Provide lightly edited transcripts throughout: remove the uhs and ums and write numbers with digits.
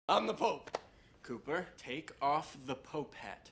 I'm the Pope. Cooper, take off the Pope hat.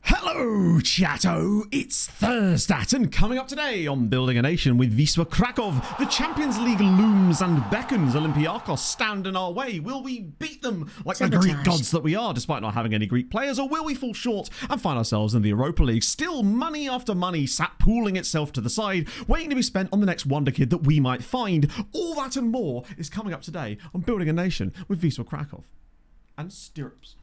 Hello, chatto! It's Thursday, and coming up today on Building a Nation with Wisła Kraków, the Champions League looms and beckons. Olympiacos stand in our way. Will we beat them like the Greek gods that we are, despite not having any Greek players, or will we fall short and find ourselves in the Europa League? Still money after money sat pooling itself to the side, waiting to be spent on the next wonder kid that we might find. All that and more is coming up today on Building a Nation with Wisła Kraków. And stirrups.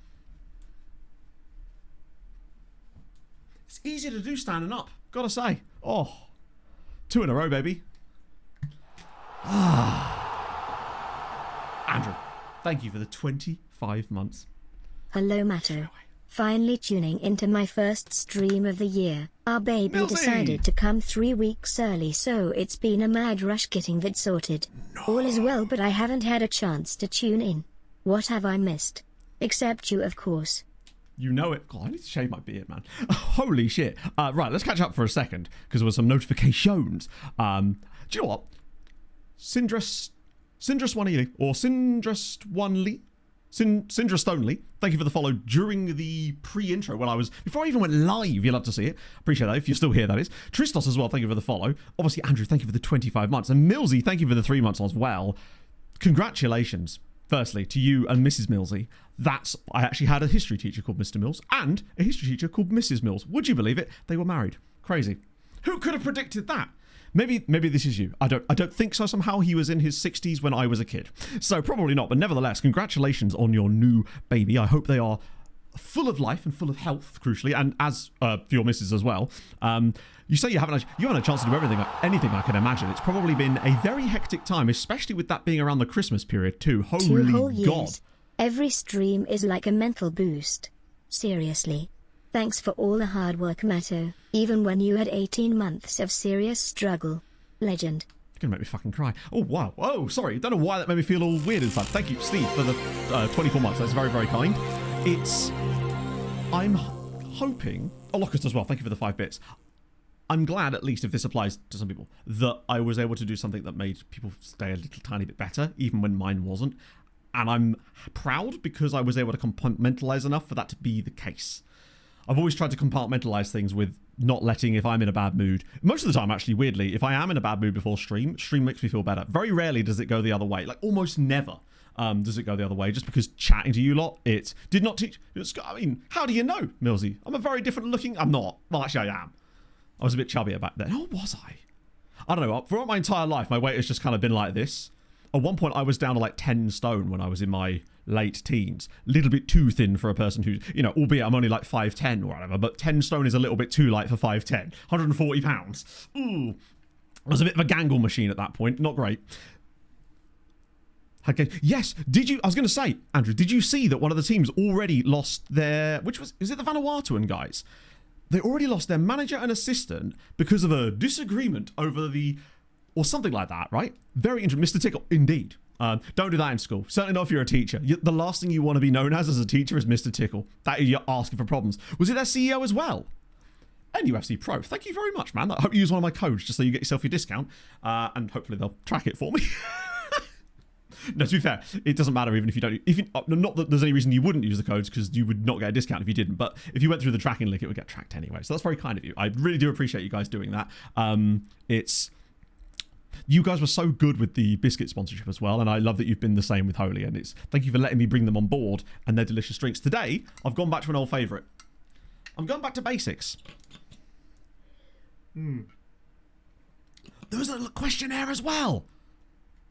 It's easy to do standing up, gotta say. Oh, 2 in a row, baby. Andrew, thank you for the 25 months. Hello, Matto. Finally tuning into my first stream of the year. Our baby decided to come 3 weeks early, so it's been a mad rush getting that sorted. No. All is well, but I haven't had a chance to tune in. What have I missed? Except you, of course. You know it. God, I need to shave my beard, man. Holy shit. Right, let's catch up for a second, because there were some notifications. Do you know what? Syndra Swanley, or Syndra Swanley, Syndra Stonely, thank you for the follow during the pre-intro when I was, before I even went live. You'll love to see it. Appreciate that, if you're still here, that is. Tristos as well, thank you for the follow. Obviously, Andrew, thank you for the 25 months. And Millsy, thank you for the 3 months as well. Congratulations, firstly, to you and Mrs. Millsy. I actually had a history teacher called Mr. Mills and a history teacher called Mrs. Mills. Would you believe it? They were married. Crazy. Who could have predicted that? Maybe this is you. I don't think so. Somehow he was in his 60s when I was a kid. So probably not, but nevertheless, congratulations on your new baby. I hope they are full of life and full of health, crucially, and as for your missus as well. You say you haven't had a chance to do anything I can imagine. It's probably been a very hectic time, especially with that being around the Christmas period too. Holy 2 whole years. God. Every stream is like a mental boost. Seriously. Thanks for all the hard work, Matto, even when you had 18 months of serious struggle. Legend. You're going to make me fucking cry. Oh, wow. Oh, sorry. Don't know why that made me feel all weird inside. Thank you, Steve, for the 24 months. That's very, very kind. I'm hoping... Oh, Locust as well. Thank you for the 5 bits. I'm glad, at least if this applies to some people, that I was able to do something that made people stay a little tiny bit better, even when mine wasn't. And I'm proud because I was able to compartmentalize enough for that to be the case. I've always tried to compartmentalize things with not letting, if I'm in a bad mood. Most of the time, actually, weirdly, if I am in a bad mood before stream makes me feel better. Very rarely does it go the other way. Like, almost never does it go the other way. Just because chatting to you lot, it did not teach... I mean, how do you know, Millsy? I'm a very different looking... I'm not. Well, actually, I am. I was a bit chubbier back then. Oh, was I? I don't know. For my entire life, my weight has just kind of been like this. At one point, I was down to like 10 stone when I was in my late teens. A little bit too thin for a person who's, albeit I'm only like 5'10" or whatever, but 10 stone is a little bit too light for 5'10". 140 pounds. Ooh. I was a bit of a gangle machine at that point. Not great. Okay. Yes. Did you? I was going to say, Andrew, did you see that one of the teams already lost their? Is it the Vanuatuan guys? They already lost their manager and assistant because of a disagreement over or something like that, right? Very interesting. Mr. Tickle, indeed. Don't do that in school. Certainly not if you're a teacher. The last thing you want to be known as a teacher is Mr. Tickle. That you're asking for problems. Was it their CEO as well? NUFC Pro. Thank you very much, man. I hope you use one of my codes just so you get yourself your discount. And hopefully they'll track it for me. No, to be fair, it doesn't matter even if you don't. Not that there's any reason you wouldn't use the codes, because you would not get a discount if you didn't. But if you went through the tracking link, it would get tracked anyway. So that's very kind of you. I really do appreciate you guys doing that. You guys were so good with the biscuit sponsorship as well, and I love that you've been the same with Holy. And thank you for letting me bring them on board and their delicious drinks. Today, I've gone back to an old favourite. I'm going back to basics. There was a questionnaire as well.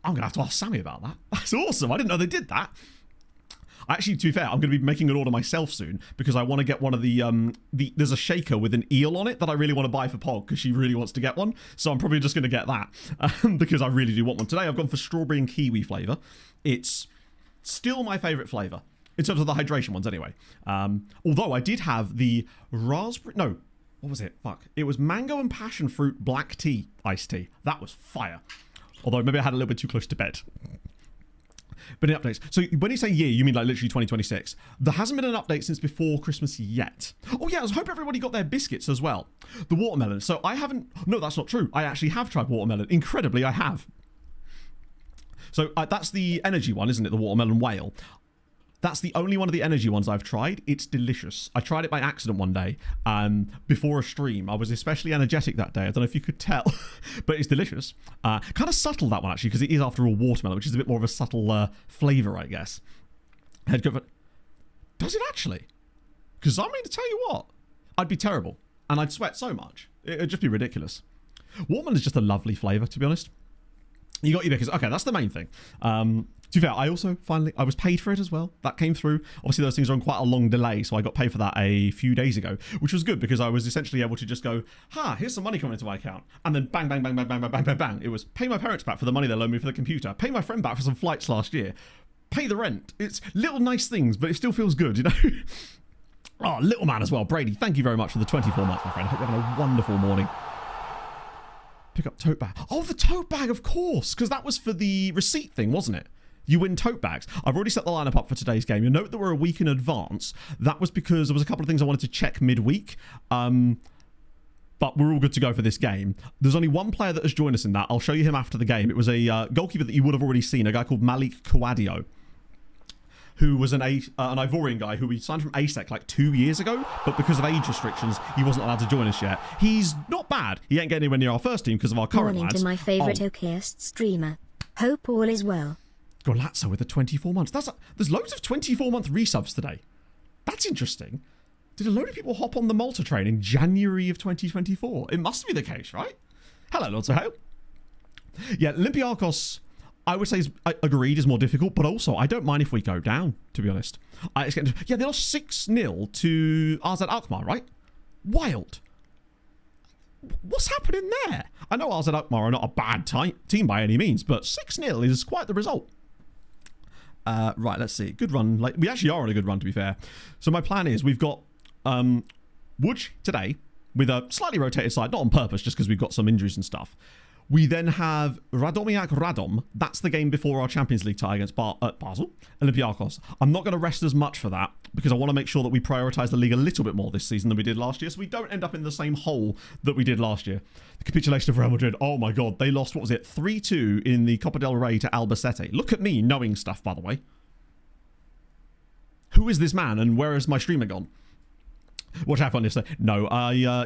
I'm going to have to ask Sammy about that. That's awesome. I didn't know they did that. Actually, to be fair, I'm going to be making an order myself soon because I want to get one of there's a shaker with an eel on it that I really want to buy for Pog because she really wants to get one. So I'm probably just going to get that because I really do want one. Today, I've gone for strawberry and kiwi flavour. It's still my favourite flavour in terms of the hydration ones anyway. Although I did have the raspberry... No, what was it? Fuck. It was mango and passion fruit black tea iced tea. That was fire. Although maybe I had a little bit too close to bed. But in updates. So when you say year, you mean like literally 2026. There hasn't been an update since before Christmas yet. Oh yeah, I hope everybody got their biscuits as well. The watermelon. So I haven't... No, that's not true. I actually have tried watermelon. Incredibly, I have. So that's the energy one, isn't it? The watermelon whale. That's the only one of the energy ones I've tried. It's delicious. I tried it by accident one day before a stream. I was especially energetic that day. I don't know if you could tell, but it's delicious. Kind of subtle, that one, actually, because it is, after all, watermelon, which is a bit more of a subtle flavour, I guess. Does it actually? Because I mean, to tell you what, I'd be terrible. And I'd sweat so much. It'd just be ridiculous. Watermelon is just a lovely flavour, to be honest. You got your because okay, that's the main thing. To be fair, I was paid for it as well. That came through. Obviously, those things are on quite a long delay, so I got paid for that a few days ago, which was good because I was essentially able to just go, here's some money coming into my account, and then bang, bang, bang, bang, bang, bang, bang, bang, bang. It was pay my parents back for the money they loaned me for the computer, pay my friend back for some flights last year, pay the rent. It's little nice things, but it still feels good, you know. Oh, little man as well, Brady. Thank you very much for the 24 months, my friend. I hope you're having a wonderful morning. Pick up tote bag. Oh, the tote bag, of course, because that was for the receipt thing, wasn't it? You win tote bags. I've already set the lineup up for today's game. You'll note that we're a week in advance. That was because there was a couple of things I wanted to check midweek. But we're all good to go for this game. There's only one player that has joined us in that. I'll show you him after the game. It was a goalkeeper that you would have already seen, a guy called Malik Kawadio, who was an Ivorian guy who we signed from ASEC like 2 years ago, but because of age restrictions, he wasn't allowed to join us yet. He's not bad. He ain't getting anywhere near our first team because of our current Morning lads. to my favourite okayest streamer. Hope all is well. Golazzo with the 24 months. There's loads of 24-month resubs today. That's interesting. Did a load of people hop on the Malta train in January of 2024? It must be the case, right? Hello, Lord Sahel. Yeah, Olympiakos, I would say, agreed, is more difficult, but also I don't mind if we go down, to be honest. Yeah, they lost 6-0 to AZ Alkmaar, right? Wild. What's happening there? I know AZ Alkmaar are not a bad team by any means, but 6-0 is quite the result. Right, let's see. Good run. Like, we actually are on a good run, to be fair. So my plan is we've got Łódź today with a slightly rotated side, not on purpose, just because we've got some injuries and stuff. We then have Radomiak Radom. That's the game before our Champions League tie against Basel, Olympiakos. I'm not going to rest as much for that because I want to make sure that we prioritise the league a little bit more this season than we did last year, so we don't end up in the same hole that we did last year. The capitulation of Real Madrid. Oh my God, they lost, what was it, 3-2 in the Copa del Rey to Albacete. Look at me knowing stuff, by the way. Who is this man and where has my streamer gone? What happened yesterday? No,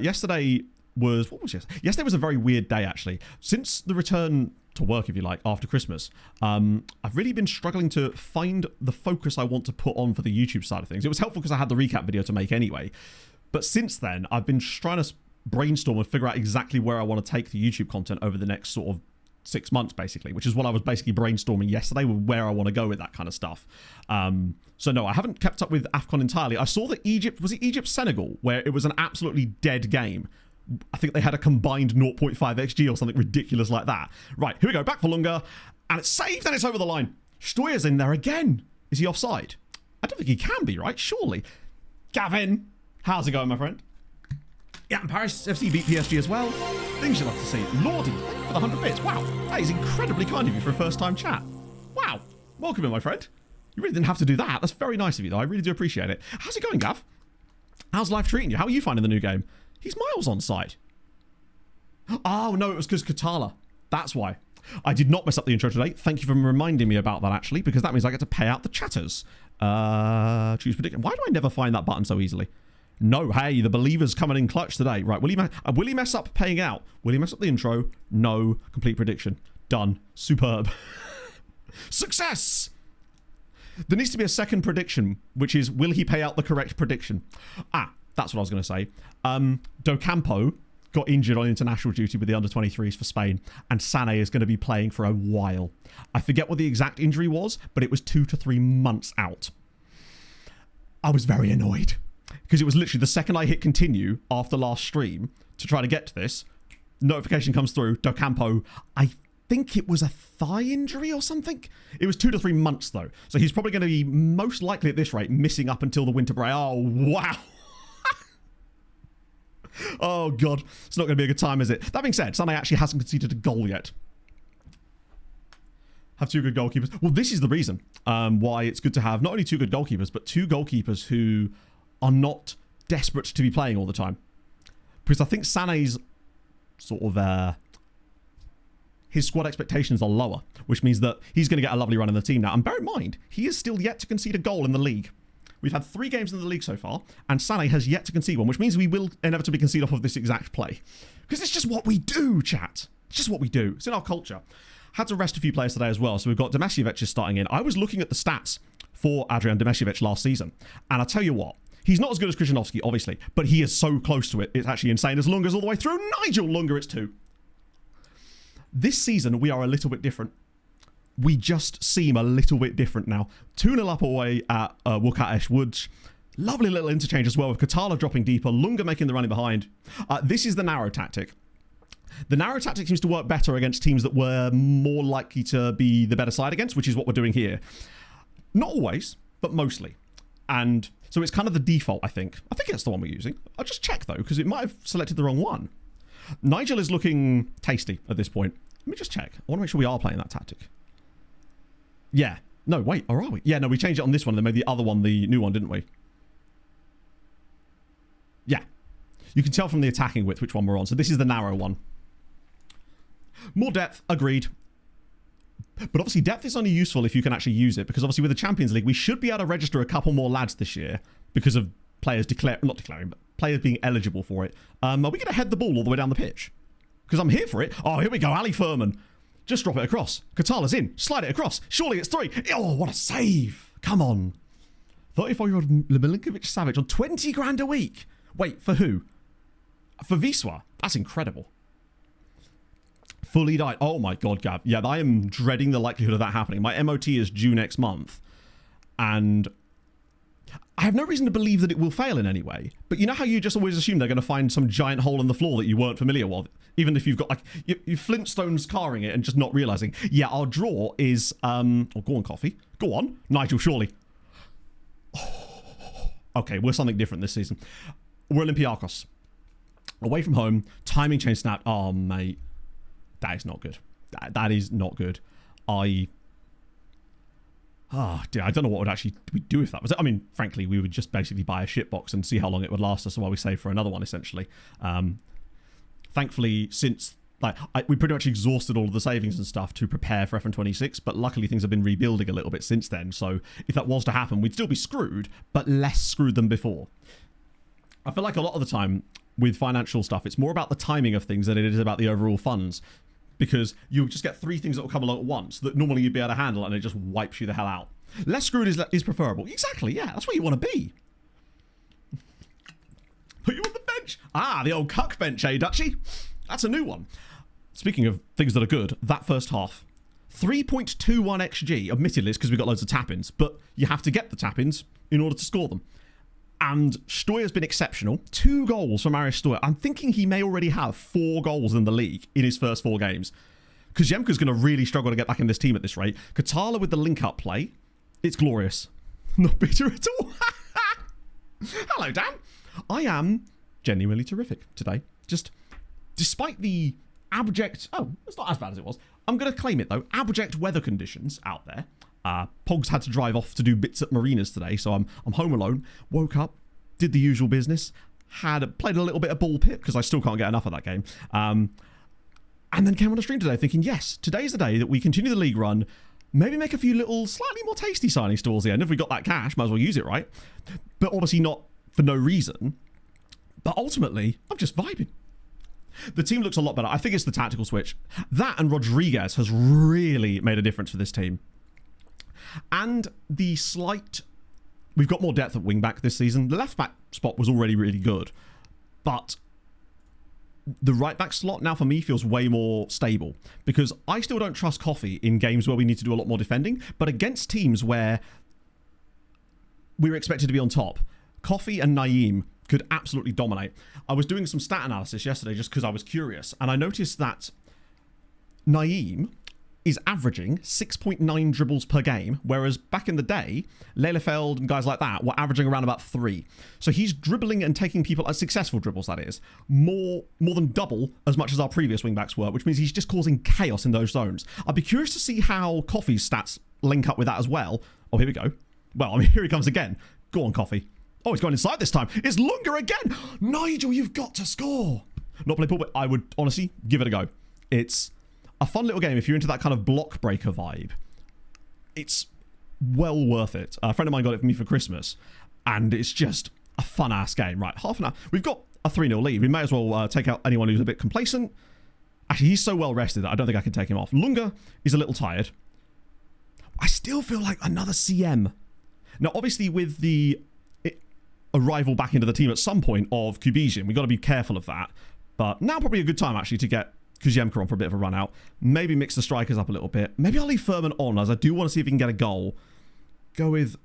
yesterday was... What was yesterday? Yesterday was a very weird day, actually. Since the return to work, if you like, after Christmas, I've really been struggling to find the focus I want to put on for the YouTube side of things. It was helpful because I had the recap video to make anyway. But since then, I've been trying to brainstorm and figure out exactly where I want to take the YouTube content over the next sort of 6 months, basically, which is what I was basically brainstorming yesterday with where I want to go with that kind of stuff. So no, I haven't kept up with AFCON entirely. I saw that Egypt-Senegal, where it was an absolutely dead game. I think they had a combined 0.5 XG or something ridiculous like that. Right, here we go, back for longer, and it's saved and it's over the line. Steuer's in there again. Is he offside? I don't think he can be, right? Surely. Gavin, how's it going, my friend? Yeah, and Paris FC beat PSG as well. Things you'd love to see. Lordy, thank you for the 100 bits. Wow, that is incredibly kind of you for a first-time chat. Wow, welcome in, my friend. You really didn't have to do that. That's very nice of you, though. I really do appreciate it. How's it going, Gav? How's life treating you? How are you finding the new game? He's miles on side. Oh, no, it was because Katala. That's why. I did not mess up the intro today. Thank you for reminding me about that, actually, because that means I get to pay out the chatters. Choose prediction. Why do I never find that button so easily? No, hey, the believer's coming in clutch today. Right, will he mess up paying out? Will he mess up the intro? No. Complete prediction. Done. Superb. Success! There needs to be a second prediction, which is, will he pay out the correct prediction? Ah, that's what I was going to say. Docampo got injured on international duty with the under-23s for Spain, and Sané is going to be playing for a while. I forget what the exact injury was, but it was 2 to 3 months out. I was very annoyed, because it was literally the second I hit continue after last stream to try to get to this, notification comes through, Docampo, I think it was a thigh injury or something. It was 2 to 3 months, though, so he's probably going to be most likely at this rate missing up until the winter break. Oh, wow. Oh, God. It's not going to be a good time, is it? That being said, Sané actually hasn't conceded a goal yet. Have 2 good goalkeepers. Well, this is the reason why it's good to have not only 2 good goalkeepers, but 2 goalkeepers who are not desperate to be playing all the time. Because I think Sané's sort of... his squad expectations are lower, which means that he's going to get a lovely run in the team now. And bear in mind, he is still yet to concede a goal in the league. We've had 3 games in the league so far, and Sané has yet to concede one, which means we will inevitably concede off of this exact play. Because it's just what we do, chat. It's just what we do. It's in our culture. Had to rest a few players today as well, so we've got Demasiewicz is starting in. I was looking at the stats for Adrian Demasiewicz last season, and I tell you what, he's not as good as Krzyzanowski, obviously, but he is so close to it, it's actually insane. As Lunga's all the way through. Nigel Lunga, it's 2. This season, we are a little bit different. We just seem a little bit different now. 2-0 up away at Wukatesh Woods. Lovely little interchange as well with Katala dropping deeper, Lunga making the running behind. This is the narrow tactic. The narrow tactic seems to work better against teams that were more likely to be the better side against, which is what we're doing here. Not always, but mostly. And so it's kind of the default, I think. I think it's the one we're using. I'll just check, though, because it might have selected the wrong one. Nigel is looking tasty at this point. Let me just check. I want to make sure we are playing that tactic. Yeah. No, wait, or are we? Yeah, no, we changed it on this one and then made the other one the new one, didn't we? Yeah. You can tell from the attacking width which one we're on. So this is the narrow one. More depth, agreed. But obviously depth is only useful if you can actually use it, because obviously with the Champions League, we should be able to register a couple more lads this year because of players not declaring, but players being eligible for it. Are we going to head the ball all the way down the pitch? Because I'm here for it. Oh, here we go, Ali Furman. Just drop it across. Katala's in. Slide it across. Surely it's 3. Oh, what a save. Come on. 34-year-old Milinkovic-Savic on 20 grand a week. Wait, for who? For Wisła. That's incredible. Fully died. Oh my God, Gav. Yeah, I am dreading the likelihood of that happening. My MOT is due next month. And I have no reason to believe that it will fail in any way. But you know how you just always assume they're going to find some giant hole in the floor that you weren't familiar with? Even if you've got, like, you Flintstones carring it and just not realising. Yeah, our draw is, oh, go on, Coffee. Go on. Nigel, surely. Oh, okay, we're something different this season. We're Olympiacos. Away from home. Timing chain snapped. Oh, mate. That is not good. That is not good. Dear, I don't know what would actually we do if that was it. I mean, frankly, we would just basically buy a shitbox and see how long it would last us while we save for another one, essentially. Thankfully, since we pretty much exhausted all of the savings and stuff to prepare for FN26, but luckily things have been rebuilding a little bit since then. So if that was to happen, we'd still be screwed, but less screwed than before. I feel like a lot of the time with financial stuff, it's more about the timing of things than it is about the overall funds. Because you just get 3 things that will come along at once that normally you'd be able to handle, and it just wipes you the hell out. Less screwed is preferable. Exactly, yeah. That's where you want to be. Put you on the bench. Ah, the old cuck bench, eh, Dutchie? That's a new one. Speaking of things that are good, that first half. 3.21 XG. Admittedly, it's because we got loads of tap-ins, but you have to get the tap-ins in order to score them. And Steuer's been exceptional. 2 goals from Marius Steuer. I'm thinking he may already have 4 goals in the league in his first 4 games. Kuzemka's going to really struggle to get back in this team at this rate. Katala with the link-up play. It's glorious. Not bitter at all. Hello, Dan. I am genuinely terrific today. Just, despite the abject... Oh, it's not as bad as it was. I'm going to claim it, though. Abject weather conditions out there. Pogs had to drive off to do bits at marinas today, so I'm home alone. Woke up, did the usual business. Played a little bit of ball pit, because I still can't get enough of that game. And then came on a stream today thinking, yes, today's the day that we continue the league run, maybe make a few little slightly more tasty signings towards the end. If we got that cash, might as well use it, right? But obviously not for no reason. But ultimately, I'm just vibing. The team looks a lot better. I think it's the tactical switch. That and Rodriguez has really made a difference for this team. And the slight... We've got more depth at wing-back this season. The left-back spot was already really good. But the right-back slot now for me feels way more stable. Because I still don't trust Coffee in games where we need to do a lot more defending. But against teams where we're expected to be on top, Coffee and Naeem could absolutely dominate. I was doing some stat analysis yesterday just because I was curious. And I noticed that Naeem is averaging 6.9 dribbles per game, whereas back in the day, Lelefeld and guys like that were averaging around about 3. So he's dribbling and taking people as successful dribbles, that is, more than double as much as our previous wingbacks were, which means he's just causing chaos in those zones. I'd be curious to see how Coffee's stats link up with that as well. Oh, here we go. Well, I mean, here he comes again. Go on, Coffee. Oh, he's going inside this time. It's Lunga again. Nigel, you've got to score. Not play pool, but I would honestly give it a go. It's a fun little game if you're into that kind of block breaker vibe. It's well worth it. A friend of mine got it for me for Christmas, and it's just a fun-ass game. Right, half an hour. We've got a 3-0 lead. We may as well take out anyone who's a bit complacent. Actually, he's so well rested that I don't think I can take him off. Lunga is a little tired. I still feel like another CM. Now, obviously, with the arrival back into the team at some point of Kubizin, we've got to be careful of that. But now probably a good time, actually, to get Kuzemka on for a bit of a run out. Maybe mix the strikers up a little bit. Maybe I'll leave Furman on, as I do want to see if he can get a goal. Go with...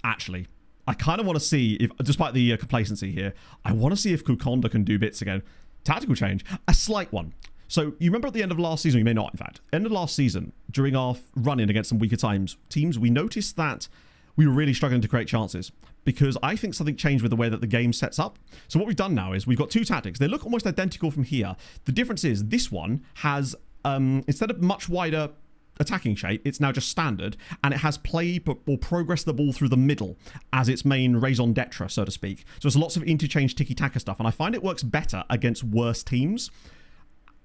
Actually, I kind of want to see if, despite the complacency here, I want to see if Kukonda can do bits again. Tactical change. A slight one. So, you remember at the end of last season, you may not, in fact, end of last season, during our run-in against some weaker teams, we noticed that we were really struggling to create chances, because I think something changed with the way that the game sets up. So what we've done now is we've got two tactics. They look almost identical from here. The difference is this one has, instead of much wider attacking shape, it's now just standard, and it has play or progress the ball through the middle as its main raison d'etre, so to speak. So there's lots of interchange tiki-taka stuff, and I find it works better against worse teams.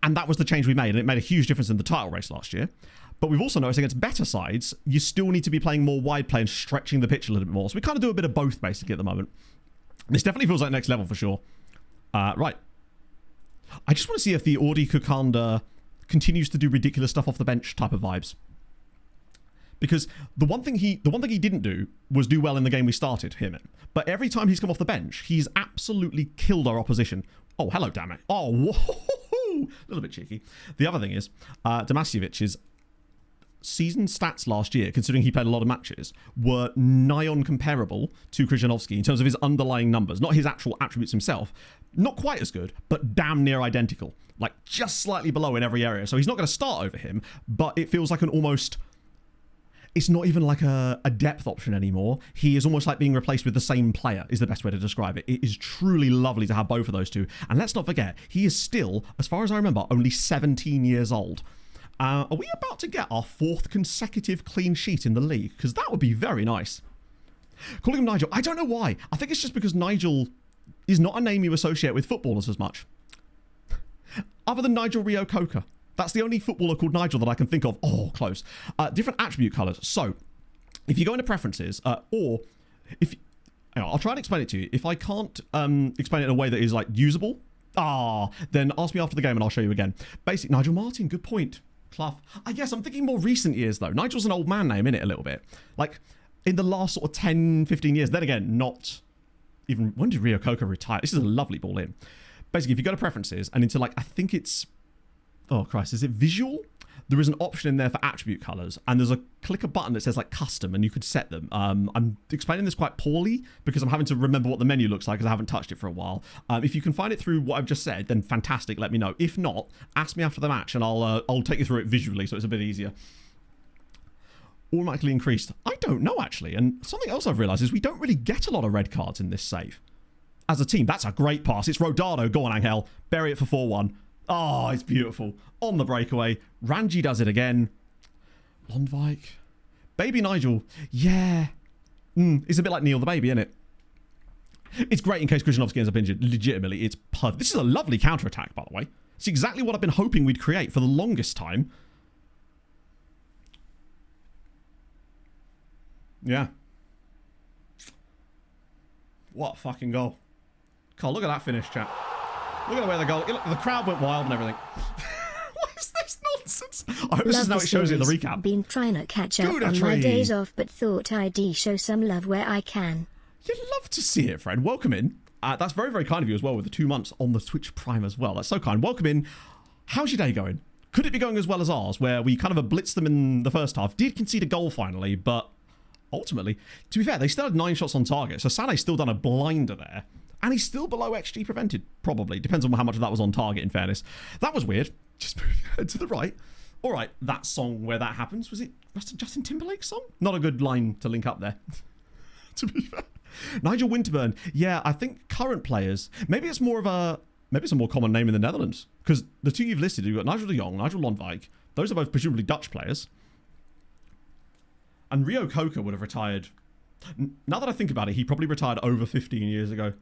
And that was the change we made, and it made a huge difference in the title race last year. But we've also noticed against better sides, you still need to be playing more wide play and stretching the pitch a little bit more. So we kind of do a bit of both, basically, at the moment. This definitely feels like next level for sure. Right. I just want to see if the Audi Kukanda continues to do ridiculous stuff off the bench type of vibes. Because the one thing he didn't do was do well in the game we started him in. But every time he's come off the bench, he's absolutely killed our opposition. Oh, hello, damn it. Oh, whoa. A little bit cheeky. The other thing is, Damasievic's season stats last year, considering he played a lot of matches, were nigh on comparable to Krzyzanowski in terms of his underlying numbers, not his actual attributes himself. Not quite as good, but damn near identical. Like, just slightly below in every area. So he's not going to start over him, but it feels like an almost... It's not even like a depth option anymore. He is almost like being replaced with the same player, is the best way to describe it. It is truly lovely to have both of those two. And let's not forget, he is still, as far as I remember, only 17 years old. Are we about to get our 4th consecutive clean sheet in the league? Because that would be very nice. Calling him Nigel, I don't know why. I think it's just because Nigel is not a name you associate with footballers as much. Other than Nigel Rio Coca. That's the only footballer called Nigel that I can think of. Oh, close. Different attribute colours. So, if you go into preferences, or if... I'll try and explain it to you. If I can't explain it in a way that is, like, usable, then ask me after the game and I'll show you again. Basic, Nigel Martin, good point. Clough. I guess I'm thinking more recent years, though. Nigel's an old man name, innit, a little bit. Like, in the last sort of 10, 15 years. Then again, not even... When did Rio Coca retire? This is a lovely ball in. Basically, if you go to preferences and into, like, I think it's... Oh, Christ, is it visual? there is an option in there for attribute colors, and there's a click a button that says like custom, and you could set them. I'm explaining this quite poorly because I'm having to remember what the menu looks like because I haven't touched it for a while. If you can find it through what I've just said, then fantastic, let me know. If not, ask me after the match and I'll take you through it visually so it's a bit easier. Automatically increased. I don't know actually, and something else I've realized is we don't really get a lot of red cards in this save. As a team, that's a great pass. It's Rodado. Go on, Angel. Bury it for 4-1. Oh, it's beautiful. On the breakaway. Ranji does it again. Londvik. Baby Nigel. Yeah. It's a bit like Neil the Baby, isn't it? It's great in case Krzyzanowski ends up injured. Legitimately, it's perfect. This is a lovely counter-attack, by the way. It's exactly what I've been hoping we'd create for the longest time. Yeah. What a fucking goal. God, look at that finish, chat. Look at the way the goal... Look, the crowd went wild and everything. What is this nonsense? I hope this is how it shows it in the recap. Been trying to catch up on my days off, but thought I'd show some love where I can. You'd love to see it, friend. Welcome in. That's very, very kind of you as well with the 2 months on the Twitch Prime as well. That's so kind. Welcome in. How's your day going? Could it be going as well as ours, where we kind of blitzed them in the first half? Did concede a goal finally, but ultimately, to be fair, they still had 9 shots on target. So Sane's still done a blinder there. And he's still below XG prevented, probably. Depends on how much of that was on target, in fairness. That was weird. Just move your head to the right. All right, that song where that happens, was it Justin Timberlake's song? Not a good line to link up there, to be fair. Nigel Winterburn. Yeah, I think current players, maybe it's a more common name in the Netherlands. Because the two you've listed, you've got Nigel de Jong, Nigel Londvik. Those are both presumably Dutch players. And Rio Coca would have retired. Now that I think about it, he probably retired over 15 years ago.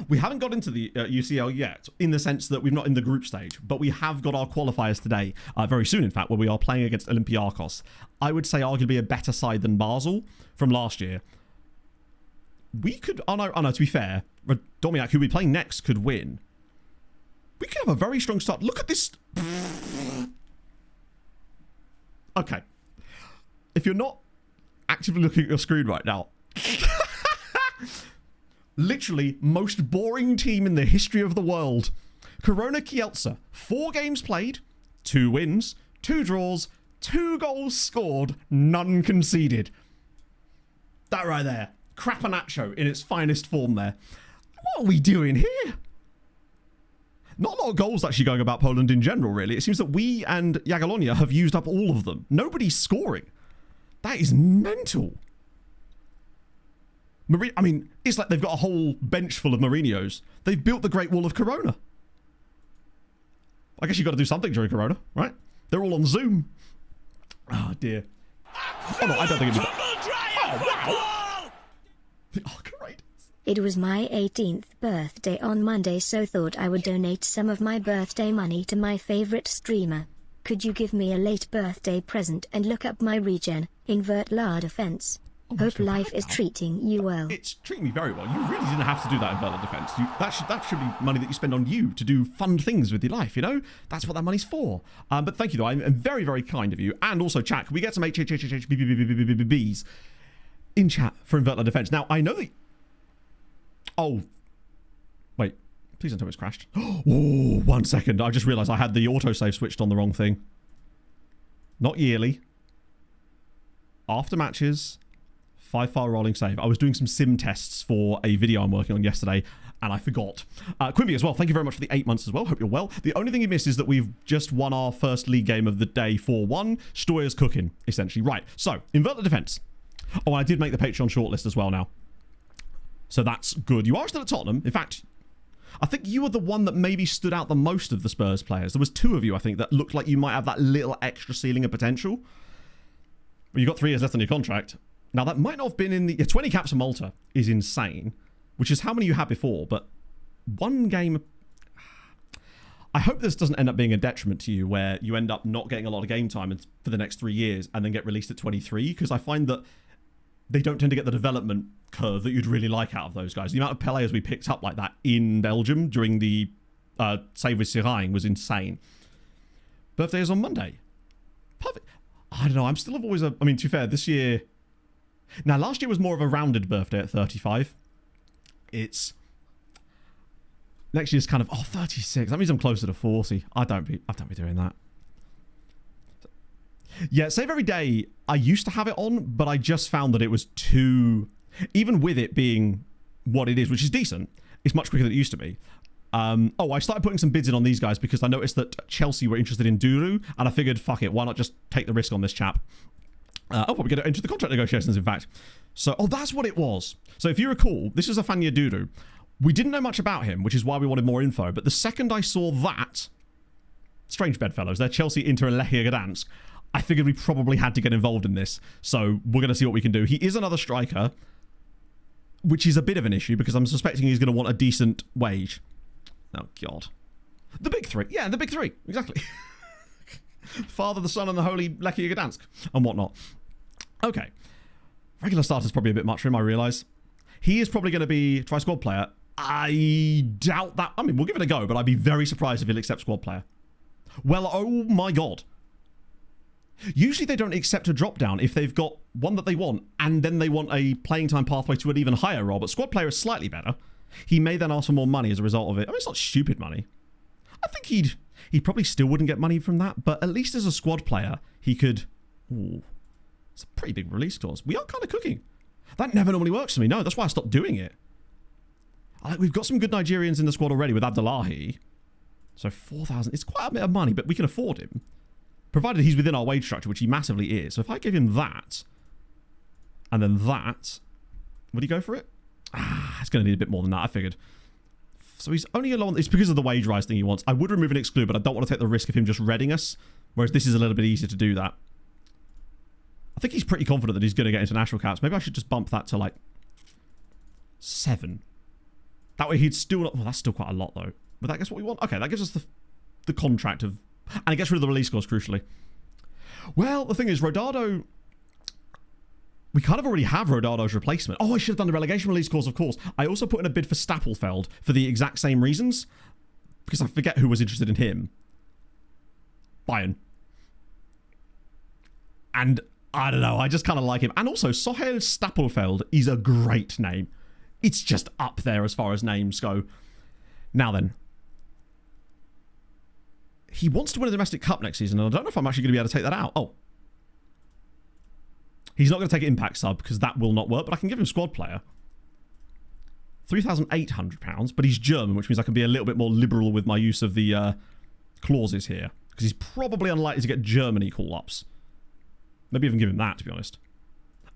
We haven't got into the UCL yet, in the sense that we're not in the group stage, but we have got our qualifiers today, very soon in fact, where we are playing against Olympiacos. I would say arguably a better side than Basel from last year. We could, oh no, to be fair, Domiak, who we're playing next, could win. We could have a very strong start. Look at this. Okay. If you're not actively looking at your screen right now, literally most boring team in the history of the world. Corona Kielce, 4 games played, 2 wins, 2 draws, 2 goals scored, none conceded. That right there. Crapanacho in its finest form there. What are we doing here? Not a lot of goals actually going about Poland in general, really. It seems that we and Jagiellonia have used up all of them. Nobody's scoring. That is mental. I mean, it's like they've got a whole bench full of Mourinhos. They've built the Great Wall of Corona. I guess you've got to do something during Corona, right? They're all on Zoom. Oh, dear. Oh, no, I don't think it'd be... Oh, wow. Oh, great. It was my 18th birthday on Monday, so thought I would donate some of my birthday money to my favorite streamer. Could you give me a late birthday present and look up my regen, invert La Defense? Hope life is treating you well. It's treating me very well. You really didn't have to do that in Berlin Defense. That should be money that you spend on you to do fun things with your life, you know? That's what that money's for. But thank you, though. I'm very, very kind of you. And also, chat, can we get some HHHHBBBBBBs in chat for Invert Defense? Now, I know that... Oh. Wait. Please don't tell me it's crashed. Oh, 1 second. I just realised I had the autosave switched on the wrong thing. Not yearly. After matches... 5-file rolling save. I was doing some sim tests for a video I'm working on yesterday, and I forgot. Quimby as well, thank you very much for the 8 months as well. Hope you're well. The only thing you missed is that we've just won our first league game of the day 4-1. Steuer's cooking, essentially. Right, so, invert the defense. Oh, I did make the Patreon shortlist as well now. So that's good. You are still at Tottenham. In fact, I think you were the one that maybe stood out the most of the Spurs players. There was 2 of you, I think, that looked like you might have that little extra ceiling of potential. Well, you've got 3 years left on your contract. Now, that might not have been in the... 20 caps for Malta is insane, which is how many you had before, but 1 game... I hope this doesn't end up being a detriment to you, where you end up not getting a lot of game time for the next 3 years and then get released at 23, because I find that they don't tend to get the development curve that you'd really like out of those guys. The amount of players we picked up like that in Belgium during the save with Siraying was insane. Birthday is on Monday. Perfect. I don't know, I'm still always a... I mean, to be fair, this year... Now, last year was more of a rounded birthday at 35. It's... Next year's kind of, 36. That means I'm closer to 40. I don't be doing that. Yeah, Save Every Day, I used to have it on, but I just found that it was too... Even with it being what it is, which is decent, it's much quicker than it used to be. I started putting some bids in on these guys because I noticed that Chelsea were interested in Duru, and I figured, fuck it, why not just take the risk on this chap? We're going to enter the contract negotiations, in fact. So, that's what it was. So if you recall, this is Afanya Duru. We didn't know much about him, which is why we wanted more info, but the second I saw that, strange bedfellows, they're Chelsea, Inter, and Lechia Gdansk, I figured we probably had to get involved in this. So we're going to see what we can do. He is another striker, which is a bit of an issue because I'm suspecting he's going to want a decent wage. Oh, God. The big three. Yeah, the big three. Exactly. Father, the Son, and the Holy Lechia Gdansk and whatnot. Okay. Regular starter's probably a bit much for him, I realise. He is probably going to be try squad player. I doubt that. I mean, we'll give it a go, but I'd be very surprised if he'll accept squad player. Well, oh my God. Usually they don't accept a drop down if they've got one that they want and then they want a playing time pathway to an even higher role, but squad player is slightly better. He may then ask for more money as a result of it. I mean, it's not stupid money. I think he probably still wouldn't get money from that, but at least as a squad player, he could... Ooh, it's a pretty big release clause. We are kind of cooking. That never normally works for me. No, that's why I stopped doing it. We've got some good Nigerians in the squad already with Abdullahi. So 4,000, it's quite a bit of money, but we can afford him. Provided he's within our wage structure, which he massively is. So if I give him that, and then that, would he go for it? It's going to need a bit more than that, I figured. So he's only alone. It's because of the wage rise thing he wants. I would remove an exclude, but I don't want to take the risk of him just redding us. Whereas this is a little bit easier to do that. I think he's pretty confident that he's going to get international caps. Maybe I should just bump that to like 7. That way he'd still not... Well, that's still quite a lot though. But that gets what we want. Okay, that gives us the contract of... And it gets rid of the release clause, crucially. Well, the thing is, Rodado... We kind of already have Rodado's replacement. Oh, I should have done the relegation release clause, of course. I also put in a bid for Stapelfeld for the exact same reasons. Because I forget who was interested in him. Bayern. And I don't know, I just kind of like him. And also, Sohail Stapelfeld is a great name. It's just up there as far as names go. Now then. He wants to win a domestic cup next season, and I don't know if I'm actually going to be able to take that out. Oh. He's not going to take impact sub, because that will not work, but I can give him squad player. £3,800, but he's German, which means I can be a little bit more liberal with my use of the clauses here. Because he's probably unlikely to get Germany call-ups. Maybe even give him that, to be honest.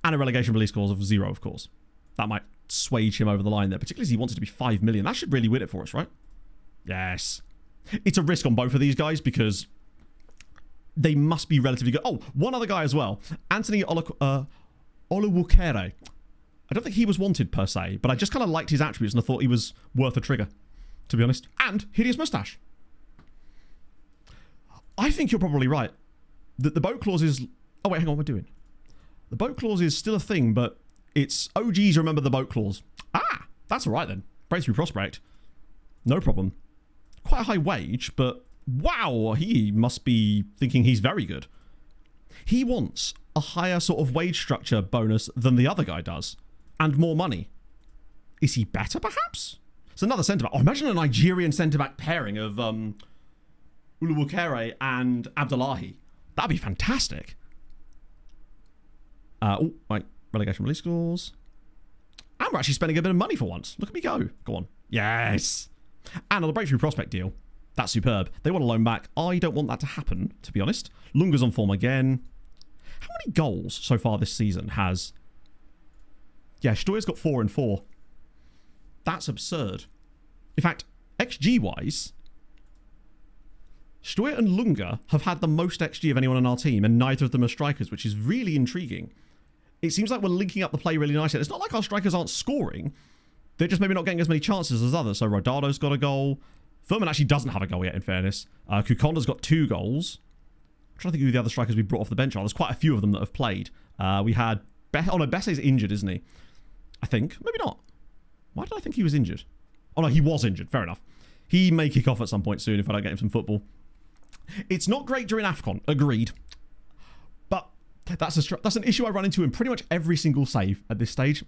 And a relegation release clause of 0, of course. That might swage him over the line there, particularly as he wants it to be 5 million. That should really win it for us, right? Yes. It's a risk on both of these guys because they must be relatively good. Oh, one other guy as well. Anthony Oluwukere. I don't think he was wanted per se, but I just kind of liked his attributes and I thought he was worth a trigger, to be honest. And hideous mustache. I think you're probably right. The boat clause is... Oh, wait, hang on, what we're doing. The boat clause is still a thing, but it's OGs remember the boat clause. Ah, that's all right then. Breakthrough prospect. No problem. Quite a high wage, but wow, he must be thinking he's very good. He wants a higher sort of wage structure bonus than the other guy does. And more money. Is he better, perhaps? It's another centre-back. Oh, imagine a Nigerian centre-back pairing of Uluwukere and Abdullahi. That'd be fantastic. Oh, right. Relegation release clause. And we're actually spending a bit of money for once. Look at me go. Go on. Yes. And on the breakthrough prospect deal, that's superb. They want a loan back. I don't want that to happen, to be honest. Lunga's on form again. How many goals so far this season has... Yeah, Steuer's got 4 and 4. That's absurd. In fact, XG-wise, Steuer and Lunga have had the most XG of anyone on our team, and neither of them are strikers, which is really intriguing. It seems like we're linking up the play really nicely. It's not like our strikers aren't scoring. They're just maybe not getting as many chances as others. So Rodado's got a goal. Furman actually doesn't have a goal yet, in fairness. Kukonda's got 2 goals. I'm trying to think who the other strikers we brought off the bench are. There's quite a few of them that have played. We had... Oh no, Besse's injured, isn't he? I think. Maybe not. Why did I think he was injured? Oh no, he was injured. Fair enough. He may kick off at some point soon if I don't get him some football. It's not great during AFCON. Agreed. But that's an issue I run into in pretty much every single save at this stage.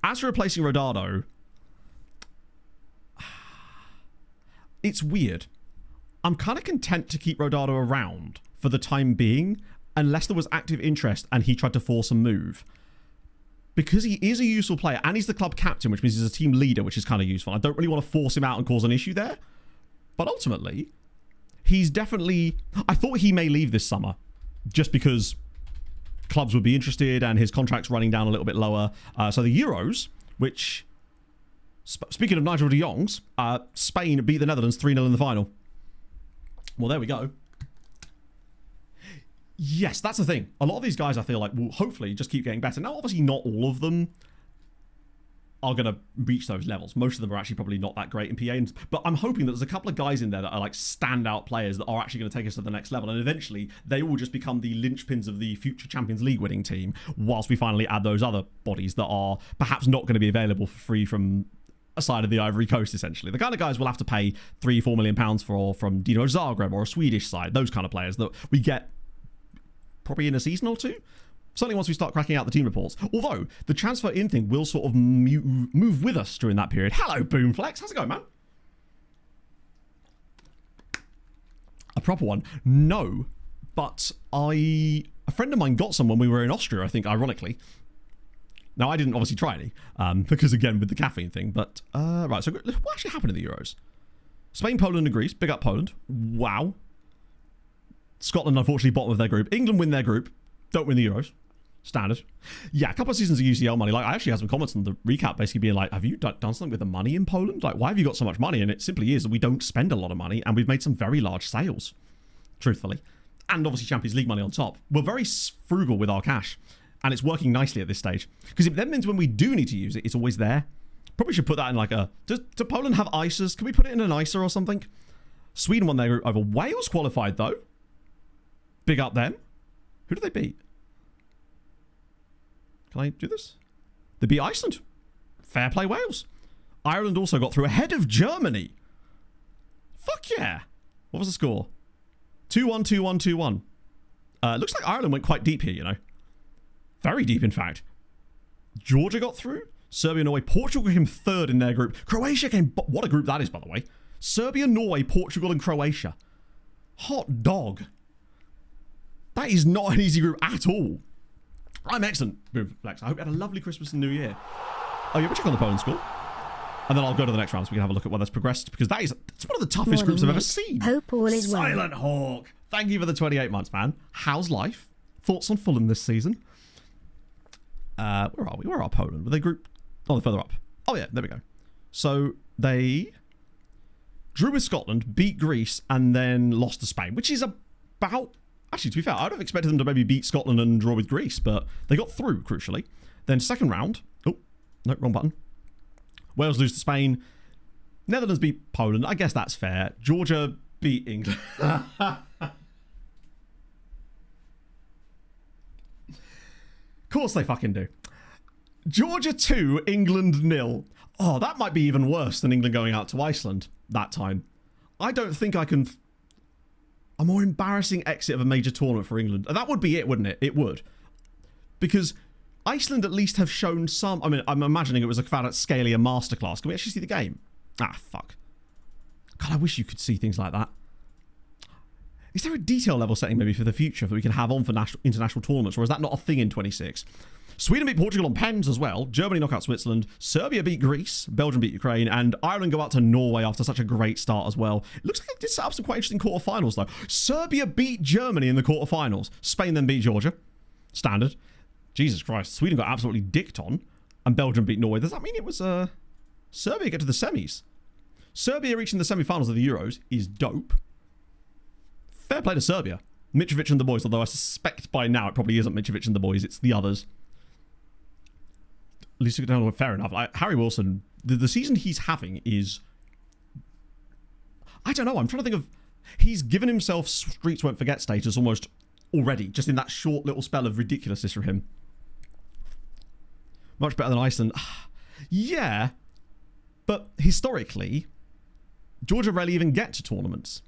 As for replacing Rodado, it's weird. I'm kind of content to keep Rodado around for the time being unless there was active interest and he tried to force a move. Because he is a useful player and he's the club captain, which means he's a team leader, which is kind of useful. I don't really want to force him out and cause an issue there. But ultimately, he's definitely... I thought he may leave this summer just because clubs would be interested and his contract's running down a little bit lower. So the Euros, which... Speaking of Nigel de Jongs, Spain beat the Netherlands 3-0 in the final. Well, there we go. Yes, that's the thing. A lot of these guys, I feel like, will hopefully just keep getting better. Now, obviously, not all of them are going to reach those levels. Most of them are actually probably not that great in PA. But I'm hoping that there's a couple of guys in there that are like standout players that are actually going to take us to the next level. And eventually, they will just become the linchpins of the future Champions League winning team, whilst we finally add those other bodies that are perhaps not going to be available for free from a side of the Ivory Coast, essentially. The kind of guys we'll have to pay £3-4 million for from Dino Zagreb or a Swedish side. Those kind of players that we get probably in a season or two. Certainly once we start cracking out the team reports. Although, the transfer in thing will sort of move with us during that period. Hello, Boomflex. How's it going, man? A proper one? No. But a friend of mine got some when we were in Austria, I think, ironically. Now, I didn't obviously try any, because, again, with the caffeine thing. But, right, so what actually happened in the Euros? Spain, Poland, and Greece. Big up Poland. Wow. Scotland, unfortunately, bottom of their group. England win their group. Don't win the Euros. Standard. Yeah, a couple of seasons of UCL money. Like, I actually had some comments on the recap basically being like, have you done something with the money in Poland? Like, why have you got so much money? And it simply is that we don't spend a lot of money and we've made some very large sales, truthfully. And obviously Champions League money on top. We're very frugal with our cash and it's working nicely at this stage. Because it then means when we do need to use it, it's always there. Probably should put that in like a... Do Poland have ISAs? Can we put it in an ISA or something? Sweden won their group over. Wales qualified though. Big up them. Who did they beat? Can I do this? They beat Iceland. Fair play, Wales. Ireland also got through ahead of Germany. Fuck yeah. What was the score? 2-1, 2-1, 2-1. Looks like Ireland went quite deep here, you know. Very deep, in fact. Georgia got through. Serbia, Norway, Portugal came third in their group. Croatia came... What a group that is, by the way. Serbia, Norway, Portugal, and Croatia. Hot dog. That is not an easy group at all. I'm excellent, Flex. I hope you had a lovely Christmas and New Year. Oh, yeah, we'll check on the Poland score. And then I'll go to the next round so we can have a look at where that's progressed. Because it's one of the toughest groups I've ever seen. Hope all is well. Silent Hawk. Thank you for the 28 months, man. How's life? Thoughts on Fulham this season? Where are we? Where are Poland? Were they grouped? Oh, they're further up. Oh, yeah, there we go. So they drew with Scotland, beat Greece, and then lost to Spain, which is about... Actually, to be fair, I'd have expected them to maybe beat Scotland and draw with Greece, but they got through, crucially. Then second round. Oh, no, wrong button. Wales lose to Spain. Netherlands beat Poland. I guess that's fair. Georgia beat England. Of course they fucking do. Georgia 2, England 0. Oh, that might be even worse than England going out to Iceland that time. I don't think I can... A more embarrassing exit of a major tournament for England. That would be it, wouldn't it? It would. Because Iceland at least have shown some... I mean, I'm imagining it was a Kvarat Scalia masterclass. Can we actually see the game? Ah, fuck. God, I wish you could see things like that. Is there a detail level setting maybe for the future that we can have on for international tournaments? Or is that not a thing in 26? Sweden beat Portugal on pens as well. Germany knock out Switzerland. Serbia beat Greece. Belgium beat Ukraine. And Ireland go out to Norway after such a great start as well. It looks like they did set up some quite interesting quarterfinals, though. Serbia beat Germany in the quarterfinals. Spain then beat Georgia. Standard. Jesus Christ. Sweden got absolutely dicked on. And Belgium beat Norway. Does that mean it was Serbia get to the semis? Serbia reaching the semi-finals of the Euros is dope. Fair play to Serbia. Mitrovic and the boys, although I suspect by now it probably isn't Mitrovic and the boys, it's the others. At least fair enough. Like, Harry Wilson, the season he's having is... I don't know, I'm trying to think of... He's given himself Streets Won't Forget status almost already, just in that short little spell of ridiculousness for him. Much better than Iceland. Yeah, but historically, Georgia rarely even get to tournaments.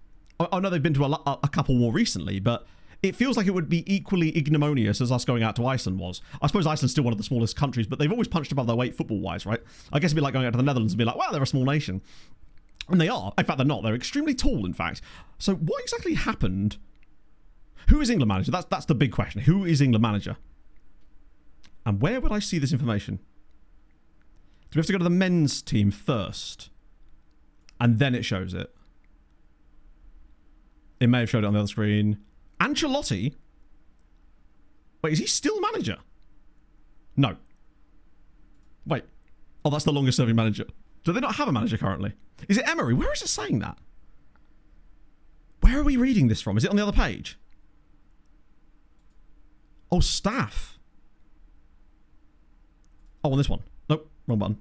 I know they've been to a couple more recently, but it feels like it would be equally ignominious as us going out to Iceland was. I suppose Iceland's still one of the smallest countries, but they've always punched above their weight football-wise, right? I guess it'd be like going out to the Netherlands and be like, wow, they're a small nation. And they are. In fact, they're not. They're extremely tall, in fact. So what exactly happened? Who is England manager? That's the big question. Who is England manager? And where would I see this information? Do we have to go to the men's team first? And then it shows it. It may have showed it on the other screen. Ancelotti? Wait, is he still manager? No. Wait. Oh, that's the longest serving manager. Do they not have a manager currently? Is it Emery? Where is it saying that? Where are we reading this from? Is it on the other page? Oh, staff. Oh, on this one. Nope, wrong button.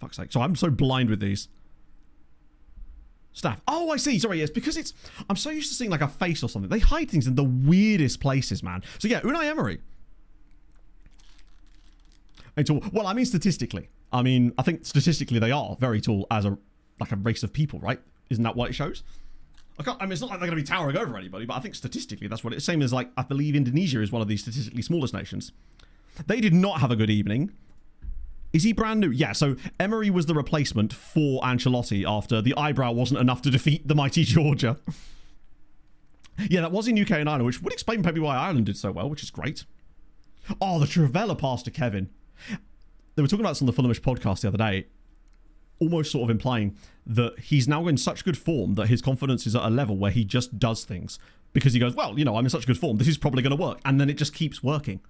Fuck's sake. So I'm so blind with these. Staff. Oh, I see. Sorry, yes, because it's... I'm so used to seeing like a face or something. They hide things in the weirdest places, man. So yeah, Unai Emery. Well, I mean statistically. I mean, I think statistically they are very tall as a race of people, right? Isn't that what it shows? I mean, it's not like they're going to be towering over anybody, but I think statistically that's what it's. Same as like, I believe Indonesia is one of these statistically smallest nations. They did not have a good evening. Is he brand new? Yeah, so Emery was the replacement for Ancelotti after the eyebrow wasn't enough to defeat the mighty Georgia. Yeah, that was in UK and Ireland, which would explain maybe why Ireland did so well, which is great. Oh, the Trivela pass to Kevin. They were talking about this on the Fulhamish podcast the other day, almost sort of implying that he's now in such good form that his confidence is at a level where he just does things because he goes, well, you know, I'm in such good form, this is probably going to work, and then it just keeps working.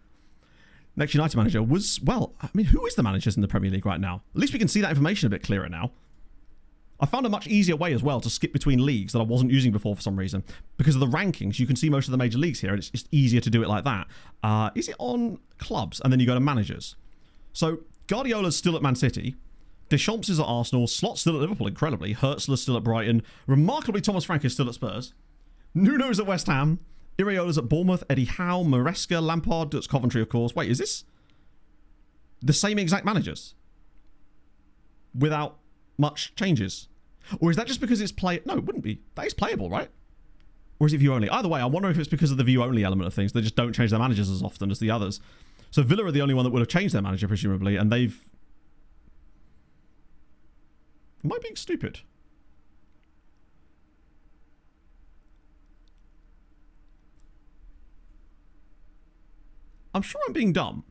Next United manager was, well, I mean, who is the managers in the Premier League right now? At least we can see that information a bit clearer now. I found a much easier way as well to skip between leagues that I wasn't using before for some reason. Because of the rankings, you can see most of the major leagues here, and it's just easier to do it like that. Is it on clubs? And then you go to managers. So, Guardiola's still at Man City. Deschamps is at Arsenal. Slot's still at Liverpool, incredibly. Hurtzler's still at Brighton. Remarkably, Thomas Frank is still at Spurs. Nuno's at West Ham. Iraola's at Bournemouth. Eddie Howe, Maresca, Lampard, that's Coventry, of course. Wait, is this the same exact managers? Without much changes? Or is that just because it's play... No, it wouldn't be. That is playable, right? Or is it view only? Either way, I wonder if it's because of the view only element of things. They just don't change their managers as often as the others. So Villa are the only one that would have changed their manager, presumably, and they've... Am I being stupid? I'm sure I'm being dumb.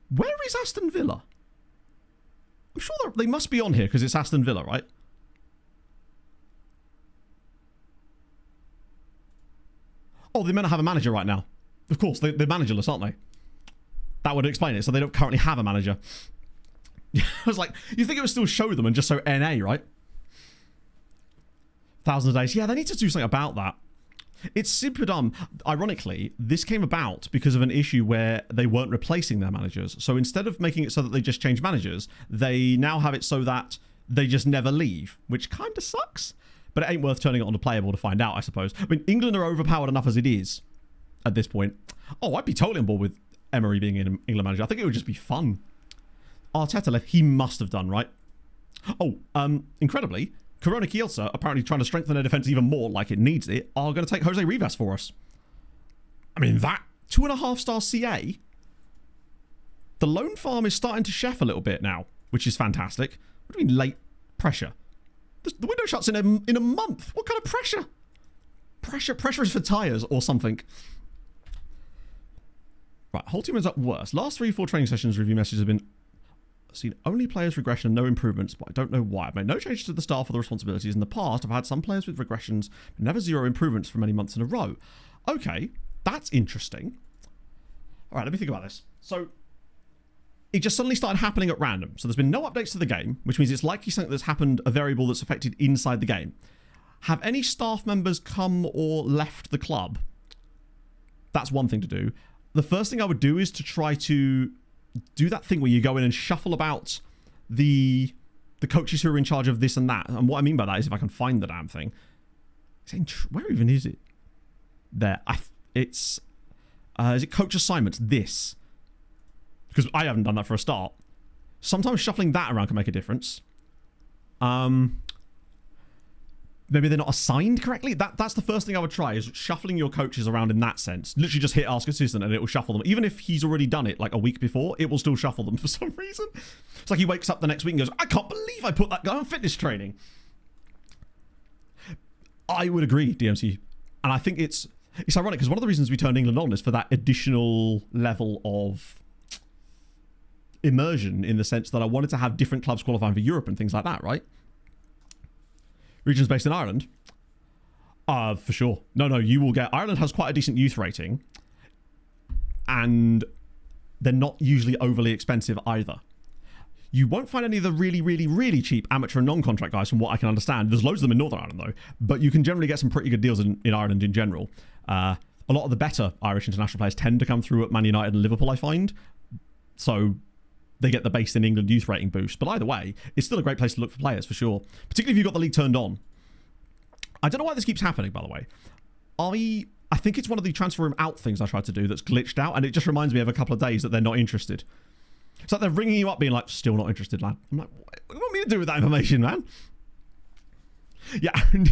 Where is Aston Villa? I'm sure they must be on here because it's Aston Villa, right? Oh, they may not have a manager right now. Of course, they're managerless, aren't they? That would explain it. So they don't currently have a manager. I was like, you think it would still show them and just so NA, right? Thousands of days. Yeah, they need to do something about that. It's super dumb. Ironically, this came about because of an issue where they weren't replacing their managers. So instead of making it so that they just change managers, they now have it so that they just never leave, which kind of sucks. But it ain't worth turning it on to playable to find out, I suppose. I mean, England are overpowered enough as it is at this point. Oh, I'd be totally on board with Emery being an England manager. I think it would just be fun. Arteta left. He must have done, right? Oh, incredibly, Corona Kielce, apparently trying to strengthen their defence even more like it needs it, are going to take Jose Rivas for us. I mean, that 2.5-star CA. The loan farm is starting to chef a little bit now, which is fantastic. What do you mean late pressure? The window shuts in a month. What kind of pressure? Pressure is for tyres or something. Right, whole team is up worse. Last 3-4 training sessions review messages have been seen only players regression and no improvements, but I don't know why. I've made no changes to the staff or the responsibilities. In the past, I've had some players with regressions, but never zero improvements for many months in a row. Okay, that's interesting. All right, let me think about this. So, it just suddenly started happening at random. So there's been no updates to the game, which means it's likely something that's happened, a variable that's affected inside the game. Have any staff members come or left the club? That's one thing to do. The first thing I would do is to try to do that thing where you go in and shuffle about the coaches who are in charge of this and that. And what I mean by that is if I can find the damn thing. Where even is it? There. Is it coach assignments? This. Because I haven't done that for a start. Sometimes shuffling that around can make a difference. Maybe they're not assigned correctly. That's the first thing I would try, is shuffling your coaches around in that sense. Literally just hit ask assistant and it will shuffle them. Even if he's already done it like a week before, it will still shuffle them for some reason. It's like he wakes up the next week and goes, I can't believe I put that guy on fitness training. I would agree, DMC. And I think it's ironic because one of the reasons we turned England on is for that additional level of immersion, in the sense that I wanted to have different clubs qualifying for Europe and things like that, right? Regions based in Ireland. For sure. No, you will get... Ireland has quite a decent youth rating. And they're not usually overly expensive either. You won't find any of the really, really, really cheap amateur and non-contract guys from what I can understand. There's loads of them in Northern Ireland, though. But you can generally get some pretty good deals in Ireland in general. A lot of the better Irish international players tend to come through at Man United and Liverpool, I find. So they get the based in England youth rating boost. But either way, it's still a great place to look for players, for sure. Particularly if you've got the league turned on. I don't know why this keeps happening, by the way. I think it's one of the transfer room out things I tried to do that's glitched out, and it just reminds me of a couple of days that they're not interested. It's like they're ringing you up being like, still not interested, lad. I'm like, what do you want me to do with that information, man? Yeah. Why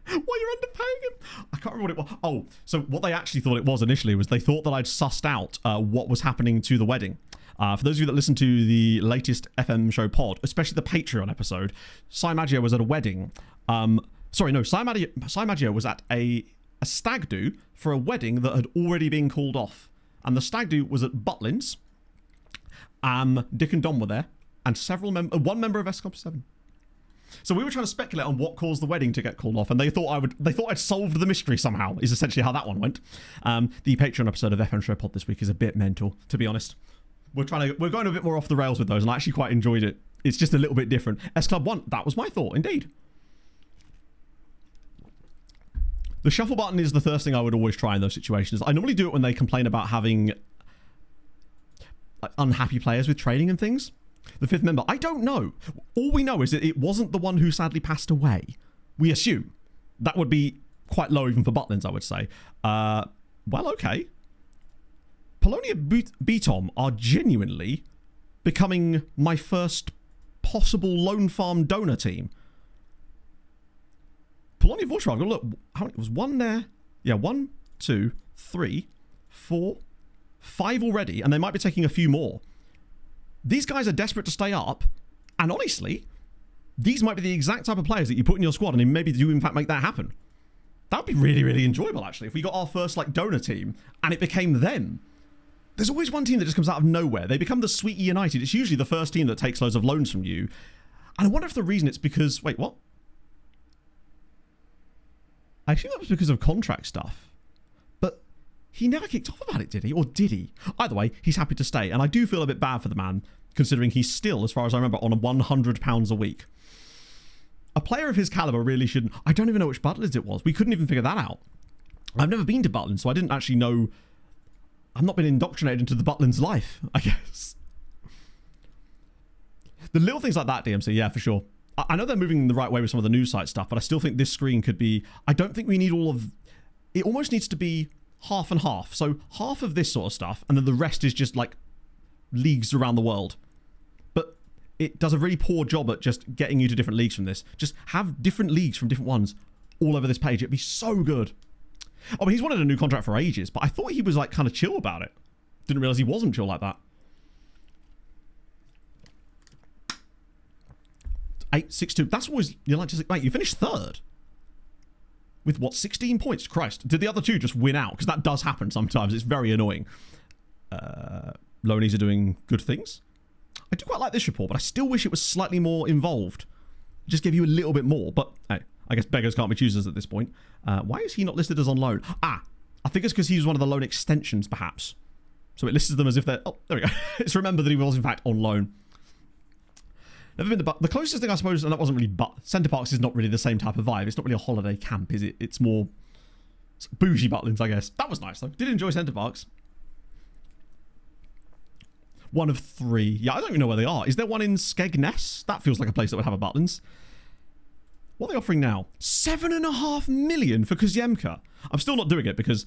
you're underpaying him? I can't remember what it was. Oh, so what they actually thought it was initially was they thought that I'd sussed out what was happening to the wedding. For those of you that listen to the latest FM show pod, especially the Patreon episode, Sai Maggio was at a wedding. Sai Maggio was at a stag do for a wedding that had already been called off. And the stag do was at Butlins. Dick and Dom were there. And one member of SCOP7. So we were trying to speculate on what caused the wedding to get called off, and they thought I'd solved the mystery somehow, is essentially how that one went. The Patreon episode of FM Show Pod this week is a bit mental, to be honest. We're going a bit more off the rails with those, and I actually quite enjoyed it. It's just a little bit different. S Club 1, that was my thought, indeed. The shuffle button is the first thing I would always try in those situations. I normally do it when they complain about having unhappy players with training and things. The fifth member, I don't know. All we know is that it wasn't the one who sadly passed away. We assume. That would be quite low even for Butlins, I would say. Well, okay. Polonia Beatom are genuinely becoming my first possible loan farm donor team. Polonia Warsaw, look, how many was one there? Yeah, 1, 2, 3, 4, 5 already, and they might be taking a few more. These guys are desperate to stay up, and honestly, these might be the exact type of players that you put in your squad, and maybe do in fact make that happen. That would be really, really enjoyable, actually, if we got our first donor team, and it became them. There's always one team that just comes out of nowhere. They become the Sweetie United. It's usually the first team that takes loads of loans from you. And I wonder if the reason it's because... Wait, what? I assume that was because of contract stuff. But he never kicked off about it, did he? Or did he? Either way, he's happy to stay. And I do feel a bit bad for the man, considering he's still, as far as I remember, on £100 a week. A player of his caliber really shouldn't... I don't even know which Butlins it was. We couldn't even figure that out. I've never been to Butlins, so I didn't actually know... I've not been indoctrinated into the Butlins life, I guess. The little things like that, DMC, yeah, for sure. I know they're moving the right way with some of the news site stuff, but I still think this screen could be... I don't think we need all of... It almost needs to be half and half. So half of this sort of stuff, and then the rest is just leagues around the world. But it does a really poor job at just getting you to different leagues from this. Just have different leagues from different ones all over this page. It'd be so good. Oh, but he's wanted a new contract for ages, but I thought he was kind of chill about it. Didn't realise he wasn't chill like that. 8-6-2. That's always... You're like, just, mate, you finished third. With what, 16 points? Christ. Did the other two just win out? Because that does happen sometimes. It's very annoying. Lonies are doing good things. I do quite like this report, but I still wish it was slightly more involved. Just give you a little bit more. But, hey, I guess beggars can't be choosers at this point. Why is he not listed as on loan? I think it's because he was one of the loan extensions, perhaps. So it lists them as if they're... Oh, there we go. It's remembered that he was, in fact, on loan. Never been to... The closest thing, I suppose, and that wasn't really... Centre Parks is not really the same type of vibe. It's not really a holiday camp, is it? It's more... bougie Butlins, I guess. That was nice, though. Did enjoy Centre Parks. 1 of 3. Yeah, I don't even know where they are. Is there one in Skegness? That feels like a place that would have a Butlins. What are they offering now? 7.5 million for Koziemka. I'm still not doing it because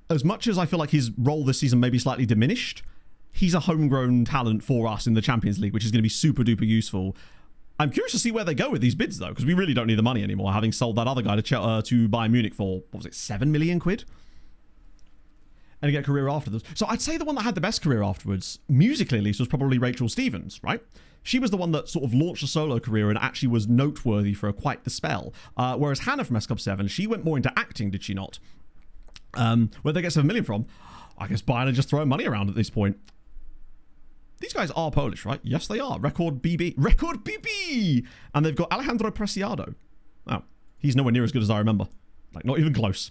as much as I feel like his role this season may be slightly diminished, he's a homegrown talent for us in the Champions League, which is going to be super duper useful. I'm curious to see where they go with these bids though, because we really don't need the money anymore, having sold that other guy to Bayern Munich for, what was it, 7 million quid? and get a career afterwards. So I'd say the one that had the best career afterwards, musically at least, was probably Rachel Stevens, right? She was the one that sort of launched a solo career and actually was noteworthy for quite the spell. Whereas Hannah from S Club 7, she went more into acting, did she not? Where they get 7 million from, I guess Bayern are just throwing money around at this point. These guys are Polish, right? Yes, they are. Record BB. Record BB! And they've got Alejandro Preciado. Oh, he's nowhere near as good as I remember. Like, not even close.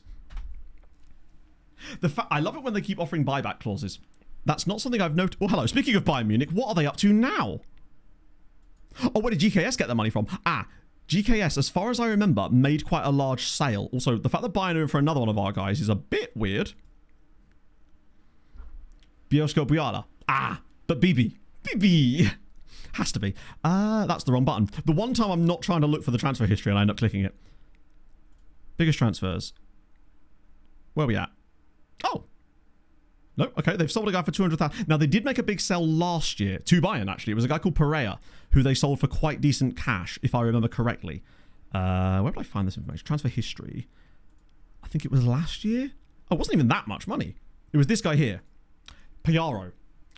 I love it when they keep offering buyback clauses. That's not something I've noted. Oh, hello. Speaking of Bayern Munich, what are they up to now? Oh, where did GKS get their money from? GKS, as far as I remember, made quite a large sale. Also, the fact that Bayern are in for another one of our guys is a bit weird. Biosko Buyala. But BB. Has to be. That's the wrong button. The one time I'm not trying to look for the transfer history and I end up clicking it. Biggest transfers. Where are we at? Oh. No, okay, they've sold a guy for 200,000. Now, they did make a big sell last year to Bayern, actually. It was a guy called Pereira, who they sold for quite decent cash, if I remember correctly. Where did I find this information? Transfer history. I think it was last year. Oh, it wasn't even that much money. It was this guy here. Piaro.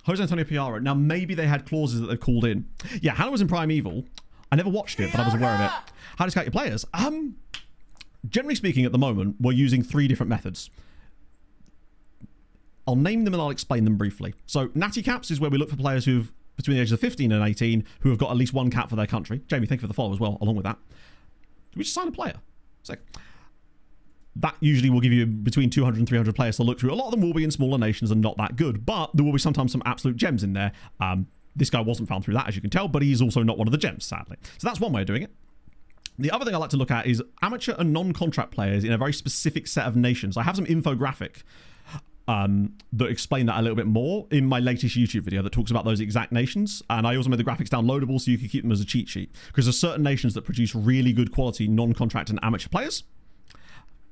Jose Antonio Piaro. Now, maybe they had clauses that they've called in. Yeah, Hannah was in Primeval. I never watched it, but I was aware of it. How to scout your players? Generally speaking, at the moment, we're using 3 different methods. I'll name them and I'll explain them briefly. So, Natty Caps is where we look for players who've, between the ages of 15 and 18, who have got at least 1 cap for their country. Jamie, thank you for the follow as well, along with that. We just sign a player. Sick. That usually will give you between 200 and 300 players to look through. A lot of them will be in smaller nations and not that good, but there will be sometimes some absolute gems in there. This guy wasn't found through that, as you can tell, but he's also not one of the gems, sadly. So that's one way of doing it. The other thing I like to look at is amateur and non-contract players in a very specific set of nations. I have some infographic that explain that a little bit more in my latest YouTube video that talks about those exact nations. And I also made the graphics downloadable so you can keep them as a cheat sheet. Because there's certain nations that produce really good quality non-contract and amateur players.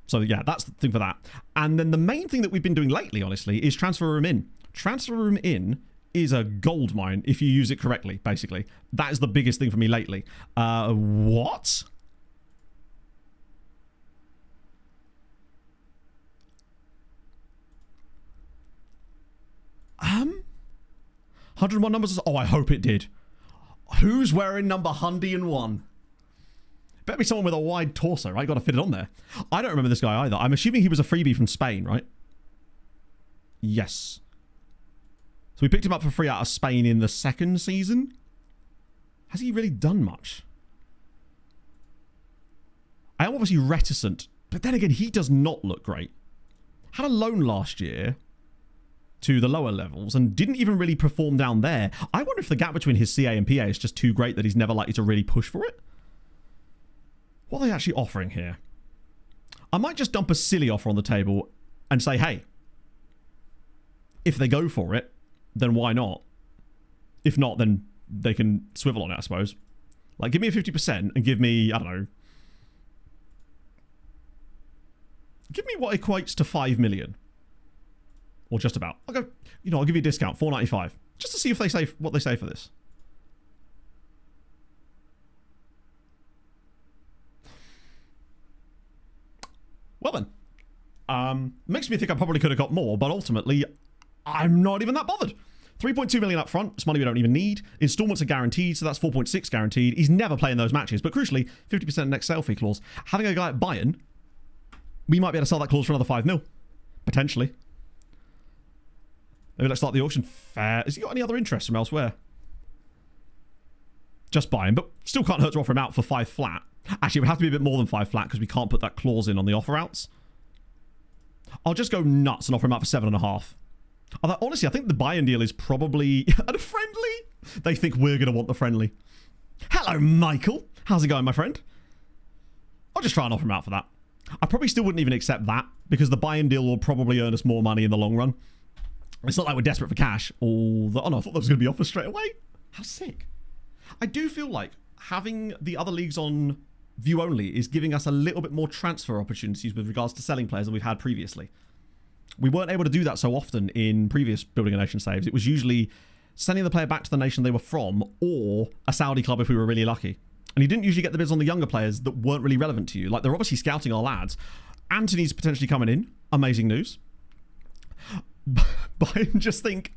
So yeah, that's the thing for that. And then the main thing that we've been doing lately, honestly, is Transfer Room In. Transfer Room In is a gold mine if you use it correctly, basically. That is the biggest thing for me lately. What? Um, 101 numbers. Oh, I hope it did. Who's wearing number 101? Better be someone with a wide torso, right? Got to fit it on there. I don't remember this guy either. I'm assuming he was a freebie from Spain, right? Yes. So we picked him up for free out of Spain in the 2nd season. Has he really done much? I am obviously reticent, but then again, he does not look great. Had a loan last year to the lower levels and didn't even really perform down there. I wonder if the gap between his CA and PA is just too great that he's never likely to really push for it. What are they actually offering here? I might just dump a silly offer on the table and say, hey, if they go for it, then why not? If not, then they can swivel on it, I suppose. Like, give me a 50% and give me, I don't know, give me what equates to 5 million. Or just about. I'll go, you know, I'll give you a discount, $4.95. Just to see if they say what they say for this. Well then. Makes me think I probably could have got more, but ultimately, I'm not even that bothered. 3.2 million up front. It's money we don't even need. Installments are guaranteed, so that's 4.6 guaranteed. He's never playing those matches, but crucially, 50% next sale fee clause. Having a guy at Bayern, we might be able to sell that clause for another 5 mil. Potentially. Maybe let's start the auction. Fair. Has he got any other interest from elsewhere? Just Bayern, but still can't hurt to offer him out for 5 flat. Actually, it would have to be a bit more than 5 flat because we can't put that clause in on the offer outs. I'll just go nuts and offer him out for 7.5. Although, honestly, I think the Bayern deal is probably a friendly. They think we're going to want the friendly. Hello, Michael. How's it going, my friend? I'll just try and offer him out for that. I probably still wouldn't even accept that because the Bayern deal will probably earn us more money in the long run. It's not like we're desperate for cash. Oh no, I thought that was going to be offered straight away. How sick. I do feel like having the other leagues on view only is giving us a little bit more transfer opportunities with regards to selling players than we've had previously. We weren't able to do that so often in previous Building a Nation saves. It was usually sending the player back to the nation they were from or a Saudi club if we were really lucky. And you didn't usually get the bids on the younger players that weren't really relevant to you. Like, they're obviously scouting our lads. Anthony's potentially coming in. Amazing news. But I just think,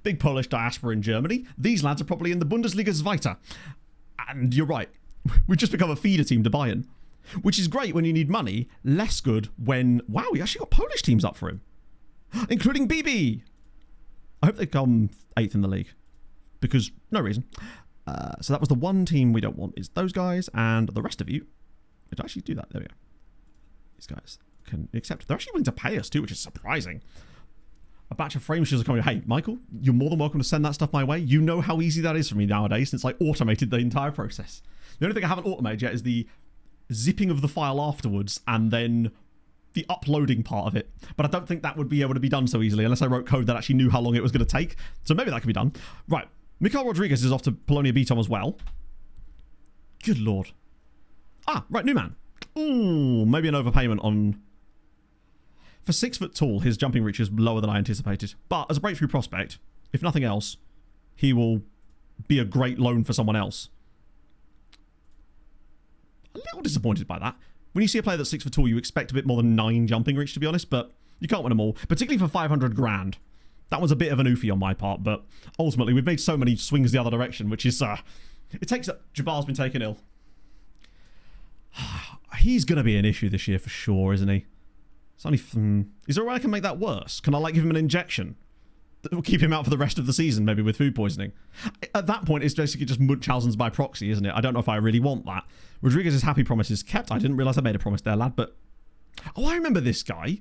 big Polish diaspora in Germany. These lads are probably in the Bundesliga Zweite. And you're right. We've just become a feeder team to Bayern. Which is great when you need money. Less good when, wow, we actually got Polish teams up for him. Including BB. I hope they come 8th in the league. Because no reason. So that was the one team we don't want, is those guys. And the rest of you, did I actually do that? There we go. These guys can accept. They're actually willing to pay us too, which is surprising. A batch of frame shields are coming. Hey, Michael, you're more than welcome to send that stuff my way. You know how easy that is for me nowadays since I automated the entire process. The only thing I haven't automated yet is the zipping of the file afterwards and then the uploading part of it. But I don't think that would be able to be done so easily unless I wrote code that actually knew how long it was going to take. So maybe that could be done. Right. Mikhail Rodriguez is off to Polonia Beatom as well. Good lord. Ah, right, new man. Ooh, maybe an overpayment on... For 6 foot tall, his jumping reach is lower than I anticipated. But as a breakthrough prospect, if nothing else, he will be a great loan for someone else. A little disappointed by that. When you see a player that's 6 foot tall, you expect a bit more than 9 jumping reach, to be honest, but you can't win them all, particularly for 500 grand. That was a bit of an oofy on my part, but ultimately we've made so many swings the other direction, which is, it takes up. Jabal's been taken ill. He's going to be an issue this year for sure, isn't he? It's only, is there a way I can make that worse? Can I, like, give him an injection that will keep him out for the rest of the season, maybe with food poisoning? At that point, it's basically just Munchausen's by proxy, isn't it? I don't know if I really want that. Rodriguez's happy promise is kept. I didn't realise I made a promise there, lad, but... Oh, I remember this guy.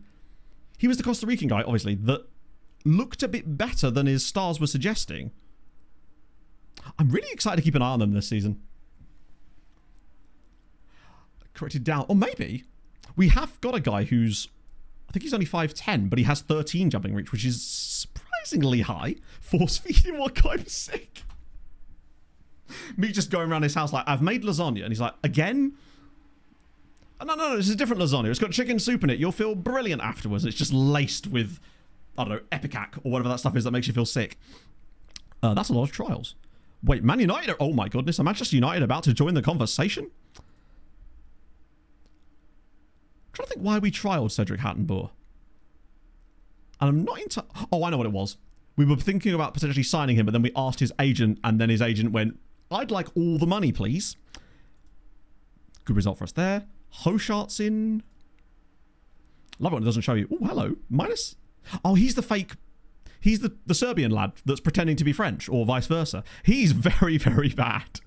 He was the Costa Rican guy, obviously, that looked a bit better than his stars were suggesting. I'm really excited to keep an eye on them this season. Corrected down. Or maybe we have got a guy who's... I think he's only 5'10", but he has 13 jumping reach, which is surprisingly high. Force feeding what kind of sick. Me just going around his house like, I've made lasagna. And he's like, again? Oh, no, this is a different lasagna. It's got chicken soup in it. You'll feel brilliant afterwards. It's just laced with, I don't know, Epicac or whatever that stuff is that makes you feel sick. That's a lot of trials. Wait, Man United are... Oh my goodness, are Manchester United about to join the conversation? I'm trying to think why we trialed Cedric Hattenboer. And I'm not into... Oh, I know what it was. We were thinking about potentially signing him, but then we asked his agent, and then his agent went, I'd like all the money, please. Good result for us there. Hoshart's in. Love it when it doesn't show you. Oh, hello. Minus. Oh, he's the fake... He's the Serbian lad that's pretending to be French, or vice versa. He's very, very bad.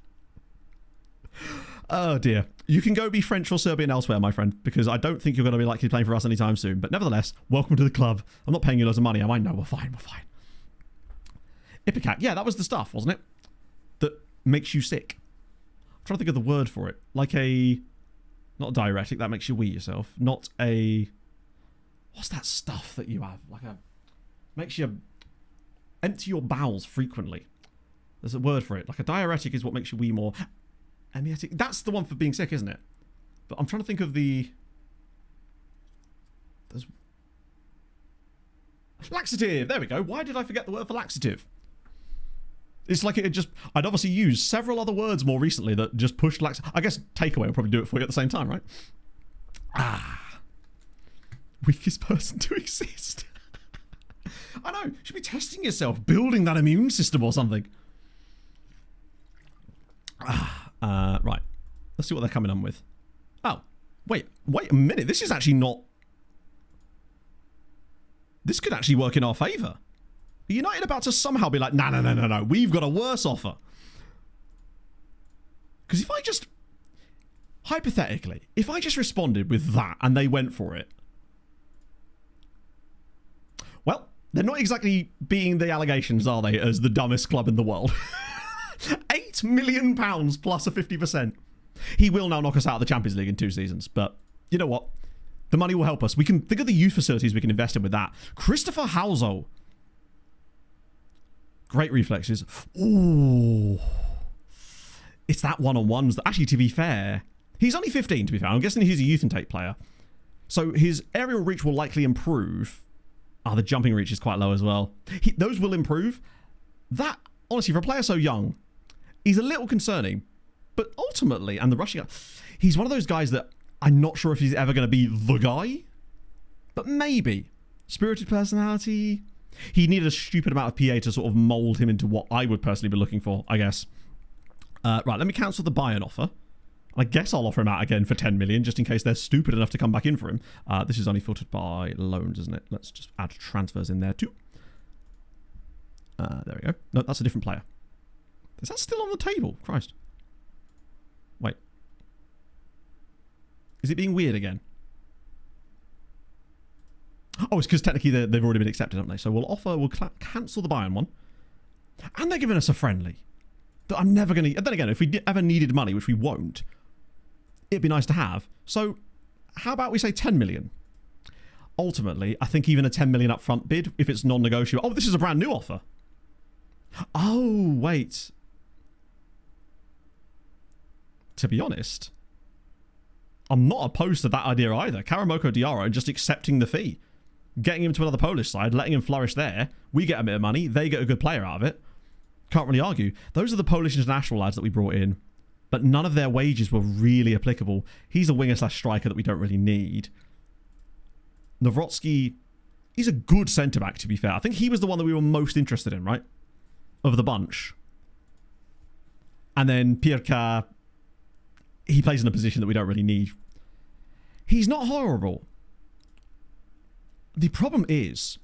Oh, dear. You can go be French or Serbian elsewhere, my friend, because I don't think you're going to be likely playing for us anytime soon. But nevertheless, welcome to the club. I'm not paying you loads of money, am I? No, we're fine, we're fine. Ipecac. Yeah, that was the stuff, wasn't it? That makes you sick. I'm trying to think of the word for it. Like a... Not a diuretic, that makes you wee yourself. Not a... What's that stuff that you have? Like a... Makes you empty your bowels frequently. There's a word for it. Like a diuretic is what makes you wee more. Amniotic. That's the one for being sick, isn't it? But I'm trying to think of the... There's... Laxative. There we go. Why did I forget the word for laxative? It's like it just... I'd obviously used several other words more recently that just pushed laxative. I guess takeaway will probably do it for you at the same time, right? Ah. Weakest person to exist. I know. You should be testing yourself, building that immune system or something. Right. Let's see what they're coming on with. Oh, wait a minute. This is actually not... This could actually work in our favour. Are United about to somehow be like, no, we've got a worse offer? Because if I just... Hypothetically, if I just responded with that and they went for it... Well, they're not exactly being the allegations, are they, as the dumbest club in the world? £8 million plus a 50%. He will now knock us out of the Champions League in 2 seasons, but you know what? The money will help us. We can think of the youth facilities we can invest in with that. Christopher Hauso. Great reflexes. Ooh. It's that one-on-ones. Actually, to be fair, he's only 15, to be fair. I'm guessing he's a youth intake player. So his aerial reach will likely improve. The jumping reach is quite low as well. Those will improve. That, honestly, for a player so young, he's a little concerning. But ultimately, and the rushing... He's one of those guys that I'm not sure if he's ever going to be the guy. But maybe. Spirited personality. He needed a stupid amount of PA to sort of mold him into what I would personally be looking for, I guess. Right, let me cancel the buy-in offer. I guess I'll offer him out again for 10 million, just in case they're stupid enough to come back in for him. This is only filtered by loans, isn't it? Let's just add transfers in there too. There we go. No, that's a different player. Is that still on the table? Christ. Wait. Is it being weird again? Oh, it's because technically they've already been accepted, haven't they? So we'll cancel the buy-in one. And they're giving us a friendly. That I'm never going to... Then again, if we ever needed money, which we won't, it'd be nice to have. So how about we say 10 million? Ultimately, I think even a 10 million upfront bid, if it's non-negotiable... Oh, this is a brand new offer. Oh, wait. To be honest, I'm not opposed to that idea either. Karamoko Diarra and just accepting the fee. Getting him to another Polish side, letting him flourish there. We get a bit of money. They get a good player out of it. Can't really argue. Those are the Polish international lads that we brought in, but none of their wages were really applicable. He's a winger/striker that we don't really need. Nawrocki, he's a good centre-back, to be fair. I think he was the one that we were most interested in, right? Of the bunch. And then Pirka, he plays in a position that we don't really need. He's not horrible. The problem is,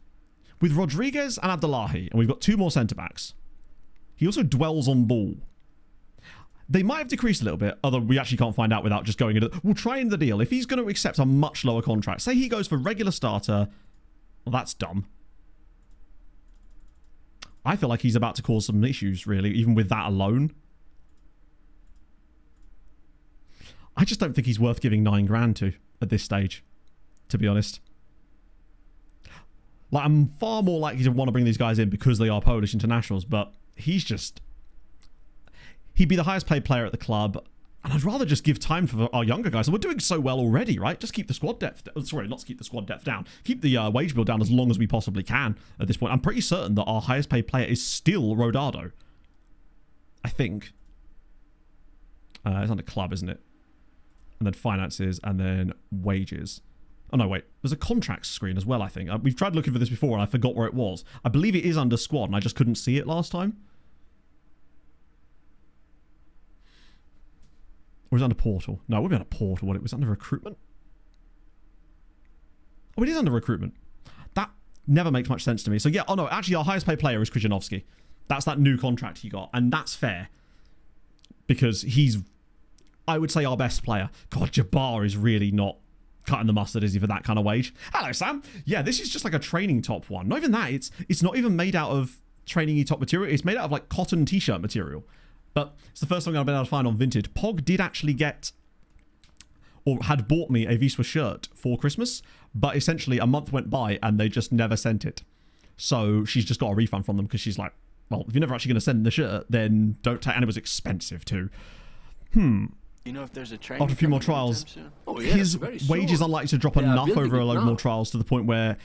with Rodriguez and Abdullahi, and we've got two more centre-backs, he also dwells on ball. They might have decreased a little bit, although we actually can't find out without just going into... We'll try in the deal. If he's going to accept a much lower contract, say he goes for regular starter, well, that's dumb. I feel like he's about to cause some issues, really, even with that alone. I just don't think he's worth giving 9 grand to at this stage, to be honest. Like, I'm far more likely to want to bring these guys in because they are Polish internationals, but he's just... He'd be the highest paid player at the club, and I'd rather just give time for our younger guys. And we're doing so well already, right? Just keep the squad depth... Sorry, not keep the squad depth down. Keep the wage bill down as long as we possibly can at this point. I'm pretty certain that our highest paid player is still Rodado. I think. It's under club, isn't it? And then finances, and then wages. Oh, no, wait. There's a contracts screen as well, I think. We've tried looking for this before, and I forgot where it was. I believe it is under squad, and I just couldn't see it last time. Or is it under portal? No, it would be under portal. What, it was under recruitment? Oh, it is under recruitment. That never makes much sense to me. So, yeah. Oh, no. Actually, our highest paid player is Krzyzanowski. That's that new contract he got. And that's fair. Because he's, I would say, our best player. God, Jabbar is really not cutting the mustard, is he, for that kind of wage? Hello, Sam. Yeah, this is just like a training top one. Not even that. It's not even made out of training top material. It's made out of like cotton t-shirt material. But it's the first thing I've been able to find on Vinted. Pog did actually get, or had bought me a Wisła shirt for Christmas, but essentially a month went by and they just never sent it. So she's just got a refund from them because she's like, well, if you're never actually going to send the shirt, then don't take, and it was expensive too. You know if there's a training After a few more trials, his wage is unlikely to drop enough over a load more trials to the point where,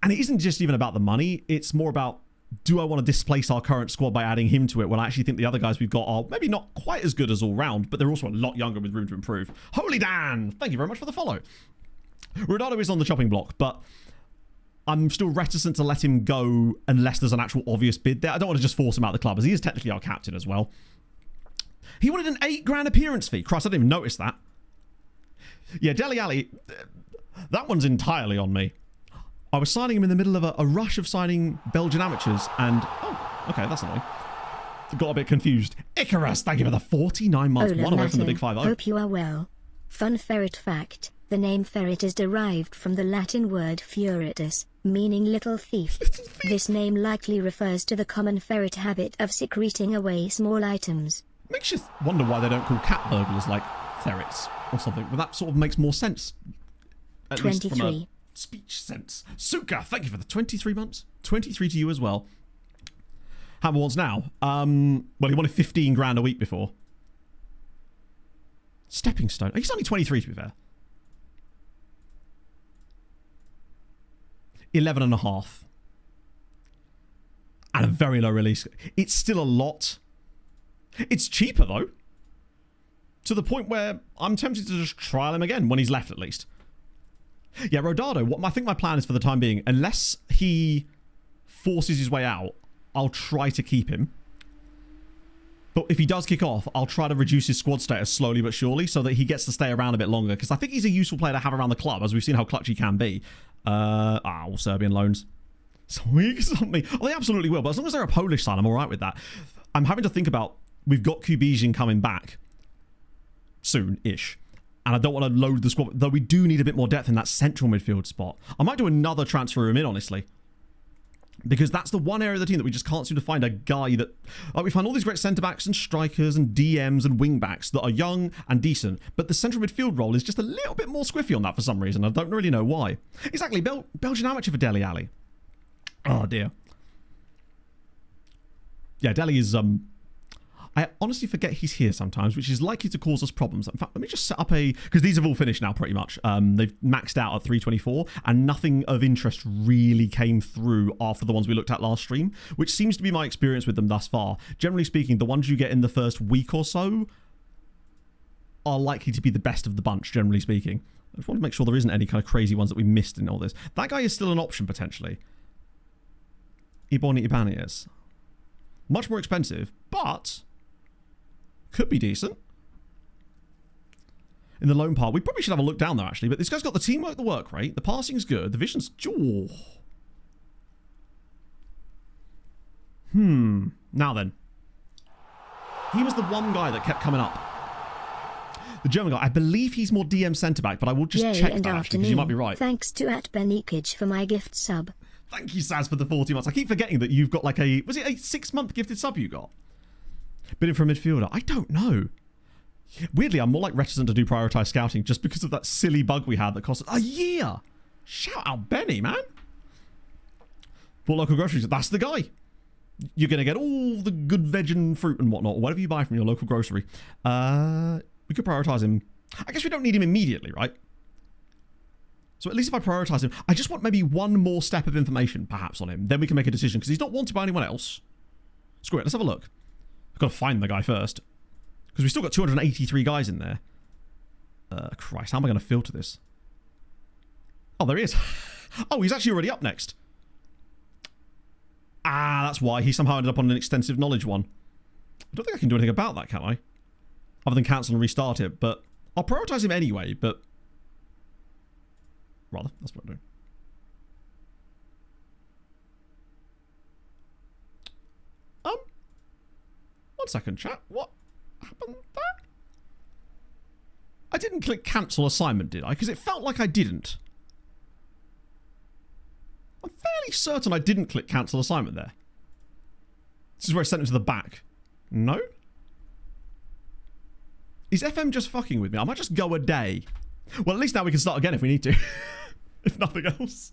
and it isn't just even about the money, it's more about, do I want to displace our current squad by adding him to it when I actually think the other guys we've got are maybe not quite as good as all round, but they're also a lot younger with room to improve. Holy Dan! Thank you very much for the follow. Ronaldo is on the chopping block, but I'm still reticent to let him go unless there's an actual obvious bid there. I don't want to just force him out of the club, as he is technically our captain as well. He wanted an 8 grand appearance fee. Christ, I didn't even notice that. Yeah, Dele Alli, that one's entirely on me. I was signing him in the middle of a rush of signing Belgian amateurs, and... Oh, okay, that's annoying. Got a bit confused. Icarus, thank you for the 49 months. Hola, one away from the big 5-0. Hope you are well. Fun ferret fact. The name ferret is derived from the Latin word furitus, meaning little thief. This name likely refers to the common ferret habit of secreting away small items. Makes you wonder why they don't call cat burglars like ferrets or something, but that sort of makes more sense. At 23. least from a speech sense. Suka, thank you for the 23 months. 23 to you as well. Hammer wants now. Well, he wanted 15 grand a week before. Stepping stone. He's only 23 to be fair. 11 and a half. And a very low release. It's still a lot. It's cheaper though. To the point where I'm tempted to just trial him again when he's left at least. Yeah, Rodado, I think my plan is for the time being, unless he forces his way out, I'll try to keep him. But if he does kick off, I'll try to reduce his squad status slowly but surely so that he gets to stay around a bit longer. Because I think he's a useful player to have around the club, as we've seen how clutch he can be. All Serbian loans. Sweet something. Oh, they absolutely will. But as long as they're a Polish side, I'm all right with that. I'm having to think about, we've got Kubizin coming back soon-ish. And I don't want to load the squad, though we do need a bit more depth in that central midfield spot. I might do another transfer room in, honestly. Because that's the one area of the team that we just can't seem to find a guy that... Like, we find all these great centre-backs and strikers and DMs and wing-backs that are young and decent, but the central midfield role is just a little bit more squiffy on that for some reason. I don't really know why. Exactly. Belgian amateur for Dele Alli. Oh, dear. Yeah, Dele is... I honestly forget he's here sometimes, which is likely to cause us problems. In fact, let me just set up a... Because these have all finished now, pretty much. They've maxed out at 324, and nothing of interest really came through after the ones we looked at last stream, which seems to be my experience with them thus far. Generally speaking, the ones you get in the first week or so are likely to be the best of the bunch, generally speaking. I just want to make sure there isn't any kind of crazy ones that we missed in all this. That guy is still an option, potentially. Iboni Ibanez. Much more expensive, but... could be decent. In the loan part, we probably should have a look down there, actually. But this guy's got the teamwork, the work rate. The passing's good. The vision's... Oh. Now then. He was the one guy that kept coming up. The German guy. I believe he's more DM centre-back, but I will just check that, actually, because you might be right. Thanks to @Benikage for my gift sub. Thank you, Saz, for the 40 months. I keep forgetting that you've got like a... Was it a 6-month gifted sub you got? Bidding for a midfielder? I don't know. Weirdly, I'm more like reticent to do prioritised scouting just because of that silly bug we had that cost a year. Shout out Benny, man. For local groceries, that's the guy. You're going to get all the good veg and fruit and whatnot, or whatever you buy from your local grocery. We could prioritise him. I guess we don't need him immediately, right? So at least if I prioritise him, I just want maybe one more step of information, perhaps, on him. Then we can make a decision, because he's not wanted by anyone else. Screw it, let's have a look. I've got to find the guy first. Because we've still got 283 guys in there. Christ, how am I going to filter this? Oh, there he is. Oh, he's actually already up next. Ah, that's why. He somehow ended up on an extensive knowledge one. I don't think I can do anything about that, can I? Other than cancel and restart it. But I'll prioritise him anyway, but... Rather, that's what I'm doing. One second, chat. What happened there? I didn't click cancel assignment, did I? Because it felt like I didn't. I'm fairly certain I didn't click cancel assignment there. This is where I sent him to the back. No? Is FM just fucking with me? I might just go a day. Well, at least now we can start again if we need to. If nothing else.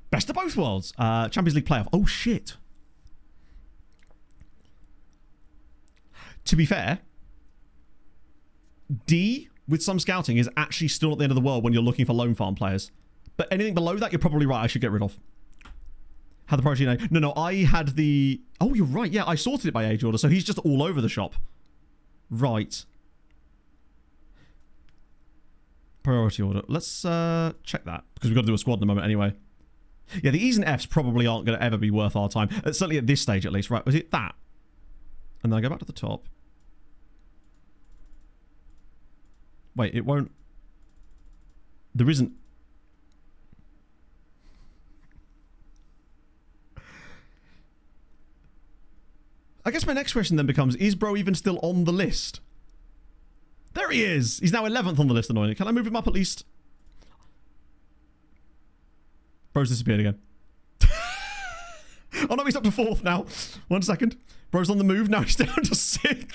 Best of both worlds. Champions League playoff. Oh, shit. To be fair, D, with some scouting, is actually still at the end of the world when you're looking for loan farm players. But anything below that, you're probably right. I should get rid of. Had the priority name. No, I had the... Oh, you're right. Yeah, I sorted it by age order, so he's just all over the shop. Right. Priority order. Let's check that, because we've got to do a squad in a moment anyway. Yeah, the E's and F's probably aren't going to ever be worth our time. Certainly at this stage, at least. Right, was it that? And then I go back to the top. Wait, it won't... There isn't... I guess my next question then becomes, is bro even still on the list? There he is! He's now 11th on the list, annoyingly. Can I move him up at least? Bro's disappeared again. Oh no, he's up to 4th now. 1 second. Bro's on the move. Now he's down to 6th.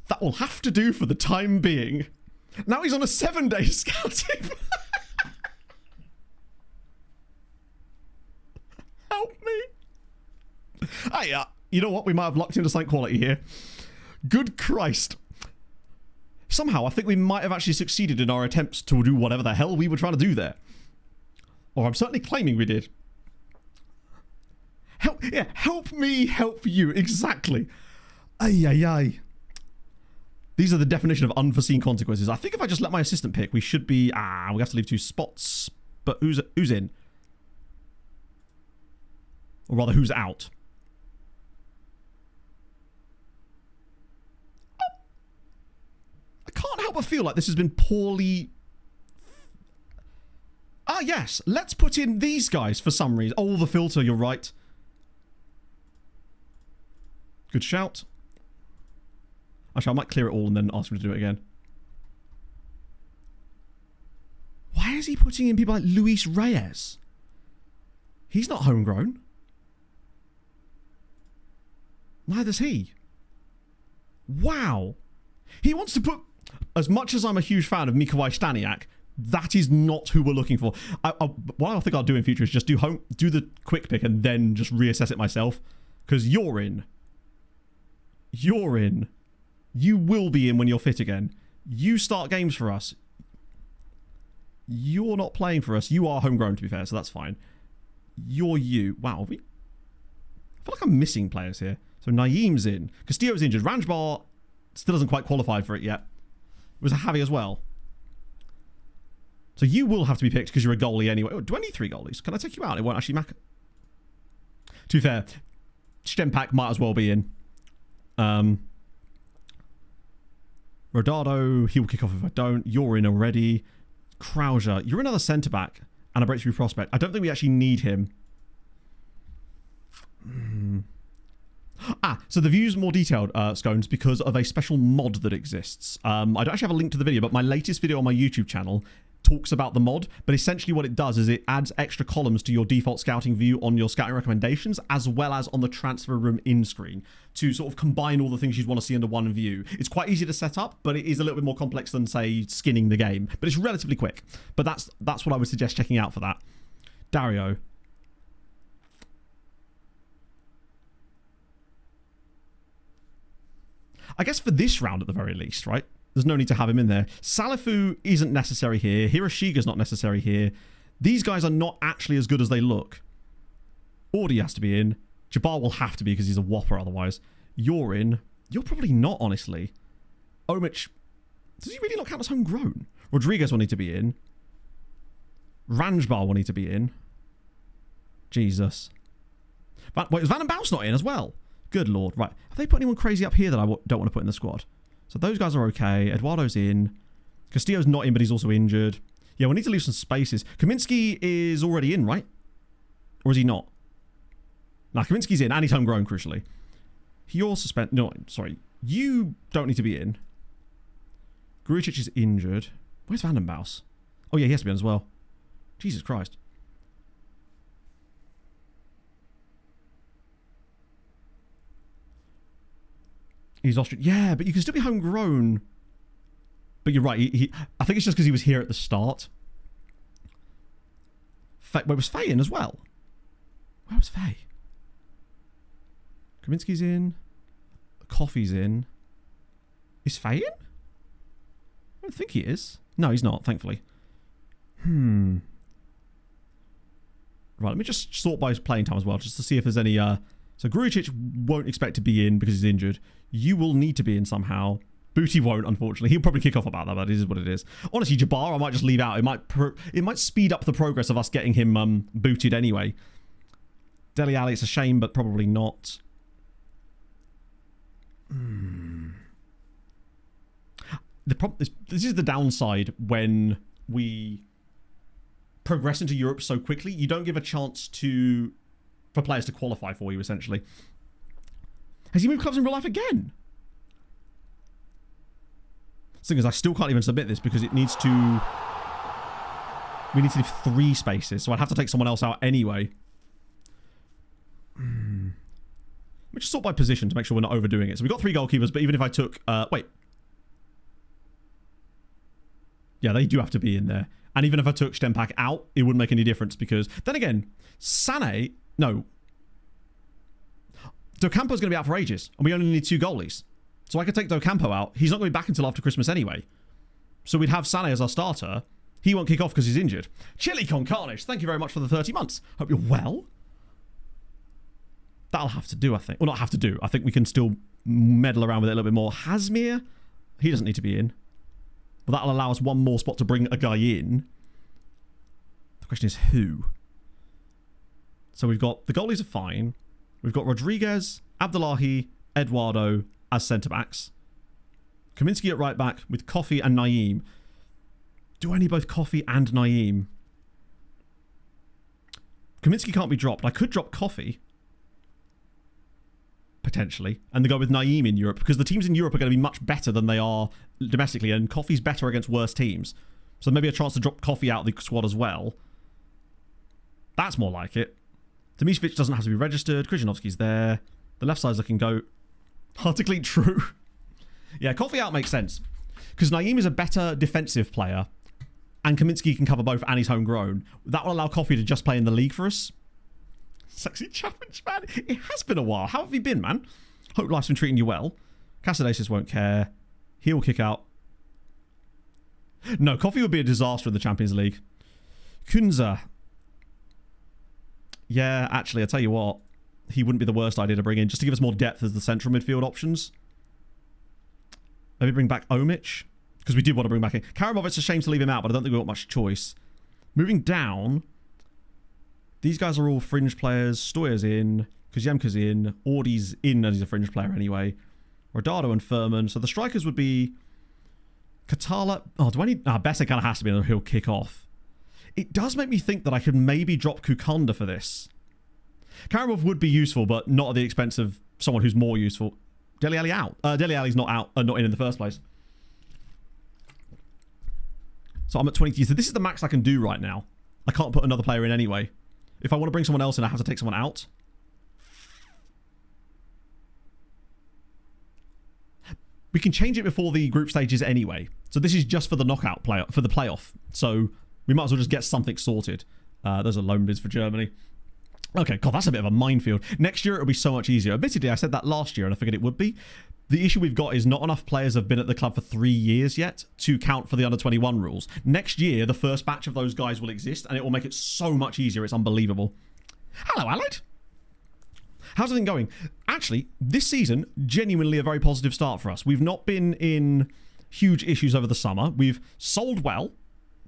That will have to do for the time being. Now he's on a 7-day scouting. Help me. Hey, you know what? We might have locked into something quality here. Good Christ. Somehow, I think we might have actually succeeded in our attempts to do whatever the hell we were trying to do there. Or I'm certainly claiming we did. Help me help you. Exactly. Ay, ay, ay. These are the definition of unforeseen consequences. I think if I just let my assistant pick, we should be... we have to leave 2 spots. But who's in? Or rather, who's out? I can't help but feel like this has been poorly... yes. Let's put in these guys for some reason. Oh, the filter, you're right. Good shout. Actually, I might clear it all and then ask him to do it again. Why is he putting in people like Luis Reyes? He's not homegrown. Neither's he. Wow. He wants to put... As much as I'm a huge fan of Mikołaj Staniak, that is not who we're looking for. What I think I'll do in future is just do the quick pick and then just reassess it myself. Because you're in. You're in. You will be in when you're fit again. You start games for us. You're not playing for us. You are homegrown, to be fair, so that's fine. You're you. Wow. I feel like I'm missing players here. So Naeem's in. Castillo's injured. Ranjbar still doesn't quite qualify for it yet. It was a Javi as well. So you will have to be picked because you're a goalie anyway. Oh, do I need 3 goalies? Can I take you out? It won't actually matter. To be fair, Stempak might as well be in. Rodado, he'll kick off if I don't. You're in already. Krauser, you're another centre-back and a breakthrough prospect. I don't think we actually need him. So the view's more detailed, Scones, because of a special mod that exists. I don't actually have a link to the video, but my latest video on my YouTube channel talks about the mod, but essentially what it does is it adds extra columns to your default scouting view on your scouting recommendations, as well as on the transfer room in screen, to sort of combine all the things you'd want to see under one view. It's quite easy to set up, but it is a little bit more complex than, say, skinning the game. But it's relatively quick. But that's what I would suggest checking out for that. Dario. I guess for this round at the very least, right? There's no need to have him in there. Salifu isn't necessary here. Hiroshiga's not necessary here. These guys are not actually as good as they look. Audi has to be in. Jabbar will have to be because he's a whopper otherwise. You're in. You're probably not, honestly. Omich. Does he really not count as homegrown? Rodriguez will need to be in. Ranjbar will need to be in. Jesus. Wait, is Van den Bosch not in as well? Good lord. Right. Have they put anyone crazy up here that I don't want to put in the squad? So those guys are okay. Eduardo's in. Castillo's not in, but he's also injured. Yeah, we need to leave some spaces. Kaminsky is already in, right? Or is he not? Nah, Kaminsky's in, and he's homegrown, crucially. You're suspended. No, sorry. You don't need to be in. Grujic is injured. Where's Van den Bosch? Oh, yeah, he has to be in as well. Jesus Christ. He's Austrian. Yeah, but you can still be homegrown. But you're right. I think it's just because he was here at the start. Wait, was Faye in as well? Where was Faye? Kaminsky's in. Coffee's in. Is Faye in? I don't think he is. No, he's not, thankfully. Right, let me just sort by his playing time as well, just to see if there's any... So Grujic won't expect to be in because he's injured. You will need to be in somehow. Booty won't, unfortunately. He'll probably kick off about that, but it is what it is. Honestly, Jabbar, I might just leave out. It might speed up the progress of us getting him booted anyway. Dele Alli, it's a shame, but probably not. This is the downside when we progress into Europe so quickly. You don't give a chance for players to qualify for you, essentially. Has he moved clubs in real life again? The thing is, I still can't even submit this because it needs to... We need to leave 3 spaces, so I'd have to take someone else out anyway. Let me just sort by position to make sure we're not overdoing it. So we've got 3 goalkeepers, but even if I took... wait. Yeah, they do have to be in there. And even if I took Stempak out, it wouldn't make any difference because... Then again, Sané... No. Docampo's going to be out for ages, and we only need 2 goalies. So I could take Docampo out. He's not going to be back until after Christmas anyway. So we'd have Sané as our starter. He won't kick off because he's injured. Chili Con Carnage, thank you very much for the 30 months. Hope you're well. That'll have to do, I think. Well, not have to do. I think we can still meddle around with it a little bit more. Hasmir, he doesn't need to be in. But that'll allow us one more spot to bring a guy in. The question is who? So we've got the goalies are fine. We've got Rodriguez, Abdullahi, Eduardo as centre-backs. Kaminsky at right back with Coffee and Naeem. Do I need both Coffee and Naeem? Kaminsky can't be dropped. I could drop Coffee. Potentially. And they go with Naeem in Europe. Because the teams in Europe are going to be much better than they are domestically. And Coffee's better against worse teams. So maybe a chance to drop Coffee out of the squad as well. That's more like it. Dimitrovic doesn't have to be registered. Krzyzanowski's there. The left side's looking go. Hard to clean, true. Yeah, Coffee out makes sense. Because Naeem is a better defensive player. And Kaminsky can cover both and he's homegrown. That will allow Coffee to just play in the league for us. Sexy challenge, man. It has been a while. How have you been, man? Hope life's been treating you well. Cassidasis won't care. He'll kick out. No, Coffee would be a disaster in the Champions League. Kunza. Yeah, actually, I'll tell you what. He wouldn't be the worst idea to bring in, just to give us more depth as the central midfield options. Maybe bring back Omic, because we do want to bring back in. Karamov, it's a shame to leave him out, but I don't think we've got much choice. Moving down, these guys are all fringe players. Stoyer's in, Kuzemka's in, Audi's in, and he's a fringe player anyway. Rodado and Furman. So the strikers would be Katala. Oh, do I need... Besser kind of has to be, and he'll kick off. It does make me think that I could maybe drop Kukonda for this. Karamov would be useful, but not at the expense of someone who's more useful. Dele Alli out. Dele Alli's not out, not in the first place. So I'm at 20. So this is the max I can do right now. I can't put another player in anyway. If I want to bring someone else in, I have to take someone out. We can change it before the group stages anyway. So this is just for the knockout play for the playoff. So we might as well just get something sorted. Those are loan bids for Germany. Okay, God, that's a bit of a minefield. Next year, it'll be so much easier. Admittedly, I said that last year, and I figured it would be. The issue we've got is not enough players have been at the club for 3 years yet to count for the under-21 rules. Next year, the first batch of those guys will exist, and it will make it so much easier. It's unbelievable. Hello, Allied. How's everything going? Actually, this season, genuinely a very positive start for us. We've not been in huge issues over the summer. We've sold well.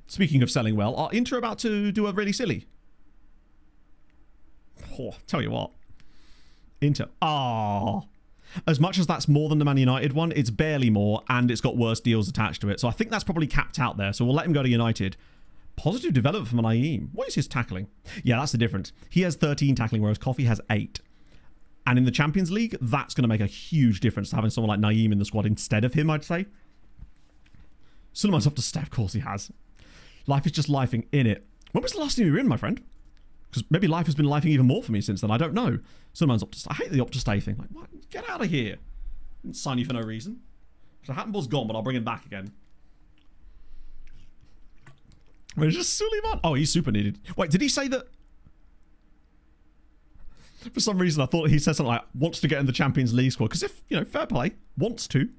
Speaking of selling well, our Inter are about to do a really silly. Oh, tell you what. Inter. Ah. As much as that's more than the Man United one, it's barely more, and it's got worse deals attached to it. So I think that's probably capped out there. So we'll let him go to United. Positive development from Naeem. What is his tackling? Yeah, that's the difference. He has 13 tackling, whereas Coffee has 8. And in the Champions League, that's going to make a huge difference to having someone like Naeem in the squad instead of him, I'd say. Suleiman's up to step, of course he has. Life is just lifing in it. When was the last time you were in, my friend? Because maybe life has been lifing even more for me since then. I don't know. Suleiman's up to stay. I hate the up to stay thing. Like, what? Get out of here. Didn't sign you for no reason. So Hattenball's gone, but I'll bring him back again. Where's just Suleiman? Oh, he's super needed. Wait, did he say that? For some reason, I thought he said something like, wants to get in the Champions League squad. Because if, you know, fair play, wants to.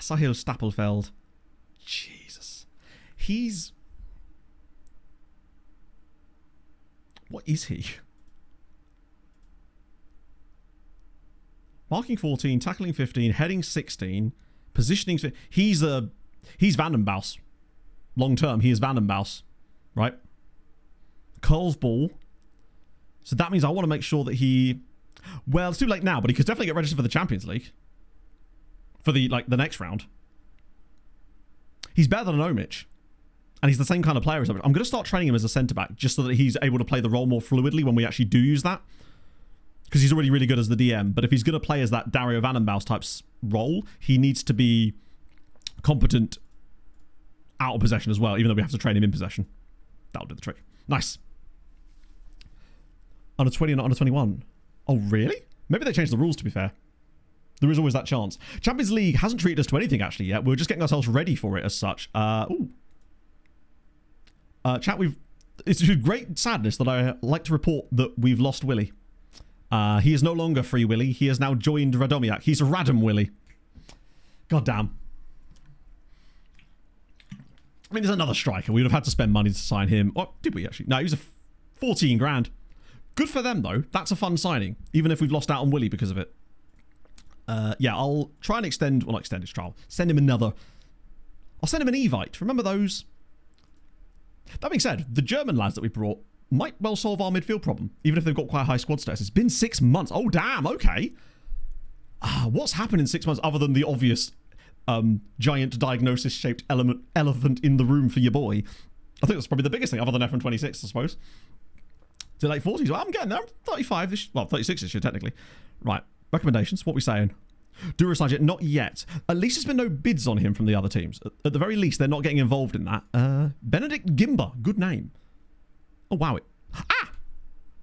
Sahil Stapelfeld. Jesus. He's... What is he? Marking 14, tackling 15, heading 16, positioning... He's Van den Bosch. Long term, he is Van den Bosch. Right? Curls ball. So that means I want to make sure that he... Well, it's too late now, but he could definitely get registered for the Champions League. For the next round. He's better than an Omic. And he's the same kind of player as Omic. I'm going to start training him as a centre-back just so that he's able to play the role more fluidly when we actually do use that. Because he's already really good as the DM. But if he's going to play as that Dario Van den Bosch type role, he needs to be competent out of possession as well, even though we have to train him in possession. That'll do the trick. Nice. Under 20 and not under 21. Oh, really? Maybe they changed the rules, to be fair. There is always that chance. Champions League hasn't treated us to anything, actually, yet. We're just getting ourselves ready for it as such. Chat, it's with great sadness that I like to report that we've lost Willy. He is no longer Free Willy. He has now joined Radomiak. He's Radom Willy. God damn. I mean, there's another striker. We would have had to spend money to sign him. Or did we actually? No, he was a 14 grand. Good for them, though. That's a fun signing, even if we've lost out on Willie because of it. Yeah, I'll try and extend... Well, not extend his trial. Send him another... I'll send him an Evite. Remember those? That being said, the German lads that we brought might well solve our midfield problem, even if they've got quite a high squad status. It's been 6 months. Oh, damn. Okay. What's happened in 6 months other than the obvious giant diagnosis-shaped elephant in the room for your boy? I think that's probably the biggest thing, other than FM26, I suppose. To late 40s. Well, I'm getting there. I'm 35 this... Well, 36 this year, technically. Right. Recommendations. What are we saying? Durasage, not yet. At least there's been no bids on him from the other teams. At the very least, they're not getting involved in that. Benedict Gimba. Good name. Oh, wow.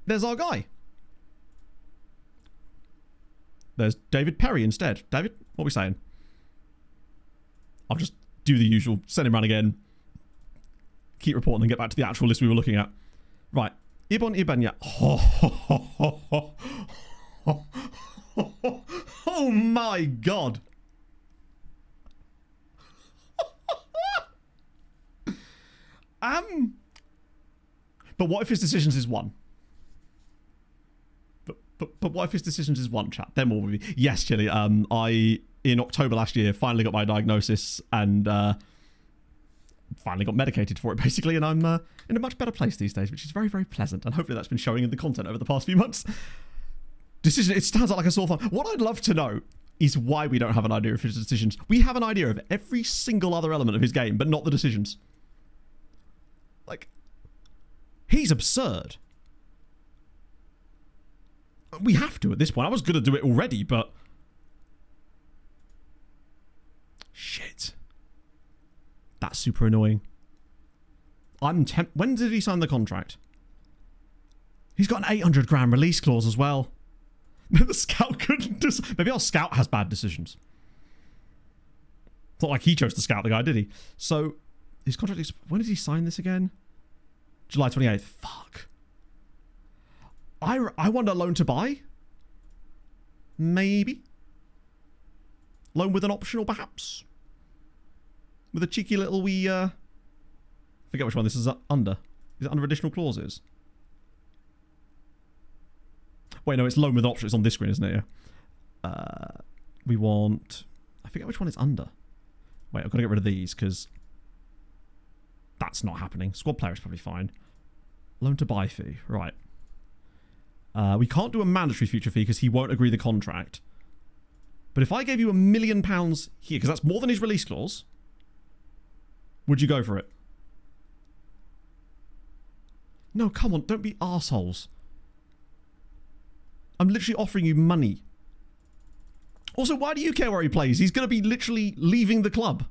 There's our guy. There's David Perry instead. David, what are we saying? I'll just do the usual. Send him around again. Keep reporting and get back to the actual list we were looking at. Right. Ibon Ibanya. Oh my god. But what if his decisions is one? But what if his decisions is one, chat? Then what will we be? Yes, Chili. I in October last year finally got my diagnosis and finally got medicated for it basically, and I'm in a much better place these days, which is very, very pleasant, and hopefully that's been showing in the content over the past few months. Decision, it stands out like a sore thumb. What I'd love to know is why we don't have an idea of his decisions. We have an idea of every single other element of his game, but not the decisions. Like, he's absurd. We have to at this point. I was going to do it already, but... Shit. That's super annoying. When did he sign the contract? He's got an 800 grand release clause as well. The scout couldn't... Maybe our scout has bad decisions. It's not like he chose to scout the guy, did he? So, his contract is... When did he sign this again? July 28th. Fuck. I wonder loan to buy? Maybe? Loan with an optional, perhaps? With a cheeky little wee... forget which one this is under. Is it under additional clauses? Wait, no, it's loan with option. It's on this screen, isn't it? Yeah. We want... I forget which one it's under. Wait, I've got to get rid of these because that's not happening. Squad player is probably fine. Loan to buy fee. Right. We can't do a mandatory future fee because he won't agree the contract. But if I gave you £1 million here, because that's more than his release clause, would you go for it? No, come on. Don't be arseholes. I'm literally offering you money. Also, why do you care where he plays? He's going to be literally leaving the club.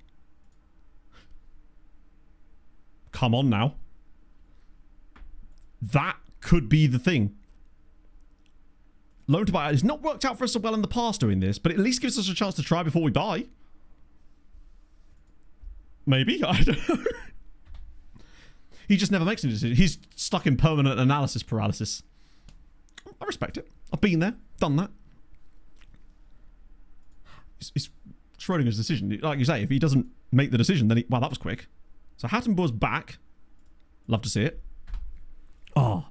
Come on now. That could be the thing. Loan to buy. It's not worked out for us so well in the past doing this, but it at least gives us a chance to try before we buy. Maybe? I don't know. He just never makes any decisions. He's stuck in permanent analysis paralysis. I respect it. I've been there, done that. It's Schrodinger's decision. Like you say, if he doesn't make the decision, then he... Wow, that was quick. So Hattenbour's back. Love to see it. Oh,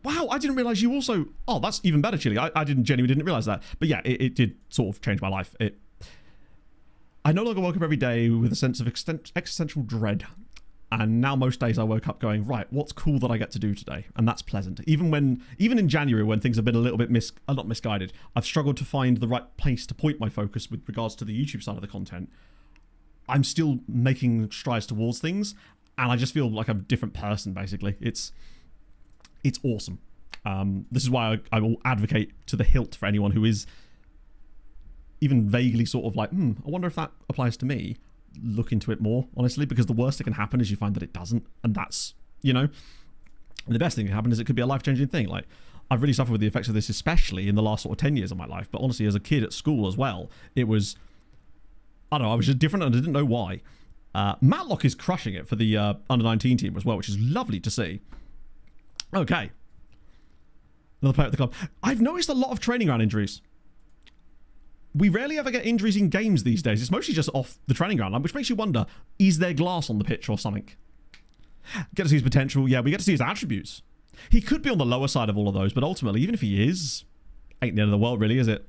wow, I didn't realise you also... Oh, that's even better, Chili. I genuinely didn't realise that. But yeah, it did sort of change my life. I no longer woke up every day with a sense of existential dread. And now most days I woke up going, right, what's cool that I get to do today? And that's pleasant. Even in January when things have been a little bit not misguided, I've struggled to find the right place to point my focus with regards to the YouTube side of the content. I'm still making strides towards things, and I just feel like I'm a different person, basically. It's awesome. This is why I will advocate to the hilt for anyone who is even vaguely sort of like, I wonder if that applies to me. Look into it more, honestly, because the worst that can happen is you find that it doesn't, and that's, you know, and the best thing that can happen is it could be a life-changing thing. Like, I've really suffered with the effects of this, especially in the last sort of 10 years of my life, but honestly, as a kid at school as well, it was, I don't know, I was just different and I didn't know why. Matlock is crushing it for the under-19 team as well, which is lovely to see. Okay. Another player at the club. I've noticed a lot of training ground injuries. We rarely ever get injuries in games these days. It's mostly just off the training ground, which makes you wonder, is there glass on the pitch or something? Get to see his potential. Yeah, we get to see his attributes. He could be on the lower side of all of those, but ultimately, even if he is, ain't the end of the world, really, is it?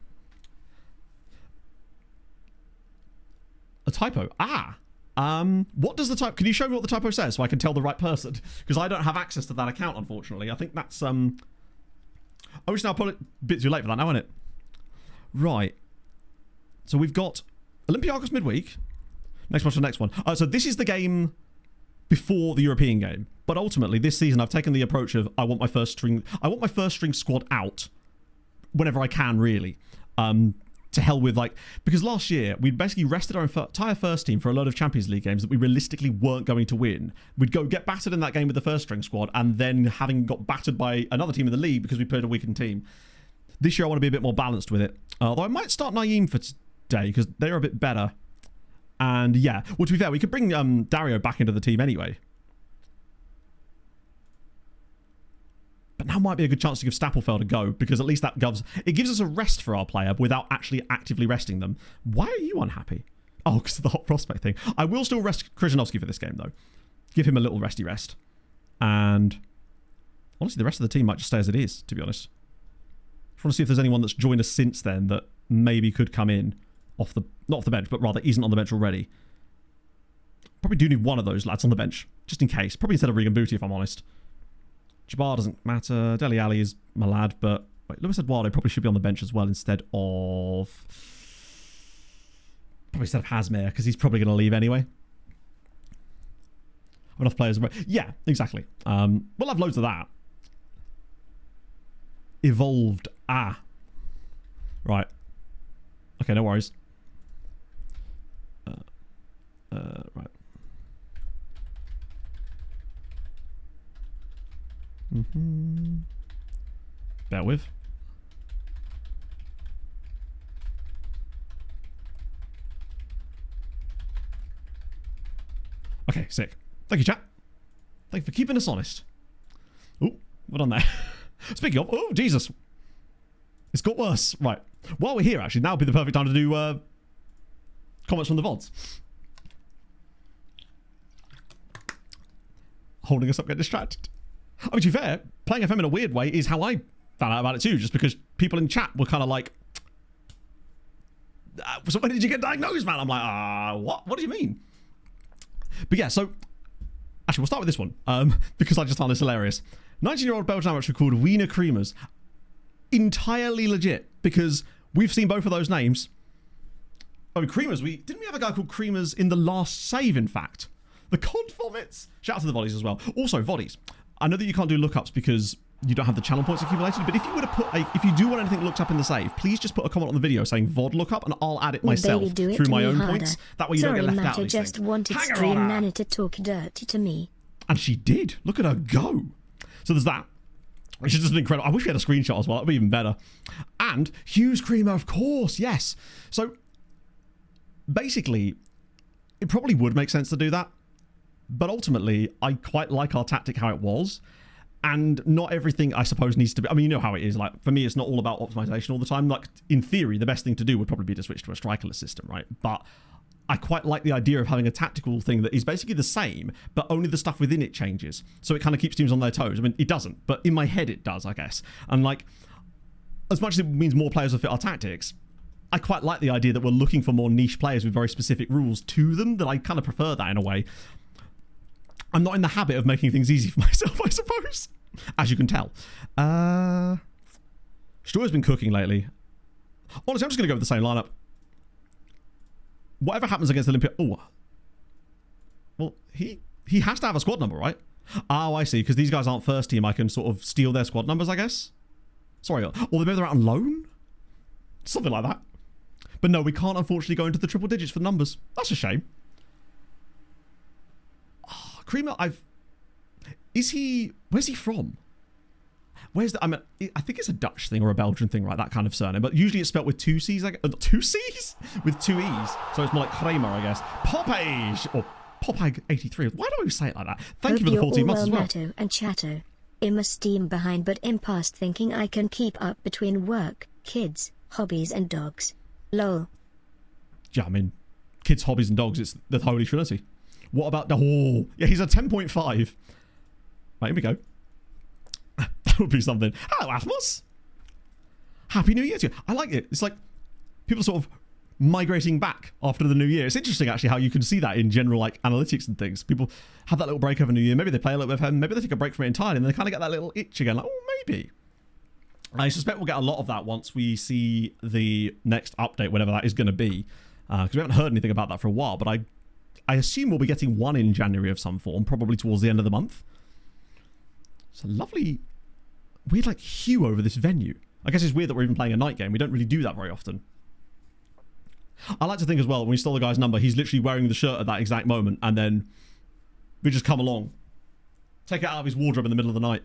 A typo. What does the type? Can you show me what the typo says so I can tell the right person? Because I don't have access to that account, unfortunately. I think that's Oh, it's now a bit too late for that now, isn't it? Right. So we've got Olympiacos midweek. Next one to the next one. So this is the game before the European game. But ultimately, this season, I've taken the approach of I want my first string squad out whenever I can, really. To hell with, like, because last year we basically rested our entire first team for a load of Champions League games that we realistically weren't going to win. We'd go get battered in that game with the first string squad, and then having got battered by another team in the league because we played a weakened team. This year I want to be a bit more balanced with it. Although I might start Naeem for today because they're a bit better. And yeah, well, to be fair, we could bring Dario back into the team anyway. But now might be a good chance to give Stapelfeld a go, because at least that gives us a rest for our player without actually actively resting them. Why are you unhappy? Oh, because of the hot prospect thing. I will still rest Krzyzanowski for this game, though. Give him a little resty rest. And honestly, the rest of the team might just stay as it is, to be honest. I want to see if there's anyone that's joined us since then that maybe could come in not off the bench, but rather isn't on the bench already. Probably do need one of those lads on the bench, just in case. Probably instead of Regan Booty, if I'm honest. Jabbar doesn't matter. Dele Alli is my lad, but wait, Luis Eduardo probably should be on the bench as well instead of Hazmir, because he's probably going to leave anyway. Have enough players. Yeah, exactly. We'll have loads of that. Evolved. Right. Okay, no worries. Right. Bear with. Okay, sick. Thank you, chat. Thank you for keeping us honest. Oh, what on there? Speaking of, oh, Jesus. It's got worse. Right. While we're here, actually, now would be the perfect time to do comments from the VODs. Holding us up, get distracted. I mean, to be fair, playing FM in a weird way is how I found out about it too, just because people in chat were kind of like, so when did you get diagnosed, man? I'm like, what? What do you mean? But yeah, so actually, we'll start with this one because I just found this hilarious. 19-year-old Belgian amateur called Wiener Creamers. Entirely legit, because we've seen both of those names. I mean, Creamers, didn't we have a guy called Creamers in the last save, in fact? The Cod Vomits. Shout out to the Volleys as well. Also, Volleys. I know that you can't do lookups because you don't have the channel points accumulated, but if you were to put if you do want anything looked up in the save, please just put a comment on the video saying VOD lookup, and I'll add it myself through my own points. That way you don't get left out of these just things. Wanted Stream Nana to talk dirty to me. And she did. Look at her go. So there's that. Which is just incredible. I wish we had a screenshot as well. That'd be even better. And Hughes Creamer, of course. Yes. So basically, it probably would make sense to do that. But ultimately, I quite like our tactic how it was. And not everything, I suppose, needs to be... I mean, you know how it is. Like, for me, it's not all about optimization all the time. Like, in theory, the best thing to do would probably be to switch to a strikerless system, right? But I quite like the idea of having a tactical thing that is basically the same, but only the stuff within it changes. So it kind of keeps teams on their toes. I mean, it doesn't, but in my head it does, I guess. And like, as much as it means more players will fit our tactics, I quite like the idea that we're looking for more niche players with very specific rules to them, that I kind of prefer that in a way. I'm not in the habit of making things easy for myself, I suppose, as you can tell. Stoyer's been cooking lately. Honestly, I'm just going to go with the same lineup. Whatever happens against Olympia... Oh. Well, he has to have a squad number, right? Oh, I see. Because these guys aren't first team. I can sort of steal their squad numbers, I guess. Sorry. Or maybe they're out on loan? Something like that. But no, we can't, unfortunately, go into the triple digits for numbers. That's a shame. Oh, Creamer, Where's he from? Where's the... I think it's a Dutch thing or a Belgian thing, right? That kind of surname. But usually it's spelt with two C's. Two C's? With two E's. So it's more like Kramer, I guess. Popage! Or Popag83. Why do I say it like that? Thank you for the 14 months as well. Mato and Chato. I'm a steam behind, but I'm past thinking I can keep up between work, kids, hobbies and dogs. Lol. Yeah, I mean, kids, hobbies and dogs, it's the Holy Trinity. What about... Oh, yeah, he's a 10.5. Right, here we go. would be something. Hello, Athmos. Happy New Year to you. I like it. It's like people sort of migrating back after the new year. It's interesting actually how you can see that in general like analytics and things. People have that little break over New Year. Maybe they play a little bit of Heaven. Maybe they take a break from it entirely and they kind of get that little itch again. Like, oh, maybe. I suspect we'll get a lot of that once we see the next update, whenever that is going to be. Because we haven't heard anything about that for a while. But I assume we'll be getting one in January of some form, probably towards the end of the month. It's a lovely, weird like hue over this venue. I guess it's weird that we're even playing a night game. We don't really do that very often. I like to think as well, when we stole the guy's number, he's literally wearing the shirt at that exact moment, and then we just come along, take it out of his wardrobe in the middle of the night.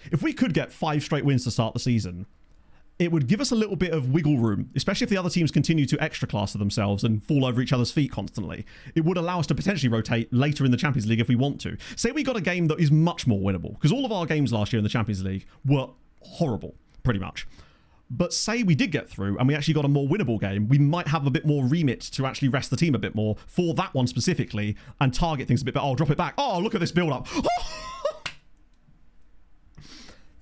If we could get 5 straight wins to start the season, it would give us a little bit of wiggle room, especially if the other teams continue to extra class themselves and fall over each other's feet constantly. It would allow us to potentially rotate later in the Champions League if we want to. Say we got a game that is much more winnable, because all of our games last year in the Champions League were horrible, pretty much. But say we did get through and we actually got a more winnable game, we might have a bit more remit to actually rest the team a bit more for that one specifically and target things a bit better. Oh, drop it back. Oh, look at this build-up.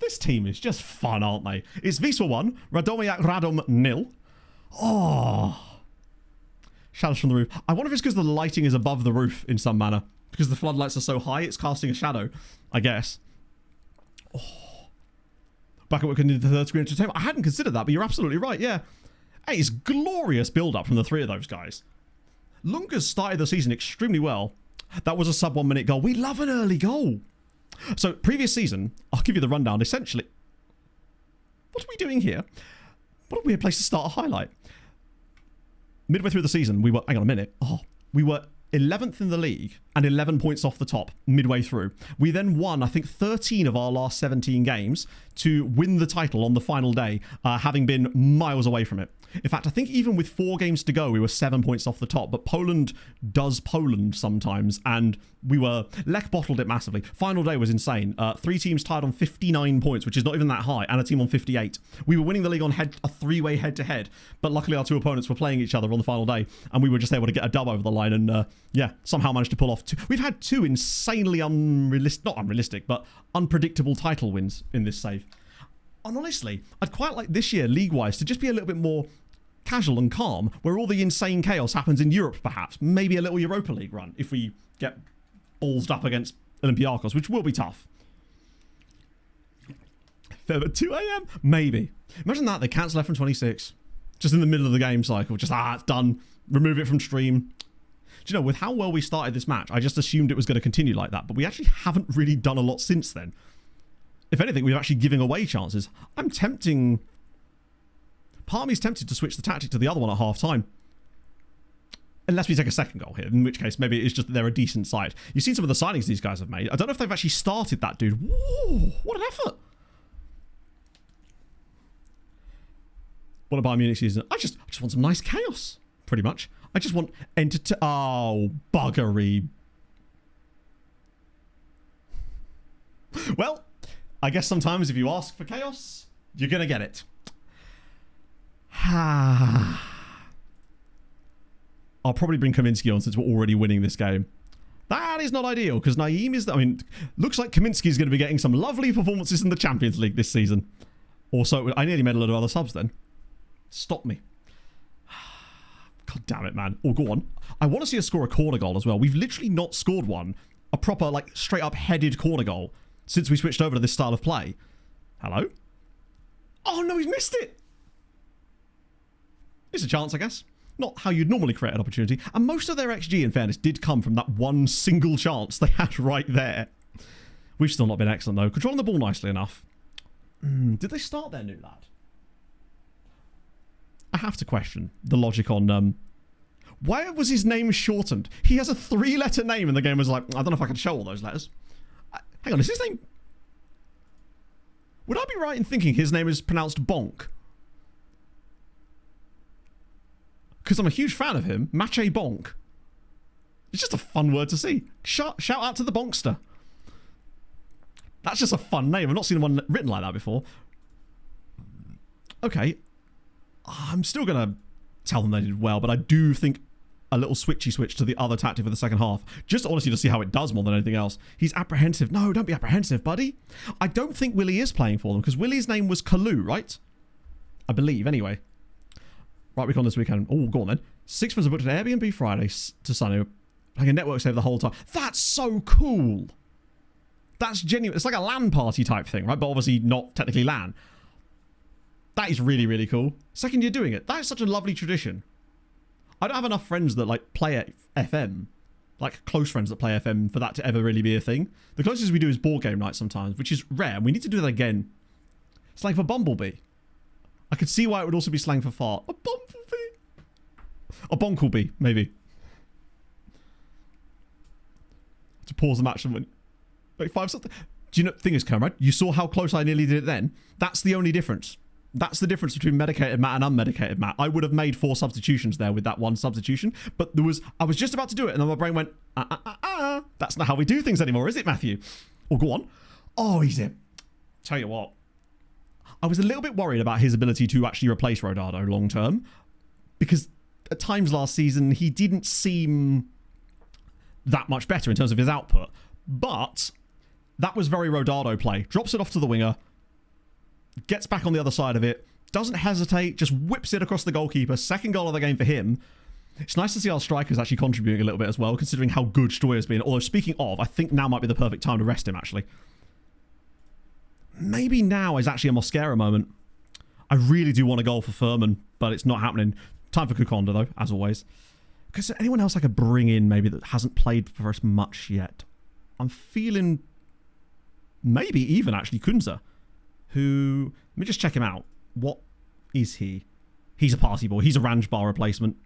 This team is just fun, aren't they? It's Wisła 1, Radomiak Radom 0. Oh. Shadows from the roof. I wonder if it's because the lighting is above the roof in some manner. Because the floodlights are so high, it's casting a shadow, I guess. Oh. Back at work into the third screen entertainment. I hadn't considered that, but you're absolutely right, yeah. Hey, it's glorious build-up from the 3 of those guys. Lunga's started the season extremely well. That was a sub 1 minute goal. We love an early goal. So, previous season, I'll give you the rundown. Essentially, what are we doing here? What a weird place to start a highlight. Midway through the season, we were, hang on a minute. Oh, we were 11th in the league and 11 points off the top midway through. We then won, I think, 13 of our last 17 games to win the title on the final day, having been miles away from it. In fact, I think even with 4 games to go, we were 7 points off the top. But Poland does Poland sometimes, and Lech bottled it massively. Final day was insane. 3 teams tied on 59 points, which is not even that high, and a team on 58. We were winning the league on a 3-way head-to-head, but luckily our 2 opponents were playing each other on the final day, and we were just able to get a dub over the line, and yeah, somehow managed to pull off 2. We've had 2 insanely not unrealistic, but unpredictable title wins in this save. And honestly, I'd quite like this year, league-wise, to just be a little bit more casual and calm, where all the insane chaos happens in Europe, perhaps. Maybe a little Europa League run, if we get ballsed up against Olympiacos, which will be tough. At 2 a.m? Maybe. Imagine that, they cancel F126. Just in the middle of the game cycle. Just, it's done. Remove it from stream. Do you know, with how well we started this match, I just assumed it was going to continue like that, but we actually haven't really done a lot since then. If anything, we're actually giving away chances. I'm tempting... Part of me is tempted to switch the tactic to the other one at half-time. Unless we take a second goal here, in which case maybe it's just that they're a decent side. You've seen some of the signings these guys have made. I don't know if they've actually started that dude. Whoa, what an effort. What a Bayern Munich season. I just want some nice chaos, pretty much. I just want oh, buggery. Well, I guess sometimes if you ask for chaos, you're going to get it. I'll probably bring Kaminsky on since we're already winning this game. That is not ideal, because Naeem is... I mean, looks like Kaminsky is going to be getting some lovely performances in the Champions League this season. Also, I nearly made a lot of other subs then. Stop me. God damn it, man. Oh, go on. I want to see us score a corner goal as well. We've literally not scored one. A proper, like, straight-up headed corner goal since we switched over to this style of play. Hello? Oh, no, he's missed it. It's a chance, I guess. Not how you'd normally create an opportunity. And most of their XG, in fairness, did come from that one single chance they had right there. We've still not been excellent, though. Controlling the ball nicely enough. Did they start their new lad? I have to question the logic on... why was his name shortened? He has a 3-letter name, and the game was like, I don't know if I can show all those letters. Hang on, is his name... Would I be right in thinking his name is pronounced Bonk? Because I'm a huge fan of him. Mache Bonk. It's just a fun word to see. Shout out to the Bonkster. That's just a fun name. I've not seen one written like that before. Okay. I'm still going to tell them they did well, but I do think a little switchy switch to the other tactic for the second half. Just honestly to see how it does more than anything else. He's apprehensive. No, don't be apprehensive, buddy. I don't think Willie is playing for them because Willie's name was Kalu, right? I believe, anyway. Right week on this weekend. Oh, go on then. 6 friends are booked at Airbnb Friday to Sunday. Like a network save the whole time. That's so cool. That's genuine. It's like a LAN party type thing, right? But obviously not technically LAN. That is really, really cool. Second year doing it. That is such a lovely tradition. I don't have enough friends that like play FM. Like close friends that play FM for that to ever really be a thing. The closest we do is board game night sometimes, which is rare. We need to do that again. Slang for bumblebee. I could see why it would also be slang for fart. A bumblebee. A bonklebee, maybe. To pause the match and win. Wait, 5 something. Do you know, thing is, Comrade, you saw how close I nearly did it then? That's the only difference. That's the difference between medicated Matt and unmedicated Matt. I would have made 4 substitutions there with that one substitution, but I was just about to do it, and then my brain went, That's not how we do things anymore, is it, Matthew? Oh, go on. Oh, he's it. Tell you what. I was a little bit worried about his ability to actually replace Rodado long term, because at times last season, he didn't seem that much better in terms of his output, but that was very Rodado play. Drops it off to the winger, gets back on the other side of it, doesn't hesitate, just whips it across the goalkeeper. Second goal of the game for him. It's nice to see our strikers actually contributing a little bit as well, considering how good Stoyer's been. Although, speaking of, I think now might be the perfect time to rest him, actually. Maybe now is actually a Mosquera moment. I really do want a goal for Furman, but it's not happening. Time for Kukonda, though, as always. Because anyone else I could bring in, maybe, that hasn't played for us much yet? I'm feeling maybe even, actually, Kunza, who... Let me just check him out. What is he? He's a party boy. He's a Ranj bar replacement.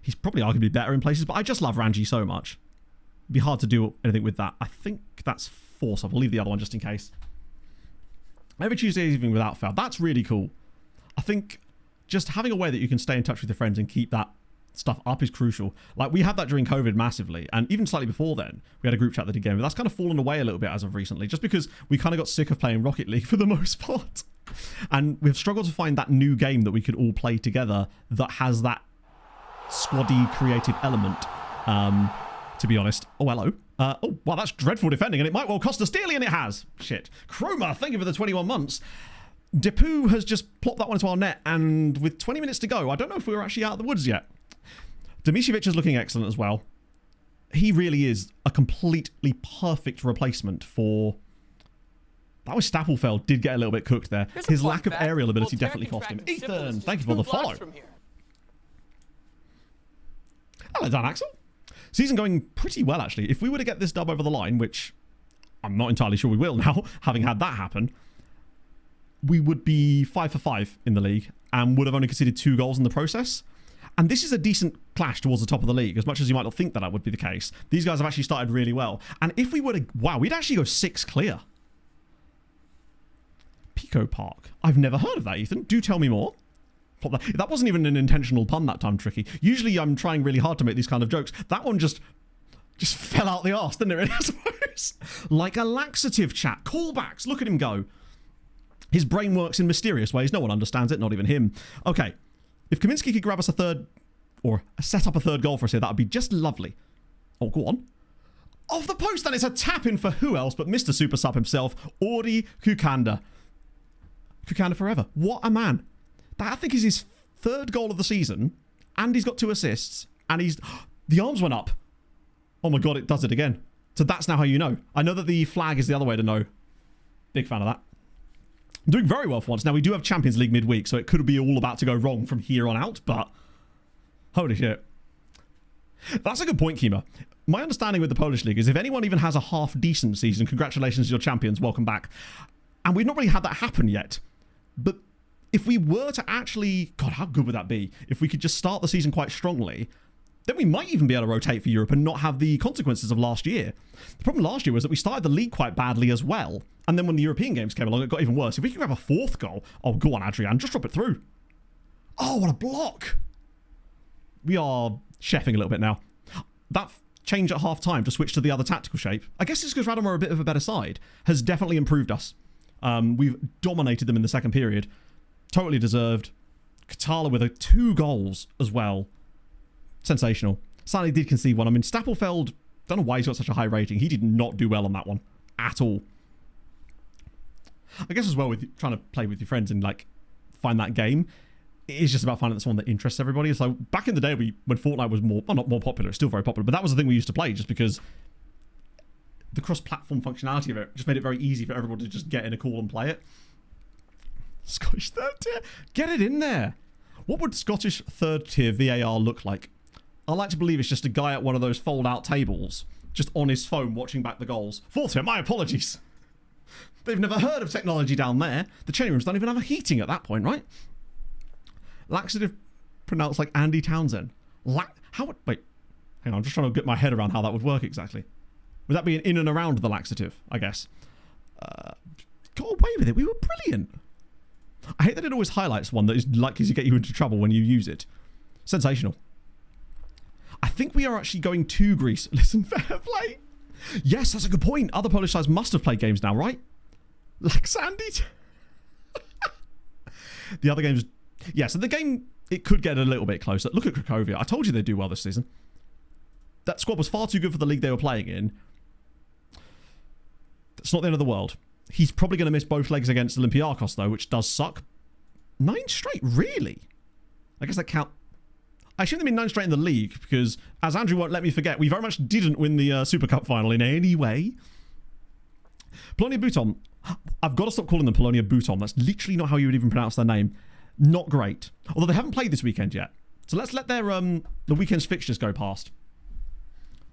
He's probably arguably better in places, but I just love Ranji so much. It'd be hard to do anything with that. I think that's 4, so I'll leave the other one just in case. Every Tuesday evening without fail. That's really cool. I think just having a way that you can stay in touch with your friends and keep that stuff up is crucial. Like, we had that during COVID massively, and even slightly before then, we had a group chat that did game, but that's kind of fallen away a little bit as of recently, just because we kind of got sick of playing Rocket League for the most part. And we've struggled to find that new game that we could all play together that has that squaddy creative element, to be honest. Oh, hello. Oh, wow, that's dreadful defending, and it might well cost us dearly, and it has. Shit. Chroma, thank you for the 21 months. Depu has just plopped that one into our net, and with 20 minutes to go, I don't know if we were actually out of the woods yet. Dimitrovic is looking excellent as well. He really is a completely perfect replacement for... That was Stapelfeld did get a little bit cooked there. His lack of aerial ability definitely cost him. Ethan, thank you for the follow. Hello, Dan Axel. Season going pretty well, actually. If we were to get this dub over the line, which I'm not entirely sure we will now, having had that happen, we would be 5 for 5 in the league and would have only conceded 2 goals in the process. And this is a decent clash towards the top of the league, as much as you might not think that would be the case. These guys have actually started really well. And if we were to... Wow, we'd actually go 6 clear. Pico Park. I've never heard of that, Ethan. Do tell me more. That wasn't even an intentional pun that time, Tricky. Usually I'm trying really hard to make these kind of jokes. That one just fell out the arse, didn't it, really, I suppose? Like a laxative, chat. Callbacks. Look at him go. His brain works in mysterious ways. No one understands it, not even him. Okay. If Kaminsky could grab us a third, or set up a third goal for us here, that would be just lovely. Oh, go on. Off the post, and it's a tap in for who else but Mr. Super Sub himself, Audi Kukanda. Kukanda forever. What a man. That, I think, is his 3rd goal of the season, and he's got 2 assists, and he's... The arms went up. Oh my god, it does it again. So that's now how you know. I know that the flag is the other way to know. Big fan of that. Doing very well for once. Now, we do have Champions League midweek, so it could be all about to go wrong from here on out, but... Holy shit. That's a good point, Kima. My understanding with the Polish League is if anyone even has a half-decent season, congratulations to your champions, welcome back. And we've not really had that happen yet. But if we were to actually... God, how good would that be? If we could just start the season quite strongly, then we might even be able to rotate for Europe and not have the consequences of last year. The problem last year was that we started the league quite badly as well. And then when the European games came along, it got even worse. If we could grab a 4th goal... Oh, go on, Adrian. Just drop it through. Oh, what a block. We are chefing a little bit now. That change at half-time to switch to the other tactical shape, I guess it's because Radom are a bit of a better side, has definitely improved us. We've dominated them in the second period. Totally deserved. Katala with 2 goals as well. Sensational. Sadly did concede one. I mean, Stapelfeld, don't know why he's got such a high rating. He did not do well on that one at all. I guess as well with trying to play with your friends and like find that game, it is just about finding someone that interests everybody. So back in the day, when Fortnite was more, well, not more popular, it's still very popular, but that was the thing we used to play just because the cross-platform functionality of it just made it very easy for everyone to just get in a call and play it. Scottish third tier, get it in there. What would Scottish third tier VAR look like? I like to believe it's just a guy at one of those fold-out tables, just on his phone watching back the goals. Fourth tier, my apologies. They've never heard of technology down there. The changing rooms don't even have a heating at that point, right? Laxative pronounced like Andy Townsend. Wait, hang on, I'm just trying to get my head around how that would work exactly. Would that be an in and around the laxative, I guess? Got away with it. We were brilliant. I hate that it always highlights one that is likely to get you into trouble when you use it. Sensational. I think we are actually going to Greece. Listen, fair play. Yes, that's a good point. Other Polish sides must have played games now, right? Like Sandy. The other games... Yeah, so the game, it could get a little bit closer. Look at Cracovia. I told you they'd do well this season. That squad was far too good for the league they were playing in. That's not the end of the world. He's probably going to miss both legs against Olympiacos, though, which does suck. 9 straight, really? I guess that count... I assume they mean 9 straight in the league, because, as Andrew won't let me forget, we very much didn't win the Super Cup final in any way. Polonia Buton. I've got to stop calling them Polonia Buton. That's literally not how you would even pronounce their name. Not great. Although they haven't played this weekend yet. So let's let their the weekend's fixtures go past.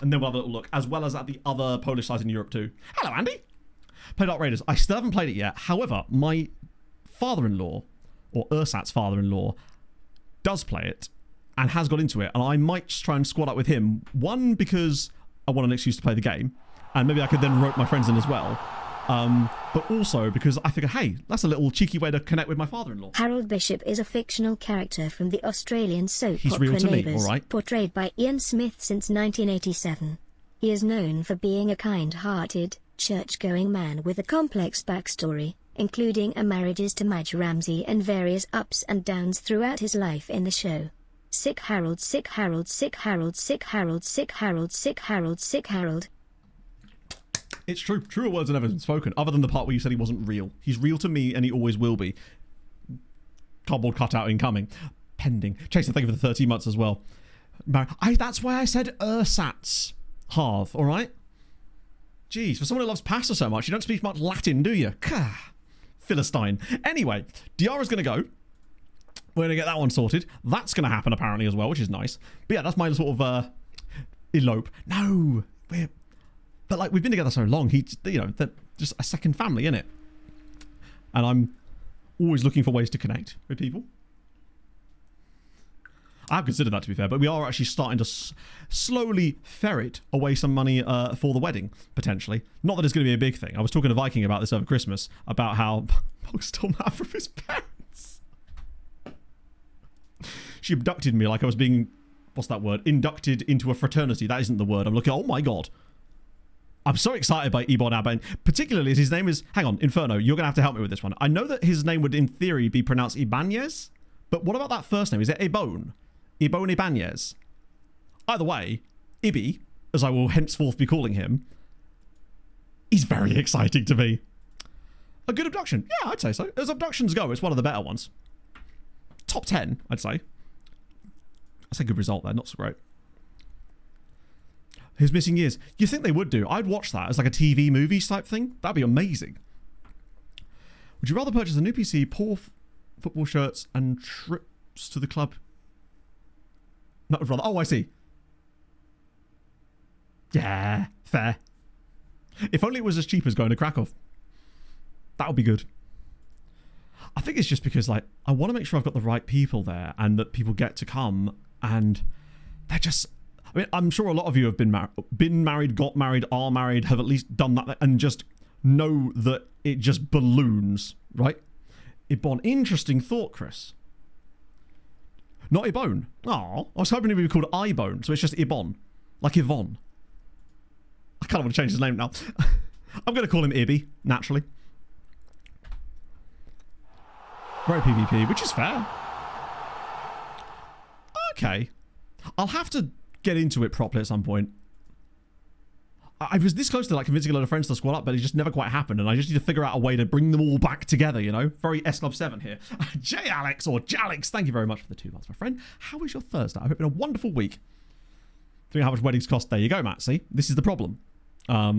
And then we'll have a little look, as well as at the other Polish sides in Europe too. Hello, Andy. Played Ark Raiders. I still haven't played it yet. However, my father-in-law, or Ursat's father-in-law, does play it and has got into it. And I might just try and squad up with him. One, because I want an excuse to play the game. And maybe I could then rope my friends in as well. But also because I figure, hey, that's a little cheeky way to connect with my father-in-law. Harold Bishop is a fictional character from the Australian soap He's opera real to me, Neighbours, all right? portrayed by Ian Smith since 1987. He is known for being a kind-hearted, church-going man with a complex backstory, including a marriages to Madge Ramsey and various ups and downs throughout his life in the show. Sick Harold, sick Harold, sick Harold, sick Harold, sick Harold, sick Harold, sick Harold. It's true. Truer words have never been spoken, other than the part where you said he wasn't real. He's real to me, and he always will be. Cardboard cutout incoming. Pending. Chaser, thank you for the 13 months as well. That's why I said Ursat's half, alright? Jeez, for someone who loves pasta so much, you don't speak much Latin, do you? Philistine. Anyway, Diarra's going to go. We're going to get that one sorted. That's going to happen, apparently, as well, which is nice. But yeah, that's my sort of, elope. No! But like, we've been together so long, they're just a second family, innit? And I'm always looking for ways to connect with people. I have considered that, to be fair, but we are actually starting to slowly ferret away some money for the wedding, potentially. Not that it's going to be a big thing. I was talking to Viking about this over Christmas, about how Pog stole that from his parents. She abducted me like I was being, what's that word? Inducted into a fraternity. That isn't the word. I'm looking, oh my god. I'm so excited by Ebon Aben, particularly as his name is... Hang on, Inferno, you're going to have to help me with this one. I know that his name would, in theory, be pronounced Ibanez, but what about that first name? Is it Ebon? Ebon Ibanez? Either way, Ibi, as I will henceforth be calling him, he's very exciting to me. A good abduction? Yeah, I'd say so. As abductions go, it's one of the better ones. Top 10, I'd say. That's a good result there, not so great. His missing years. You think they would do? I'd watch that as like a TV movie type thing. That'd be amazing. Would you rather purchase a new PC, poor football shirts, and trips to the club? No, rather. Oh, I see. Yeah, fair. If only it was as cheap as going to Krakow. That would be good. I think it's just because, like, I want to make sure I've got the right people there and that people get to come and they're just... I mean, I'm sure a lot of you have been married, got married, are married, have at least done that and just know that it just balloons, right? Ibon. Interesting thought, Chris. Not Ibon. Oh, I was hoping it would be called Ibone, so it's just Ibon. Like Yvonne. I kind of want to change his name now. I'm going to call him Ibby, naturally. Very PvP, which is fair. Okay. I'll have to get into it properly at some point. I was this close to like convincing a load of friends to squad up, but it just never quite happened, and I just need to figure out a way to bring them all back together, you know? Very S Club 7 here. J Alex or Jalix, thank you very much for the 2 months, my friend. How was your Thursday? I hope it's been a wonderful week. Think how much weddings cost. There you go, Matt. See? This is the problem. I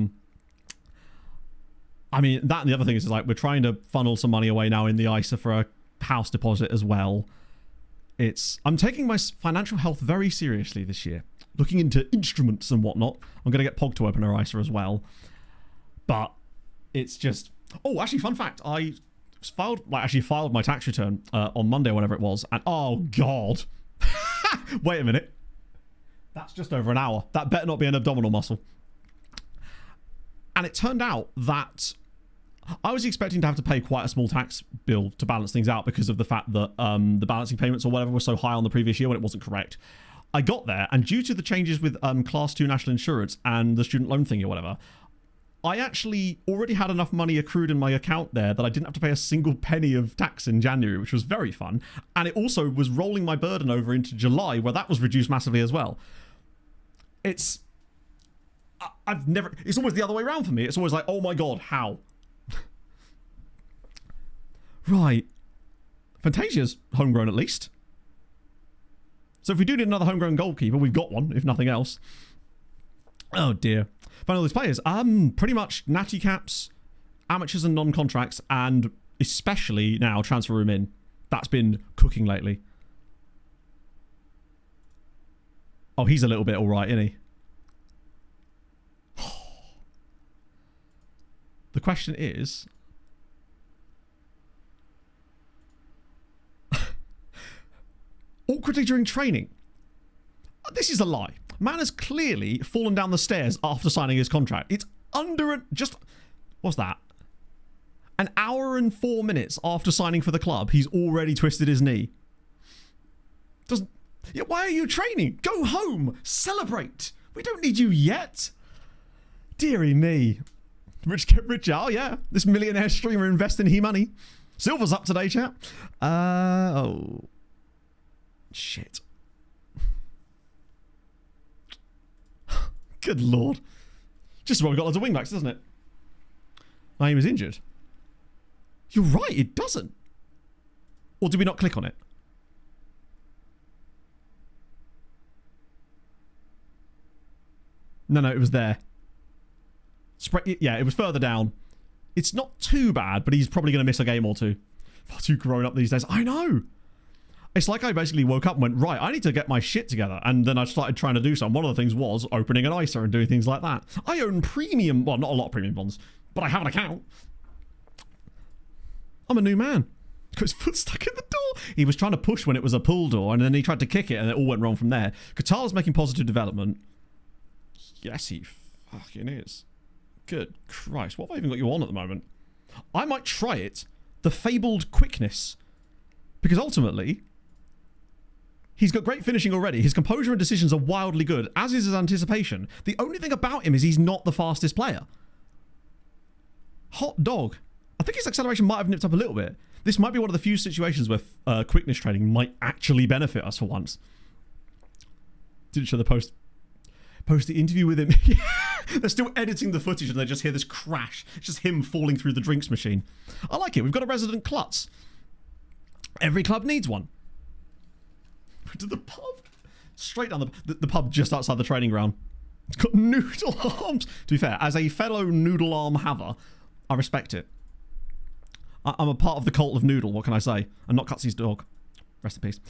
mean, that and the other thing is like we're trying to funnel some money away now in the ISA for a house deposit as well. I'm taking my financial health very seriously this year. Looking into instruments and whatnot. I'm going to get Pog to open her ISA as well. But it's just... Oh, actually, fun fact. I filed my tax return on Monday or whatever it was. And oh, God. Wait a minute. That's just over an hour. That better not be an abdominal muscle. And it turned out that I was expecting to have to pay quite a small tax bill to balance things out because of the fact that the balancing payments or whatever were so high on the previous year when it wasn't correct. I got there, and due to the changes with Class 2 National Insurance and the student loan thingy or whatever, I actually already had enough money accrued in my account there that I didn't have to pay a single penny of tax in January, which was very fun. And it also was rolling my burden over into July, where that was reduced massively as well. It's always the other way around for me. It's always like, oh my God, how? Right. Fantasia's homegrown at least. So if we do need another homegrown goalkeeper, we've got one, if nothing else. Oh dear. Find all these players. Pretty much natty caps, amateurs and non-contracts, and especially now transfer room in. That's been cooking lately. Oh, he's a little bit alright, isn't he? The question is... awkwardly during training. This is a lie. Man has clearly fallen down the stairs after signing his contract. It's under what's that? An hour and 4 minutes after signing for the club, he's already twisted his knee. Why are you training? Go home. Celebrate. We don't need you yet. Deary me. Rich get rich. Oh yeah. This millionaire streamer investing he money. Silver's up today, chat. Oh. Shit. Good lord. Just what we got loads of wingbacks, doesn't it? My aim is injured. You're right, it doesn't. Or did we not click on it? No, it was there. Yeah, it was further down. It's not too bad, but he's probably going to miss a game or two. Far too grown up these days. I know. It's like I basically woke up and went, right, I need to get my shit together. And then I started trying to do something. One of the things was opening an ISA and doing things like that. I own premium, well, not a lot of premium bonds, but I have an account. I'm a new man. Got his foot stuck in the door. He was trying to push when it was a pull door, and then he tried to kick it, and it all went wrong from there. Qatar's making positive development. Yes, he fucking is. Good Christ. What have I even got you on at the moment? I might try it. The fabled quickness. Because ultimately... he's got great finishing already. His composure and decisions are wildly good, as is his anticipation. The only thing about him is he's not the fastest player. Hot dog. I think his acceleration might have nipped up a little bit. This might be one of the few situations where quickness training might actually benefit us for once. Didn't show the post the interview with him. They're still editing the footage and they just hear this crash. It's just him falling through the drinks machine. I like it. We've got a resident klutz. Every club needs one. To the pub. Straight down the pub just outside the training ground. It's got noodle arms. To be fair, as a fellow noodle arm haver, I respect it. I'm a part of the cult of noodle, what can I say? I'm not Cutsy's dog. Rest in peace.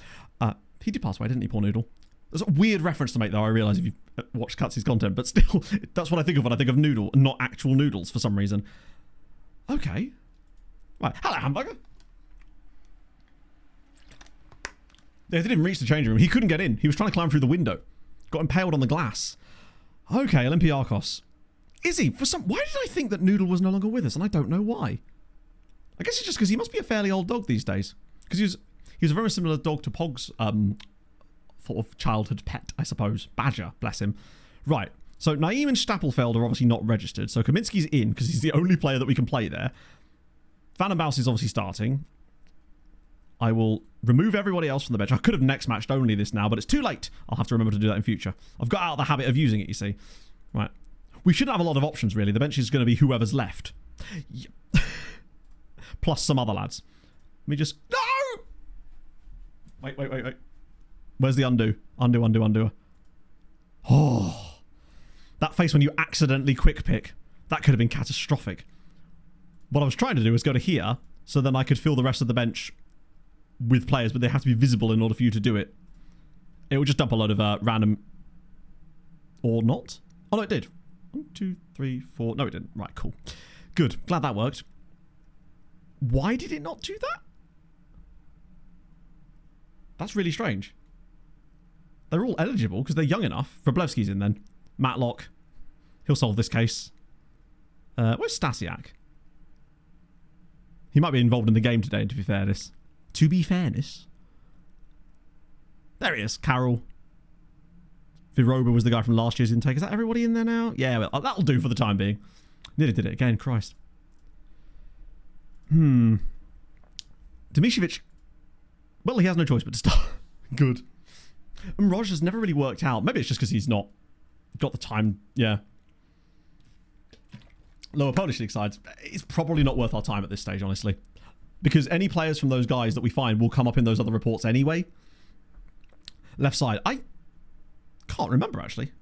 He did pass away, didn't he, poor noodle? There's a weird reference to make, though, I realise if you've watched Cutsy's content, but still, that's what I think of when I think of noodle, and not actual noodles for some reason. Okay. Right, hello, hamburger. They didn't reach the changing room. He couldn't get in. He was trying to climb through the window. Got impaled on the glass. Okay, Olympiakos. Is he? Why did I think that Noodle was no longer with us? And I don't know why. I guess it's just because he must be a fairly old dog these days. Because he was a very similar dog to Pog's sort of childhood pet, I suppose. Badger, bless him. Right. So Naeem and Stapelfeld are obviously not registered. So Kaminsky's in because he's the only player that we can play there. Van den Bosch is obviously starting. I will remove everybody else from the bench. I could have next matched only this now, but it's too late. I'll have to remember to do that in future. I've got out of the habit of using it, you see. Right. We shouldn't have a lot of options, really. The bench is going to be whoever's left. Plus some other lads. Let me just... No! Wait. Where's the undo? Undo. Oh. That face when you accidentally quick pick. That could have been catastrophic. What I was trying to do was go to here, so then I could fill the rest of the bench with players, but they have to be visible in order for you to do it. It would just dump a load of random... Or not? Oh, no, it did. 1, 2, 3, 4... No, it didn't. Right, cool. Good. Glad that worked. Why did it not do that? That's really strange. They're all eligible because they're young enough. Wroblewski's in then. Matlock. He'll solve this case. Where's Stasiak? He might be involved in the game today, to be fairness. To be fairness. There he is. Carroll. Viroba was the guy from last year's intake. Is that everybody in there now? Yeah, well, that'll do for the time being. Nearly did it again. Christ. Dimitrovic. Well, he has no choice but to start. Good. And Roj has never really worked out. Maybe it's just because he's not got the time. Yeah. Lower Polish League sides. It's probably not worth our time at this stage, honestly. Because any players from those guys that we find will come up in those other reports anyway. Left side. I can't remember, actually.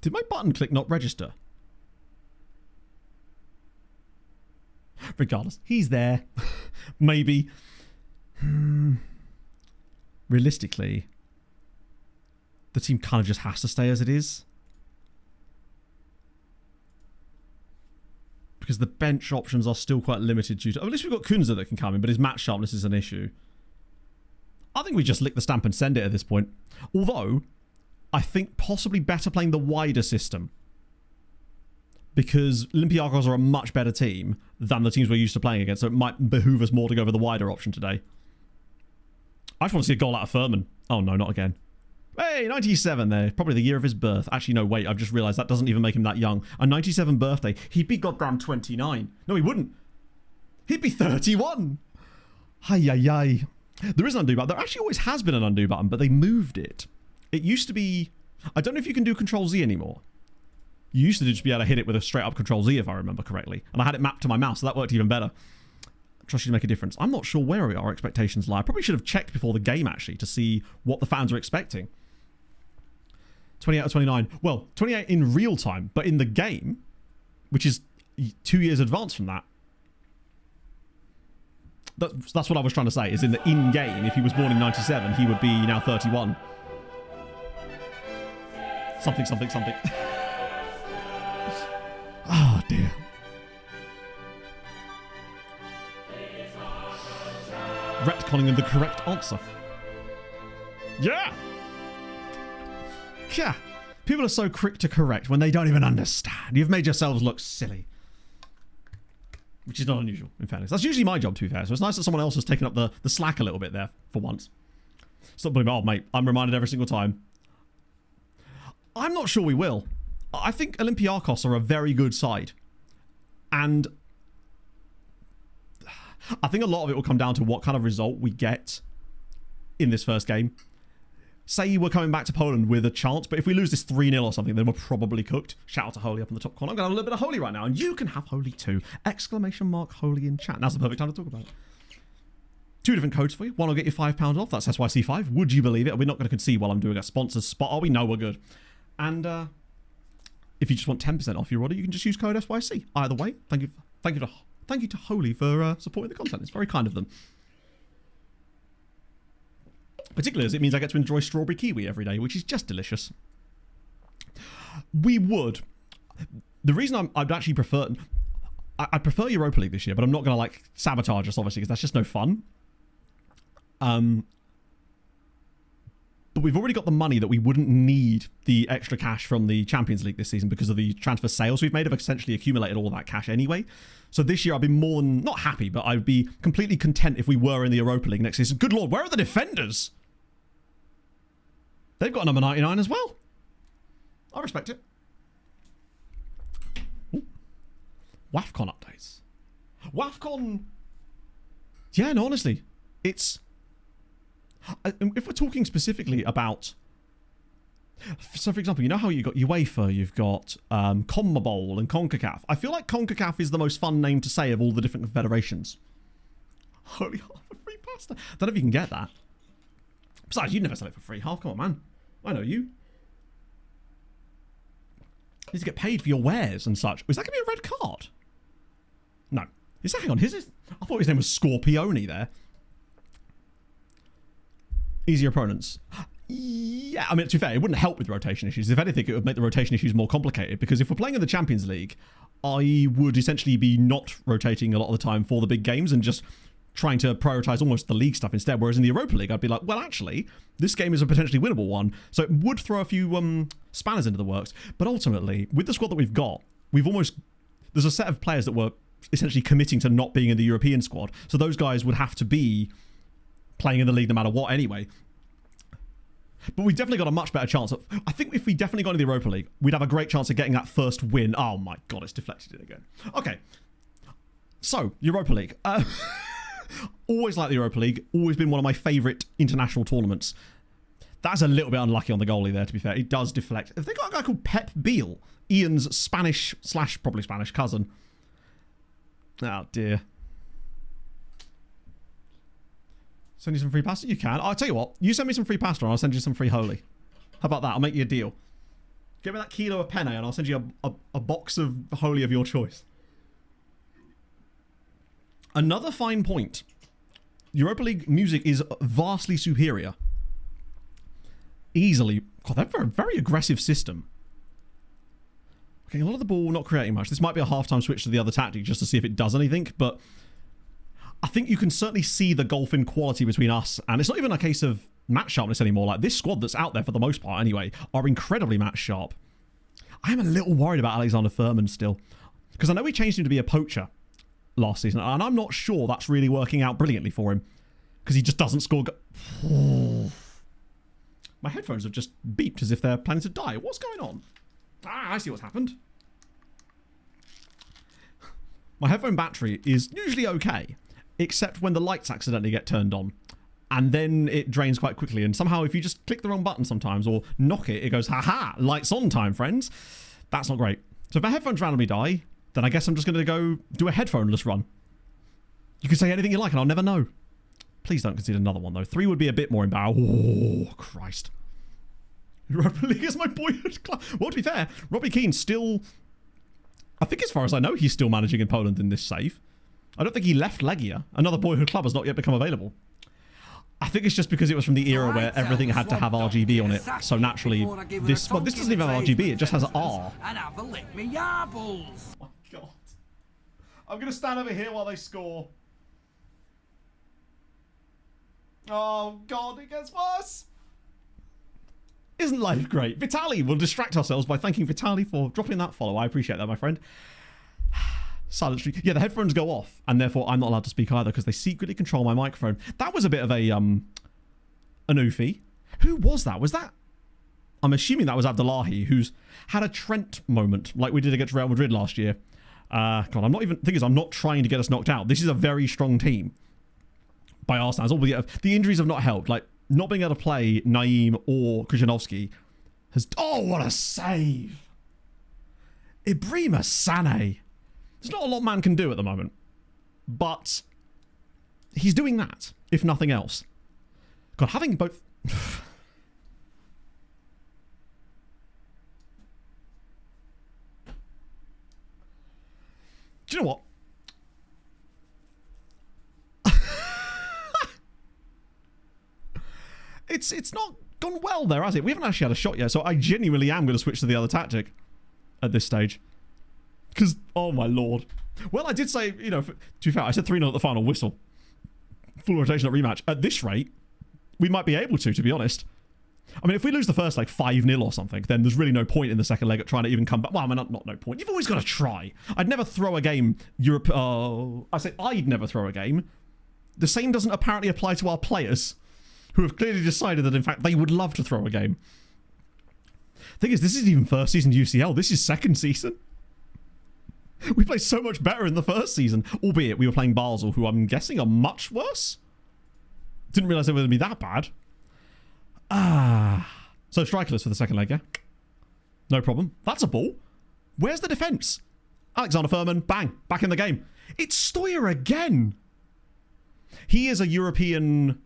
Did my button click not register? Regardless, he's there. Maybe. Realistically, the team kind of just has to stay as it is. Because the bench options are still quite limited due to... At least we've got Kunze that can come in, but his match sharpness is an issue. I think we just lick the stamp and send it at this point. Although, I think possibly better playing the wider system. Because Olympiacos are a much better team than the teams we're used to playing against, so it might behoove us more to go for the wider option today. I just want to see a goal out of Furman. Oh no, not again. Hey, 97 there. Probably the year of his birth. Actually, no, wait. I've just realised that doesn't even make him that young. A 97 birthday. He'd be goddamn 29. No, he wouldn't. He'd be 31. Hi. There is an undo button. There actually always has been an undo button, but they moved it. It used to be... I don't know if you can do Control-Z anymore. You used to just be able to hit it with a straight-up Control-Z, if I remember correctly. And I had it mapped to my mouse, so that worked even better. I trust you to make a difference. I'm not sure where our expectations lie. I probably should have checked before the game, actually, to see what the fans are expecting. 28 out of 29. Well, 28 in real time, but in the game, which is 2 years advanced from that. That's what I was trying to say, is in the in-game, if he was born in 97, he would be now 31. Something. Oh, dear. Retconning in the correct answer. Yeah! Yeah. People are so quick to correct when they don't even understand. You've made yourselves look silly. Which is not unusual, in fairness. That's usually my job, to be fair. So it's nice that someone else has taken up the slack a little bit there, for once. Stop blaming me. Oh, mate, I'm reminded every single time. I'm not sure we will. I think Olympiacos are a very good side. And I think a lot of it will come down to what kind of result we get in this first game. Say we're coming back to Poland with a chance, but if we lose this 3-0 or something, then we're probably cooked. Shout out to Holy up in the top corner. I'm going to have a little bit of Holy right now, and you can have Holy too. Exclamation mark Holy in chat. Now's the perfect time to talk about it. 2 different codes for you. One will get you £5 off. That's SYC5. Would you believe it? We're not going to concede while I'm doing a sponsor's spot. Oh, we know we're good. And if you just want 10% off your order, you can just use code SYC. Either way, thank you to Holy for supporting the content. It's very kind of them. Particularly as it means I get to enjoy strawberry kiwi every day, which is just delicious. We would. The reason I'd actually prefer... I prefer Europa League this year, but I'm not going to like sabotage us, obviously, because that's just no fun. But we've already got the money that we wouldn't need the extra cash from the Champions League this season because of the transfer sales we've made have essentially accumulated all that cash anyway. So this year I'd be more than, not happy, but I'd be completely content if we were in the Europa League next season. Good Lord, where are the defenders? They've got a number 99 as well. I respect it. Ooh, WAFCON updates. WAFCON... Yeah, no, honestly. It's... If we're talking specifically about... So, for example, you know how you got UEFA, you've got CONMEBOL and CONCACAF. I feel like CONCACAF is the most fun name to say of all the different federations. Holy half a free pasta. Don't know if you can get that. Besides, you'd never sell it for free. Half, come on, man. I know you. You need to get paid for your wares and such. Is that going to be a red card? No. Hang on, I thought his name was Scorpione there. Easier opponents. Yeah, I mean, to be fair, it wouldn't help with rotation issues. If anything, it would make the rotation issues more complicated, because if we're playing in the Champions League, I would essentially be not rotating a lot of the time for the big games and just trying to prioritize almost the league stuff instead. Whereas in the Europa League, I'd be like, well, actually, this game is a potentially winnable one. So it would throw a few spanners into the works. But ultimately, with the squad that we've got, there's a set of players that were essentially committing to not being in the European squad. So those guys would have to be playing in the league no matter what anyway. But we've definitely got a much better chance of... I think if we definitely got into the Europa League, we'd have a great chance of getting that first win. Oh my god, it's deflected it again. Okay. So, Europa League. Always like the Europa League. Always been one of my favourite international tournaments. That's a little bit unlucky on the goalie there, to be fair. It does deflect. Have they got a guy called Pep Biel? Ian's Spanish / probably Spanish cousin. Oh, dear. Send you some free pasta? You can. I'll tell you what. You send me some free pasta and I'll send you some free holy. How about that? I'll make you a deal. Give me that kilo of penne and I'll send you a box of holy of your choice. Another fine point. Europa League music is vastly superior. Easily. God, they're a very aggressive system. Okay, a lot of the ball not creating much. This might be a half-time switch to the other tactic just to see if it does anything, but... I think you can certainly see the gulf in quality between us, and it's not even a case of match sharpness anymore. Like, this squad that's out there for the most part anyway are incredibly match sharp. I am a little worried about Alexander Furman still, because I know we changed him to be a poacher last season, and I'm not sure that's really working out brilliantly for him, because he just doesn't score. My headphones have just beeped as if they're planning to die. What's going on? I see what's happened. My headphone battery is usually okay, except when the lights accidentally get turned on. And then it drains quite quickly. And somehow if you just click the wrong button sometimes or knock it, it goes, haha, lights on time, friends. That's not great. So if my headphones randomly die, then I guess I'm just going to go do a headphoneless run. You can say anything you like and I'll never know. Please don't concede another one, though. 3 would be a bit more embarrassing. Oh, Christ. Europa League is my boyhood club. Well, to be fair, Robbie Keane still... I think as far as I know, he's still managing in Poland in this save. I don't think he left Legia. Another boyhood club has not yet become available. I think it's just because it was from the era where everything had to have RGB on it. So naturally, this doesn't even have RGB. It just has R. And have a lick me yarbles. Oh my god. I'm going to stand over here while they score. Oh god, it gets worse. Isn't life great? Vitali, we'll distract ourselves by thanking Vitali for dropping that follow. I appreciate that, my friend. Silent streak. Yeah, the headphones go off, and therefore I'm not allowed to speak either because they secretly control my microphone. That was a bit of a an oofy. Who was that? Was that... I'm assuming that was Abdullahi, who's had a Trent moment like we did against Real Madrid last year. God, I'm not even... The thing is, I'm not trying to get us knocked out. This is a very strong team by our standards. The injuries have not helped. Like, not being able to play Naeem or Krzyzanowski has... Oh, what a save! Ibrahima Sané. There's not a lot man can do at the moment. But he's doing that, if nothing else. God, having both... Do you know what? It's not gone well there, has it? We haven't actually had a shot yet, so I genuinely am going to switch to the other tactic at this stage. Because, oh my lord. Well, I did say, you know, to be fair, I said 3-0 at the final whistle. Full rotation at rematch. At this rate, we might be able to be honest. I mean, if we lose the first, like, 5-0 or something, then there's really no point in the second leg at trying to even come back. Well, I mean, not no point. You've always got to try. I'd never throw a game... I say I'd never throw a game. The same doesn't apparently apply to our players, who have clearly decided that, in fact, they would love to throw a game. Thing is, this isn't even first season UCL. This is second season. We played so much better in the first season, albeit we were playing Basel, who I'm guessing are much worse. Didn't realise they were going to be that bad. So strikerless for the second leg, yeah? No problem. That's a ball. Where's the defence? Alexander Furman, bang, back in the game. It's Stoyer again. He is a European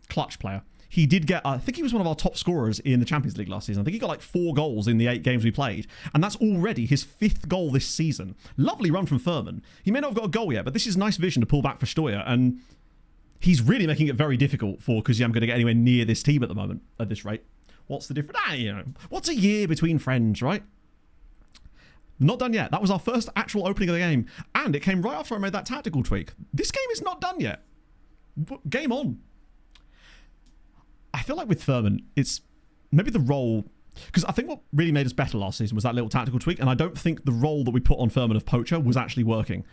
clutch player. He did get, I think he was one of our top scorers in the Champions League last season. I think he got like 4 goals in the 8 games we played. And that's already his 5th goal this season. Lovely run from Furman. He may not have got a goal yet, but this is nice vision to pull back for Stoyer. And he's really making it very difficult for Kuziyama to get anywhere near this team at the moment, at this rate. What's the difference? What's a year between friends, right? Not done yet. That was our first actual opening of the game. And it came right after I made that tactical tweak. This game is not done yet. Game on. I feel like with Furman, it's maybe the role... Because I think what really made us better last season was that little tactical tweak. And I don't think the role that we put on Furman of poacher was actually working.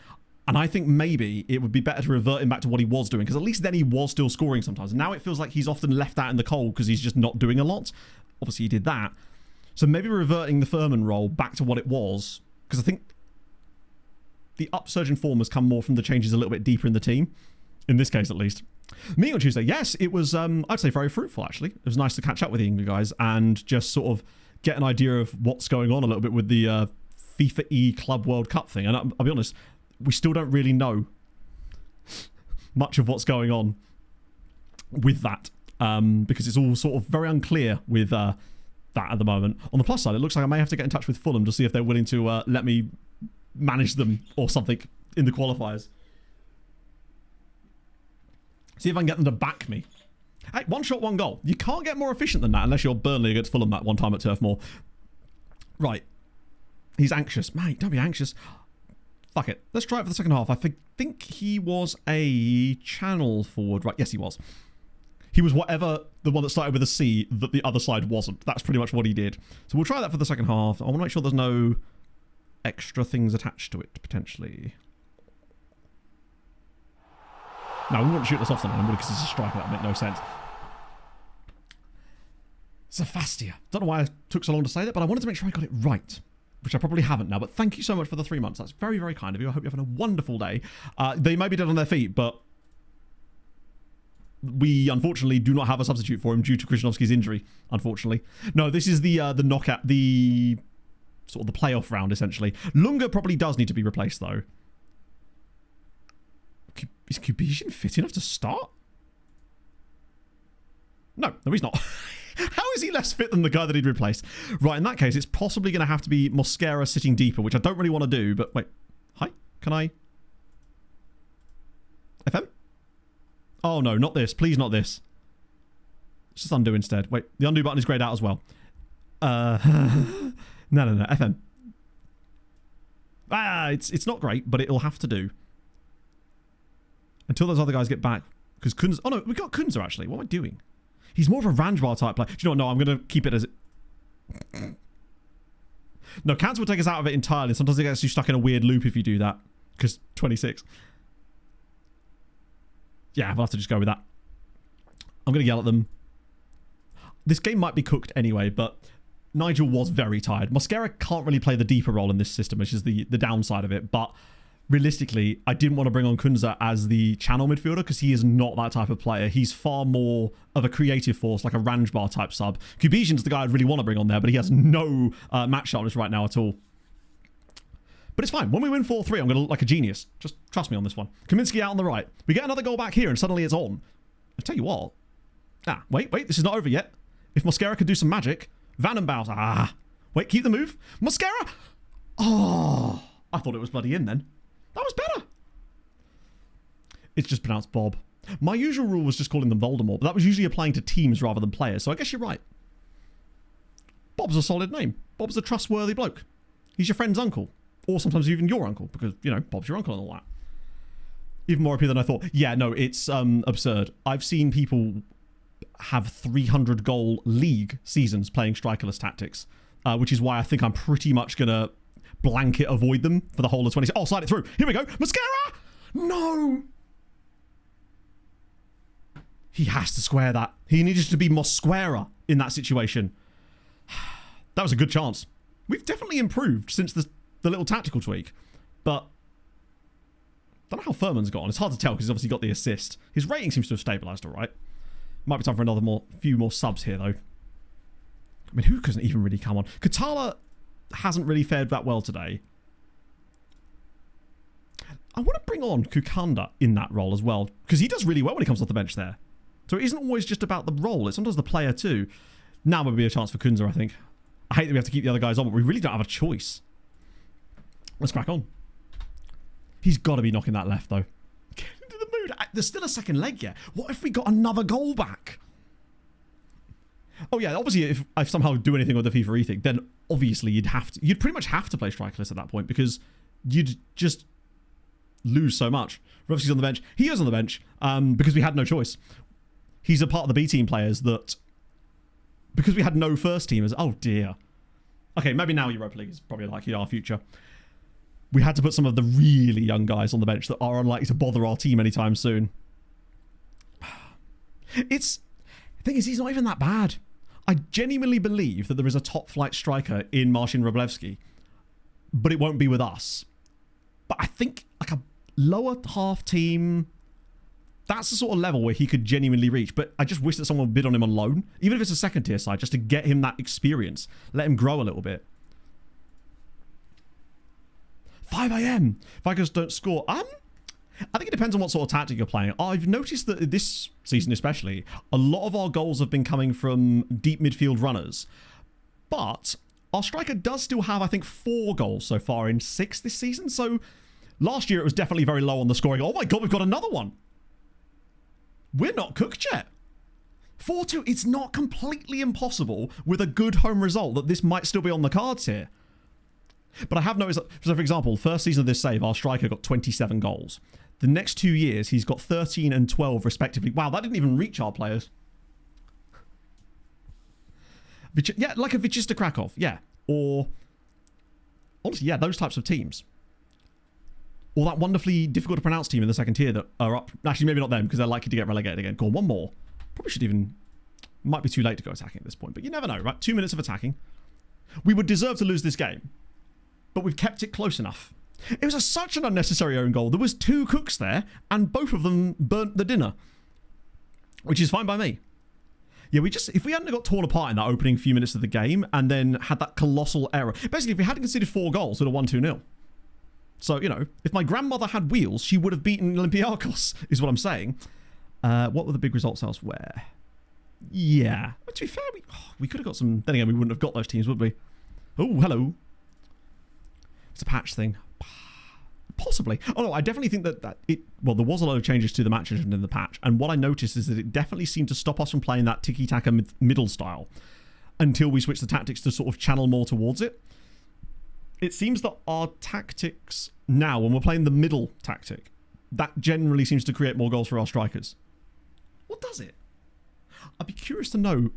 And I think maybe it would be better to revert him back to what he was doing. Because at least then he was still scoring sometimes. Now it feels like he's often left out in the cold because he's just not doing a lot. Obviously he did that. So maybe reverting the Furman role back to what it was. Because I think the upsurge in form has come more from the changes a little bit deeper in the team. In this case, at least. Me on Tuesday, yes, it was, I'd say very fruitful, actually. It was nice to catch up with you guys and just sort of get an idea of what's going on a little bit with the FIFA E Club World Cup thing. And I'll be honest, we still don't really know much of what's going on with that because it's all sort of very unclear with that at the moment. On the plus side, it looks like I may have to get in touch with Fulham to see if they're willing to let me manage them or something in the qualifiers. See if I can get them to back me. Hey, 1 shot, 1 goal. You can't get more efficient than that unless you're Burnley against Fulham that one time at Turf Moor. Right. He's anxious. Mate, don't be anxious. Fuck it. Let's try it for the second half. I think he was a channel forward. Right, yes he was. He was whatever the one that started with a C that the other side wasn't. That's pretty much what he did. So we'll try that for the second half. I want to make sure there's no extra things attached to it, potentially. No, we won't shoot this off the line because it's a striker. That would make no sense. Zafastia. Don't know why it took so long to say that, but I wanted to make sure I got it right, which I probably haven't now. But thank you so much for the 3 months. That's very, very kind of you. I hope you're having a wonderful day. They may be dead on their feet, but we unfortunately do not have a substitute for him due to Krzyzanowski's injury, unfortunately. No, this is the knockout, the sort of the playoff round, essentially. Lunga probably does need to be replaced, though. Is Kubishin fit enough to start? No, he's not. How is he less fit than the guy that he'd replaced? Right, in that case, it's possibly going to have to be Mosquera sitting deeper, which I don't really want to do, but wait. Hi? Can I? FM? Oh, no, not this. Please, not this. Let's just undo instead. Wait, the undo button is grayed out as well. No, FM. It's not great, but it'll have to do. Until those other guys get back. Because Kunz... Oh, no, we got Kunza, actually. What am I doing? He's more of a Ranjbar type player. Do you know what? No, I'm going to keep it as... No, Kanza will take us out of it entirely. Sometimes it gets you stuck in a weird loop if you do that. Because 26. Yeah, we'll have to just go with that. I'm going to yell at them. This game might be cooked anyway, but Nigel was very tired. Mosquera can't really play the deeper role in this system, which is the downside of it, but... Realistically, I didn't want to bring on Kunza as the channel midfielder because he is not that type of player. He's far more of a creative force, like a Ranjbar type sub. Kubishin's the guy I'd really want to bring on there, but he has no match sharpness right now at all. But it's fine. When we win 4-3, I'm going to look like a genius. Just trust me on this one. Kaminsky out on the right. We get another goal back here and suddenly it's on. I'll tell you what. Wait. This is not over yet. If Mosquera could do some magic. Vandenbout. Wait, keep the move. Mosquera. Oh, I thought it was bloody in then. That was better. It's just pronounced Bob. My usual rule was just calling them Voldemort, but that was usually applying to teams rather than players, so I guess you're right. Bob's a solid name. Bob's a trustworthy bloke. He's your friend's uncle. Or sometimes even your uncle, because, you know, Bob's your uncle and all that. Even more OP than I thought. Yeah, no, it's absurd. I've seen people have 300 goal league seasons playing strikerless tactics, which is why I think I'm pretty much going to blanket avoid them for the whole of 20. Oh, slide it through. Here we go. Mosquera! No! He has to square that. He needed to be Mosquera in that situation. That was a good chance. We've definitely improved since the little tactical tweak. But don't know how Furman's got on. It's hard to tell because he's obviously got the assist. His rating seems to have stabilised all right. Might be time for few more subs here, though. I mean, who hasn't even really come on? Katala hasn't really fared that well today. I want to bring on Kukanda in that role as well, because he does really well when he comes off the bench there. So it isn't always just about the role. It's sometimes the player too. Now would be a chance for Kunza, I think. I hate that we have to keep the other guys on, but we really don't have a choice. Let's crack on. He's got to be knocking that left, though. Get into the mood. There's still a second leg yet. What if we got another goal back? Oh, yeah, obviously, if I somehow do anything with the FIFA thing, then obviously you'd pretty much have to play strikerless at that point, because you'd just lose so much. Revsky's on the bench. He is on the bench because we had no choice. He's a part of the B team players that, because we had no first teamers. Oh dear. Okay, maybe now Europa League is probably likely our future. We had to put some of the really young guys on the bench that are unlikely to bother our team anytime soon. The thing is, he's not even that bad. I genuinely believe that there is a top flight striker in Marcin Wroblewski, but it won't be with us. But I think like a lower half team, that's the sort of level where he could genuinely reach. But I just wish that someone would bid on him on loan, even if it's a second tier side, just to get him that experience, let him grow a little bit. 5 AM. Vikings don't score. I think it depends on what sort of tactic you're playing. I've noticed that this season especially, a lot of our goals have been coming from deep midfield runners. But our striker does still have, I think, 4 goals so far in 6 this season. So last year it was definitely very low on the scoring. Oh my God, we've got another one. We're not cooked yet. 4-2. It's not completely impossible with a good home result that this might still be on the cards here. But I have noticed that, so for example, first season of this save, our striker got 27 goals. The next 2 years, he's got 13 and 12 respectively. Wow, that didn't even reach our players. Yeah, like a Wisła Kraków, yeah. Or, honestly, yeah, those types of teams. Or that wonderfully difficult to pronounce team in the second tier that are up. Actually, maybe not them, because they're likely to get relegated again. Go on, one more. Probably should even, might be too late to go attacking at this point, but you never know, right? 2 minutes of attacking. We would deserve to lose this game, but we've kept it close enough. It was such an unnecessary own goal. There was 2 cooks there, and both of them burnt the dinner, which is fine by me. Yeah, if we hadn't got torn apart in that opening few minutes of the game and then had that colossal error. Basically, if we hadn't conceded 4 goals, we'd have won 2-0. So, you know, if my grandmother had wheels, she would have beaten Olympiacos, is what I'm saying. What were the big results elsewhere? Yeah. But to be fair, we could have got some. Then again, we wouldn't have got those teams, would we? Oh, hello. It's a patch thing. Possibly. Oh no, I definitely think that well, there was a lot of changes to the match engine in the patch, and what I noticed is that it definitely seemed to stop us from playing that tiki-taka middle style until we switched the tactics to sort of channel more towards it. It seems that our tactics now, when we're playing the middle tactic, that generally seems to create more goals for our strikers. What does it? I'd be curious to know.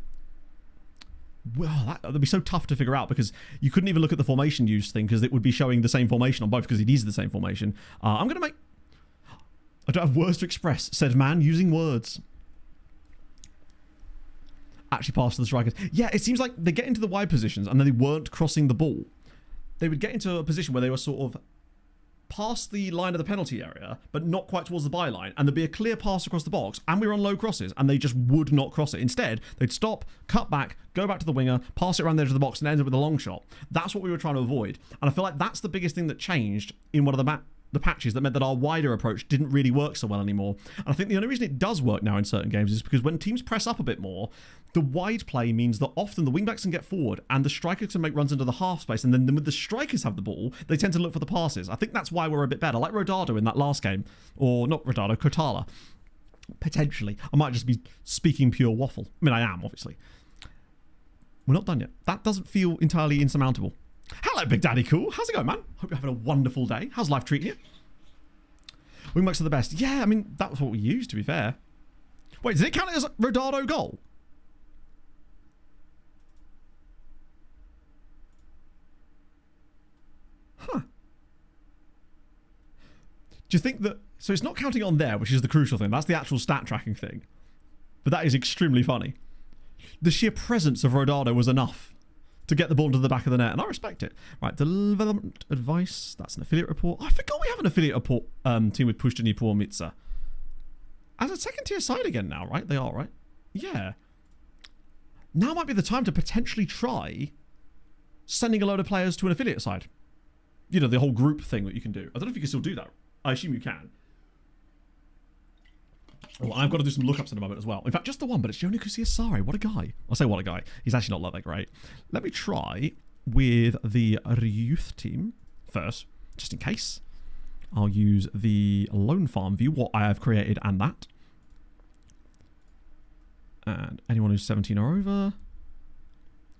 Well, that'd be so tough to figure out because you couldn't even look at the formation use thing because it would be showing the same formation on both because it is the same formation. I'm going to make... I don't have words to express, said man using words. Actually pass to the strikers. Yeah, it seems like they get into the wide positions and then they weren't crossing the ball. They would get into a position where they were sort of past the line of the penalty area, but not quite towards the byline, and there'd be a clear pass across the box, and we were on low crosses, and they just would not cross it. Instead, they'd stop, cut back, go back to the winger, pass it around the edge of the box, and end up with a long shot. That's what we were trying to avoid, and I feel like that's the biggest thing that changed in one of the patches that meant that our wider approach didn't really work so well anymore. And I think the only reason it does work now in certain games is because when teams press up a bit more, the wide play means that often the wingbacks can get forward and the strikers can make runs into the half space, and then when the strikers have the ball, they tend to look for the passes. I think that's why we're a bit better. Like Rodado in that last game, or not Rodado, Kotala. Potentially. I might just be speaking pure waffle. I mean, I am, obviously. We're not done yet. That doesn't feel entirely insurmountable. Hello, Big Daddy Cool. How's it going, man? Hope you're having a wonderful day. How's life treating you? Wingbacks are the best. Yeah, I mean, that was what we used, to be fair. Wait, does it count as a Rodado goal? Huh. Do you think that... So it's not counting on there, which is the crucial thing. That's the actual stat tracking thing. But that is extremely funny. The sheer presence of Rodado was enough to get the ball into the back of the net, and I respect it. Right, development advice. That's an affiliate report. I forgot we have an affiliate report team with Pushchini Mitsa. As a second tier side again now, right? They are, right? Yeah. Now might be the time to potentially try sending a load of players to an affiliate side. You know, the whole group thing that you can do. I don't know if you can still do that. I assume you can. Well, I've got to do some lookups in a moment as well. In fact, just the one, but it's Yonakusi Asari. What a guy. I'll say what a guy. He's actually not that great. Let me try with the youth team first, just in case. I'll use the lone farm view, what I have created, and that. And anyone who's 17 or over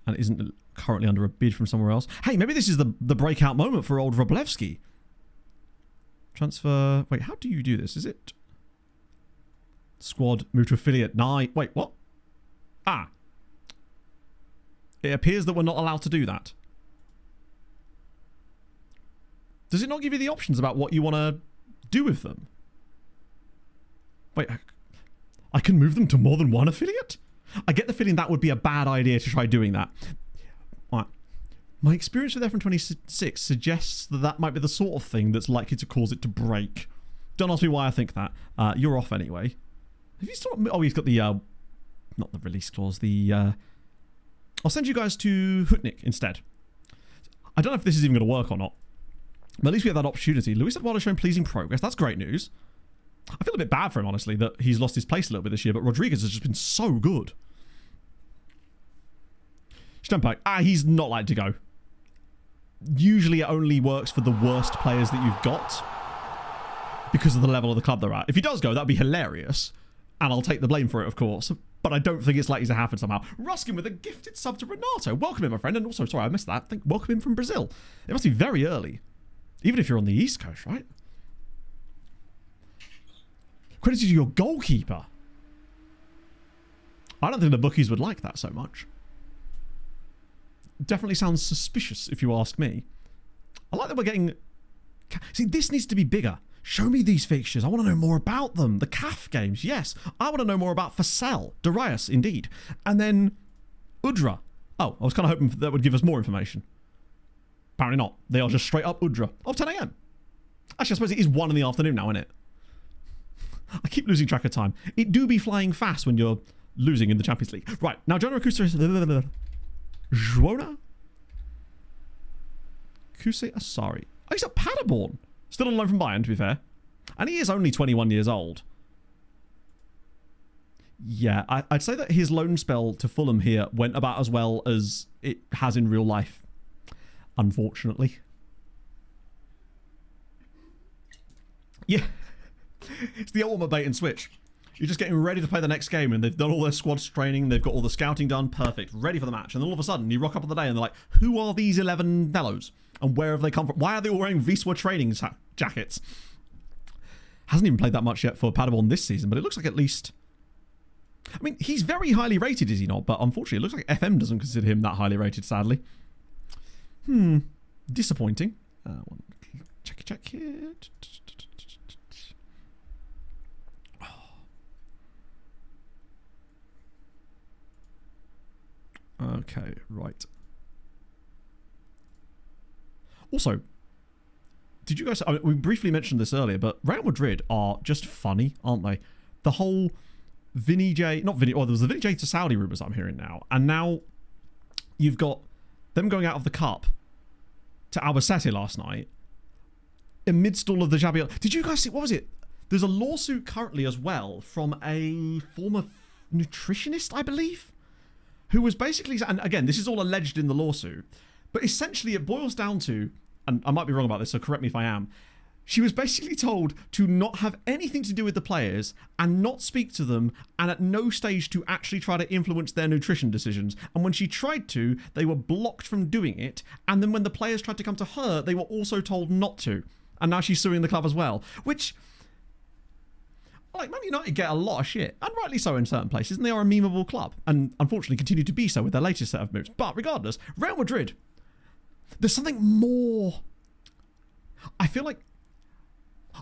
and isn't currently under a bid from somewhere else. Hey, maybe this is the breakout moment for old Wroblewski. Transfer. Wait, how do you do this? Is it squad, move to affiliate? Wait, what? Ah. It appears that we're not allowed to do that. Does it not give you the options about what you want to do with them? Wait, I can move them to more than one affiliate? I get the feeling that would be a bad idea to try doing that. Right. My experience with F126 suggests that that might be the sort of thing that's likely to cause it to break. Don't ask me why I think that. You're off anyway. Have you still... Oh, he's got the... not the release clause. The... I'll send you guys to Hutnik instead. I don't know if this is even going to work or not. But at least we have that opportunity. Luis Eduardo showing pleasing progress. That's great news. I feel a bit bad for him, honestly, that he's lost his place a little bit this year, but Rodriguez has just been so good. Stempak. He's not like to go. Usually it only works for the worst players that you've got because of the level of the club they're at. If he does go, that'd be hilarious, and I'll take the blame for it, of course, but I don't think it's likely to happen somehow. Ruskin with a gifted sub to Renato. Welcome in, my friend, and also, sorry, I missed that. Welcome in from Brazil. It must be very early, even if you're on the East Coast, right? Credit to your goalkeeper. I don't think the bookies would like that so much. Definitely sounds suspicious, if you ask me. I like that we're getting... See, this needs to be bigger. Show me these fixtures. I want to know more about them. The CAF games, yes. I want to know more about Fasel. Darius, indeed. And then Udra. Oh, I was kind of hoping that would give us more information. Apparently not. They are just straight up Udra. Oh, 10 a.m. Actually, I suppose it is 1 in the afternoon now, isn't it? I keep losing track of time. It do be flying fast when you're losing in the Champions League. Right, now Jonah Akusa is... Żona? Kuse Asari. Oh, he's at Paderborn. Still on loan from Bayern, to be fair. And he is only 21 years old. Yeah, I'd say that his loan spell to Fulham here went about as well as it has in real life. Unfortunately. Yeah. It's the ultimate bait and switch. You're just getting ready to play the next game, and they've done all their squads training, they've got all the scouting done, perfect, ready for the match. And then all of a sudden, you rock up on the day, and they're like, who are these 11 fellows? And where have they come from? Why are they all wearing Wisła training jackets? Hasn't even played that much yet for Paderborn this season, but it looks like at least... I mean, he's very highly rated, is he not? But unfortunately, it looks like FM doesn't consider him that highly rated, sadly. Disappointing. Check here. Okay, right. Also, did you guys... I mean, we briefly mentioned this earlier, but Real Madrid are just funny, aren't they? The whole Vinny J... Not Vinny... Well, there was the Vinny J to Saudi rumours I'm hearing now. And now you've got them going out of the cup to Albacete last night amidst all of the Jabi... Did you guys see... What was it? There's a lawsuit currently as well from a former nutritionist, I believe, who was basically, and again, this is all alleged in the lawsuit, but essentially it boils down to, and I might be wrong about this, so correct me if I am, she was basically told to not have anything to do with the players and not speak to them, and at no stage to actually try to influence their nutrition decisions. And when she tried to, they were blocked from doing it, and then when the players tried to come to her, they were also told not to. And now she's suing the club as well, which... Like, Man United get a lot of shit, and rightly so in certain places, and they are a memeable club, and unfortunately continue to be so with their latest set of moves. But regardless, Real Madrid, there's something more... I feel like...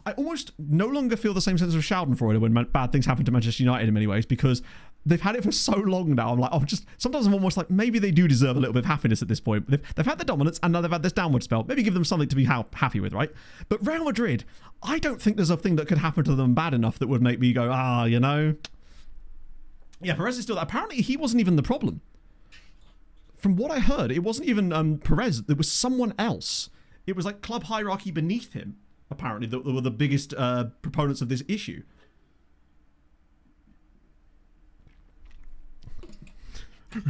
I almost no longer feel the same sense of schadenfreude when bad things happen to Manchester United in many ways, because they've had it for so long now. I'm like, sometimes I'm almost like, maybe they do deserve a little bit of happiness at this point. They've had the dominance and now they've had this downward spell. Maybe give them something to be happy with, right? But Real Madrid, I don't think there's a thing that could happen to them bad enough that would make me go, you know. Yeah, Perez is still there. Apparently he wasn't even the problem. From what I heard, it wasn't even Perez. It was someone else. It was like club hierarchy beneath him, apparently, that were the biggest proponents of this issue.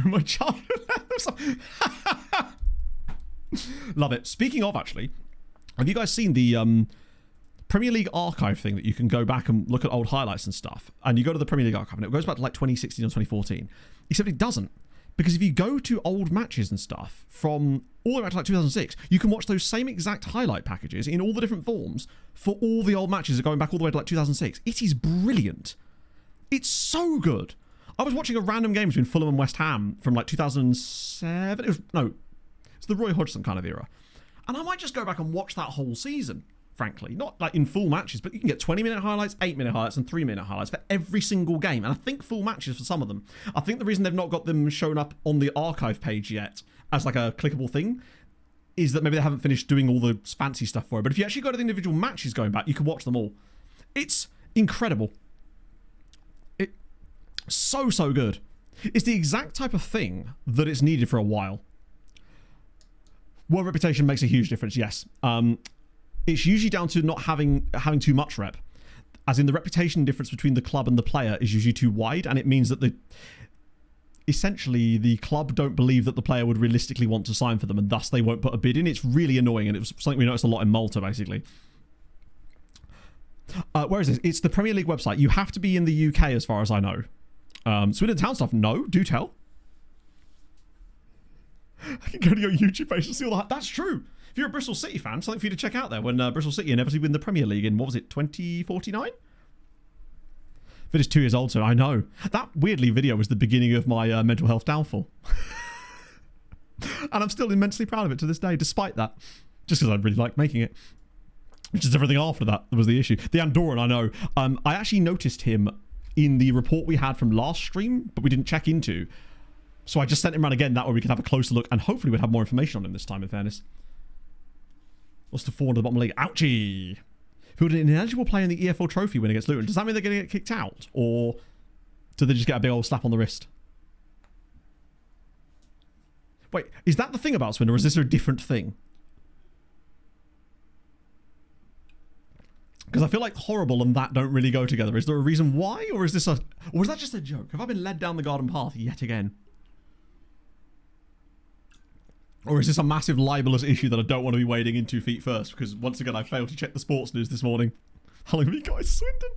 My childhood. Love it. Speaking of, actually, have you guys seen the Premier League archive thing that you can go back and look at old highlights and stuff? And you go to the Premier League archive and it goes back to like 2016 or 2014. Except it doesn't. Because if you go to old matches and stuff from all the way back to like 2006, you can watch those same exact highlight packages in all the different forms for all the old matches that are going back all the way to like 2006. It is brilliant. It's so good. I was watching a random game between Fulham and West Ham from like 2007. It's the Roy Hodgson kind of era. And I might just go back and watch that whole season, frankly. Not like in full matches, but you can get 20-minute highlights, 8-minute highlights, and 3-minute highlights for every single game. And I think full matches for some of them. I think the reason they've not got them shown up on the archive page yet as like a clickable thing is that maybe they haven't finished doing all the fancy stuff for it. But if you actually go to the individual matches going back, you can watch them all. It's incredible. So good. It's the exact type of thing that it's needed for a while. Well, reputation makes a huge difference, yes. It's usually down to not having too much rep. As in, the reputation difference between the club and the player is usually too wide, and it means that essentially the club don't believe that the player would realistically want to sign for them, and thus they won't put a bid in. It's really annoying, and it was something we noticed a lot in Malta, basically. Where is this? It's the Premier League website. You have to be in the UK, as far as I know. Swindon Town stuff, no, do tell. I can go to your YouTube page and see all that. That's true. If you're a Bristol City fan, something for you to check out there when Bristol City inevitably win the Premier League in, what was it, 2049? It is 2 years old, so I know. That weirdly video was the beginning of my mental health downfall. And I'm still immensely proud of it to this day, despite that. Just because I really liked making it. Which is everything after that was the issue. The Andorran, I know. I actually noticed him in the report we had from last stream, but we didn't check into. So I just sent him around again, that way we could have a closer look, and hopefully we'd have more information on him this time, in fairness. What's the 4 to the bottom league? Ouchie! If you're an ineligible player in the EFL Trophy win against Luton, does that mean they're going to get kicked out? Or do they just get a big old slap on the wrist? Wait, is that the thing about Swindon, or is this a different thing? Because I feel like horrible and that don't really go together. Is there a reason why? Or is this or was that just a joke? Have I been led down the garden path yet again? Or is this a massive libelous issue that I don't want to be wading into feet first? Because once again, I failed to check the sports news this morning. How long have you guys Swindon?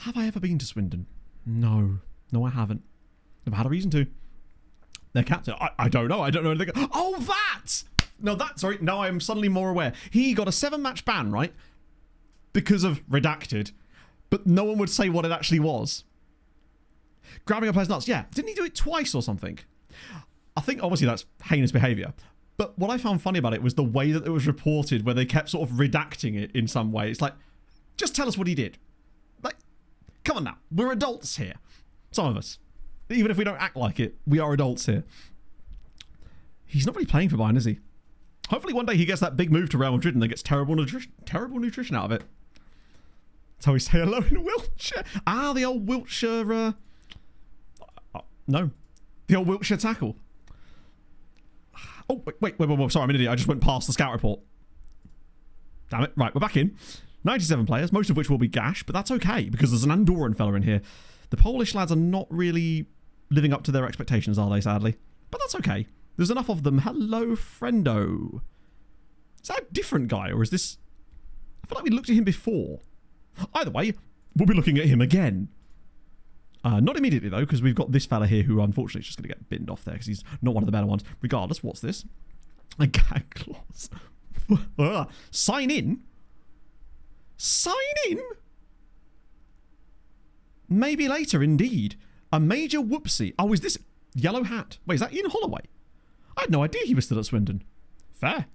Have I ever been to Swindon? No. No, I haven't. Never had a reason to. Their captain, I don't know. I don't know anything. Oh, that! No, that, sorry. Now I am suddenly more aware. He got a 7-match ban, right? Because of redacted, but no one would say what it actually was. Grabbing a player's nuts, yeah. Didn't he do it twice or something? I think obviously that's heinous behaviour. But what I found funny about it was the way that it was reported, where they kept sort of redacting it in some way. It's like, just tell us what he did. Like, come on now. We're adults here. Some of us. Even if we don't act like it, we are adults here. He's not really playing for Bayern, is he? Hopefully one day he gets that big move to Real Madrid and then gets terrible nutrition out of it. That's how we say hello in Wiltshire. Ah, the old Wiltshire... no. The old Wiltshire tackle. Oh, wait. Sorry, I'm an idiot. I just went past the scout report. Damn it. Right, we're back in. 97 players, most of which will be Gash, but that's okay because there's an Andorran fella in here. The Polish lads are not really living up to their expectations, are they, sadly? But that's okay. There's enough of them. Hello, friendo. Is that a different guy, or is this... I feel like we looked at him before. Either way, we'll be looking at him again. Not immediately, though, because we've got this fella here who, unfortunately, is just going to get binned off there because he's not one of the better ones. Regardless, what's this? A gag clause. Sign in? Sign in? Maybe later, indeed. A major whoopsie. Oh, is this... Yellow hat. Wait, is that Ian Holloway? I had no idea he was still at Swindon. Fair.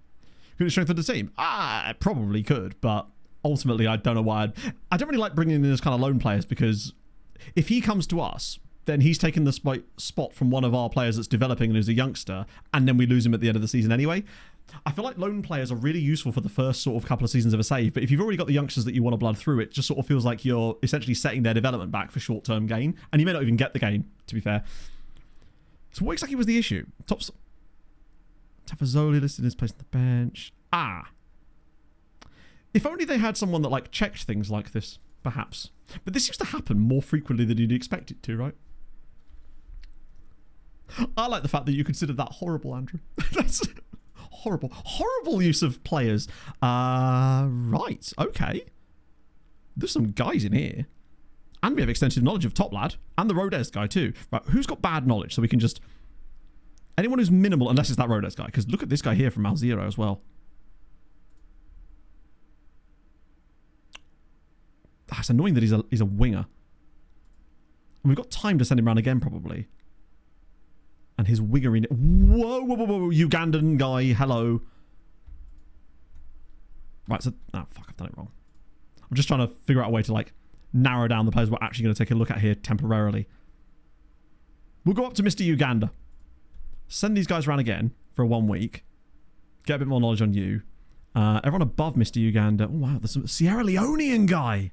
Could it strengthen the team? I probably could, but ultimately I don't know why. I don't really like bringing in those kind of lone players because if he comes to us, then he's taken the spot from one of our players that's developing and who's a youngster, and then we lose him at the end of the season anyway. I feel like loan players are really useful for the first sort of couple of seasons of a save, but if you've already got the youngsters that you want to blood through, it just sort of feels like you're essentially setting their development back for short-term gain, and you may not even get the gain, to be fair. So what exactly was the issue? Tafazoli listed his place on the bench. If only they had someone that like checked things like this, perhaps. But this seems to happen more frequently than you'd expect it to, right? I like the fact that you considered that horrible, Andrew. That's horrible use of players. Right, okay. There's some guys in here. And we have extensive knowledge of Top Lad. And the Rodez guy too. Right, who's got bad knowledge? So we can just... Anyone who's minimal, unless it's that Rodez guy. Because look at this guy here from Malzero as well. It's annoying that he's a winger. And we've got time to send him around again, probably. And his winger in... Whoa, Ugandan guy, hello. Right, so... Oh, fuck, I've done it wrong. I'm just trying to figure out a way to, like, narrow down the players we're actually going to take a look at here temporarily. We'll go up to Mr. Uganda. Send these guys around again for 1 week. Get a bit more knowledge on you. Everyone above Mr. Uganda. Oh, wow, there's some Sierra Leonean guy.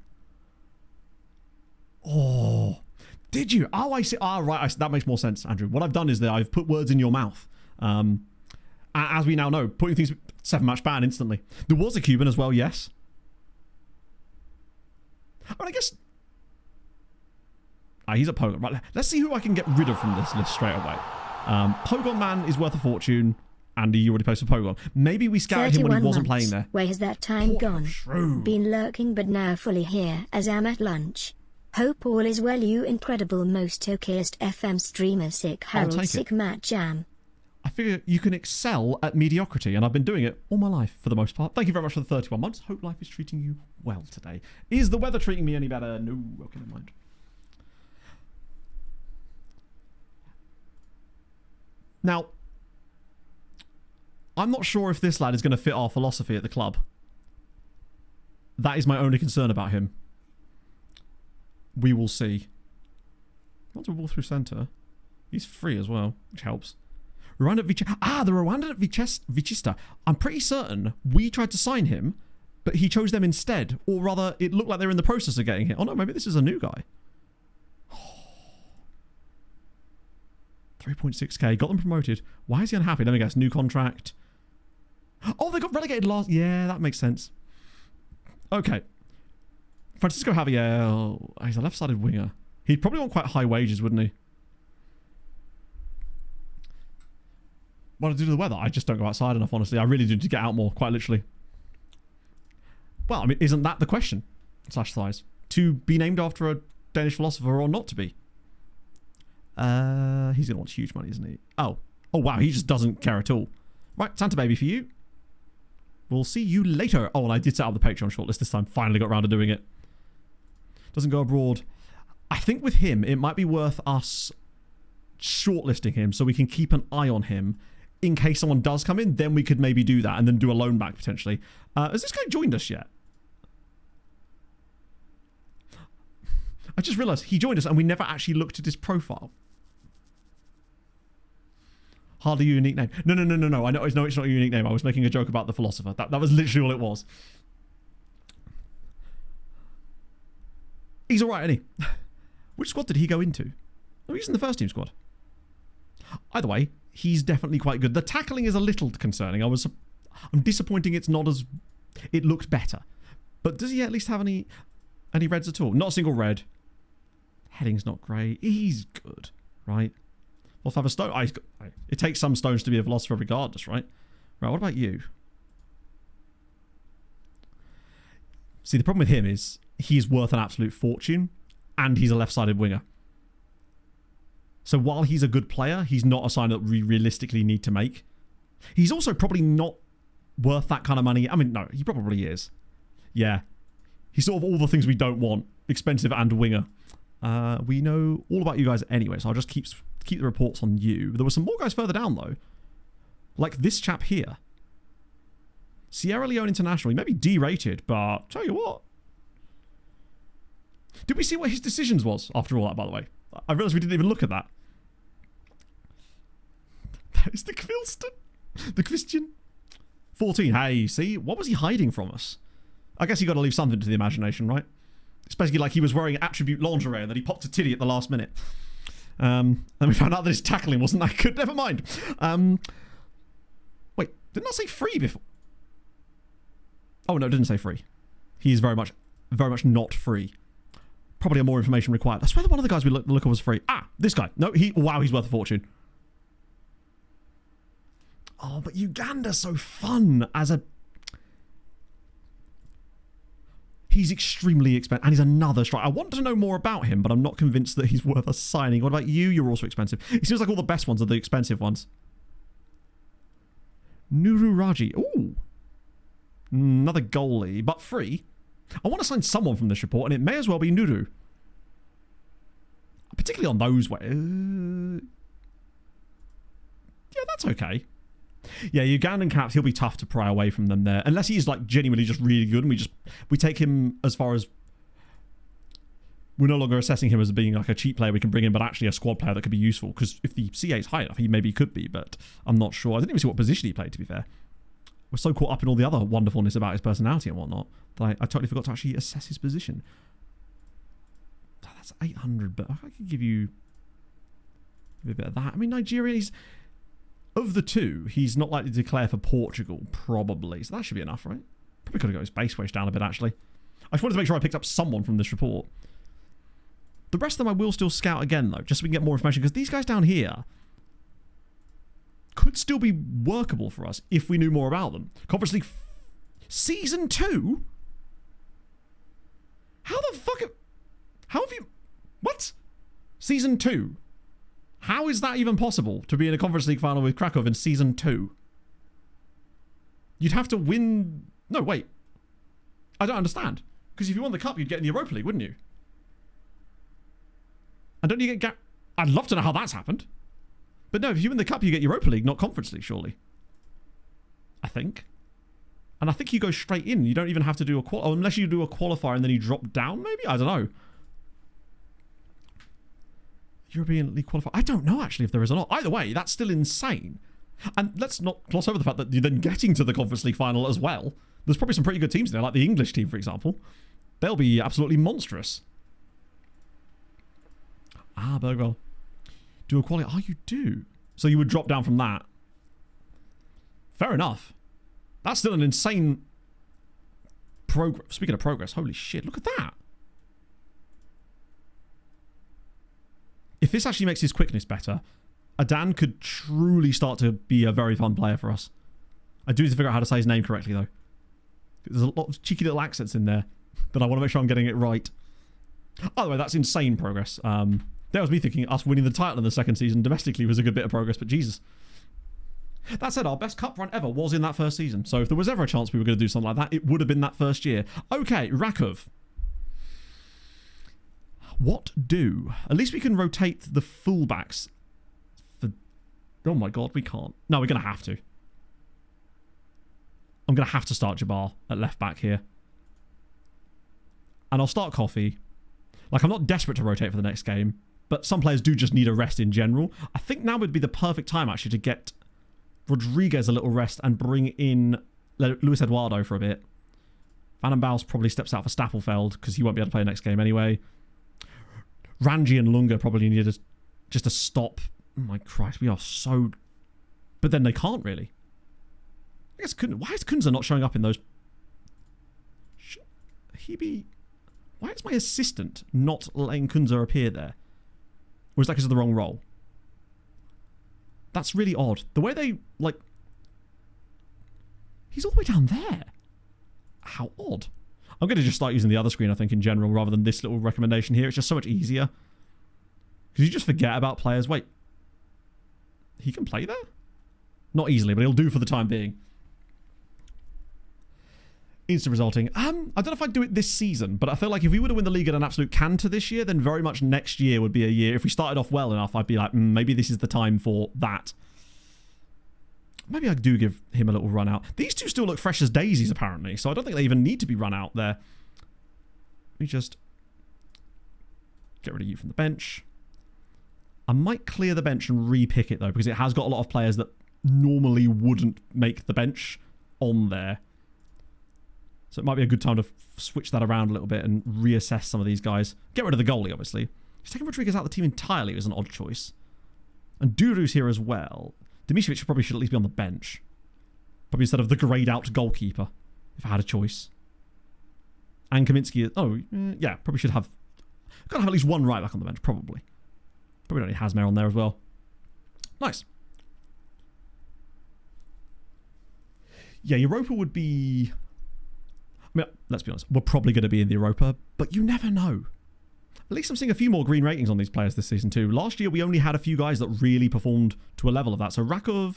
Oh... Did you? Oh, I see. Ah, right. That makes more sense, Andrew. What I've done is that I've put words in your mouth. As we now know, putting things 7-match ban instantly. There was a Cuban as well, yes. But I guess... he's a Pogon. Right, let's see who I can get rid of from this list straight away. Pogon Man is worth a fortune. Andy, you already posted Pogon. Maybe we scouted him when he wasn't playing there. Where has that time gone? True. Been lurking but now fully here as I'm at lunch. Hope all is well, you incredible most okayest FM streamer. Sick Harold, sick Matt Jam. I figure you can excel at mediocrity, and I've been doing it all my life for the most part. Thank you very much for the 31 months. Hope life is treating you well today. Is the weather treating me any better? No. Okay, never mind. Now, I'm not sure if this lad is going to fit our philosophy at the club. That is my only concern about him. We will see. What's a ball through centre? He's free as well, which helps. Rwanda the Rwanda Vichista. I'm pretty certain we tried to sign him, but he chose them instead. Or rather, it looked like they were in the process of getting him. Oh no, maybe this is a new guy. 3.6k. Got them promoted. Why is he unhappy? Let me guess. New contract. Oh, they got relegated last... Yeah, that makes sense. Okay. Francisco Javier, he's a left-sided winger. He'd probably want quite high wages, wouldn't he? What do I do to the weather? I just don't go outside enough, honestly. I really do need to get out more, quite literally. Well, I mean, isn't that the question? /size. To be named after a Danish philosopher or not to be? He's going to want huge money, isn't he? Oh, wow, he just doesn't care at all. Right, Santa Baby for you. We'll see you later. Oh, and I did set up the Patreon shortlist this time. Finally got around to doing it. Doesn't go abroad. I think with him, it might be worth us shortlisting him so we can keep an eye on him in case someone does come in. Then we could maybe do that and then do a loan back potentially. Has this guy joined us yet? I just realised he joined us and we never actually looked at his profile. Hardly a unique name. No. I know it's not a unique name. I was making a joke about the philosopher. That was literally all it was. He's alright, isn't he? Which squad did he go into? Oh, he's in the first team squad. Either way, he's definitely quite good. The tackling is a little concerning. I'm disappointing it's not as... It looked better. But does he at least have any reds at all? Not a single red. Heading's not great. He's good, right? We'll have a stone. It takes some stones to be a philosopher regardless, right? Right, what about you? See, the problem with him is he's worth an absolute fortune and he's a left-sided winger. So while he's a good player, he's not a sign that we realistically need to make. He's also probably not worth that kind of money. I mean, no, he probably is. Yeah. He's sort of all the things we don't want. Expensive and winger. We know all about you guys anyway, so I'll just keep the reports on you. There were some more guys further down, though. Like this chap here. Sierra Leone International. He may be D-rated, but tell you what. Did we see what his decisions was after all that, by the way? I realised we didn't even look at that. That is the Quilston. The Christian. 14. Hey, see? What was he hiding from us? I guess you got to leave something to the imagination, right? It's basically like he was wearing attribute lingerie and then he popped a titty at the last minute. And we found out that his tackling wasn't that good. Never mind. Wait, didn't I say free before? Oh, no, it didn't say free. He is very much not free. Probably more information required. I swear that one of the guys we look at was free. Ah, this guy. No, wow, he's worth a fortune. Oh, but Uganda's so fun as a... He's extremely expensive, and he's another striker. I want to know more about him, but I'm not convinced that he's worth a signing. What about you? You're also expensive. It seems like all the best ones are the expensive ones. Nuru Raji. Ooh. Another goalie, but free. I want to sign someone from this report, and it may as well be Nuru. Particularly on those ways. Yeah, that's okay. Yeah, Ugandan caps, he'll be tough to pry away from them there. Unless he's like genuinely just really good and we take him as far as we're no longer assessing him as being like a cheap player we can bring in, but actually a squad player that could be useful. Because if the CA is high enough, he maybe could be, but I'm not sure. I didn't even see what position he played, to be fair. We're so caught up in all the other wonderfulness about his personality and whatnot that I totally forgot to actually assess his position. That's 800, but I could give you a bit of that. I mean, Nigeria, of the two, he's not likely to declare for Portugal, probably. So that should be enough, right? Probably could have got his base wage down a bit, actually. I just wanted to make sure I picked up someone from this report. The rest of them I will still scout again, though, just so we can get more information, because these guys down here could still be workable for us if we knew more about them. Conference League Season 2? How the fuck... How have you... What? Season 2? How is that even possible to be in a Conference League final with Kraków in Season 2? You'd have to win... No, wait. I don't understand. Because if you won the Cup, you'd get in the Europa League, wouldn't you? And don't you get... I'd love to know how that's happened. But no, if you win the Cup, you get Europa League, not Conference League, surely. I think. And I think you go straight in. You don't even have to do a... unless you do a qualifier and then you drop down, maybe? I don't know. European League qualifier. I don't know, actually, if there is or not. Either way, that's still insane. And let's not gloss over the fact that you're then getting to the Conference League final as well. There's probably some pretty good teams there, like the English team, for example. They'll be absolutely monstrous. Ah, Bergwell. Do a quality. Oh, you do. So you would drop down from that. Fair enough. That's still an insane progress. Speaking of progress, holy shit, look at that. If this actually makes his quickness better, Adan could truly start to be a very fun player for us. I do need to figure out how to say his name correctly, though. There's a lot of cheeky little accents in there, but I want to make sure I'm getting it right. By the way, that's insane progress. There was me thinking us winning the title in the second season domestically was a good bit of progress, but Jesus. That said, our best cup run ever was in that first season. So if there was ever a chance we were going to do something like that, it would have been that first year. Okay, Rakov. What do? At least we can rotate the fullbacks. Oh my god, we can't. No, we're going to have to. I'm going to have to start Jabbar at left back here. And I'll start Coffee. Like, I'm not desperate to rotate for the next game, but some players do just need a rest in general. I think now would be the perfect time, actually, to get Rodriguez a little rest and bring in Luis Eduardo for a bit. Van den Bosch probably steps out for Stapelfeld because he won't be able to play the next game anyway. Ranji and Lunga probably need just a stop. Oh my Christ, we are so... But then they can't really. I guess why is Kunza not showing up in those... Should he be... Why is my assistant not letting Kunza appear there? Or is that because of the wrong role? That's really odd. The way they, like... He's all the way down there. How odd. I'm going to just start using the other screen, I think, in general, rather than this little recommendation here. It's just so much easier. Because you just forget about players. Wait. He can play there? Not easily, but he'll do for the time being. Instant resulting. I don't know if I'd do it this season, but I feel like if we were to win the league at an absolute canter this year, then very much next year would be a year. If we started off well enough, I'd be like, maybe this is the time for that. Maybe I do give him a little run out. These two still look fresh as daisies, apparently, so I don't think they even need to be run out there. Let me just get rid of you from the bench. I might clear the bench and re-pick it, though, because it has got a lot of players that normally wouldn't make the bench on there. So it might be a good time to switch that around a little bit and reassess some of these guys. Get rid of the goalie, obviously. Just taking Rodriguez out of the team entirely was an odd choice. And Duru's here as well. Dimitrovic probably should at least be on the bench. Probably instead of the greyed-out goalkeeper, if I had a choice. And Kaminsky... Oh, yeah, probably should have... Got to have at least one right back on the bench, probably. Probably don't need Hazmir on there as well. Nice. Yeah, Europa would be... I mean, let's be honest. We're probably going to be in the Europa, but you never know. At least I'm seeing a few more green ratings on these players this season too. Last year, we only had a few guys that really performed to a level of that. So Rakov...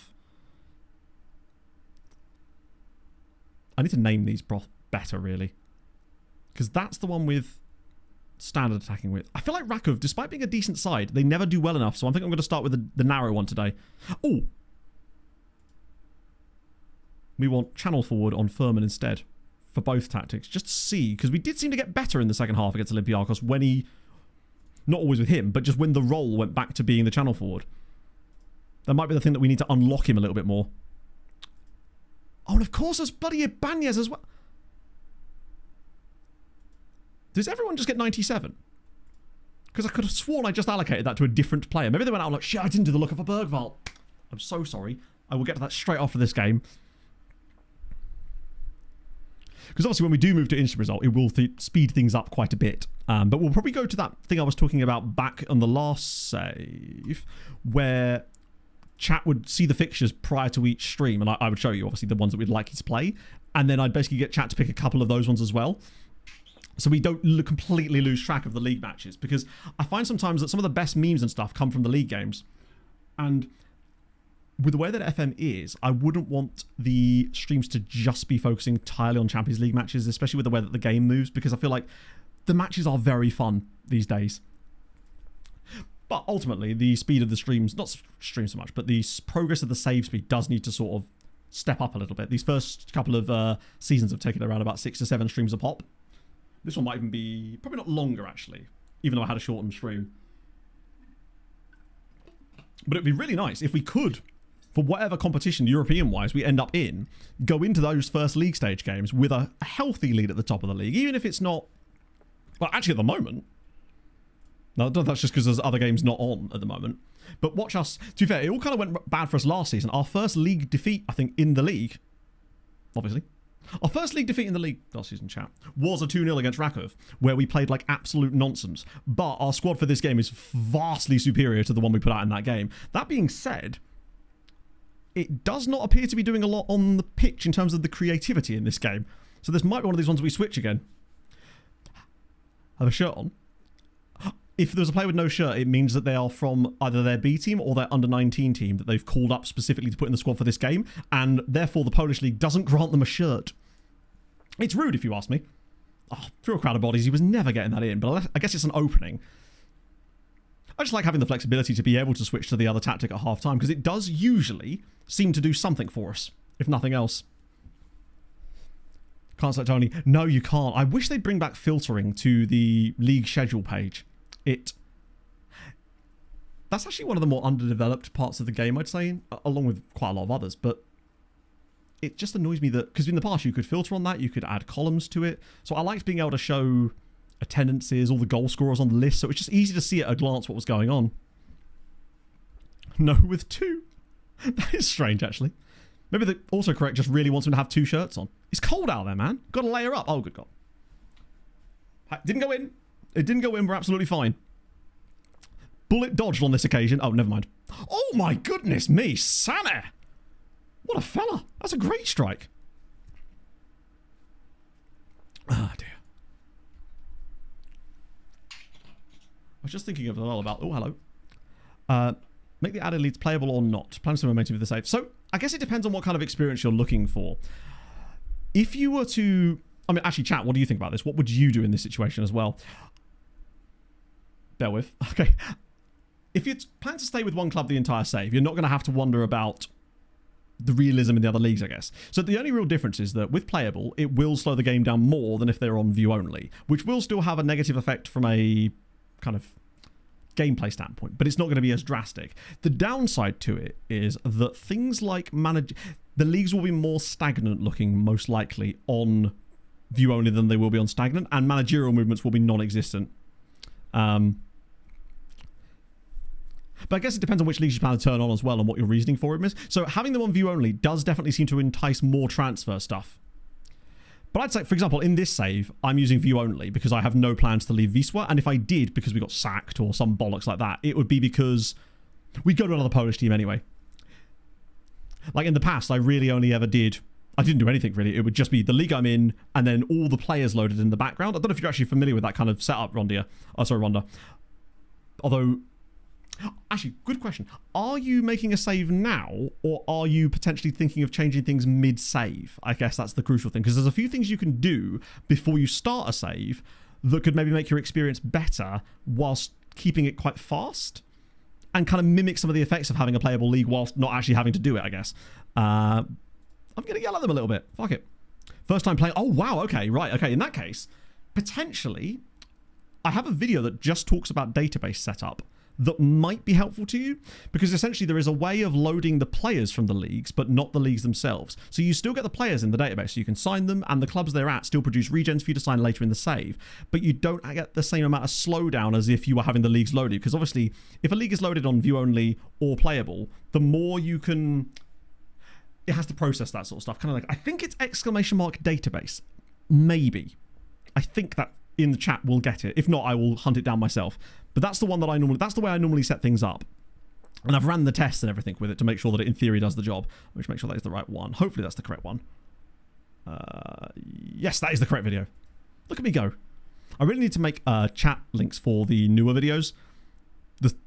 I need to name these better, really. Because that's the one with standard attacking width. I feel like Rakov, despite being a decent side, they never do well enough. So I think I'm going to start with the narrow one today. Oh! We want channel forward on Furman instead for both tactics. Just to see, because we did seem to get better in the second half against Olympiacos when he... Not always with him, but just when the role went back to being the channel forward. That might be the thing that we need to unlock him a little bit more. Oh, and of course there's bloody Ibanez as well. Does everyone just get 97? Because I could have sworn I just allocated that to a different player. Maybe they went out like, shit, I didn't do the looker for Bergvall. I'm so sorry. I will get to that straight after this game. Because obviously when we do move to instant result, it will speed things up quite a bit. But we'll probably go to that thing I was talking about back on the last save, where chat would see the fixtures prior to each stream, and I would show you, obviously, the ones that we'd like you to play. And then I'd basically get chat to pick a couple of those ones as well. So we don't completely lose track of the league matches. Because I find sometimes that some of the best memes and stuff come from the league games. And with the way that FM is, I wouldn't want the streams to just be focusing entirely on Champions League matches, especially with the way that the game moves, because I feel like the matches are very fun these days. But ultimately, the speed of the streams, not streams so much, but the progress of the save speed does need to sort of step up a little bit. These first couple of seasons have taken around about 6 to 7 streams a pop. This one might even be, probably not longer actually, even though I had a shortened stream. But it'd be really nice if we could, for whatever competition, European-wise, we end up in, go into those first league stage games with a healthy lead at the top of the league, even if it's not... Well, actually, at the moment... No, that's just because there's other games not on at the moment. But watch us... To be fair, it all kind of went bad for us last season. Our first league defeat, I think, in the league... Obviously. Our first league defeat in the league last season, chat, was a 2-0 against Rakov, where we played like absolute nonsense. But our squad for this game is vastly superior to the one we put out in that game. That being said, it does not appear to be doing a lot on the pitch in terms of the creativity in this game. So this might be one of these ones we switch again. Have a shirt on. If there's a player with no shirt, it means that they are from either their B team or their under-19 team that they've called up specifically to put in the squad for this game, and therefore the Polish League doesn't grant them a shirt. It's rude if you ask me. Oh, through a crowd of bodies, he was never getting that in, but I guess it's an opening. I just like having the flexibility to be able to switch to the other tactic at half-time, because it does usually seem to do something for us, if nothing else. Can't select Tony. No, you can't. I wish they'd bring back filtering to the league schedule page. That's actually one of the more underdeveloped parts of the game, I'd say, along with quite a lot of others, but it just annoys me that, because in the past you could filter on that, you could add columns to it, so I liked being able to show attendances, all the goal scorers on the list, so it's just easy to see at a glance what was going on. No with 2. That is strange, actually. Maybe the autocorrect just really wants him to have 2 shirts on. It's cold out there, man. Got to layer up. Oh, good God. Didn't go in. It didn't go in. We're absolutely fine. Bullet dodged on this occasion. Oh, never mind. Oh, my goodness me. Sané. What a fella. That's a great strike. Oh, dear. I was just thinking of a lot about... Oh, hello. Make the added leads playable or not. Plan some momentum for the save. So, I guess it depends on what kind of experience you're looking for. If you were to... I mean, actually, chat, what do you think about this? What would you do in this situation as well? Bear with. Okay. If you plan to stay with one club the entire save, you're not going to have to wonder about the realism in the other leagues, I guess. So the only real difference is that with playable, it will slow the game down more than if they're on view only, which will still have a negative effect from a kind of gameplay standpoint, but it's not going to be as drastic. The downside to it is that things like the leagues will be more stagnant looking, most likely, on view only than they will be on stagnant, and managerial movements will be non-existent. But I guess it depends on which leagues you plan to turn on as well and what your reasoning for them is. So having them on view only does definitely seem to entice more transfer stuff. But I'd say, for example, in this save, I'm using view only because I have no plans to leave Wisła. And if I did because we got sacked or some bollocks like that, it would be because we'd go to another Polish team anyway. Like in the past, I really only ever did... I didn't do anything really. It would just be the league I'm in and then all the players loaded in the background. I don't know if you're actually familiar with that kind of setup, Rhonda. Oh, sorry, Rhonda. Although... Actually, good question. Are you making a save now, or are you potentially thinking of changing things mid-save? I guess that's the crucial thing, because there's a few things you can do before you start a save that could maybe make your experience better whilst keeping it quite fast and kind of mimic some of the effects of having a playable league whilst not actually having to do it, I guess. I'm going to yell at them a little bit. Fuck it. First time playing. Oh, wow. Okay, right. Okay, in that case, potentially, I have a video that just talks about database setup that might be helpful to you, because essentially there is a way of loading the players from the leagues, but not the leagues themselves. So you still get the players in the database, so you can sign them, and the clubs they're at still produce regens for you to sign later in the save, but you don't get the same amount of slowdown as if you were having the leagues loaded, because obviously, if a league is loaded on view only or playable, the more you can... It has to process that sort of stuff. Kind of like, I think it's ! Database. Maybe. I think that in the chat we'll get it. If not, I will hunt it down myself. But that's the one that that's the way I normally set things up. And I've ran the tests and everything with it to make sure that it in theory does the job. Which make sure that is the right one. Hopefully that's the correct one. Yes, that is the correct video. Look at me go. I really need to make chat links for the newer videos.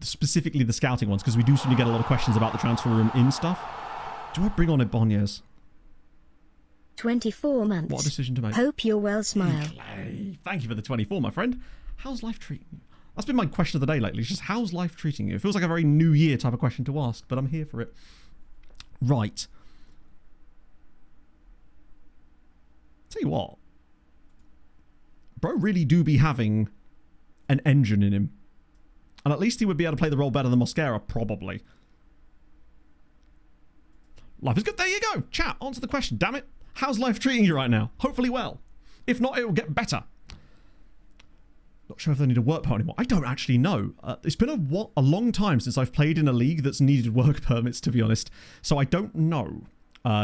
Specifically the scouting ones, because we do seem to get a lot of questions about the transfer room in stuff. Do I bring on Ibanez? 24 months. What a decision to make. Hope you're well, smile. Thank you for the 24, my friend. How's life treating you? That's been my question of the day lately. It's just, how's life treating you? It feels like a very New Year type of question to ask, but I'm here for it. Right. Tell you what. Bro really do be having an engine in him. And at least he would be able to play the role better than Mosquera, probably. Life is good. There you go. Chat, answer the question. Damn it. How's life treating you right now? Hopefully well. If not, it will get better. Not sure if they need a work permit anymore. I don't actually know. It's been a long time since I've played in a league that's needed work permits, to be honest. So I don't know.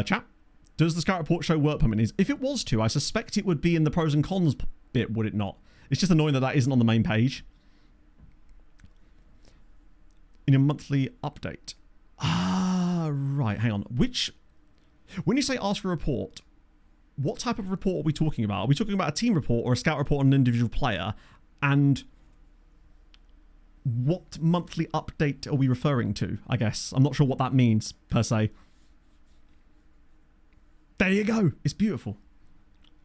Chat, does the scout report show work permit needs? If it was to, I suspect it would be in the pros and cons bit, would it not? It's just annoying that that isn't on the main page. In a monthly update. Ah, right. Hang on. When you say ask for a report, what type of report are we talking about? Are we talking about a team report or a scout report on an individual player? And what monthly update are we referring to, I guess? I'm not sure what that means, per se. There you go. It's beautiful.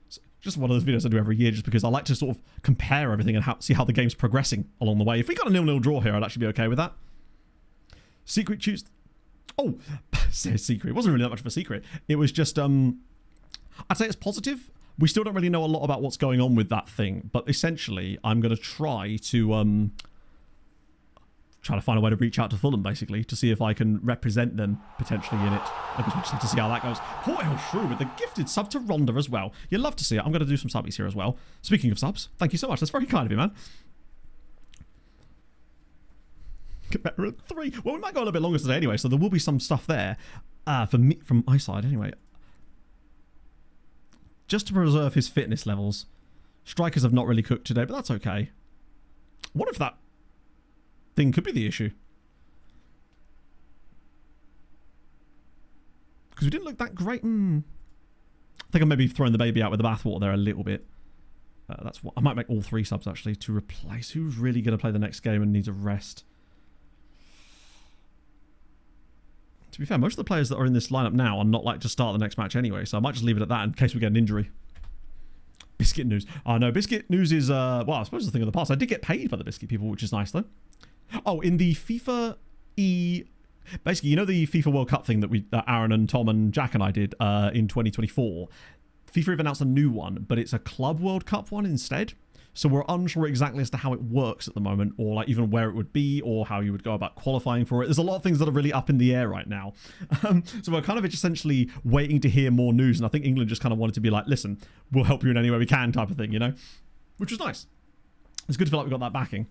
It's just one of those videos I do every year just because I like to sort of compare everything and see how the game's progressing along the way. If we got a 0-0 draw here, I'd actually be okay with that. Secret Tuesday. Oh, secret. It wasn't really that much of a secret. It was just, I'd say it's positive. We still don't really know a lot about what's going on with that thing, but essentially, I'm going to try to find a way to reach out to Fulham, basically, to see if I can represent them potentially in it. I guess we just have to see how that goes. Hoyle Shrew with the gifted sub to Rhonda as well. You'd love to see it. I'm going to do some subbies here as well. Speaking of subs, thank you so much. That's very kind of you, man. Get better at 3. Well, we might go a little bit longer today anyway, so there will be some stuff there for me from my side anyway. Just to preserve his fitness levels. Strikers have not really cooked today, but that's okay. What if that thing could be the issue? Because we didn't look that great. I think I'm maybe throwing the baby out with the bathwater there a little bit. That's what I might make all 3 subs actually to replace. Who's really going to play the next game and needs a rest? To be fair, most of the players that are in this lineup now are not like to start the next match anyway, so I might just leave it at that in case we get an injury. Biscuit news. Oh no, Biscuit news is, well, I suppose it's a thing of the past. I did get paid by the Biscuit people, which is nice though. Oh, in the FIFA basically, you know the FIFA World Cup thing that Aaron and Tom and Jack and I did in 2024? FIFA have announced a new one, but it's a Club World Cup one instead. So we're unsure exactly as to how it works at the moment, or like even where it would be, or how you would go about qualifying for it. There's a lot of things that are really up in the air right now. So we're kind of essentially waiting to hear more news. And I think England just kind of wanted to be like, listen, we'll help you in any way we can type of thing, you know? Which was nice. It's good to feel like we got that backing.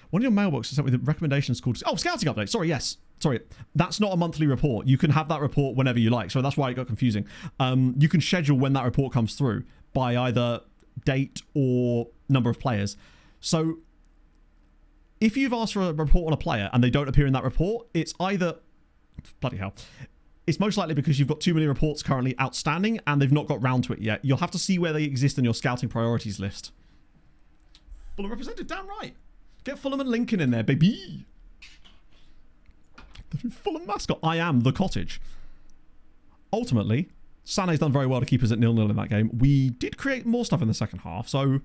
One of your mailboxes sent with recommendations called... Oh, scouting update. Sorry, yes. Sorry. That's not a monthly report. You can have that report whenever you like. So that's why it got confusing. You can schedule when that report comes through by either date or number of players. So if you've asked for a report on a player and they don't appear in that report, it's either... Bloody hell. It's most likely because you've got too many reports currently outstanding and they've not got round to it yet. You'll have to see where they exist in your scouting priorities list. Fulham represented, damn right. Get Fulham and Lincoln in there, baby. The Fulham mascot. I am the cottage. Ultimately, Sané's done very well to keep us at 0-0 in that game. We did create more stuff in the second half, so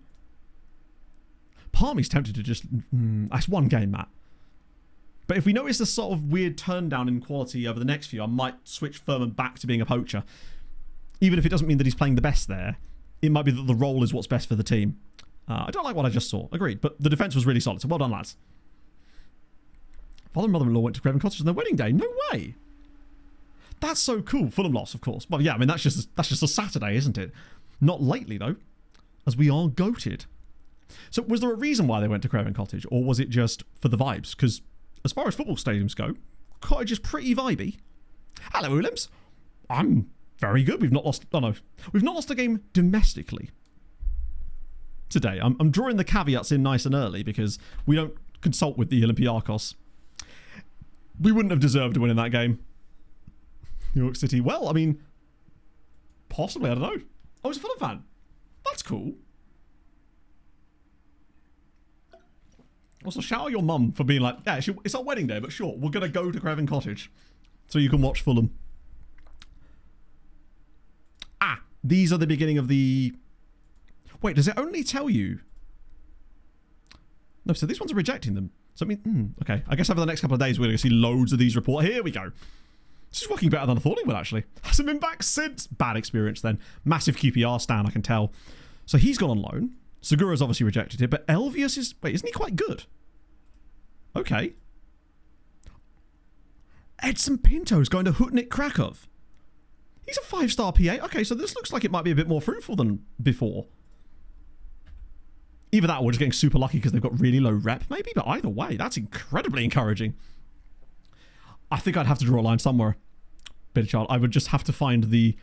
part of me's tempted to just... that's one game, Matt. But if we notice a sort of weird turn down in quality over the next few, I might switch Furman back to being a poacher. Even if it doesn't mean that he's playing the best there, it might be that the role is what's best for the team. I don't like what I just saw. Agreed. But the defence was really solid. So well done, lads. Father and mother-in-law went to Craven Cottage on their wedding day. No way. That's so cool. Fulham lost, of course. Well, yeah, I mean, that's just a Saturday, isn't it? Not lately, though, as we are goated. So was there a reason why they went to Craven Cottage, or was it just for the vibes? Because as far as football stadiums go, Cottage is pretty vibey. Hello, Williams. I'm very good. We've not lost... Oh, no. We've not lost a game domestically today. I'm drawing the caveats in nice and early because we don't consult with the Olympiacos. We wouldn't have deserved to win in that game. New York City. Well, I mean, possibly. I don't know. I was a Fulham fan. That's cool. Also, shout out your mum for being like, yeah, it's our wedding day, but sure, we're going to go to Craven Cottage so you can watch Fulham. Ah, these are the beginning of the... Wait, does it only tell you? No, so these ones are rejecting them. So I mean, okay. I guess over the next couple of days, we're going to see loads of these reports. Here we go. This is working better than I thought it would, actually. Hasn't been back since. Bad experience then. Massive QPR stan, I can tell. So he's gone on loan. Segura's obviously rejected it, but Elvius is... Wait, isn't he quite good? Okay. Edson Pinto's going to Hutnik Kraków. He's a 5-star PA. Okay, so this looks like it might be a bit more fruitful than before. Either that or we're just getting super lucky because they've got really low rep, maybe. But either way, that's incredibly encouraging. I think I'd have to draw a line somewhere. Bit of child. I would just have to find the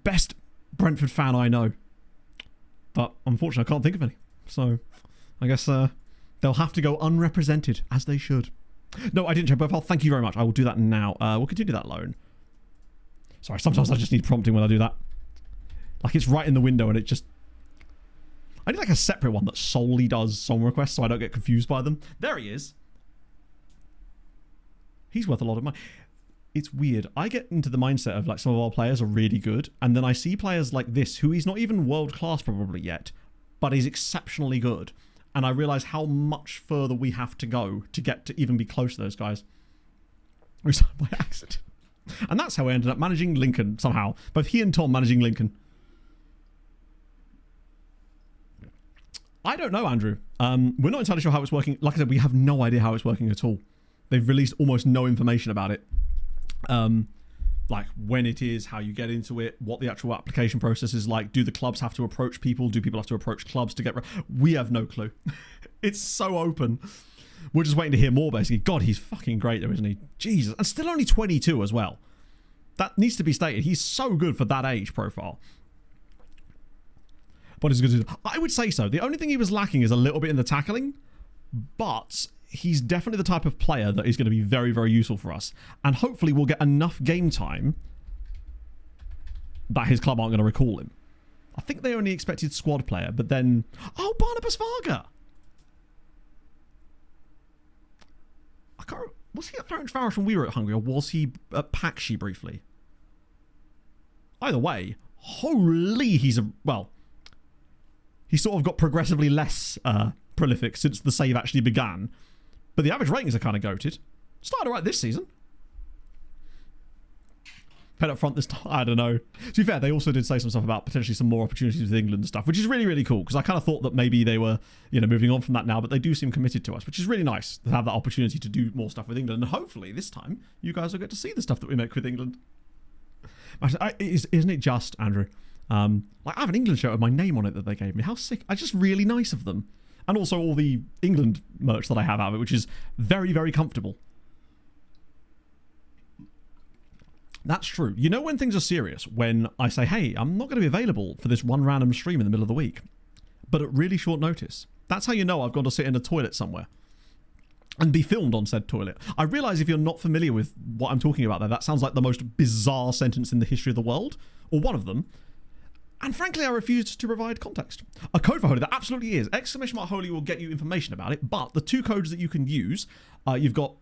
best Brentford fan I know. But unfortunately, I can't think of any. So I guess they'll have to go unrepresented, as they should. No, I didn't check profile. Thank you very much. I will do that now. We'll continue that loan. Sorry, sometimes I just need prompting when I do that. Like it's right in the window and it just... I need like a separate one that solely does song requests so I don't get confused by them. There he is. He's worth a lot of money. It's weird. I get into the mindset of like some of our players are really good, and then I see players like this who he's not even world class probably yet, but he's exceptionally good, and I realise how much further we have to go to get to even be close to those guys. Resigned by accident. And that's how I ended up managing Lincoln somehow. Both he and Tom managing Lincoln. I don't know, Andrew. We're not entirely sure how it's working. Like I said, we have no idea how it's working at all. They've released almost no information about it. Like when it is, how you get into it, what the actual application process is like. Do the clubs have to approach people? Do people have to approach clubs to get... We have no clue. It's so open. We're just waiting to hear more, basically. God, he's fucking great though, isn't he? Jesus. And still only 22 as well. That needs to be stated. He's so good for that age profile. But he's good. I would say so. The only thing he was lacking is a little bit in the tackling, but he's definitely the type of player that is going to be very, very useful for us. And hopefully we'll get enough game time that his club aren't going to recall him. I think they only expected squad player, but then... Oh, Barnabas Varga! I can't... Was he at Ferencváros when we were at Hungary, or was he at Pakshi briefly? Either way, holy, he's a... Well... He's sort of got progressively less prolific since the save actually began. But the average ratings are kind of goated. Started right this season. Head up front this time. I don't know. To be fair, they also did say some stuff about potentially some more opportunities with England and stuff, which is really, really cool, because I kind of thought that maybe they were, moving on from that now, but they do seem committed to us, which is really nice to have that opportunity to do more stuff with England. And hopefully this time you guys will get to see the stuff that we make with England. Isn't it just, Andrew? I have an England shirt with my name on it that they gave me. How sick. It's just really nice of them. And also all the England merch that I have out of it, which is very, very comfortable. That's true. You know when things are serious? When I say, hey, I'm not going to be available for this one random stream in the middle of the week, but at really short notice. That's how you know I've gone to sit in a toilet somewhere and be filmed on said toilet. I realise if you're not familiar with what I'm talking about there, that sounds like the most bizarre sentence in the history of the world, or one of them. And frankly, I refused to provide context. A code for Holy, that absolutely is. !Holy will get you information about it, but the two codes that you can use, you've got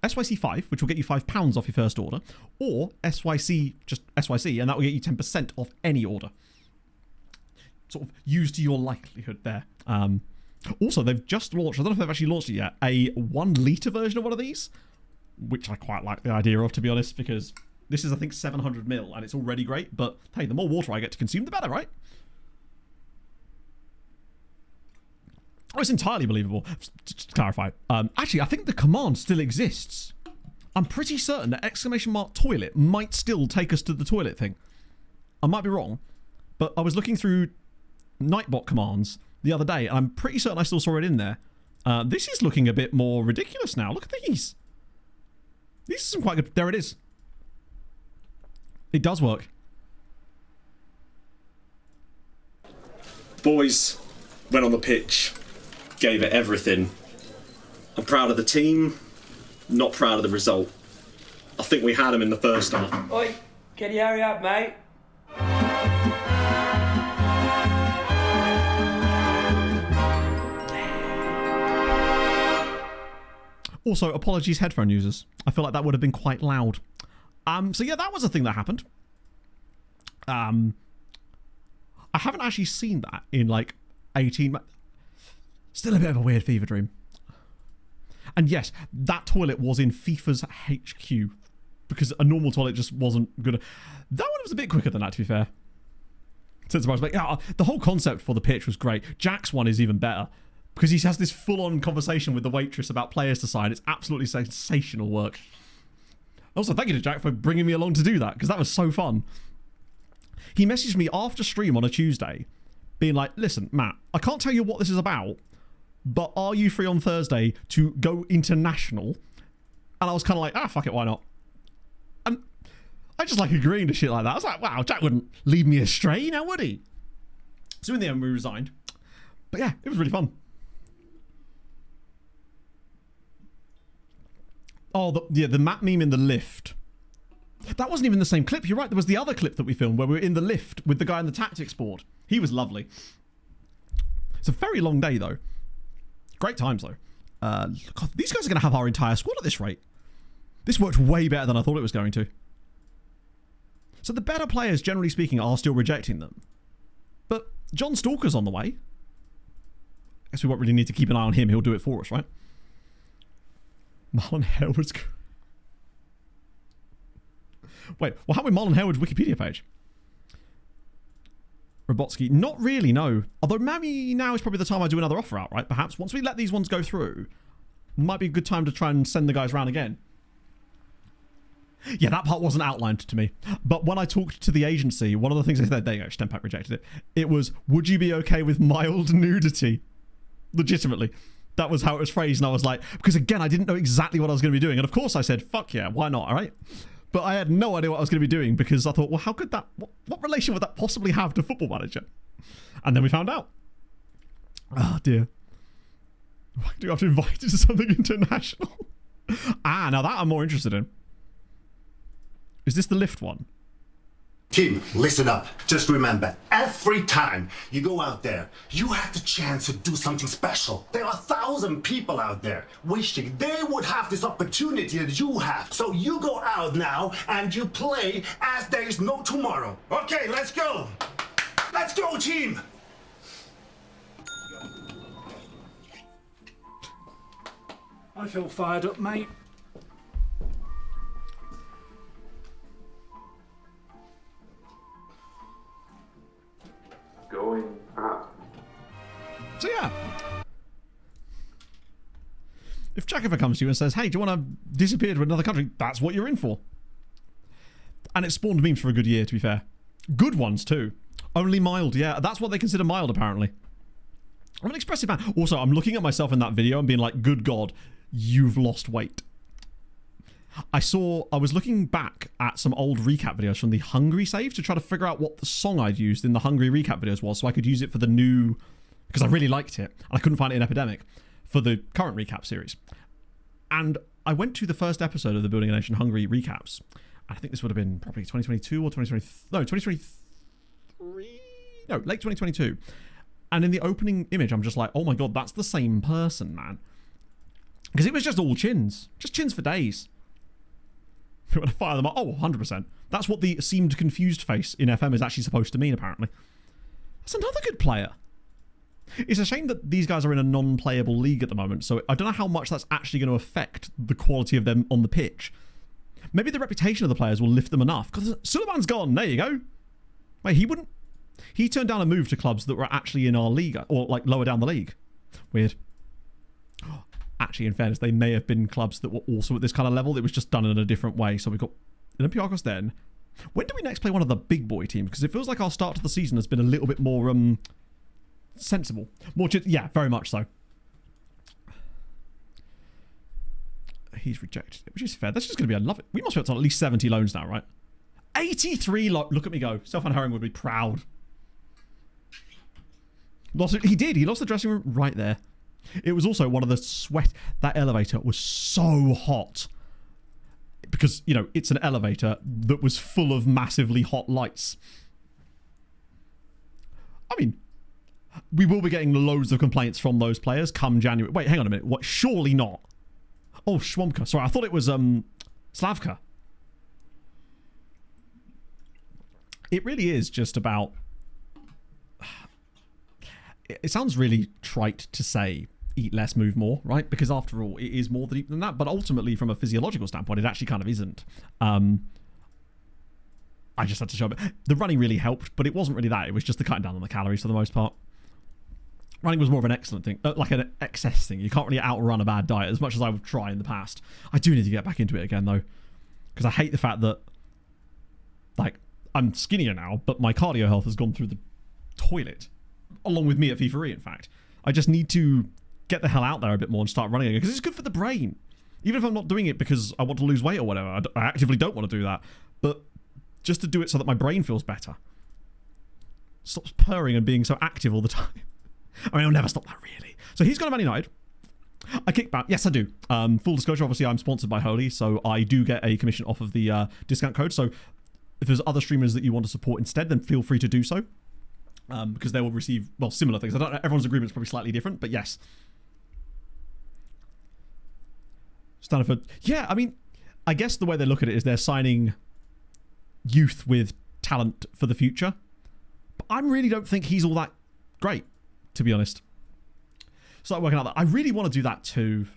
SYC5, which will get you £5 off your first order, or SYC, just SYC, and that will get you 10% off any order. Sort of used to your likelihood there. Also, they've just launched, I don't know if they've actually launched it yet, a 1 litre version of one of these, which I quite like the idea of, to be honest, because this is, I think, 700ml, and it's already great, but hey, the more water I get to consume, the better, right? Oh, it's entirely believable. Just to clarify. Actually, I think the command still exists. I'm pretty certain that ! Toilet might still take us to the toilet thing. I might be wrong, but I was looking through Nightbot commands the other day, and I'm pretty certain I still saw it in there. This is looking a bit more ridiculous now. Look at these. These are some quite good... There it is. It does work. Boys went on the pitch, gave it everything. I'm proud of the team, not proud of the result. I think we had them in the first half. Oi, can you hurry up, mate? Also, apologies headphone users. I feel like that would have been quite loud. So yeah, that was a thing that happened. I haven't actually seen that in like 18 months. Still a bit of a weird fever dream. And yes, that toilet was in FIFA's HQ because a normal toilet just wasn't gonna... That one was a bit quicker than that, to be fair. The whole concept for the pitch was great. Jack's one is even better because he has this full-on conversation with the waitress about players to sign. It's absolutely sensational work. Also, thank you to Jack for bringing me along to do that, because that was so fun. He messaged me after stream on a Tuesday, being like, listen, Matt, I can't tell you what this is about, but are you free on Thursday to go international? And I was kind of like, fuck it, why not? And I just like agreeing to shit like that. I was like, wow, Jack wouldn't lead me astray now, would he? So in the end, we resigned. But yeah, it was really fun. Oh, the Matt meme in the lift. That wasn't even the same clip. You're right. There was the other clip that we filmed where we were in the lift with the guy in the tactics board. He was lovely. It's a very long day, though. Great times, though. God, these guys are going to have our entire squad at this rate. This worked way better than I thought it was going to. So the better players, generally speaking, are still rejecting them. But John Stalker's on the way. I guess we won't really need to keep an eye on him. He'll do it for us, right? Marlon Harewood's... Wait, what happened with Marlon Harewood's Wikipedia page? Robotsky, not really, no. Although maybe now is probably the time I do another offer out, right? Perhaps once we let these ones go through, might be a good time to try and send the guys around again. Yeah, that part wasn't outlined to me. But when I talked to the agency, one of the things they said, there you go, Stempak rejected it. It was, would you be okay with mild nudity? Legitimately. That was how it was phrased, and I was like, because again, I didn't know exactly what I was going to be doing. And of course I said, fuck yeah, why not, all right? But I had no idea what I was going to be doing because I thought, well, how could that, what relation would that possibly have to Football Manager? And then we found out. Oh, dear. Why do you have to invite you to something international? Now that I'm more interested in. Is this the lift one? Team, listen up. Just remember, every time you go out there, you have the chance to do something special. There are 1,000 people out there wishing they would have this opportunity that you have. So you go out now and you play as there is no tomorrow. Okay, let's go. Let's go, team. I feel fired up, mate. Chakafa comes to you and says, hey, do you want to disappear to another country? That's what you're in for. And it spawned memes for a good year, to be fair. Good ones, too. Only mild, yeah. That's what they consider mild, apparently. I'm an expressive man. Also, I'm looking at myself in that video and being like, good God, you've lost weight. I was looking back at some old recap videos from the Hungry save to try to figure out what the song I'd used in the Hungry recap videos was so I could use it for the new, because I really liked it. And I couldn't find it in Epidemic for the current recap series. And I went to the first episode of the Building a Nation Hungry recaps. I think this would have been probably 2022 or 2023. No, late 2022. And in the opening image, I'm just like, oh my God, that's the same person, man. Because it was just all chins. Just chins for days. When I fire them up, oh, 100%. That's what the seemed confused face in FM is actually supposed to mean, apparently. That's another good player. It's a shame that these guys are in a non-playable league at the moment, so I don't know how much that's actually going to affect the quality of them on the pitch. Maybe the reputation of the players will lift them enough, because Suleiman's gone. There you go. Wait, he wouldn't... He turned down a move to clubs that were actually in our league, or like lower down the league. Weird. Actually, in fairness, they may have been clubs that were also at this kind of level. It was just done in a different way. So we've got Olympiacos then. When do we next play one of the big boy teams? Because it feels like our start to the season has been a little bit more sensible. Yeah, very much so. He's rejected it, which is fair. That's just going to be unlovely. We must be up to at least 70 loans now, right? 83 look at me go. Stefan Herring would be proud. He did. He lost the dressing room right there. It was also one of the that elevator was so hot. Because, you know, it's an elevator that was full of massively hot lights. I mean, we will be getting loads of complaints from those players come January. Wait, hang on a minute. What? Surely not. Oh, Schwomka. Sorry, I thought it was Slavka. It really is just about... It sounds really trite to say eat less, move more, right? Because after all, it is more deep than that. But ultimately, from a physiological standpoint, it actually kind of isn't. I just had to show it. The running really helped, but it wasn't really that. It was just the cutting down on the calories for the most part. Running was more of an excellent thing, like an excess thing. You can't really outrun a bad diet as much as I would try in the past. I do need to get back into it again, though. Because I hate the fact that, like, I'm skinnier now, but my cardio health has gone through the toilet. Along with me at FIFA, in fact. I just need to get the hell out there a bit more and start running again, because it's good for the brain. Even if I'm not doing it because I want to lose weight or whatever. I actively don't want to do that. But just to do it so that my brain feels better. Stops purring and being so active all the time. I mean, I'll never stop that, really. So he's got a Man United. A kickback. Yes, I do. Full disclosure, obviously, I'm sponsored by Holy, so I do get a commission off of the discount code. So if there's other streamers that you want to support instead, then feel free to do so. Because they will receive, well, similar things. I don't know, everyone's agreement is probably slightly different, but yes. Stanford. Yeah, I mean, I guess the way they look at it is they're signing youth with talent for the future. But I really don't think he's all that great, to be honest. Start working out that. I really want to do that too.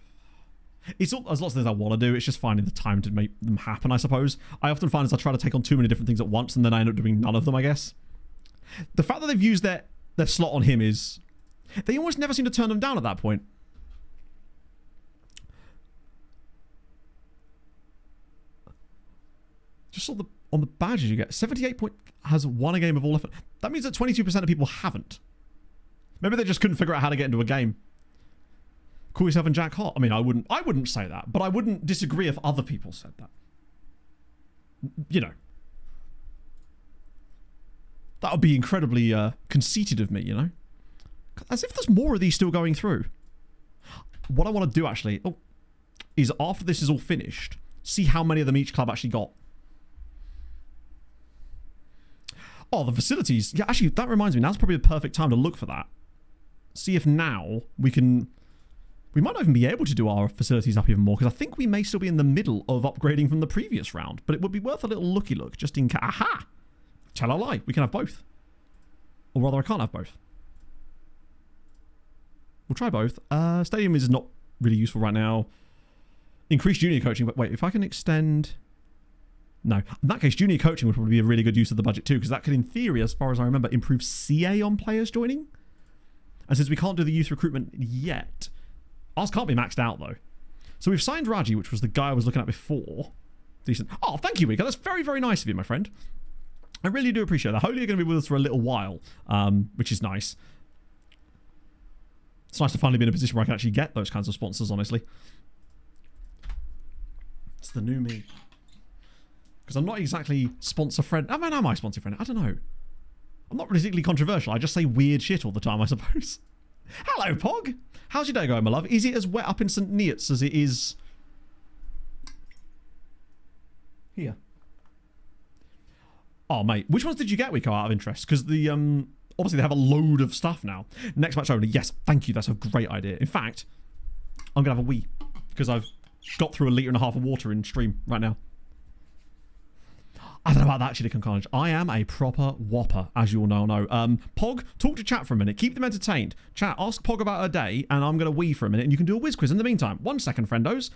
It's all, there's lots of things I want to do. It's just finding the time to make them happen, I suppose. I often find as I try to take on too many different things at once, and then I end up doing none of them, I guess. The fact that they've used their slot on him is... They almost never seem to turn them down at that point. Just saw on the badges you get. 78 has won a game of all effort. That means that 22% of people haven't. Maybe they just couldn't figure out how to get into a game. Call yourself and Jack Hot. I mean, I wouldn't say that, but I wouldn't disagree if other people said that. You know. That would be incredibly conceited of me, you know? As if there's more of these still going through. What I want to do, actually, is after this is all finished, see how many of them each club actually got. Oh, the facilities. Yeah, actually, that reminds me. Now's probably the perfect time to look for that. See if now we can... We might not even be able to do our facilities up even more, because I think we may still be in the middle of upgrading from the previous round. But it would be worth a little looky look, just in case... Aha! Tell a lie. We can have both. Or rather, I can't have both. We'll try both. Stadium is not really useful right now. Increase junior coaching, but wait, if I can extend... No. In that case, junior coaching would probably be a really good use of the budget too, because that could, in theory, as far as I remember, improve CA on players joining. And since we can't do the youth recruitment yet, ours can't be maxed out, though. So we've signed Raji, which was the guy I was looking at before. Decent. Oh, thank you, Wika. That's very, very nice of you, my friend. I really do appreciate that. Hopefully you're going to be with us for a little while, which is nice. It's nice to finally be in a position where I can actually get those kinds of sponsors, honestly. It's the new me. Because I'm not exactly sponsor-friend. I mean, am I sponsor-friend? I don't know. I'm not particularly controversial. I just say weird shit all the time, I suppose. Hello, Pog. How's your day going, my love? Is it as wet up in St. Neots as it is here? Oh, mate. Which ones did you get, Wiko, out of interest? Because the, obviously they have a load of stuff now. Next match only. Yes, thank you. That's a great idea. In fact, I'm going to have a wee. Because I've got through 1.5 litres of water in stream right now. I don't know about that, Chilicon Carnage. I am a proper whopper, as you all now know. Pog, talk to chat for a minute. Keep them entertained. Chat, ask Pog about her day, and I'm going to wee for a minute, and you can do a whiz quiz in the meantime. 1 second, friendos.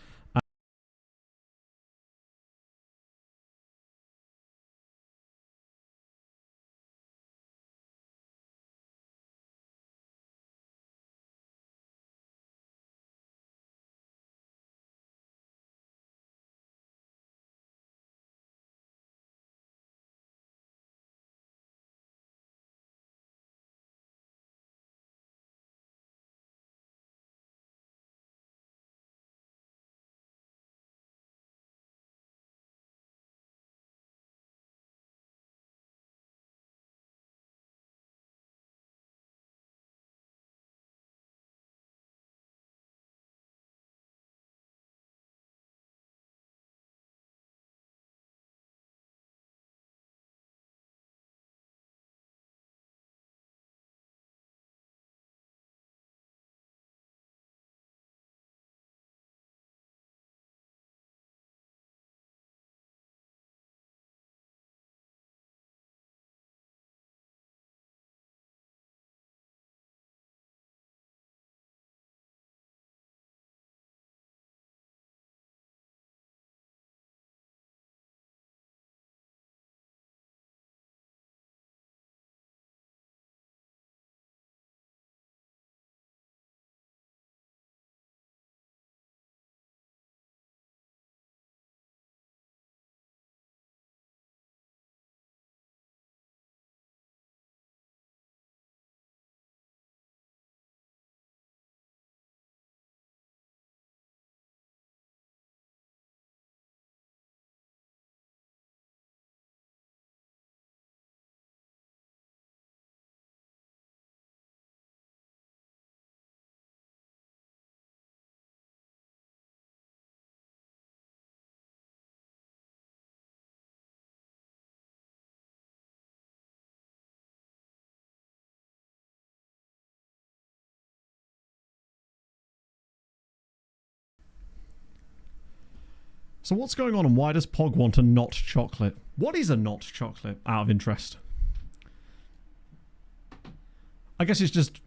So what's going on, and why does Pog want a not chocolate? What is a not chocolate, out of interest? I guess it's just...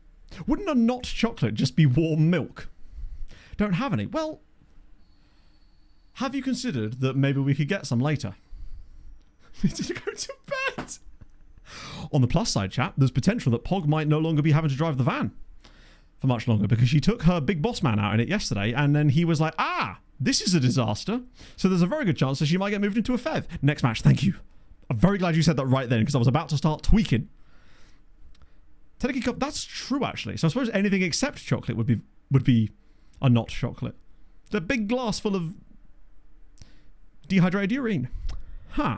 Wouldn't a not chocolate just be warm milk? Don't have any. Well, have you considered that maybe we could get some later? Need to go to bed. On the plus side, chat, there's potential that Pog might no longer be having to drive the van for much longer, because she took her big boss man out in it yesterday, and then he was like, ah, this is a disaster. So there's a very good chance that she might get moved into a FEV. Next match, thank you. I'm very glad you said that right then, because I was about to start tweaking. Technically, cup, that's true, actually. So I suppose anything except chocolate would be a not chocolate. It's a big glass full of dehydrated urine. Huh.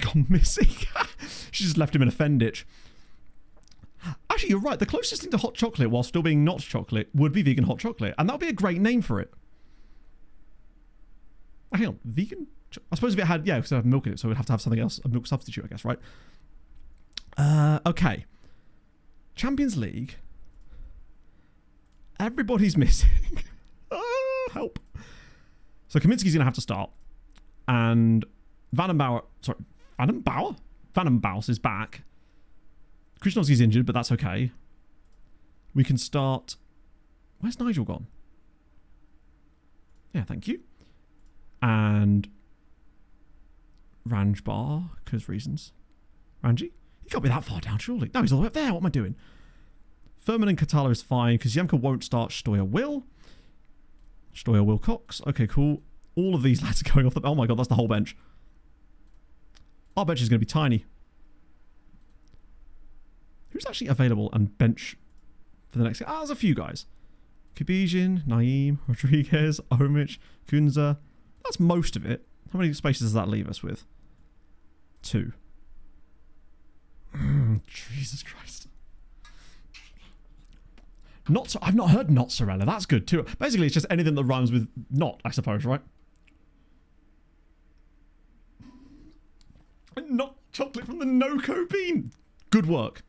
Gone missing. She just left him in a fen ditch. Actually, you're right. The closest thing to hot chocolate, while still being not chocolate, would be vegan hot chocolate. And that would be a great name for it. Hang on. Vegan? I suppose if it had... Yeah, because it had milk in it, so it would have to have something else. A milk substitute, I guess, right? Okay. Champions League. Everybody's missing. Help. So Kaminsky's going to have to start. And Vandenbauer... Sorry. Vandenbauer? Vandenbaus is back. Krishnovsky's injured, but that's okay. We can start... Where's Nigel gone? Yeah, thank you. And... Ranjbar, because reasons. Ranji? He can't be that far down, surely. No, he's all the way up there. What am I doing? Furman and Katala is fine, because Yemka won't start. Stoya will. Stoyer Wilcox. Okay, cool. All of these lads are going off the... Oh my god, that's the whole bench. Our bench is going to be tiny. Who's actually available and bench for the next... Ah, there's a few guys. Kubizin, Naeem, Rodriguez, Omich, Kunza. That's most of it. How many spaces does that leave us with? 2. Jesus Christ. Not, I've not heard mozzarella. That's good too. Basically, it's just anything that rhymes with not, I suppose, right? Not chocolate from the Noco bean. Good work.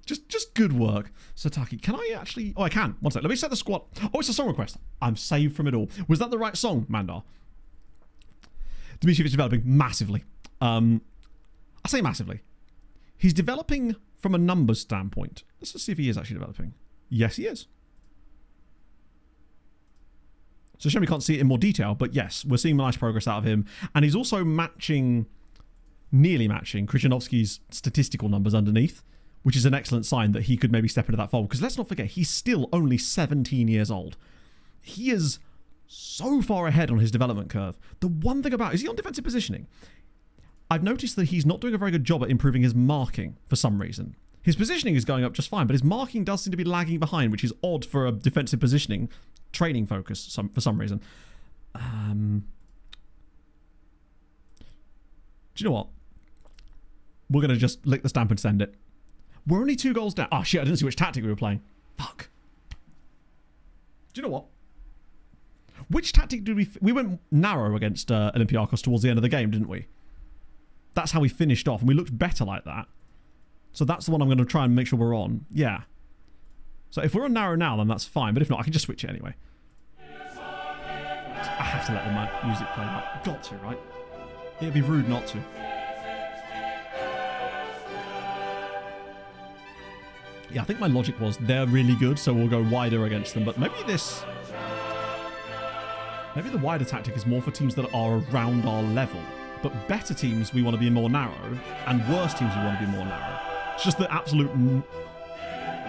Just good work. Sataki, can I actually... Oh, I can. One sec. Let me set the squad. Oh, it's a song request. I'm saved from it all. Was that the right song, Mandar? Dmitriev is developing massively. I say massively. He's developing from a numbers standpoint. Let's just see if he is actually developing. Yes, he is. So shame we can't see it in more detail, but yes, we're seeing nice progress out of him. And he's also nearly matching Krzyzanowski's statistical numbers underneath, which is an excellent sign that he could maybe step into that fold. Because let's not forget, he's still only 17 years old. He is so far ahead on his development curve. The one thing about... Is he on defensive positioning? I've noticed that he's not doing a very good job at improving his marking for some reason. His positioning is going up just fine, but his marking does seem to be lagging behind, which is odd for a defensive positioning training focus for some reason. Do you know what? We're going to just lick the stamp and send it. We're only 2 goals down. Oh, shit, I didn't see which tactic we were playing. Fuck. Do you know what? Which tactic did we... We went narrow against Olympiacos towards the end of the game, didn't we? That's how we finished off, and we looked better like that. So that's the one I'm going to try and make sure we're on. Yeah. So if we're on narrow now, then that's fine. But if not, I can just switch it anyway. I have to let the music play that. Got to, right? It'd be rude not to. Yeah, I think my logic was they're really good, so we'll go wider against them. But maybe this... Maybe the wider tactic is more for teams that are around our level. But better teams, we want to be more narrow. And worse teams, we want to be more narrow. It's just the absolute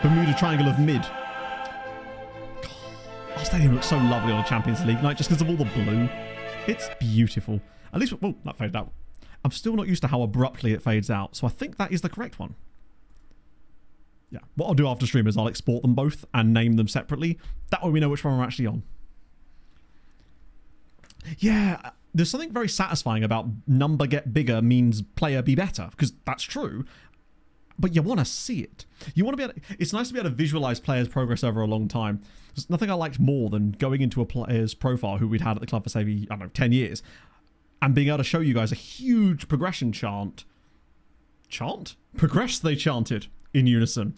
Bermuda Triangle of mid. God, our stadium looks so lovely on a Champions League night just because of all the blue. It's beautiful. At least... Oh, that faded out. I'm still not used to how abruptly it fades out. So I think that is the correct one. Yeah. What I'll do after stream is I'll export them both and name them separately. That way we know which one we're actually on. Yeah, there's something very satisfying about number get bigger means player be better, because that's true. But you want to see it. You want to be able to, it's nice to be able to visualize players' progress over a long time. There's nothing I liked more than going into a player's profile who we'd had at the club for, say, I don't know, 10 years, and being able to show you guys a huge progression chart. Progress they chanted in unison.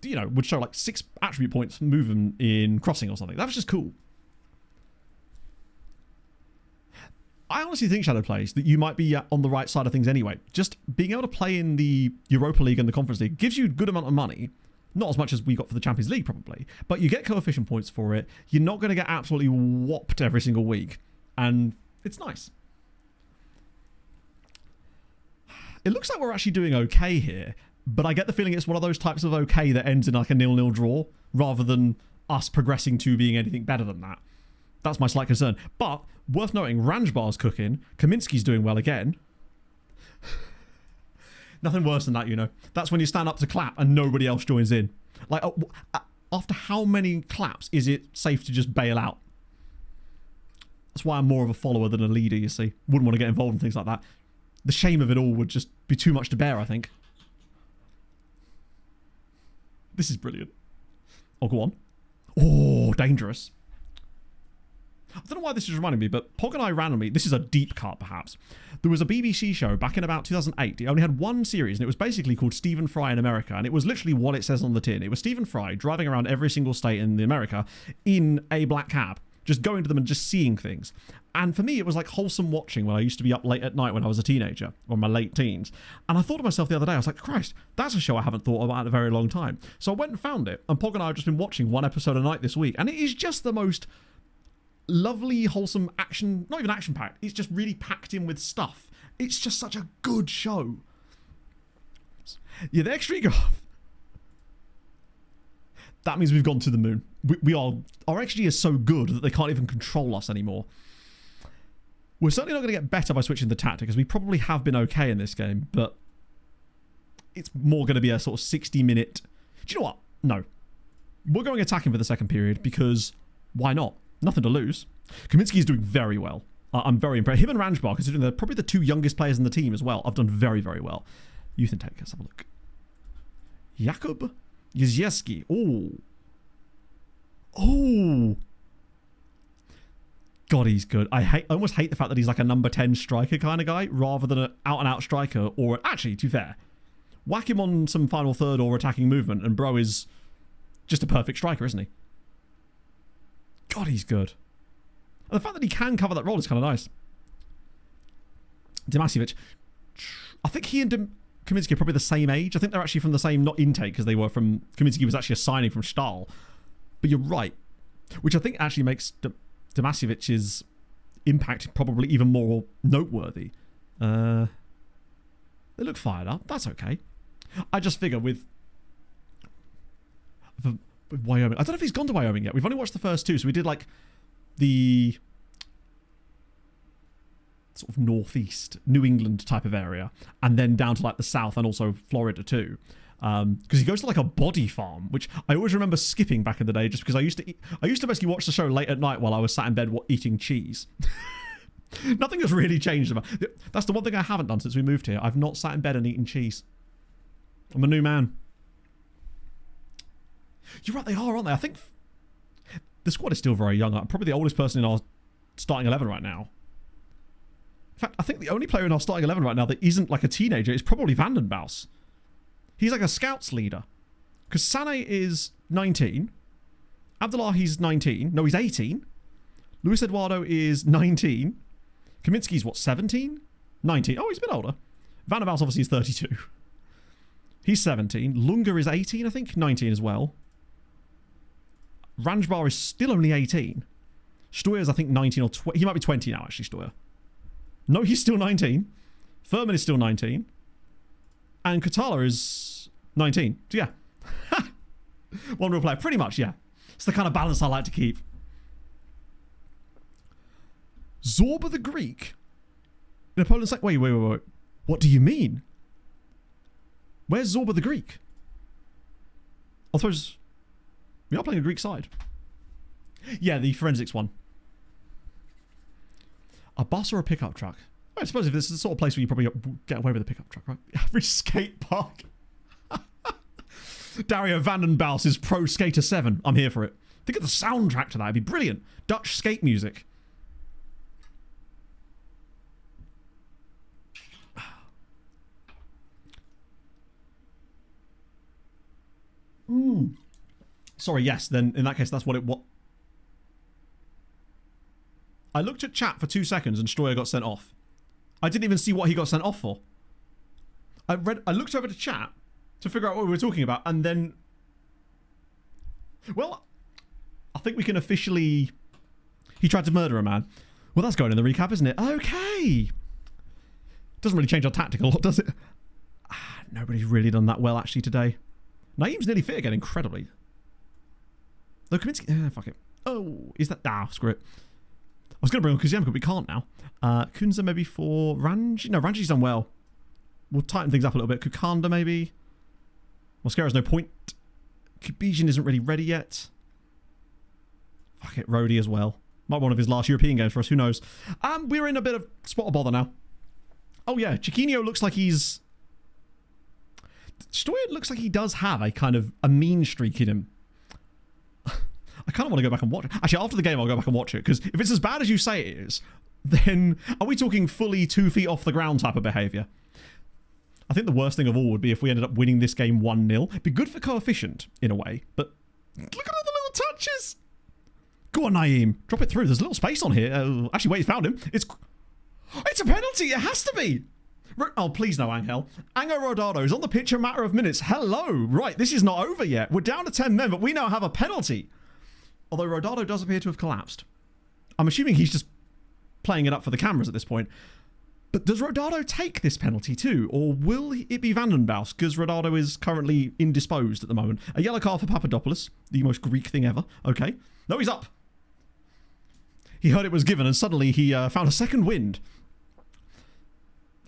You know, would show like 6 attribute points moving in crossing or something. That was just cool. I honestly think, Shadow Plays, that you might be on the right side of things anyway. Just being able to play in the Europa League and the Conference League gives you a good amount of money. Not as much as we got for the Champions League, probably. But you get coefficient points for it. You're not going to get absolutely whopped every single week. And it's nice. It looks like we're actually doing okay here. But I get the feeling it's one of those types of okay that ends in like a 0-0 draw, rather than us progressing to being anything better than that. That's my slight concern. But worth noting, Ranjbar's cooking. Kaminsky's doing well again. Nothing worse than that, you know. That's when you stand up to clap and nobody else joins in. Like, after how many claps is it safe to just bail out? That's why I'm more of a follower than a leader, you see. Wouldn't want to get involved in things like that. The shame of it all would just be too much to bear, I think. This is brilliant. Oh, go on. Oh, dangerous. I don't know why this is reminding me, but Pog and I randomly, this is a deep cut perhaps, there was a BBC show back in about 2008. It only had one series, and it was basically called Stephen Fry in America, and it was literally what it says on the tin. It was Stephen Fry driving around every single state in America in a black cab, just going to them and just seeing things. And for me, it was like wholesome watching when I used to be up late at night when I was a teenager, or my late teens. And I thought to myself the other day, I was like, Christ, that's a show I haven't thought about in a very long time. So I went and found it, and Pog and I have just been watching one episode a night this week, and it is just the most lovely, wholesome action, not even action-packed, it's just really packed in with stuff. It's just such a good show. Yeah, the extra ego. that means we've gone to the moon. Our XG is so good that they can't even control us anymore. We're certainly not going to get better by switching the tactic, as we probably have been okay in this game, but it's more going to be a sort of 60-minute... Do you know what? No. We're going attacking for the second period because why not? Nothing to lose. Kaminsky is doing very well. I'm very impressed. Him and Ranjbar, considering they're probably the two youngest players in the team as well, have done very, very well. Youth intake, let's have a look. Jakub Jezieski. Oh. Oh. God, he's good. I almost hate the fact that he's like a number 10 striker kind of guy rather than an out-and-out striker. Or actually, to be fair, whack him on some final third or attacking movement and bro is just a perfect striker, isn't he? God, he's good. And the fact that he can cover that role is kind of nice. Demasiovic. I think he and Kaminsky are probably the same age. I think they're actually from the same, not intake, because they were from... Kaminsky was actually a signing from Stahl. But you're right. Which I think actually makes Demasievic's impact probably even more noteworthy. They look fired up. That's okay. I just figure with Wyoming... I don't know if he's gone to Wyoming yet. We've only watched the first two, so we did like the sort of northeast New England type of area, and then down to like the south and also Florida too, because he goes to like a body farm, which I always remember skipping back in the day, just because I used to basically watch the show late at night while I was sat in bed eating cheese. Nothing has really changed about that's the one thing I haven't done since we moved here. I've not sat in bed and eaten cheese. I'm a new man. You're right, they are, aren't they? I think the squad is still very young. I'm probably the oldest person in our starting 11 right now. In fact, I think the only player in our starting 11 right now that isn't like a teenager is probably Vandenbos. He's like a scouts leader. Because Sané is 19. Abdullahi's 19. No, he's 18. Luis Eduardo is 19. Kaminsky's what, 17? 19. Oh, he's a bit older. Vandenbos obviously is 32. He's 17. Lunga is 18, I think. 19 as well. Ranjbar is still only 18. Steuer's, I think, 19 or 20. He might be 20 now, actually, Steuer. No, he's still 19. Furman is still 19. And Katala is 19. So, yeah. One real player. Pretty much, yeah. It's the kind of balance I like to keep. Zorba the Greek? Napoleon's like, wait. What do you mean? Where's Zorba the Greek? I suppose we are playing a Greek side. Yeah, the forensics one. A bus or a pickup truck? I suppose if this is the sort of place where you probably get away with a pickup truck, right? Average skate park. Dario Vandenbos is Pro Skater 7. I'm here for it. Think of the soundtrack to that. It'd be brilliant. Dutch skate music. Sorry, yes, then in that case, that's what it was. I looked at chat for 2 seconds and Steuer got sent off. I didn't even see what he got sent off for. I looked over to chat to figure out what we were talking about, and then... Well, I think we can officially... He tried to murder a man. Well, that's going in the recap, isn't it? Okay. Doesn't really change our tactic a lot, does it? Nobody's really done that well, actually, today. Naeem's nearly fit again, incredibly. Though Kaminsky... fuck it. Oh, is that... screw it. I was going to bring on Kuzyenko, but we can't now. Kunza maybe for Ranji. No, Ranji's done well. We'll tighten things up a little bit. Kukanda maybe. Mosquera's no point. Kubijin isn't really ready yet. Fuck it, Rhodey as well. Might be one of his last European games for us, who knows. We're in a bit of spot of bother now. Oh yeah, Chiquinho looks like he's... Steuer looks like he does have a kind of a mean streak in him. I kind of want to go back and watch it. Actually, after the game, I'll go back and watch it, because if it's as bad as you say it is, then are we talking fully 2 feet off the ground type of behaviour? I think the worst thing of all would be if we ended up winning this game 1-0. It'd be good for coefficient, in a way, but look at all the little touches. Go on, Naeem. Drop it through. There's a little space on here. Actually, wait, found him. It's a penalty. It has to be. Oh, please no, Angel. Ango Rodado is on the pitch a matter of minutes. Hello. Right, this is not over yet. We're down to 10 men, but we now have a penalty. Although Rodado does appear to have collapsed. I'm assuming he's just playing it up for the cameras at this point. But does Rodado take this penalty too? Or will it be Vandenbosch? Because Rodado is currently indisposed at the moment. A yellow card for Papadopoulos. The most Greek thing ever. Okay. No, he's up. He heard it was given and suddenly he found a second wind.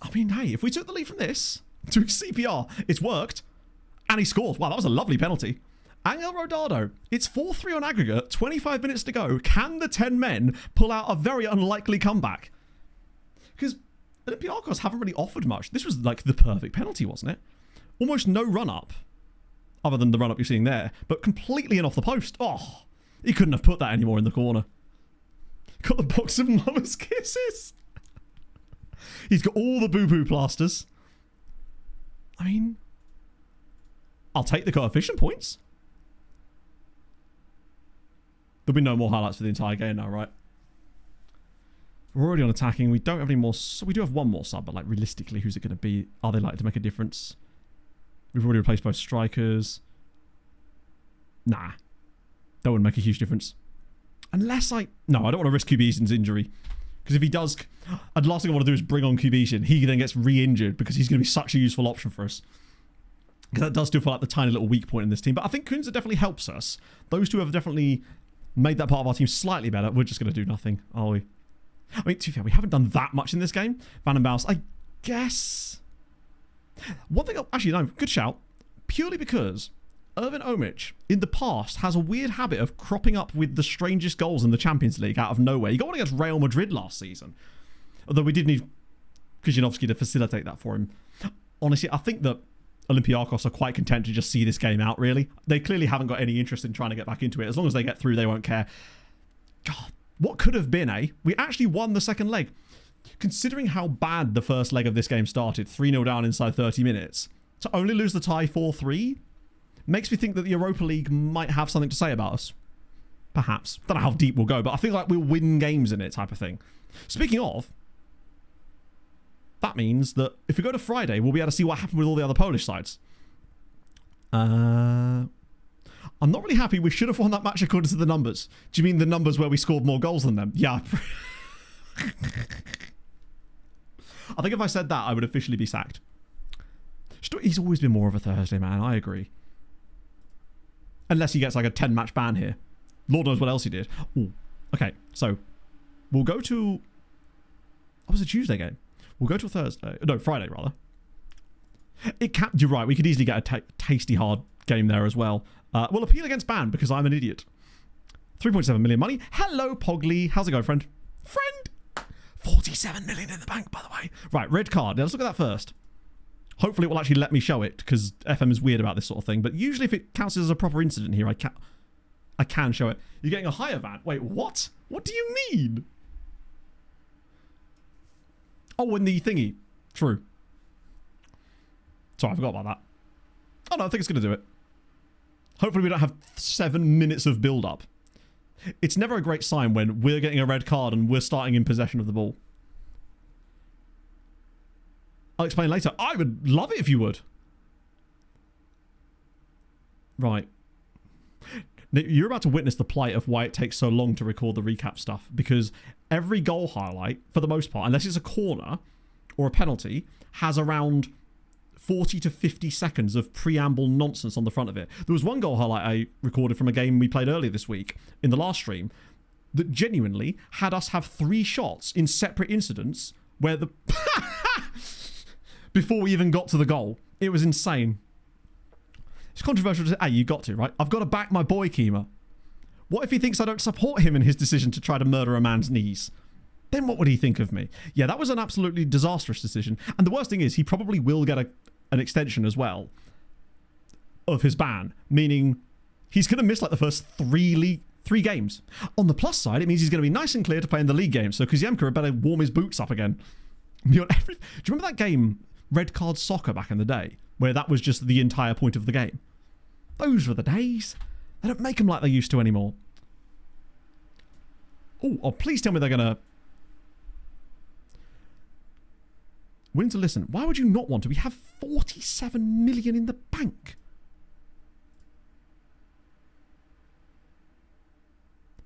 I mean, hey, if we took the lead from this, doing CPR, it's worked. And he scores. Wow, that was a lovely penalty. Angel Rodado. It's 4-3 on aggregate. 25 minutes to go. Can the 10 men pull out a very unlikely comeback? Because Olympiacos haven't really offered much. This was like the perfect penalty, wasn't it? Almost no run-up, other than the run-up you're seeing there, but completely in off the post. Oh, he couldn't have put that anymore in the corner. Got the box of mama's kisses. He's got all the boo-boo plasters. I mean, I'll take the coefficient points. There'll be no more highlights for the entire game now, right? We're already on attacking. We don't have any more. So we do have one more sub, but like realistically, who's it going to be? Are they likely to make a difference? We've already replaced both strikers. Nah. That wouldn't make a huge difference. Unless no, I don't want to risk Kubisin's injury. Because if he does, the last thing I want to do is bring on Kubisin. He then gets re-injured because he's going to be such a useful option for us. Because that does still feel like the tiny little weak point in this team. But I think Kunza definitely helps us. Those two have definitely made that part of our team slightly better. We're just going to do nothing, are we? I mean, to be fair, we haven't done that much in this game. Vandenbosch, I guess. One thing, actually, no, good shout. Purely because Irvin Omic, in the past, has a weird habit of cropping up with the strangest goals in the Champions League out of nowhere. He got one against Real Madrid last season. Although we did need Kujanovski to facilitate that for him. Honestly, I think that Olympiacos are quite content to just see this game out, really. They clearly haven't got any interest in trying to get back into it. As long as they get through, they won't care. God, what could have been, eh? We actually won the second leg. Considering how bad the first leg of this game started, 3-0 down inside 30 minutes, to only lose the tie 4-3 makes me think that the Europa League might have something to say about us. Perhaps. Don't know how deep we'll go, but I think like we'll win games in it type of thing. Speaking of, that means that if we go to Friday, we'll be able to see what happened with all the other Polish sides. I'm not really happy. We should have won that match according to the numbers. Do you mean the numbers where we scored more goals than them? Yeah. I think if I said that, I would officially be sacked. He's always been more of a Thursday man. I agree. Unless he gets like a 10-match ban here. Lord knows what else he did. Ooh. Okay, so we'll go to... What was a Tuesday game? We'll go to a Thursday. No, Friday, rather. You're right. We could easily get a tasty hard game there as well. We'll appeal against ban because I'm an idiot. 3.7 million money. Hello, Pogly. How's it going, friend? Friend! 47 million in the bank, by the way. Right, red card. Now, let's look at that first. Hopefully it will actually let me show it because FM is weird about this sort of thing. But usually if it counts as a proper incident here, I can show it. You're getting a higher van. Wait, what? What do you mean? Oh, and the thingy. True. Sorry, I forgot about that. Oh, no, I think it's going to do it. Hopefully we don't have 7 minutes of build-up. It's never a great sign when we're getting a red card and we're starting in possession of the ball. I'll explain later. I would love it if you would. Right. You're about to witness the plight of why it takes so long to record the recap stuff. Because every goal highlight, for the most part, unless it's a corner or a penalty, has around 40 to 50 seconds of preamble nonsense on the front of it. There was one goal highlight I recorded from a game we played earlier this week in the last stream that genuinely had us have 3 shots in separate incidents where the... before we even got to the goal. It was insane. It's controversial to say, hey, you got to, right? I've got to back my boy, Kima. What if he thinks I don't support him in his decision to try to murder a man's niece? Then what would he think of me? Yeah, that was an absolutely disastrous decision. And the worst thing is, he probably will get an extension as well of his ban, meaning he's going to miss like the first 3 games. On the plus side, it means he's going to be nice and clear to play in the league game, so Kuziemka had better warm his boots up again. Do you remember that game, Red Card Soccer, back in the day, where that was just the entire point of the game? Those were the days. They don't make them like they used to anymore. Oh, please tell me they're going to... Willing to listen. Why would you not want to? We have 47 million in the bank.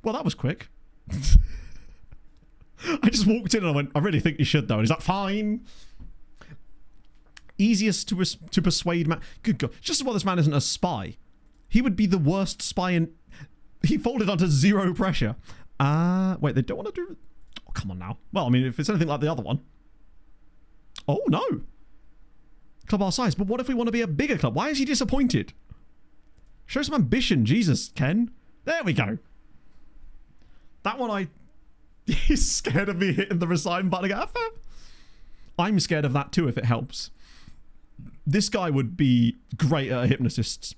Well, that was quick. I just walked in and I went, I really think you should though. And he's like, fine. Easiest to persuade man. Good God. Just as well this man isn't a spy. He would be the worst spy in... He folded under zero pressure. Wait, they don't want to do... Oh, come on now. Well, I mean, if it's anything like the other one. Oh, no. Club our size. But what if we want to be a bigger club? Why is he disappointed? Show some ambition. Jesus, Ken. There we go. That one He's scared of me hitting the resign button again. I'm scared of that too, if it helps. This guy would be great at hypnotists.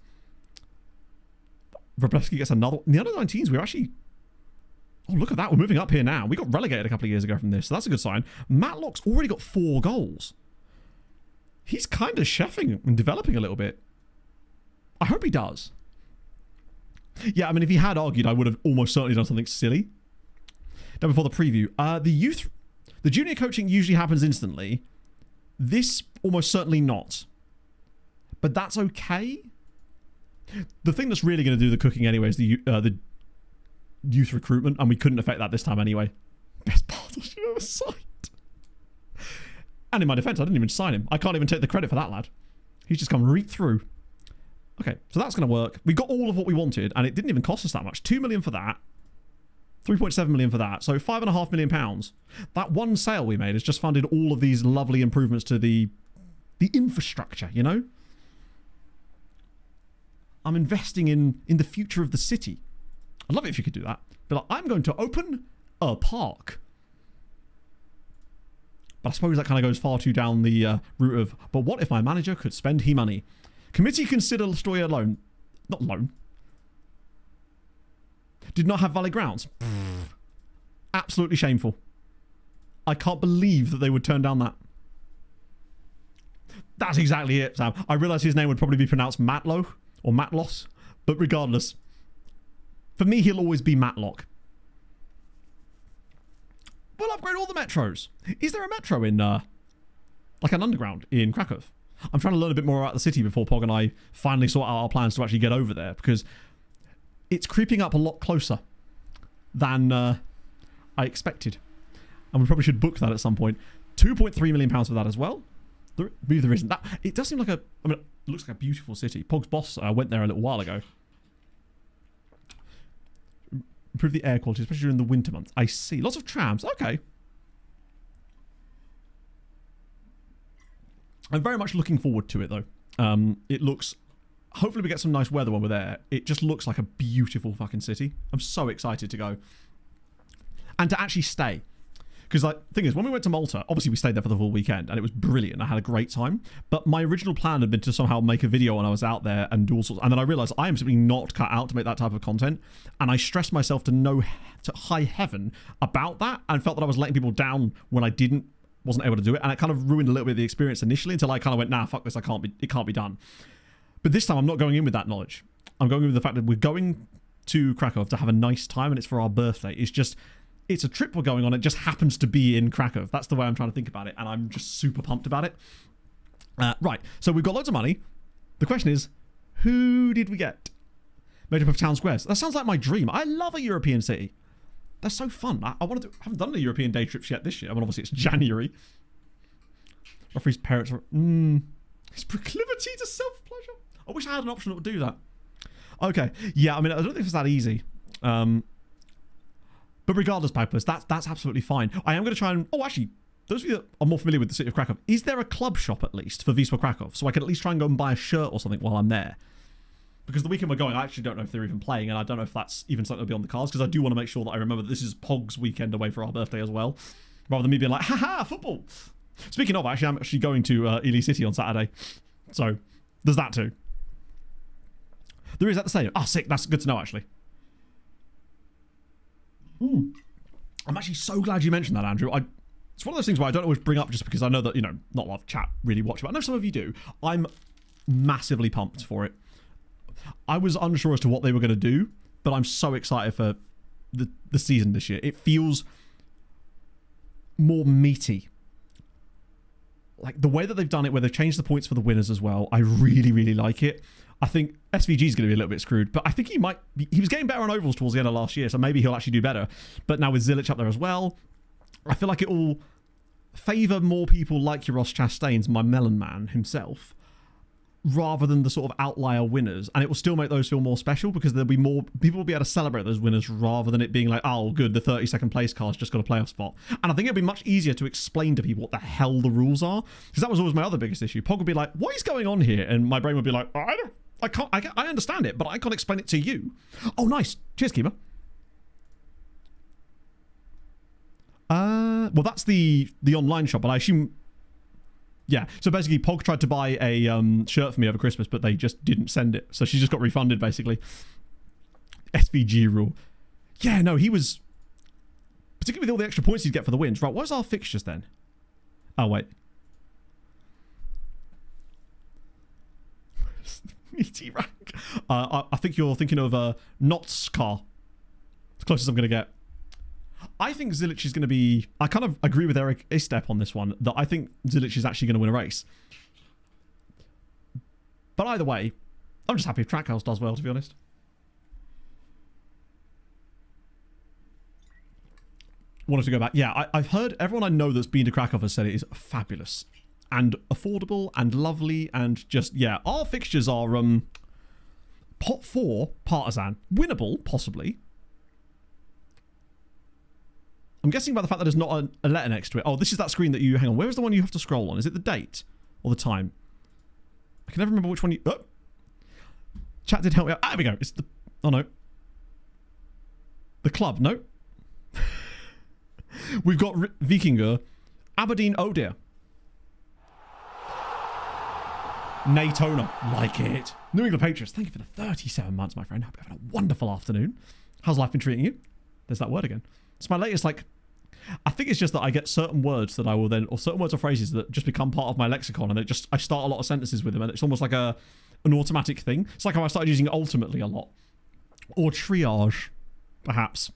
Wroblewski gets another... In the under 19s, we're actually... Oh, look at that. We're moving up here now. We got relegated a couple of years ago from this, so that's a good sign. Matlock's already got 4 goals. He's kind of chefing and developing a little bit. I hope he does. Yeah, I mean, if he had argued, I would have almost certainly done something silly. Now, before the preview, the junior coaching usually happens instantly. This almost certainly not. But that's okay. The thing that's really going to do the cooking anyway is the youth recruitment, and we couldn't affect that this time anyway. Best partnership I've ever signed. And in my defense, I didn't even sign him. I can't even take the credit for that lad. He's just come right through. Okay, so that's going to work. We got all of what we wanted, and it didn't even cost us that much. 2 million for that. 3.7 million for that. So £5.5 million. That one sale we made has just funded all of these lovely improvements to the infrastructure, you know? I'm investing in the future of the city. I'd love it if you could do that. But like, I'm going to open a park. But I suppose that kind of goes far too down the route of, but what if my manager could spend he money? Committee consider Stoya loan. Not loan. Did not have valid grounds. Absolutely shameful. I can't believe that they would turn down that. That's exactly it, Sam. I realise his name would probably be pronounced Matlow or Matlos, but regardless, for me, he'll always be Matlock. We'll upgrade all the metros. Is there a metro in, like an underground in Krakow? I'm trying to learn a bit more about the city before Pog and I finally sort out our plans to actually get over there, because it's creeping up a lot closer than I expected. And we probably should book that at some point. £2.3 million for that as well. Maybe there isn't. That, it does seem like it looks like a beautiful city. Pog's boss went there a little while ago. Improve the air quality, especially during the winter months. I see. Lots of trams. Okay. I'm very much looking forward to it, though. It looks... Hopefully we get some nice weather when we're there. It just looks like a beautiful fucking city. I'm so excited to go. And to actually stay. Because, like, the thing is, when we went to Malta, obviously we stayed there for the full weekend, and it was brilliant. I had a great time. But my original plan had been to somehow make a video when I was out there and do all sorts. And then I realised I am simply not cut out to make that type of content. And I stressed myself to high heaven about that, and felt that I was letting people down when I wasn't able to do it. And it kind of ruined a little bit of the experience initially until I kind of went, nah, fuck this, it can't be done. But this time I'm not going in with that knowledge. I'm going in with the fact that we're going to Krakow to have a nice time, and it's for our birthday. It's a trip we're going on. It just happens to be in Krakow. That's the way I'm trying to think about it, and I'm just super pumped about it. Right, so we've got loads of money. The question is, who did we get? Made up of town squares. That sounds like my dream. I love a European city. That's so fun. I haven't done any European day trips yet this year. I mean, obviously it's January. Referee's parents are... His proclivity to self-pleasure. I wish I had an option that would do that. Okay. Yeah, I mean, I don't think it's that easy. But regardless, Pipers, that's absolutely fine. I am going to try and... Oh, actually, those of you that are more familiar with the city of Krakow, is there a club shop at least for Wisła Kraków? So I can at least try and go and buy a shirt or something while I'm there. Because the weekend we're going, I actually don't know if they're even playing, and I don't know if that's even something that'll be on the cards, because I do want to make sure that I remember that this is Pog's weekend away for our birthday as well. Rather than me being like, haha, football. Speaking of, actually, I'm actually going to Ely City on Saturday. So, there's that too. There is at the stadium. Ah, sick. That's good to know, actually. I'm actually so glad you mentioned that, Andrew. It's one of those things where I don't always bring up just because I know that, not a lot of chat really watch it, but I know some of you do. I'm massively pumped for it. I was unsure as to what they were going to do, but I'm so excited for the season this year. It feels more meaty. Like the way that they've done it, where they've changed the points for the winners as well, I really, really like it. I think SVG is going to be a little bit screwed, but I think he was getting better on ovals towards the end of last year, so maybe he'll actually do better. But now with Zilic up there as well, I feel like it will favour more people like your Ross Chastain's, my Melon Man himself, rather than the sort of outlier winners. And it will still make those feel more special because there'll be more people will be able to celebrate those winners rather than it being like, oh, good, the 32nd place card's just got a playoff spot. And I think it'll be much easier to explain to people what the hell the rules are, because that was always my other biggest issue. Pog would be like, what is going on here? And my brain would be like, I understand it, but I can't explain it to you. Oh, nice. Cheers, Kima. Well, that's the online shop, but I assume... Yeah, so basically Pog tried to buy a shirt for me over Christmas, but they just didn't send it. So she just got refunded, basically. SVG rule. Yeah, no, he was... Particularly with all the extra points he'd get for the wins. Right, what's our fixtures then? Oh, wait. Meaty rank. I think you're thinking of Notskar. It's closest I'm going to get. I think Zilic is going to be... I kind of agree with Eric Istep on this one, that I think Zilic is actually going to win a race. But either way, I'm just happy if Trackhouse does well, to be honest. Wanted to go back. Yeah, I've heard everyone I know that's been to Krakow has said it is fabulous and affordable and lovely and just, yeah. Our fixtures are pot 4, Partizan. Winnable, possibly. I'm guessing by the fact that there's not a letter next to it. Oh, this is that screen that you... Hang on, where is the one you have to scroll on? Is it the date or the time? I can never remember which one you... Oh. Chat did help me out. Ah, there we go. It's the... Oh, no. The club. No. We've got Vikingur. Aberdeen. Oh, dear. Natona. Like it. New England Patriots. Thank you for the 37 months, my friend. Hope you're having a wonderful afternoon. How's life been treating you? There's that word again. It's my latest, like... I think it's just that I get certain words that I will then... Or certain words or phrases that just become part of my lexicon, and I start a lot of sentences with them, and it's almost like an automatic thing. It's like how I started using ultimately a lot. Or triage, perhaps.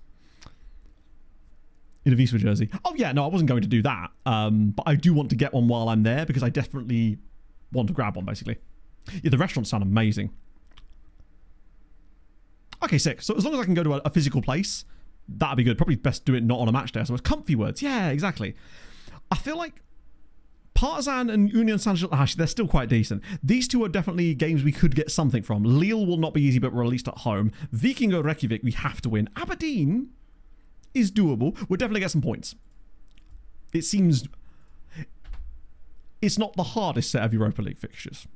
In a Wisła jersey. Oh, yeah, no, I wasn't going to do that. But I do want to get one while I'm there, because I definitely want to grab one, basically. Yeah, the restaurants sound amazing. Okay, sick. So as long as I can go to a physical place... That'd be good. Probably best do it not on a match day. So it's comfy words. Yeah, exactly. I feel like Partizan and Union Saint-Gilles, actually, they're still quite decent. These two are definitely games we could get something from. Lille will not be easy, but we're at least at home. Vikingur Reykjavik, we have to win. Aberdeen is doable. We'll definitely get some points. It seems... It's not the hardest set of Europa League fixtures,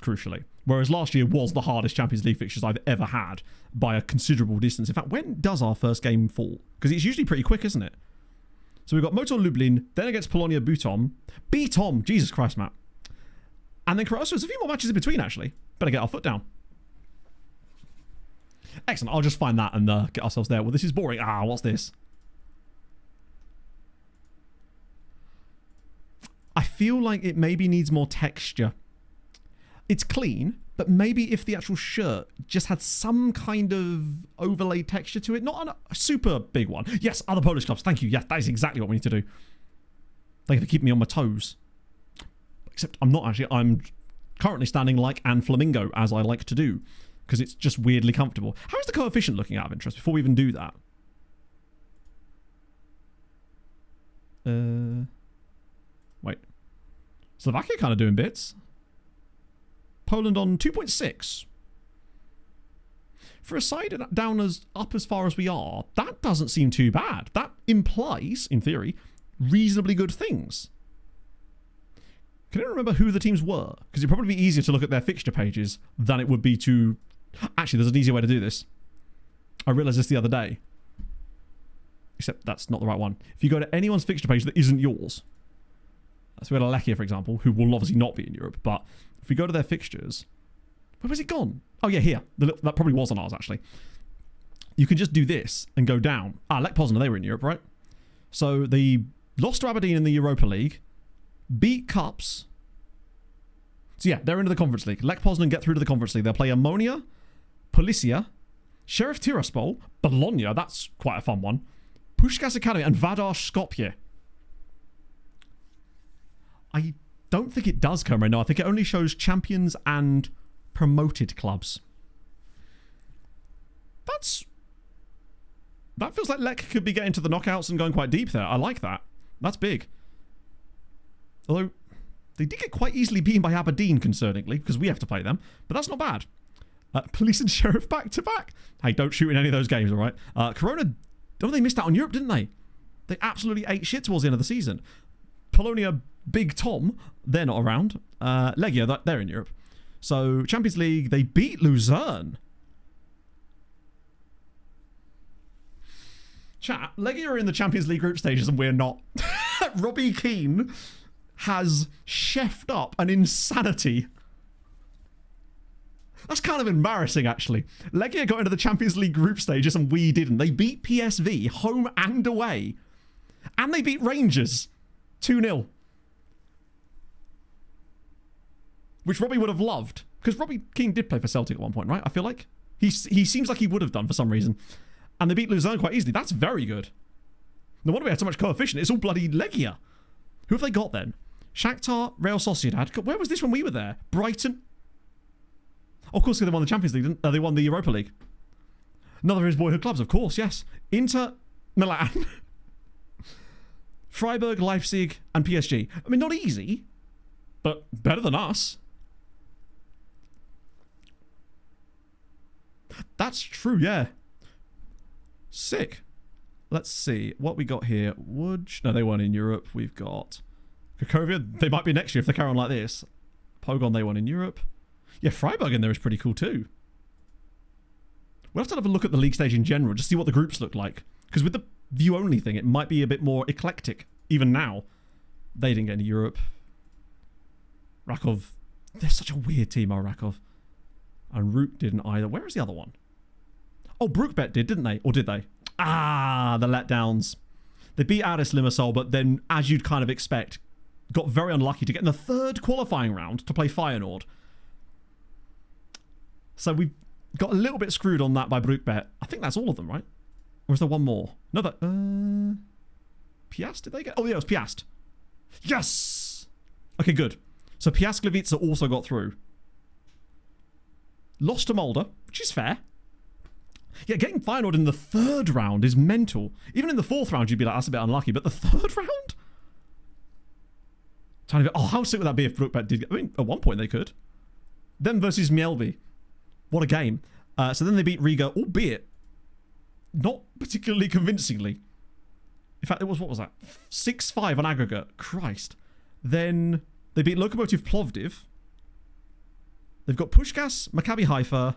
crucially. Whereas last year was the hardest Champions League fixtures I've ever had by a considerable distance. In fact, when does our first game fall? Because it's usually pretty quick, isn't it? So we've got Motor Lublin, then against Polonia Bytom. Bytom! Jesus Christ, Matt. And then Croatia. There's a few more matches in between, actually. Better get our foot down. Excellent. I'll just find that and get ourselves there. Well, this is boring. Ah, what's this? I feel like it maybe needs more texture. It's clean, but maybe if the actual shirt just had some kind of overlaid texture to it. Not a super big one. Yes, other Polish clubs. Thank you. Yes, that is exactly what we need to do. Thank you for keeping me on my toes. Except I'm not actually. I'm currently standing like an flamingo, as I like to do, because it's just weirdly comfortable. How is the coefficient looking out of interest before we even do that? Wait. Slovakia kind of doing bits. Poland on 2.6. For a side down as up as far as we are, that doesn't seem too bad. That implies, in theory, reasonably good things. Can I remember who the teams were? Because it'd probably be easier to look at their fixture pages than it would be to... Actually, there's an easier way to do this. I realised this the other day. Except that's not the right one. If you go to anyone's fixture page that isn't yours... So we had Alekia, for example, who will obviously not be in Europe, but if we go to their fixtures... Where was it gone? Oh, yeah, here. That probably was on ours, actually. You can just do this and go down. Ah, Lech Poznan, they were in Europe, right? So they lost to Aberdeen in the Europa League, beat Cups. So yeah, they're into the Conference League. Lech Poznan get through to the Conference League. They'll play Ammonia, Policia, Sheriff Tiraspol, Bologna, that's quite a fun one, Pushkas Academy, and Vadar Skopje. I don't think it does come right now. I think it only shows champions and promoted clubs. That feels like Lech could be getting to the knockouts and going quite deep there. I like that. That's big. Although, they did get quite easily beaten by Aberdeen, concerningly, because we have to play them. But that's not bad. Police and Sheriff back-to-back. Hey, don't shoot in any of those games, all right? Corona, they missed out on Europe, didn't they? They absolutely ate shit towards the end of the season. Polonia, Big Tom, they're not around. Legia, they're in Europe. So, Champions League, they beat Luzerne. Chat, Legia are in the Champions League group stages and we're not. Robbie Keane has chefed up an insanity. That's kind of embarrassing, actually. Legia got into the Champions League group stages and we didn't. They beat PSV, home and away. And they beat Rangers 2-0. Which Robbie would have loved. Because Robbie Keane did play for Celtic at one point, right? I feel like. He seems like he would have done for some reason. And they beat Luzerne quite easily. That's very good. No wonder we had so much coefficient. It's all bloody Legia. Who have they got then? Shakhtar, Real Sociedad. God, where was this when we were there? Brighton. Oh, of course, they won the Champions League, didn't they? They won the Europa League. Another of his boyhood clubs, of course, yes. Inter Milan. Freiburg, Leipzig, and PSG. I mean, not easy, but better than us. That's true, yeah. Sick. Let's see what we got here. Łódź. No, they weren't in Europe. We've got Cracovia. They might be next year if they carry on like this. Pogon, they won in Europe. Yeah, Freiburg in there is pretty cool too. We'll have to have a look at the league stage in general, just see what the groups look like. Because with the view-only thing, it might be a bit more eclectic. Even now. They didn't get into Europe. Rakov. They're such a weird team, Rakov. And Root didn't either. Where is the other one? Oh, Brookbet did, didn't they? Or did they? Ah, the letdowns. They beat Aris Limassol, but then, as you'd kind of expect, got very unlucky to get in the third qualifying round to play Feyenoord. So we got a little bit screwed on that by Brookbet. I think that's all of them, right? Or is there one more? No, that... Piast, did they get... Oh, yeah, it was Piast. Yes! Okay, good. So Piast Gliwice also got through. Lost to Mulder, which is fair. Yeah, getting Feyenoord in the third round is mental. Even in the fourth round, you'd be like, that's a bit unlucky. But the third round? Tiny bit. Oh, how sick would that be if Brookbet did... I mean, at one point they could. Them versus Mjällby. What a game. So then they beat Riga, albeit not particularly convincingly. In fact, it was, what was that? 6-5 on aggregate. Christ. Then they beat Lokomotiv Plovdiv. They've got Pushkas, Maccabi Haifa,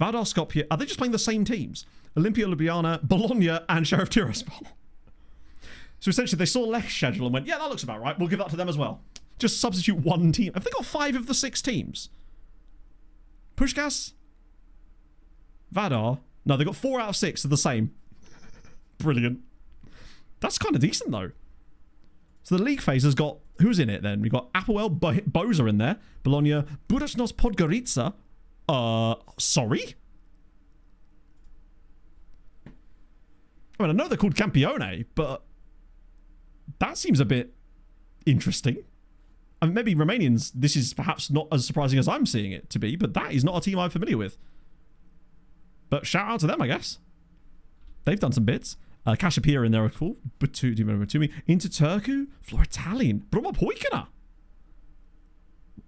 Vardar Skopje. Are they just playing the same teams? Olimpia Ljubljana, Bologna, and Sheriff Tiraspol. So essentially they saw Lech's schedule and went, yeah, that looks about right. We'll give that to them as well. Just substitute one team. Have they got 5 of the 6 teams? Pushkas? Vardar? No, they got 4 out of 6 of the same. Brilliant. That's kind of decent, though. So the league phase has got... Who's in it, then? We've got Apoel Boza in there. Bologna. Budapest Podgorica. Sorry? I mean, I know they're called Campione, but... That seems a bit... interesting. I mean, maybe Romanians, this is perhaps not as surprising as I'm seeing it to be, but that is not a team I'm familiar with. But shout out to them, I guess. They've done some bits. Kashapir in there are cool. Batumi. Into Turku. Floritalian. Broma Poikina.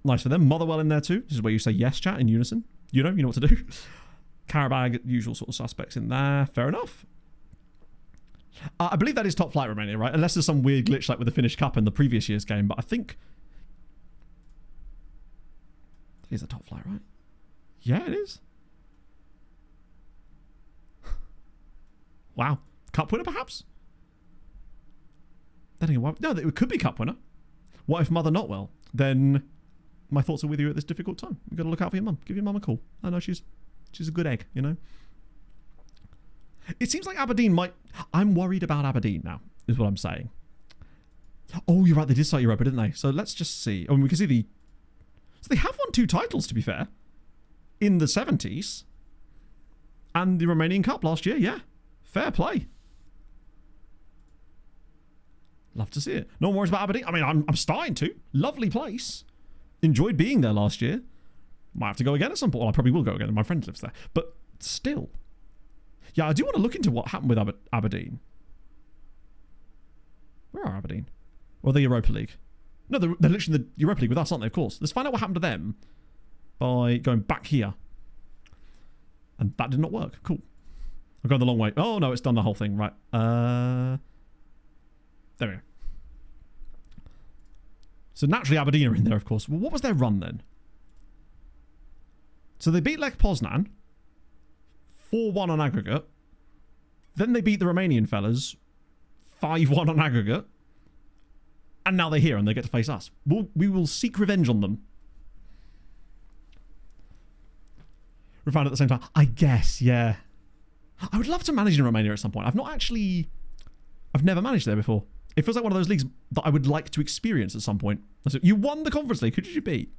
Nice for them. Motherwell in there too. This is where you say yes, chat, in unison. You know what to do. Karabag, usual sort of suspects in there. Fair enough. I believe that is top flight Romania, right? Unless there's some weird glitch like with the Finnish Cup in the previous year's game. But I think... It is a top flight, right? Yeah, it is. Wow. Cup winner, perhaps? Then again, no, it could be cup winner. What if mother not well? Then my thoughts are with you at this difficult time. You've got to look out for your mum. Give your mum a call. I know she's a good egg, you know? It seems like Aberdeen might... I'm worried about Aberdeen now, is what I'm saying. Oh, you're right. They did start Europa, didn't they? So let's just see. I mean, we can see the... So they have won 2 titles, to be fair. In the 70s. And the Romanian Cup last year, yeah. Fair play. Love to see it. No one worries about Aberdeen. I mean, I'm starting to. Lovely place. Enjoyed being there last year. Might have to go again at some point. Well, I probably will go again. My friend lives there. But still. Yeah, I do want to look into what happened with Aberdeen. Where are Aberdeen? Or the Europa League? No, they're literally in the Europa League with us, aren't they? Of course. Let's find out what happened to them by going back here. And that did not work. Cool. I'm going the long way. Oh, no, it's done the whole thing. Right. There we go. So naturally Aberdeen are in there, of course. Well, what was their run then? So they beat Lech Poznan 4-1 on aggregate. Then they beat the Romanian fellas 5-1 on aggregate. And now they're here and they get to face us. We will seek revenge on them. We're found at the same time. I guess, yeah. I would love to manage in Romania at some point. I've never managed there before. It feels like one of those leagues that I would like to experience at some point. You won the Conference League. Who did you beat?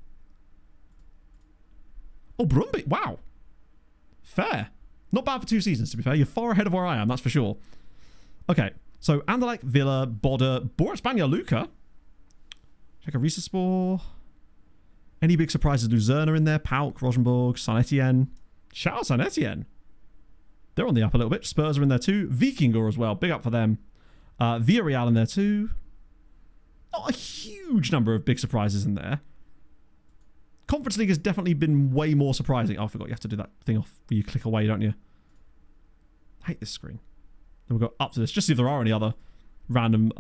Oh, Brumby. Wow. Fair. Not bad for 2 seasons, to be fair. You're far ahead of where I am, that's for sure. Okay. So, Anderlecht, Villa, Bodø, Boris Banja Luka. Check a Risaspor. Any big surprises? Luzern are in there. Pauk, Rosenborg, Saint Etienne. Shout out Saint Etienne. They're on the up a little bit. Spurs are in there too. Vikingur as well. Big up for them. Villarreal in there too. Not a huge number of big surprises in there. Conference League has definitely been way more surprising. Oh, I forgot you have to do that thing off where you click away, don't you? I hate this screen. Then we'll go up to this. Just see if there are any other random...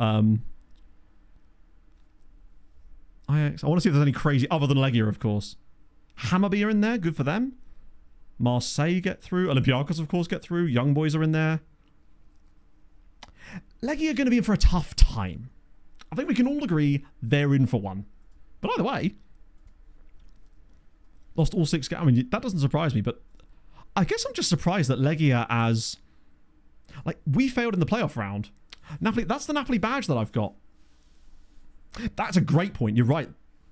I want to see if there's any crazy... Other than Legia, of course. Hammarby are in there. Good for them. Marseille get through. Olympiacos, of course, get through. Young Boys are in there. Legia are going to be in for a tough time. I think we can all agree they're in for one. But either way... Lost all 6 games. I mean, that doesn't surprise me, but... I guess I'm just surprised that Legia as... Like, we failed in the playoff round. Napoli... That's the Napoli badge that I've got. That's a great point. You're right.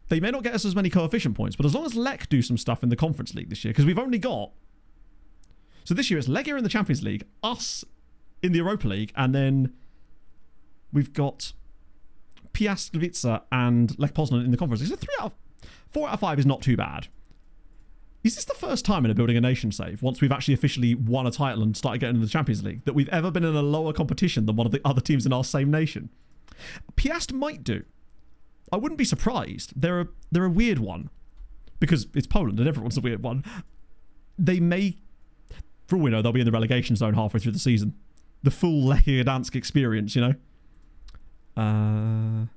They may not get us as many coefficient points, but as long as Lech do some stuff in the Conference League this year, because we've only got... So this year it's Legia in the Champions League, us in the Europa League, and then we've got Piast Gliwice and Lech Poznan in the Conference League. So 4 out of 5 is not too bad. Is this the first time in a Building a Nation save, once we've actually officially won a title and started getting into the Champions League, that we've ever been in a lower competition than one of the other teams in our same nation? Piast might do. I wouldn't be surprised. They're a weird one. Because it's Poland and everyone's a weird one. They may... For all we know, they'll be in the relegation zone halfway through the season. The full Lechia Gdansk experience, you know?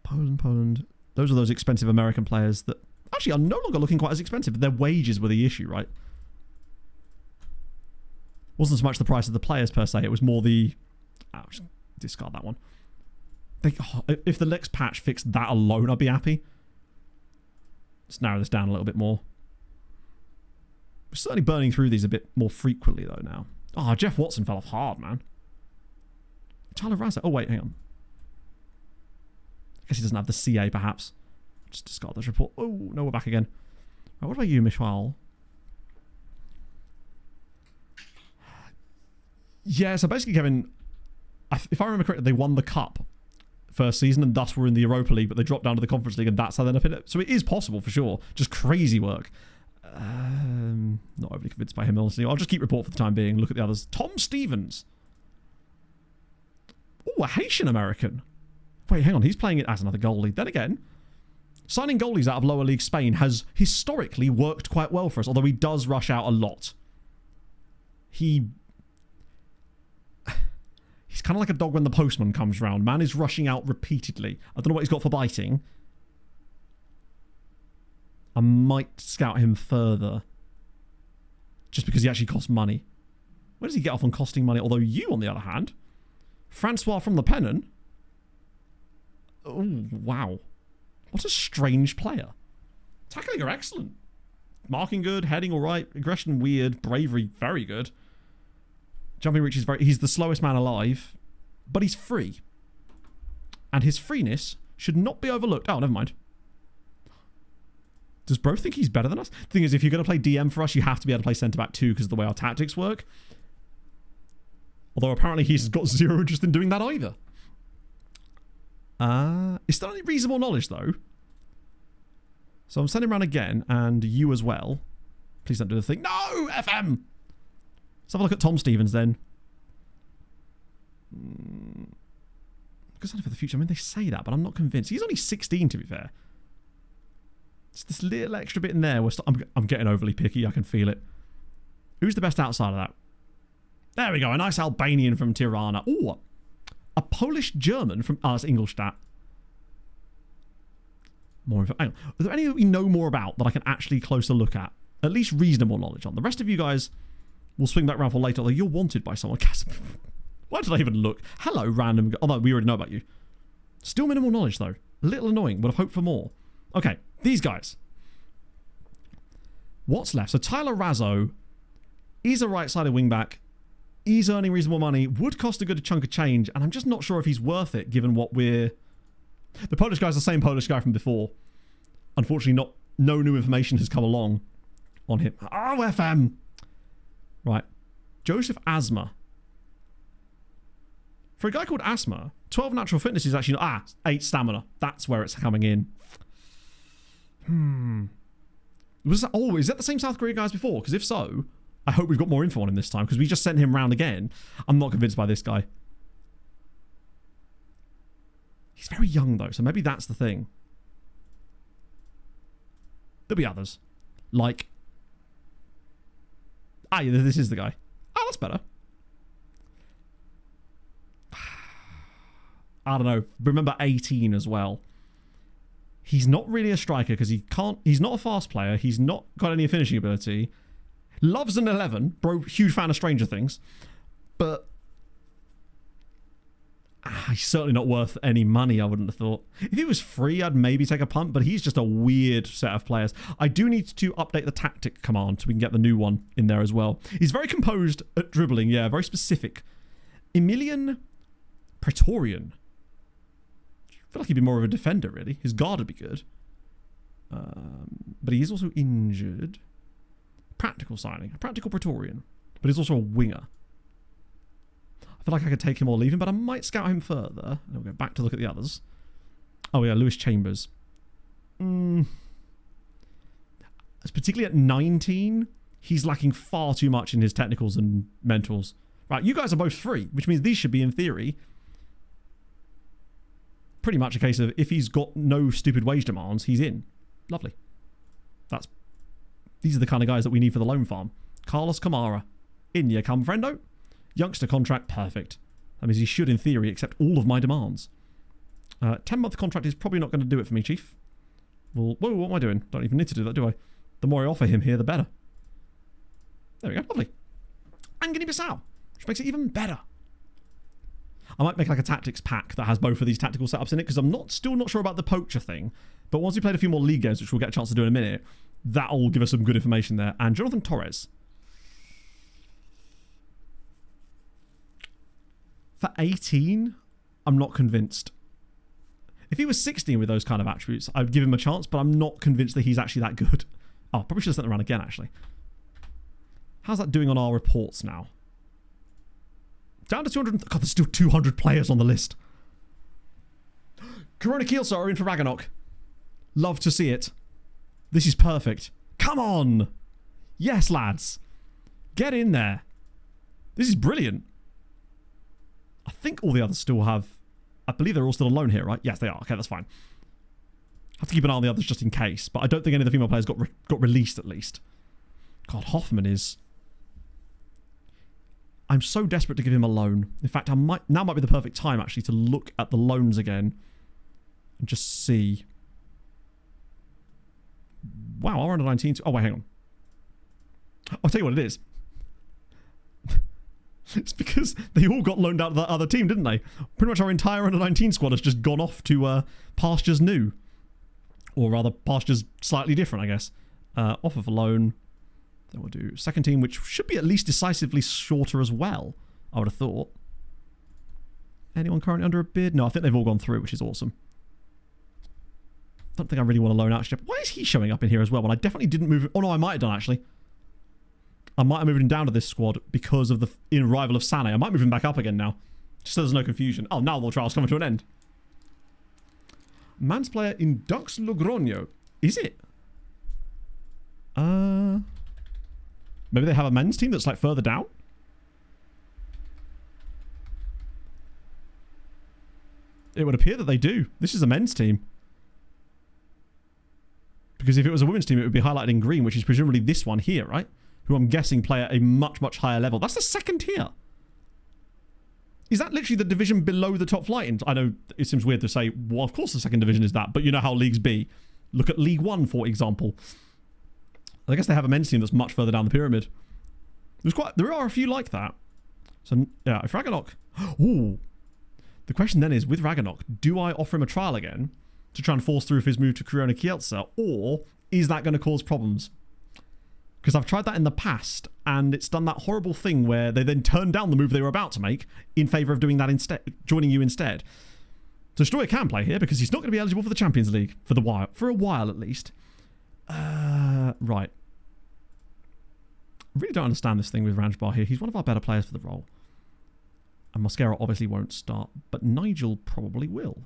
Poland. Those are those expensive American players that actually are no longer looking quite as expensive. Their wages were the issue, right? Wasn't so much the price of the players per se. It was more the... I'll just discard that one. If the next patch fixed that alone, I'd be happy. Let's narrow this down a little bit more. We're certainly burning through these a bit more frequently, though, now. Oh, Jeff Watson fell off hard, man. Tyler Razza. Oh, wait, hang on. I guess he doesn't have the CA, perhaps. Just discard this report. Oh, no, we're back again. Right, what about you, Michal? Yeah, so basically, Kevin, if I remember correctly, they won the Cup first season and thus were in the Europa League, but they dropped down to the Conference League and that's how they ended up in it. So it is possible for sure. Just crazy work. Not overly convinced by him, honestly. I'll just keep report for the time being. Look at the others. Tom Stevens. Oh, a Haitian American. Wait, hang on. He's playing it as another goalie. Then again, signing goalies out of lower league Spain has historically worked quite well for us, although he does rush out a lot. He's kind of like a dog when the postman comes round. Man is rushing out repeatedly. I don't know what he's got for biting. I might scout him further. Just because he actually costs money. Where does he get off on costing money? Although you, on the other hand, Francois from the Pennon. Oh, wow. What a strange player. Tackling are excellent. Marking good, heading alright, aggression weird, bravery very good. Jumping reach is he's the slowest man alive, but he's free. And his freeness should not be overlooked. Oh, never mind. Does Bro think he's better than us? The thing is, if you're going to play DM for us, you have to be able to play centre-back too because of the way our tactics work. Although apparently he's got zero interest in doing that either. Is there any reasonable knowledge though? So I'm sending around again, and you as well. Please don't do the thing. No! FM! Let's have a look at Tom Stevens then. good sign for the future. I mean, they say that, but I'm not convinced. He's only 16, to be fair. It's this little extra bit in there. I'm getting overly picky. I can feel it. Who's the best outside of that? There we go. A nice Albanian from Tirana. Ooh, a Polish German from... Oh, that's Ingolstadt. More info. Hang on. Are there any that we know more about that I can actually closer look at? At least reasonable knowledge on. The rest of you guys will swing back around for later, although you're wanted by someone. Why did I even look? Hello, random... Oh, no, we already know about you. Still minimal knowledge, though. A little annoying. Would have hoped for more. Okay, these guys. What's left? So Tyler Razzo is a right-sided wingback. He's earning reasonable money. Would cost a good chunk of change, and I'm just not sure if he's worth it, given what we're... The Polish guy's the same Polish guy from before. Unfortunately, no new information has come along on him. Oh, FM! Right. Joseph Asma. For a guy called Asma, 12 natural fitness is actually... 8 stamina. That's where it's coming in. Is that the same South Korea guy as before? Because if so, I hope we've got more info on him this time, because we just sent him round again. I'm not convinced by this guy. He's very young, though, so maybe that's the thing. There'll be others. Like... yeah, this is the guy. Oh, that's better. I don't know. Remember 18 as well. He's not really a striker because he's not a fast player. He's not got any finishing ability. Loves an 11. Bro, huge fan of Stranger Things. But he's certainly not worth any money, I wouldn't have thought. If he was free, I'd maybe take a punt, but he's just a weird set of players. I do need to update the tactic command so we can get the new one in there as well. He's very composed at dribbling, yeah, very specific. Emilian Praetorian. I feel like he'd be more of a defender, really. His guard would be good. But he is also injured. Practical signing. A practical Praetorian. But he's also a winger. I feel like I could take him or leave him, but I might scout him further. And we'll go back to look at the others. Oh, yeah, Lewis Chambers. Particularly at 19, he's lacking far too much in his technicals and mentals. Right, you guys are both free, which means these should be, in theory... pretty much a case of if he's got no stupid wage demands, he's in. Lovely. These are the kind of guys that we need for the loan farm. Carlos Camara. In you come, friendo. Youngster contract, perfect. That means he should, in theory, accept all of my demands. 10-month contract is probably not going to do it for me, Chief. Well, whoa, what am I doing? Don't even need to do that, do I? The more I offer him here, the better. There we go, lovely. And Guinea-Bissau, which makes it even better. I might make like a tactics pack that has both of these tactical setups in it, because I'm still not sure about the poacher thing. But once we played a few more league games, which we'll get a chance to do in a minute, that'll give us some good information there. And Jonathan Torres. For 18, I'm not convinced. If he was 16 with those kind of attributes, I'd give him a chance, but I'm not convinced that he's actually that good. Oh, probably should have sent them around again, actually. How's that doing on our reports now? Down to 200... God, there's still 200 players on the list. Corona Kielsa are in for Ragnarok. Love to see it. This is perfect. Come on! Yes, lads. Get in there. This is brilliant. I think all the others still have... I believe they're all still on loan here, right? Yes, they are. Okay, that's fine. Have to keep an eye on the others just in case. But I don't think any of the female players got released, at least. God, Hoffman is... I'm so desperate to give him a loan. In fact, now might be the perfect time, actually, to look at the loans again. And just see. Wow, our under 19... Oh, wait, hang on. I'll tell you what it is. It's because they all got loaned out to that other team, didn't they? Pretty much our entire under 19 squad has just gone off to pastures new. Or rather, pastures slightly different, I guess. Offer for loan. Then we'll do second team, which should be at least decisively shorter as well, I would have thought. Anyone currently under a bid? No, I think they've all gone through, which is awesome. Don't think I really want to loan out Shep. Why is he showing up in here as well? Well, I definitely didn't move... Oh, no, I might have done, actually. I might have moved him down to this squad because of the arrival of Sané. I might move him back up again now, just so there's no confusion. Oh, now the trial's coming to an end. Man's player in Dux Logroño. Is it? Maybe they have a men's team that's like further down? 'Cause It would appear that they do. This is a men's team. Because if it was a women's team, it would be highlighted in green, which is presumably this one here, right? Who I'm guessing play at a much, much higher level. That's the second tier. Is that literally the division below the top flight? I know it seems weird to say, well, of course the second division is that, but you know how leagues be. Look at League One, for example. I guess they have a men's team that's much further down the pyramid. There are a few like that. So, yeah, if Ragnarok... Ooh. The question then is, with Ragnarok, do I offer him a trial again to try and force through his move to Corona Kielce, or is that going to cause problems? Because I've tried that in the past, and it's done that horrible thing where they then turn down the move they were about to make in favour of doing that instead, joining you instead. So Stoya can play here because he's not going to be eligible for the Champions League for a while at least. Right. I really don't understand this thing with Ranjbar here. He's one of our better players for the role. And Mosquera obviously won't start, but Nigel probably will.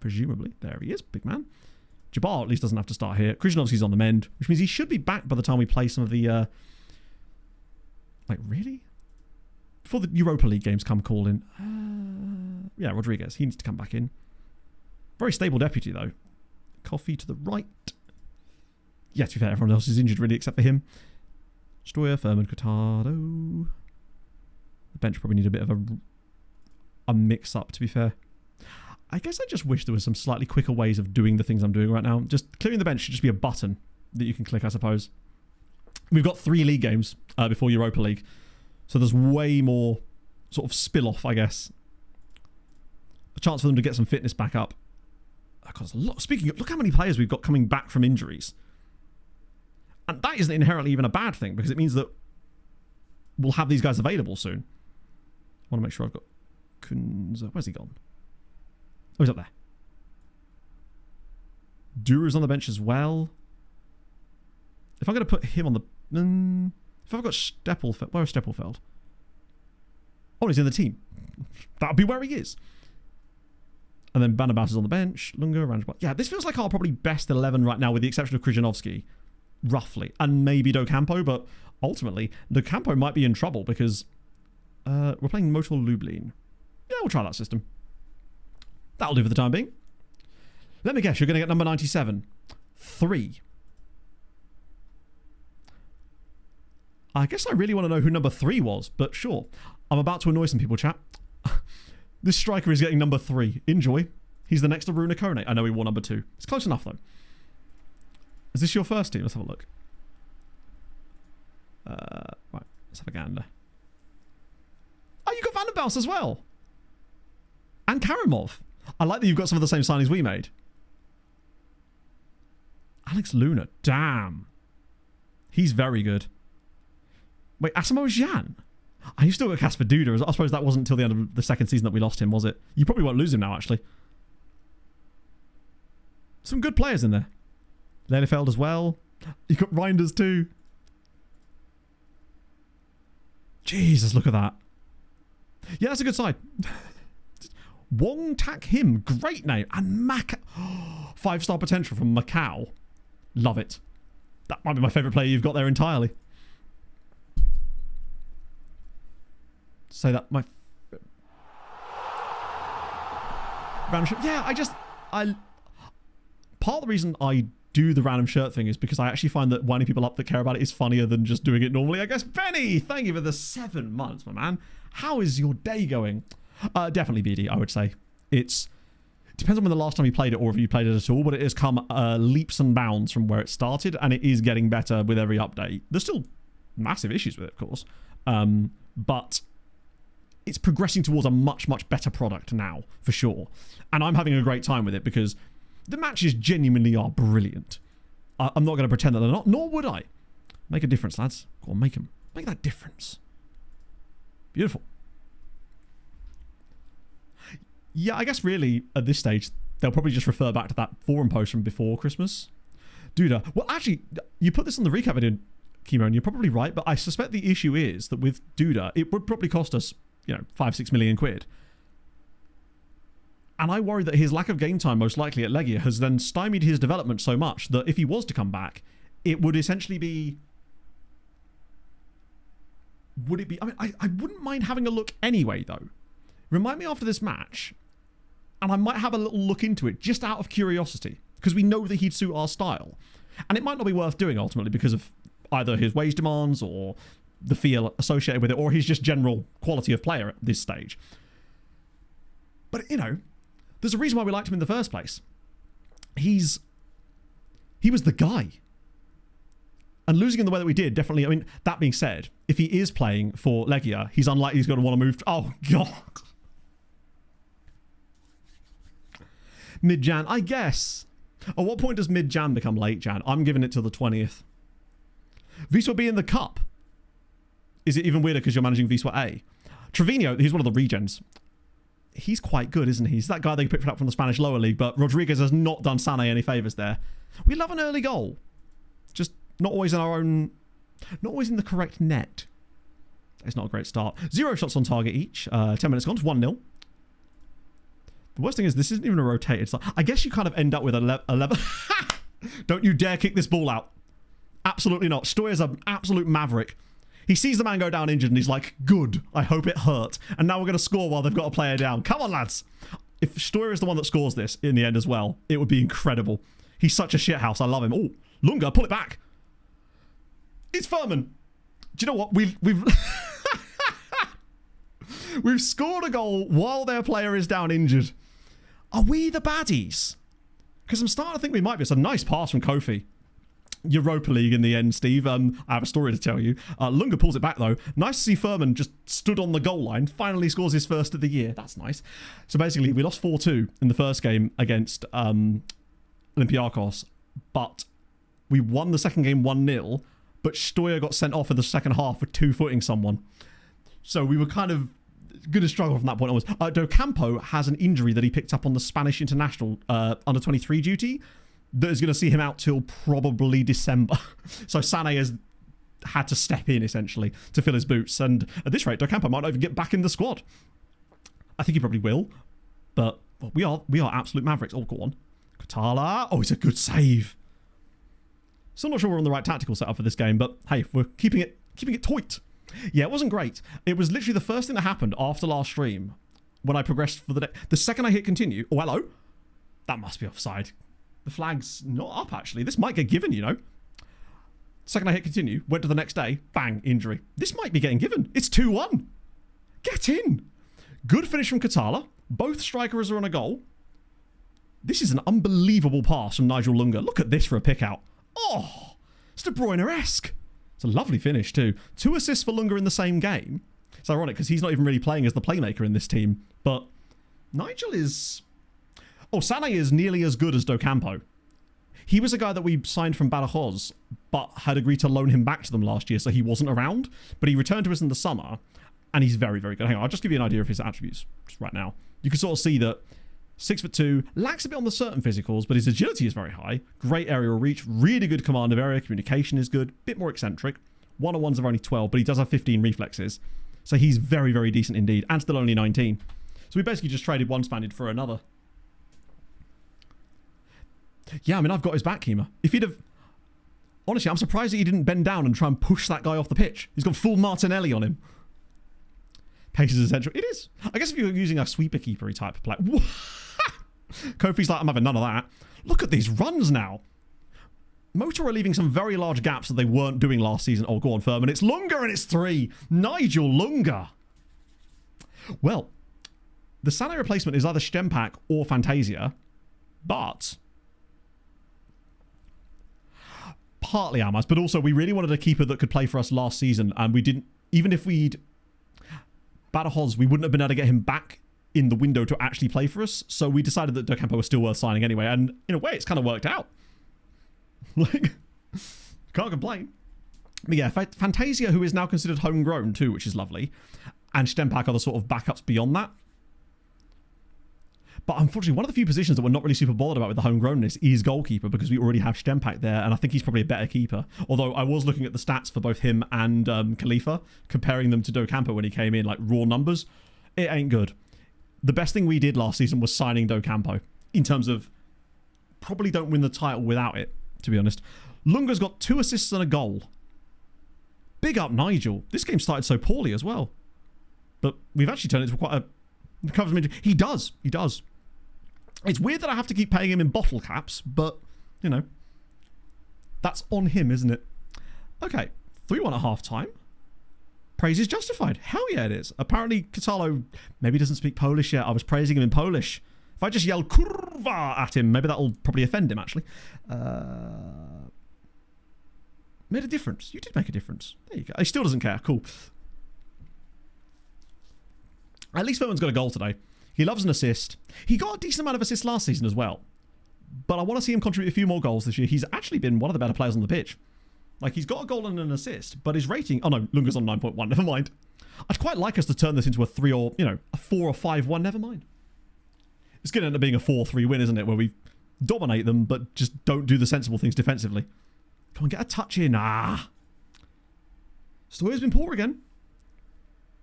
Presumably. There he is, big man. Jabbar at least doesn't have to start here. Krzyzanowski's on the mend, which means he should be back by the time we play some of the... Like, really? Before the Europa League games come calling. Yeah, Rodriguez. He needs to come back in. Very stable deputy, though. Coffee to the right. Yeah, to be fair, everyone else is injured, really, except for him. Stoya, Furman, Cotado. The bench probably need a bit of a mix-up, to be fair. I guess I just wish there was some slightly quicker ways of doing the things I'm doing right now. Just clearing the bench should just be a button that you can click, I suppose. We've got 3 league games before Europa League. So there's way more sort of spill-off, I guess. A chance for them to get some fitness back up. Oh, God, there's a lot. Speaking of, look how many players we've got coming back from injuries. And that isn't inherently even a bad thing, because it means that we'll have these guys available soon. I want to make sure I've got Kunza. Where's he gone? Oh, he's up there. Dura's on the bench as well. If I'm going to put him on the... if I've got Steppelfeld... Where's Steppelfeld? Oh, he's in the team. That'll be where he is. And then Banderbaus is on the bench. Lunga, Ranjbar. Yeah, this feels like our probably best 11 right now, with the exception of Krzyzanowski. Roughly. And maybe Docampo, but ultimately, Docampo might be in trouble because we're playing Motor Lublin. Yeah, we'll try that system. That'll do for the time being. Let me guess, you're going to get number 97. 3. I guess I really want to know who number 3 was, but sure. I'm about to annoy some people, chat. This striker is getting number 3. Enjoy. He's the next to Runa Kone. I know he wore number 2. It's close enough, though. Is this your first team? Let's have a look. Right, let's have a gander. Oh, you got Vanderbaus as well. And Karimov. I like that you've got some of the same signings we made. Alex Luna. Damn. He's very good. Wait, Asamoah Gyan? Oh, you've still got Casper Duda. I suppose that wasn't until the end of the second season that we lost him, was it? You probably won't lose him now, actually. Some good players in there. Leinefeld as well. You got Reinders too. Jesus, look at that. Yeah, that's a good side. Wong Tak Him, great name. And 5-star potential from Macau. Love it. That might be my favourite player you've got there entirely. Say that my... Random shirt. Yeah, part of the reason I do the random shirt thing is because I actually find that winding people up that care about it is funnier than just doing it normally. I guess, Benny, thank you for the 7 months, my man. How is your day going? Definitely BD, I would say. It depends on when the last time you played it or if you played it at all, but it has come leaps and bounds from where it started, and it is getting better with every update. There's still massive issues with it, of course, but it's progressing towards a much, much better product now, for sure. And I'm having a great time with it because the matches genuinely are brilliant. I'm not going to pretend that they're not, nor would I. Make a difference, lads. Go on, make them. Make that difference. Beautiful. Yeah, I guess really, at this stage, they'll probably just refer back to that forum post from before Christmas. Duda. Well, actually, you put this on the recap video, Chemo, and you're probably right, but I suspect the issue is that with Duda, it would probably cost us, 5-6 million quid. And I worry that his lack of game time, most likely at Legia, has then stymied his development so much that if he was to come back, it would essentially be... Would it be... I mean, I wouldn't mind having a look anyway, though. Remind me after this match, and I might have a little look into it just out of curiosity, because we know that he'd suit our style. And it might not be worth doing ultimately because of either his wage demands or the feel associated with it, or his just general quality of player at this stage. But, you know, there's a reason why we liked him in the first place. He was the guy. And losing in the way that we did, definitely, I mean, that being said, if he is playing for Legia, he's unlikely he's going to want to move. Oh, God. Mid-Jan, I guess. At what point does mid-Jan become late Jan? I'm giving it to the 20th. Wisła B in the cup. Is it even weirder because you're managing Wisła A? Trevino, he's one of the regens. He's quite good, isn't he? He's that guy they picked up from the Spanish lower league, but Rodriguez has not done Sané any favours there. We love an early goal. Just not always in our own... Not always in the correct net. It's not a great start. 0 shots on target each. 10 minutes gone. It's 1-0. The worst thing is this isn't even a rotated start. I guess you kind of end up with 11... Don't you dare kick this ball out. Absolutely not. Steuer's an absolute maverick. He sees the man go down injured and he's like, good, I hope it hurt. And now we're going to score while they've got a player down. Come on, lads. If Steuer is the one that scores this in the end as well, it would be incredible. He's such a shithouse. I love him. Oh, Lunga, pull it back. It's Furman. Do you know what? We've we've scored a goal while their player is down injured. Are we the baddies? Because I'm starting to think we might be. It's a nice pass from Kofi. Europa League in the end, Steve. I have a story to tell you. Lunga pulls it back, though. Nice to see Furman just stood on the goal line. Finally scores his first of the year. That's nice. So basically, we lost 4-2 in the first game against Olympiacos. But we won the second game 1-0. But Steuer got sent off in the second half for two-footing someone. So we were kind of going to struggle from that point onwards. Docampo has an injury that he picked up on the Spanish international under-23 duty that is going to see him out till probably December. So Sané has had to step in, essentially, to fill his boots. And at this rate, Docampo might not even get back in the squad. I think he probably will. But we are absolute mavericks. Oh, go on. Katala. Oh, it's a good save. Still not sure we're on the right tactical setup for this game, but hey, we're keeping it tight. Yeah, it wasn't great. It was literally the first thing that happened after last stream when I progressed for the day. The second I hit continue... Oh, hello. That must be offside. The flag's not up, actually. This might get given, you know. Second I hit continue, went to the next day, bang, injury. This might be getting given. It's 2-1. Get in. Good finish from Katala. Both strikers are on a goal. This is an unbelievable pass from Nigel Lunga. Look at this for a pick out. Oh, it's De Bruyne-esque. It's a lovely finish, too. 2 assists for Lunga in the same game. It's ironic because he's not even really playing as the playmaker in this team. But Nigel is... Oh, Sané is nearly as good as Docampo. He was a guy that we signed from Badajoz, but had agreed to loan him back to them last year, so he wasn't around. But he returned to us in the summer, and he's very, very good. Hang on, I'll just give you an idea of his attributes just right now. You can sort of see that 6'2", lacks a bit on the certain physicals, but his agility is very high. Great aerial reach, really good command of area, communication is good, bit more eccentric. One-on-ones are only 12, but he does have 15 reflexes. So he's very, very decent indeed, and still only 19. So we basically just traded one Spaniard for another. Yeah, I mean, I've got his back, Kima. If he'd have... Honestly, I'm surprised that he didn't bend down and try and push that guy off the pitch. He's got full Martinelli on him. Pace is essential. It is. I guess if you're using a sweeper keepery type of play... Kofi's like, I'm having none of that. Look at these runs now. Motor are leaving some very large gaps that they weren't doing last season. Oh, go on, Furman. It's Lunga and it's 3. Nigel Lunga. Well, the Sané replacement is either Stempak or Fantasia, but... partly Amas, but also we really wanted a keeper that could play for us last season, and we didn't... Even if we'd... Badajoz, we wouldn't have been able to get him back in the window to actually play for us, so we decided that Docampo was still worth signing anyway, and in a way, it's kind of worked out. Like, can't complain. But yeah, Fantasia, who is now considered homegrown too, which is lovely, and Stempak are the sort of backups beyond that. But unfortunately, one of the few positions that we're not really super bothered about with the homegrownness is goalkeeper, because we already have Stempak there, and I think he's probably a better keeper. Although I was looking at the stats for both him and Khalifa, comparing them to Docampo when he came in, like raw numbers. It ain't good. The best thing we did last season was signing Docampo, in terms of probably don't win the title without it, to be honest. Lunga's got 2 assists and a goal. Big up Nigel. This game started so poorly as well. But we've actually turned it into quite a... He does. It's weird that I have to keep paying him in bottle caps, but, you know, that's on him, isn't it? Okay, 3-1 at half time. Praise is justified. Hell yeah, it is. Apparently, Katalo maybe doesn't speak Polish yet. I was praising him in Polish. If I just yell kurwa at him, maybe that'll probably offend him, actually. Made a difference. You did make a difference. There you go. He still doesn't care. Cool. At least Furman's got a goal today. He loves an assist. He got a decent amount of assists last season as well. But I want to see him contribute a few more goals this year. He's actually been one of the better players on the pitch. Like, he's got a goal and an assist, but his rating... Oh, no, Lunga's on 9.1. Never mind. I'd quite like us to turn this into a 3 or, you know, a 4 or 5-1. Never mind. It's going to end up being a 4-3 win, isn't it? Where we dominate them, but just don't do the sensible things defensively. Come on, get a touch in. Stoyer's been poor again.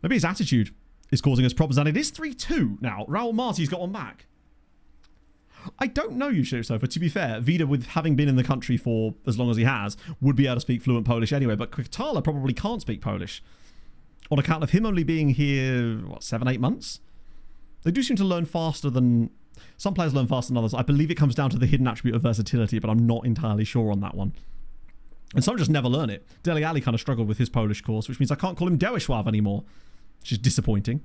Maybe his attitude is causing us problems, and it is 3-2 now. Raul Marti's got one back. I don't know you, Sofa. To be fair, Vida, with having been in the country for as long as he has, would be able to speak fluent Polish anyway, but Kwitala probably can't speak Polish on account of him only being here, what, 7-8 months? They do seem to learn faster than... Some players learn faster than others. I believe it comes down to the hidden attribute of versatility, but I'm not entirely sure on that one. And some just never learn it. Dele Alli kind of struggled with his Polish course, which means I can't call him Dewisław anymore, which is disappointing.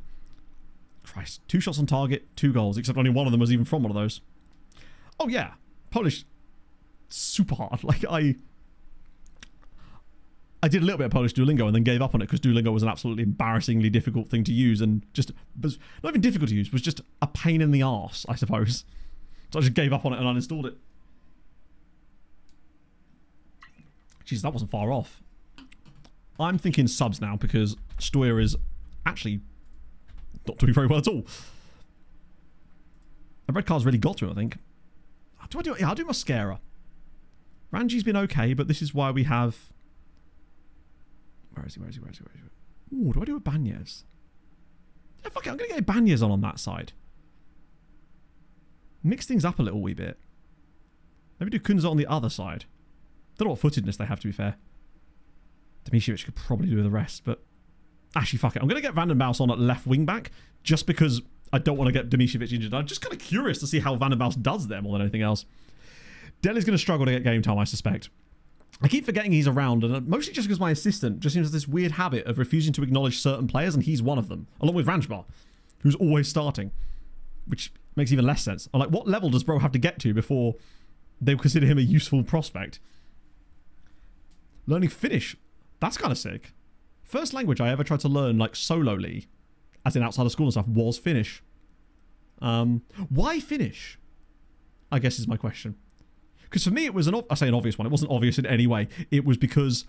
Christ. 2 shots on target, 2 goals, except only one of them was even from one of those. Oh yeah, Polish, super hard. Like, I did a little bit of Polish Duolingo and then gave up on it because Duolingo was an absolutely embarrassingly difficult thing to use and just was not even difficult to use, was just a pain in the arse, I suppose. So I just gave up on it and uninstalled it. Jeez, that wasn't far off. I'm thinking subs now because Stoyer is actually not doing very well at all. The red card's really got to him, I think. Do I do it? Yeah, I'll do Mascara. Ranji's been okay, but this is why we have... Where is he? Ooh, do I do a Banyes? Yeah, fuck it. I'm going to get Banyes on that side. Mix things up a little wee bit. Maybe do Kunza on the other side. Don't know what footedness they have, to be fair. Dimitrovic could probably do the rest, but... Actually, fuck it. I'm going to get Van den Bosch on at left wing back, just because... I don't want to get Dimitrovic injured. I'm just kind of curious to see how Van den Bosch does there more than anything else. Dele's going to struggle to get game time, I suspect. I keep forgetting he's around, and mostly just because my assistant just seems to have this weird habit of refusing to acknowledge certain players, and he's one of them, along with Ranjbar, who's always starting, which makes even less sense. I'm like, what level does bro have to get to before they consider him a useful prospect? Learning Finnish. That's kind of sick. First language I ever tried to learn, like, solely, as in outside of school and stuff, was Finnish. Why Finnish? I guess is my question. Because for me, it was I say an obvious one. It wasn't obvious in any way. It was because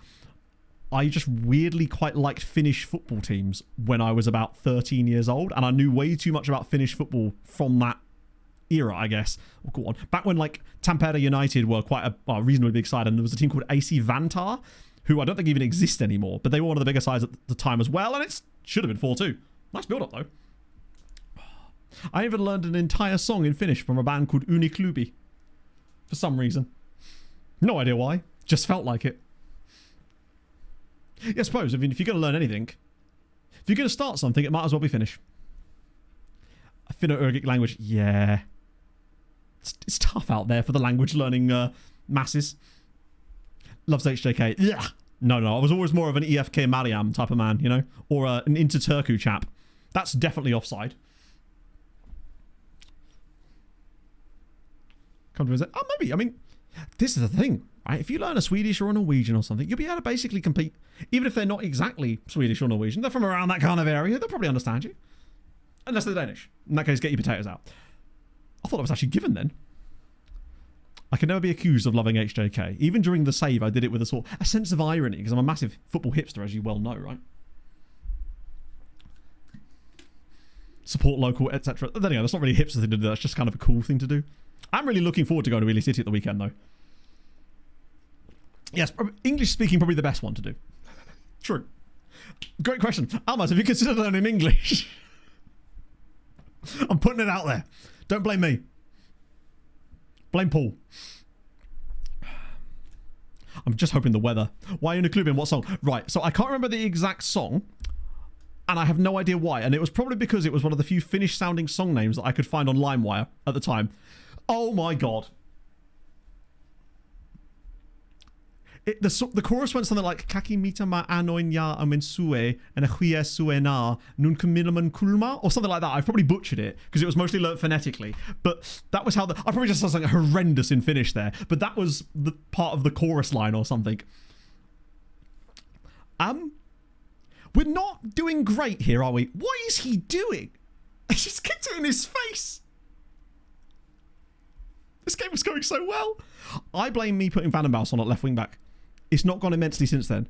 I just weirdly quite liked Finnish football teams when I was about 13 years old. And I knew way too much about Finnish football from that era, I guess. Oh, go on. Back when, like, Tampere United were quite a reasonably big side. And there was a team called AC Vantaa, who I don't think even exist anymore. But they were one of the bigger sides at the time as well. And it should have been 4-2. Nice build-up, though. I even learned an entire song in Finnish from a band called Uniklubi. For some reason. No idea why. Just felt like it. Yeah, I suppose. I mean, if you're going to learn anything, if you're going to start something, it might as well be Finnish. A Finno-Ugric language. Yeah. It's tough out there for the language learning masses. Loves HJK. Yeah. No. I was always more of an EFK Mariam type of man, you know? Or an Inter-Turku chap. That's definitely offside. Come to visit. Oh, maybe. I mean, this is the thing, right? If you learn a Swedish or a Norwegian or something, you'll be able to basically compete. Even if they're not exactly Swedish or Norwegian, they're from around that kind of area, they'll probably understand you. Unless they're Danish. In that case, get your potatoes out. I thought that was actually given then. I can never be accused of loving HJK. Even during the save, I did it with a sense of irony, because I'm a massive football hipster, as you well know, right? Support local, etc. Then again, that's not really a hipster thing to do. That's just kind of a cool thing to do. I'm really looking forward to going to Ely City at the weekend, though. Yes, English speaking probably the best one to do. True. Great question. Almas, have you considered learning English? I'm putting it out there. Don't blame me. Blame Paul. I'm just hoping the weather. Why in a clue in what song? Right, so I can't remember the exact song. And I have no idea why. And it was probably because it was one of the few Finnish-sounding song names that I could find on LimeWire at the time. Oh my god. The chorus went something like Kaki mitama anoin ya amen sue and a huie sue na nun kuminaman kulma or something like that. I've probably butchered it because it was mostly learnt phonetically. But that was how I probably just said something horrendous in Finnish there. But that was the part of the chorus line or something. We're not doing great here, are we? What is he doing? He just kicked it in his face. This game was going so well. I blame me putting Vandenbos on at left wing back. It's not gone immensely since then.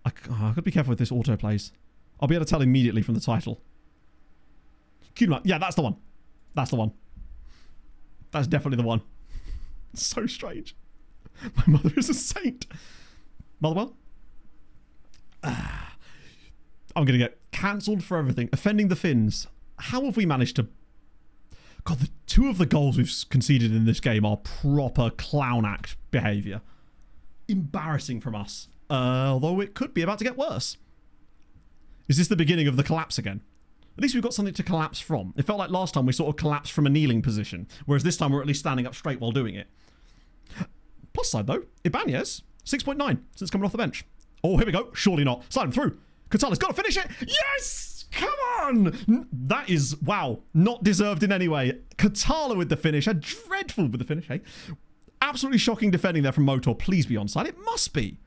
I've got to be careful with this autoplays. I'll be able to tell immediately from the title. Kuma. Yeah, that's the one. That's the one. That's definitely the one. So strange. My mother is a saint. Motherwell? I'm going to get cancelled for everything. Offending the Finns. How have we managed to... God, the two of the goals we've conceded in this game are proper clown act behaviour. Embarrassing from us. Although it could be about to get worse. Is this the beginning of the collapse again? At least we've got something to collapse from. It felt like last time we sort of collapsed from a kneeling position, whereas this time we're at least standing up straight while doing it. Plus side though, Ibanez, 6.9 since coming off the bench. Oh, here we go. Surely not. Slide him through. Katala's got to finish it. Yes! Come on! That is, wow, not deserved in any way. Katala with the finish. Dreadful with the finish, hey? Absolutely shocking defending there from Motor. Please be onside. It must be.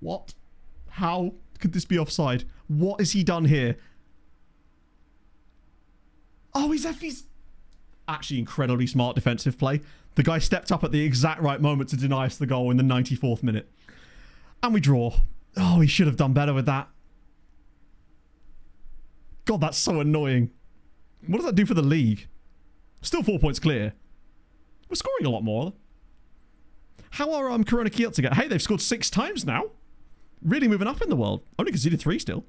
What? How could this be offside? What has he done here? Oh, he's actually incredibly smart defensive play. The guy stepped up at the exact right moment to deny us the goal in the 94th minute. And we draw. Oh, he should have done better with that. God, that's so annoying. What does that do for the league? Still 4 points clear. We're scoring a lot more. How are Corona Kielce get? Hey, they've scored 6 times now. Really moving up in the world. Only conceded 3 still.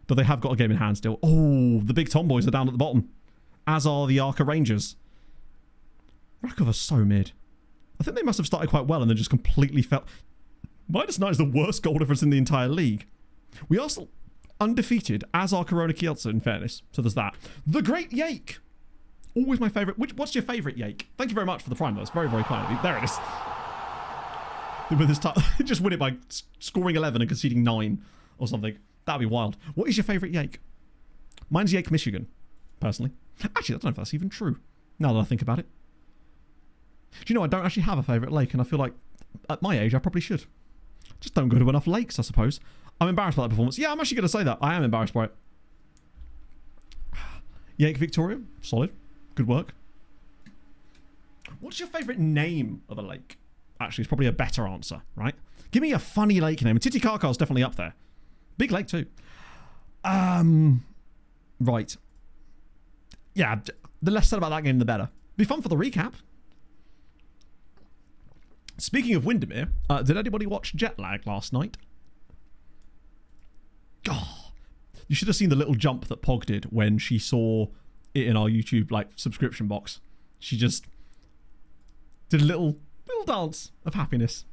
But they have got a game in hand still. Oh, the big tomboys are down at the bottom. As are the Arca Rangers. Rakov are so mid. I think they must have started quite well and then just completely fell. -9 is the worst goal difference in the entire league. We are still undefeated, as are Corona Kielce, in fairness. So there's that. The Great Yake. Always my favourite. What's your favourite Yake? Thank you very much for the prime. That's very, very kind of you. There it is. With this time, just win it by scoring 11 and conceding 9 or something. That'd be wild. What is your favourite Yake? Mine's Yake, Michigan, personally. Actually, I don't know if that's even true, now that I think about it. Do you know, I don't actually have a favourite lake, and I feel like at my age I probably should. Just don't go to enough lakes, I suppose. I'm embarrassed by that performance. Yeah, I'm actually going to say that. I am embarrassed by it. Yake Victoria, solid. Good work. What's your favourite name of a lake? Actually, it's probably a better answer, right? Give me a funny lake name. Titicaca's definitely up there. Big lake too. Right. Yeah, the less said about that game, the better. Be fun for the recap. Speaking of Windermere, did anybody watch Jetlag last night? Oh, you should have seen the little jump that Pog did when she saw it in our YouTube subscription box. She just did a little dance of happiness.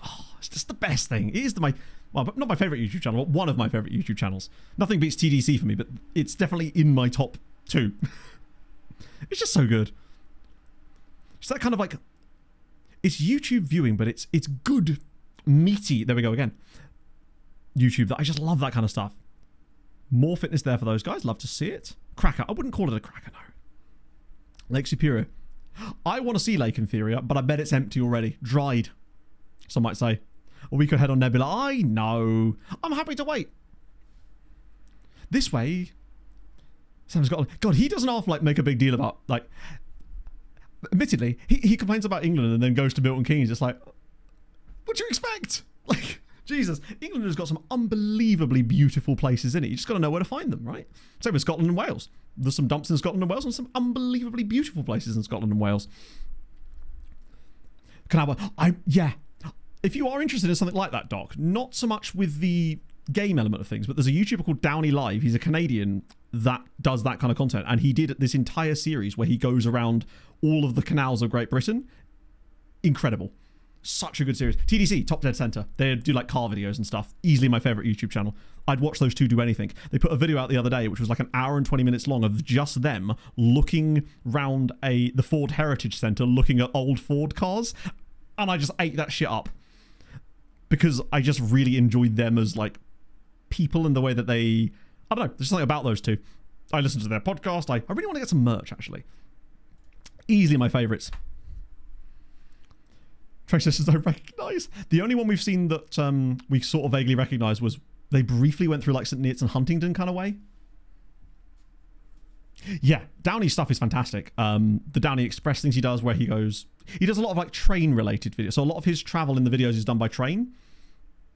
Oh, it's just the best thing. It is well, not my favourite YouTube channel, but one of my favourite YouTube channels. Nothing beats TDC for me, but it's definitely in my top 2. It's just so good. It's that kind of it's YouTube viewing, but it's good, meaty, there we go again, YouTube. That I just love that kind of stuff. More fitness there for those guys. Love to see it. Cracker. I wouldn't call it a cracker, no. Lake Superior. I want to see Lake Inferior, but I bet it's empty already. Dried, some might say. Or we could head on Nebula. I know. I'm happy to wait. This way, Sam's got... God, he doesn't half make a big deal about, admittedly, he complains about England and then goes to Milton Keynes. It's what do you expect? Jesus, England has got some unbelievably beautiful places in it. You just got to know where to find them, right? Same with Scotland and Wales. There's some dumps in Scotland and Wales and some unbelievably beautiful places in Scotland and Wales. Yeah. If you are interested in something like that, Doc, not so much with the game element of things, but there's a YouTuber called Downey Live. He's a Canadian that does that kind of content, and he did this entire series where he goes around all of the canals of Great Britain. Incredible. Such a good series. TDC, Top Dead Center. They do like car videos and stuff. Easily my favorite YouTube channel. I'd watch those two do anything. They put a video out the other day, which was like an hour and 20 minutes long of just them looking round the Ford Heritage Center, looking at old Ford cars. And I just ate that shit up. Because I just really enjoyed them as like people and the way that they... I don't know. There's something about those two. I listen to their podcast. I really want to get some merch, actually. Easily my favorites. Train sisters I recognise. The only one we've seen that we sort of vaguely recognised was they briefly went through like St. Neots and Huntingdon kind of way. Yeah, Downey stuff is fantastic. The Downey Express things he does where he goes... He does a lot of like train related videos. So a lot of his travel in the videos is done by train.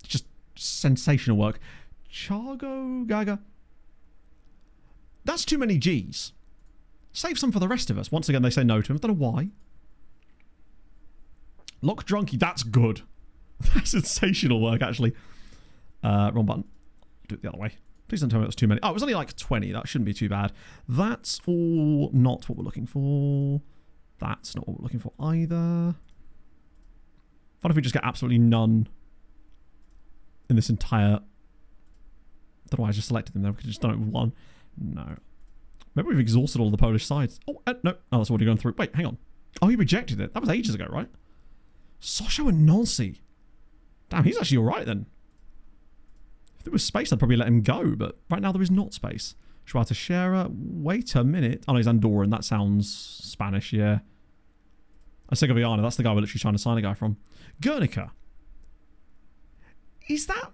It's just sensational work. Chargo Gaga. That's too many G's. Save some for the rest of us. Once again, they say no to him. I don't know why. Lock Drunky, that's good. That's sensational work, actually. Wrong button. Do it the other way. Please don't tell me it was too many. Oh, it was only like 20. That shouldn't be too bad. That's all not what we're looking for. That's not what we're looking for either. What if we just get absolutely none in this entire... I don't know why I just selected them there. We could just done it with one. No. Maybe we've exhausted all the Polish sides. Oh, no. Oh, that's already gone through. Wait, hang on. Oh, he rejected it. That was ages ago, right? Sochaux and Nancy. Damn, he's actually alright then. If there was space, I'd probably let him go, but right now there is not space. Schwarzer Scherer. Wait a minute. Oh, no, he's Andorran. That sounds Spanish, yeah. Segoviana. That's the guy we're literally trying to sign a guy from. Guernica. Is that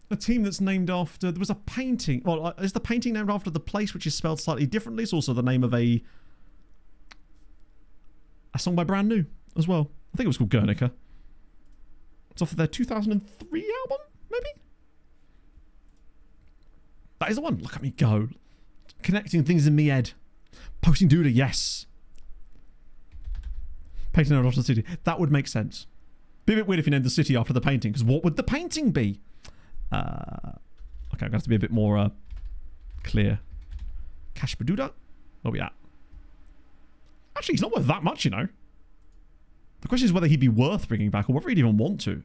a team that's named after... There was a painting... Well, is the painting named after the place which is spelled slightly differently? It's also the name of a song by Brand New as well. I think it was called Guernica. It's off of their 2003 album, maybe? That is the one. Look at me go. Connecting things in me head. Posting Duda, yes. Painting out of the city. That would make sense. Be a bit weird if you named the city after the painting, because what would the painting be? Okay, I'm going to have to be a bit more clear. Cash Baduda? Where are we at? Actually, he's not worth that much, you know. The question is whether he'd be worth bringing back or whether he'd even want to.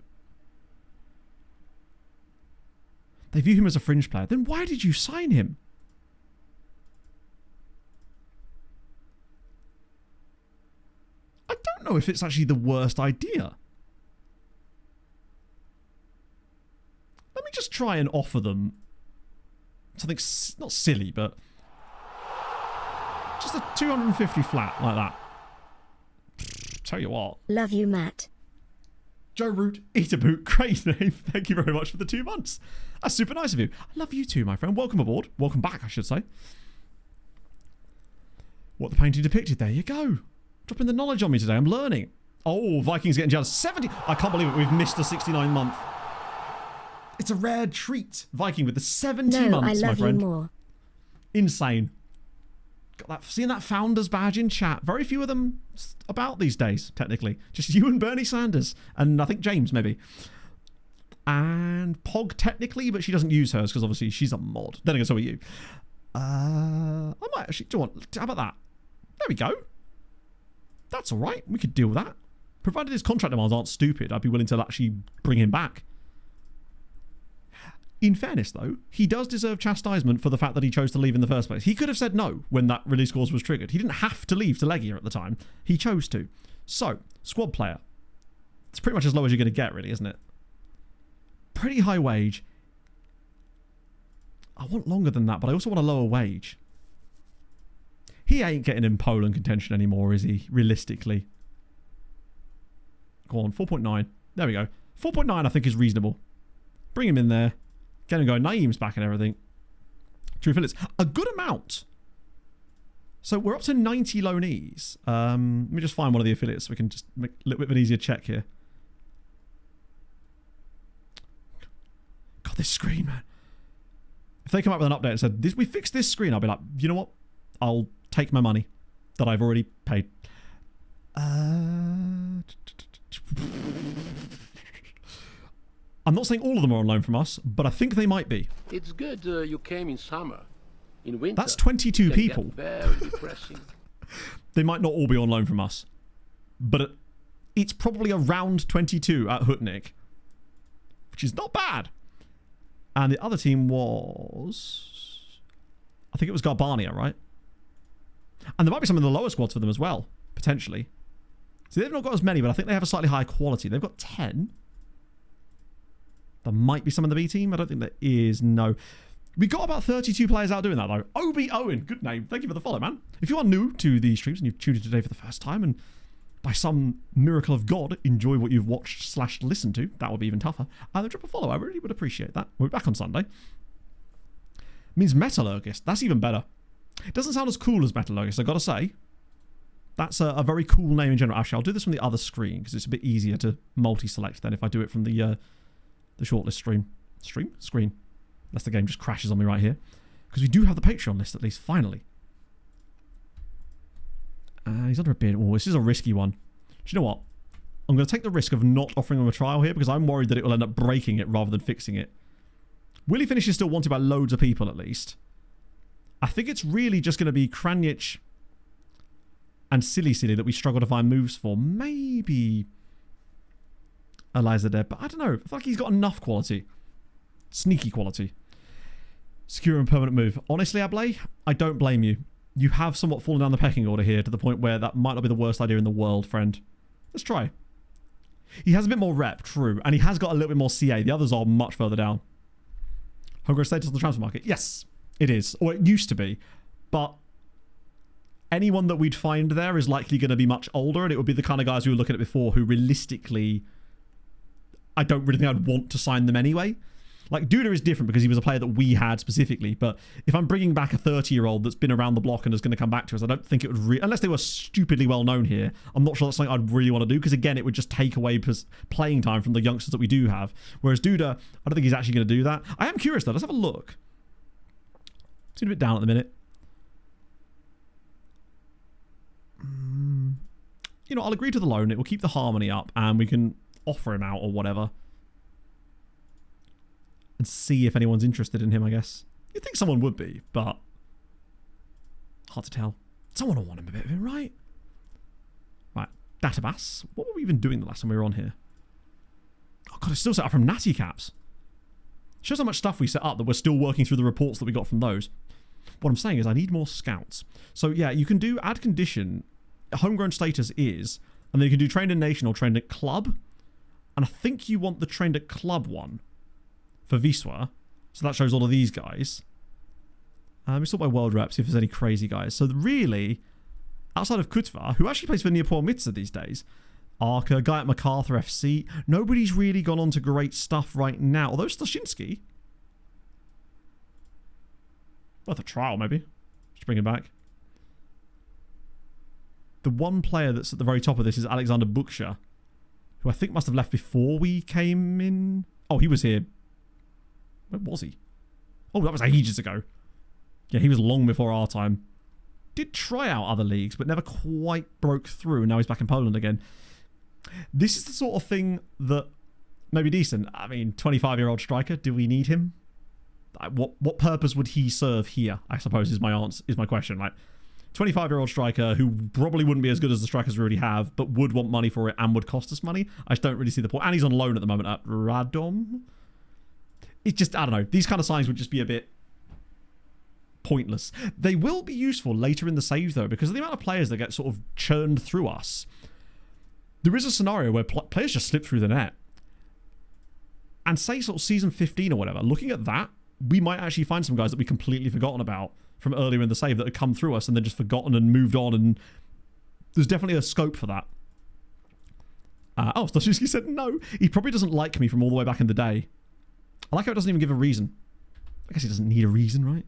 They view him as a fringe player. Then why did you sign him? I don't know if it's actually the worst idea. Let me just try and offer them something not silly, but just a 250 flat like that. Tell you what. Love you, Matt. Joe Root, Eat a Boot, great name. Thank you very much for the 2 months. That's super nice of you. I love you too, my friend. Welcome aboard. Welcome back, I should say. What the painting depicted. There you go. Dropping the knowledge on me today. I'm learning. Oh, Vikings getting jealous. 70. I can't believe it. We've missed a 69 month. It's a rare treat. Viking with the 70 months, my friend. You more. Insane. Got that. Seeing that founders badge in chat. Very few of them about these days, technically. Just you and Bernie Sanders. And I think James, maybe. And Pog, technically, but she doesn't use hers because obviously she's a mod. Then again, so are you. I might actually... Do you want... How about that? There we go. That's all right. We could deal with that. Provided his contract demands aren't stupid, I'd be willing to actually bring him back. In fairness, though, he does deserve chastisement for the fact that he chose to leave in the first place. He could have said no when that release clause was triggered. He didn't have to leave to Legia at the time. He chose to. So, squad player. It's pretty much as low as you're going to get, really, isn't it? Pretty high wage. I want longer than that, but I also want a lower wage. He ain't getting in Poland contention anymore, is he? Realistically. Go on, 4.9. There we go. 4.9 I think is reasonable. Bring him in there. Get him going. Naeem's back and everything. True affiliates. A good amount. So we're up to 90 loanees. Let me just find one of the affiliates so we can just make a little bit of an easier check here. God, this screen, man. If they come up with an update and said, we fixed this screen, I'll be like, you know what? I'll take my money that I've already paid. I'm not saying all of them are on loan from us, but I think they might be. It's good you came in summer. In winter, that's 22 people. Very depressing. They might not all be on loan from us, but it's probably around 22 at Hutnik, which is not bad. And the other team was, I think it was Garbania, right? And there might be some in the lower squads for them as well, potentially. So they've not got as many, but I think they have a slightly higher quality. They've got 10. There might be some in the B team. I don't think there is. No. We got about 32 players out doing that, though. Obi Owen, good name. Thank you for the follow, man. If you are new to the streams and you've tuned in today for the first time and by some miracle of God enjoy what you've watched / listened to, that would be even tougher. Then drop a follow. I really would appreciate that. We'll be back on Sunday. Means metallurgist. That's even better. It doesn't sound as cool as metallurgist, I gotta say. That's a very cool name in general. Actually, I'll do this from the other screen because it's a bit easier to multi-select than if I do it from the shortlist screen. Unless the game just crashes on me right here. Because we do have the Patreon list at least, finally. He's under a bid. Oh, this is a risky one. Do you know what? I'm going to take the risk of not offering him a trial here because I'm worried that it will end up breaking it rather than fixing it. Will he finish is still wanted by loads of people at least. I think it's really just going to be Kranjic and Silly that we struggle to find moves for. Maybe Eliza Deb, but I don't know. I feel like he's got enough quality. Sneaky quality. Secure and permanent move. Honestly, Ablay, I don't blame you. You have somewhat fallen down the pecking order here to the point where that might not be the worst idea in the world, friend. Let's try. He has a bit more rep, true, and he has got a little bit more CA. The others are much further down. Homegrown status on the transfer market. Yes, it is. Or it used to be. But anyone that we'd find there is likely going to be much older, and it would be the kind of guys we were looking at before who realistically, I don't really think I'd want to sign them anyway. Like, Duda is different because he was a player that we had specifically, but if I'm bringing back a 30-year-old that's been around the block and is going to come back to us, I don't think it would unless they were stupidly well known here, I'm not sure that's something I'd really want to do, because again, it would just take away playing time from the youngsters that we do have. Whereas Duda, I don't think he's actually going to do that. I am curious though, let's have a look. Seems a bit down at the minute. You know, I'll agree to the loan. It will keep the harmony up and we can offer him out or whatever. And see if anyone's interested in him, I guess. You'd think someone would be, but hard to tell. Someone will want him a bit of him, right? Right, Database. What were we even doing the last time we were on here? Oh god, it's still set up from Natty Caps. Shows how much stuff we set up that we're still working through the reports that we got from those. What I'm saying is I need more scouts. So yeah, you can do add condition. Homegrown status is, and then you can do trained in nation or trained at club. And I think you want the trained at club one for Wisła. So that shows all of these guys. We sort by world reps, see if there's any crazy guys. So really, outside of Kutva, who actually plays for Neapol-Mitsa these days, Arca, guy at MacArthur FC, nobody's really gone on to great stuff right now. Although Stashinsky, worth a trial maybe. Just bring him back. The one player that's at the very top of this is Alexander Buksha, who I think must have left before we came in. Oh, he was here. Where was he? Oh, that was ages ago. Yeah, he was long before our time. Did try out other leagues, but never quite broke through. Now he's back in Poland again. This is the sort of thing that may be decent. I mean, 25-year-old striker, do we need him? What purpose would he serve here, I suppose, is my answer, is my question. Like, 25-year-old striker who probably wouldn't be as good as the strikers we already have, but would want money for it and would cost us money. I just don't really see the point. And he's on loan at the moment at Radom. It's just, I don't know. These kind of signs would just be a bit pointless. They will be useful later in the save, though, because of the amount of players that get sort of churned through us. There is a scenario where players just slip through the net. And say sort of season 15 or whatever, looking at that, we might actually find some guys that we completely forgotten about from earlier in the save that had come through us and then just forgotten and moved on, and there's definitely a scope for that. Oh, Stashinsky said no. He probably doesn't like me from all the way back in the day. I like how it doesn't even give a reason. I guess he doesn't need a reason, right?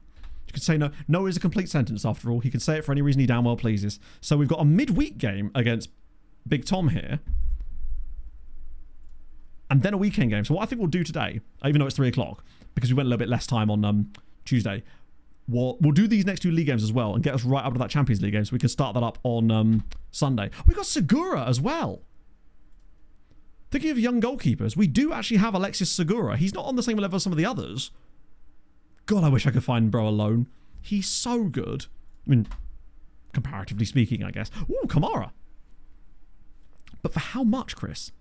You could say no. No is a complete sentence, after all. He can say it for any reason he damn well pleases. So we've got a midweek game against Big Tom here. And then a weekend game. So what I think we'll do today, even though it's 3 o'clock, because we went a little bit less time on Tuesday, we'll do these next 2 league games as well and get us right up to that Champions League game so we can start that up on Sunday. We've got Segura as well. Thinking of young goalkeepers, we do actually have Alexis Segura. He's not on the same level as some of the others. God, I wish I could find bro alone. He's so good. I mean, comparatively speaking, I guess. Ooh, Kamara. But for how much, Chris?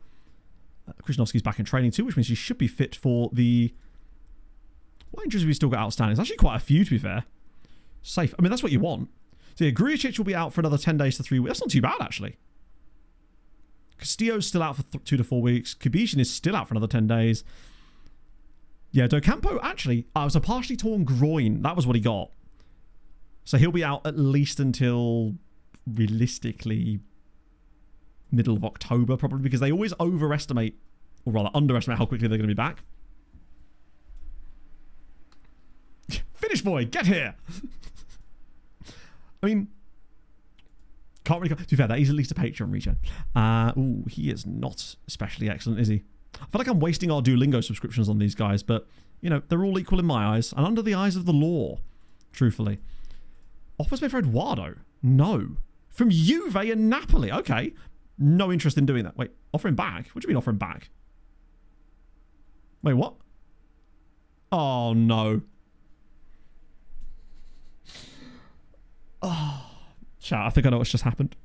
Krzyżanowski's back in training too, which means he should be fit for the... What injuries have we still got outstanding? It's actually quite a few, to be fair. Safe. I mean, that's what you want. So yeah, Grujic will be out for another 10 days to 3 weeks. That's not too bad, actually. Castillo's still out for 2 to 4 weeks. Kubishin is still out for another 10 days. Yeah, Docampo, actually, it was a partially torn groin. That was what he got. So he'll be out at least until, realistically, middle of October, probably, because they always overestimate, or rather underestimate how quickly they're going to be back. Finish boy, get here! I mean, can't really... To be fair, that is at least a Patreon regen. Ooh, he is not especially excellent, is he? I feel like I'm wasting our Duolingo subscriptions on these guys, but, you know, they're all equal in my eyes, and under the eyes of the law, truthfully. Offers me for Eduardo? No. From Juve and Napoli? Okay. No interest in doing that. Wait, offer him back? What do you mean offer him back? Wait, what? Oh, no. Oh, chat, I think I know what's just happened.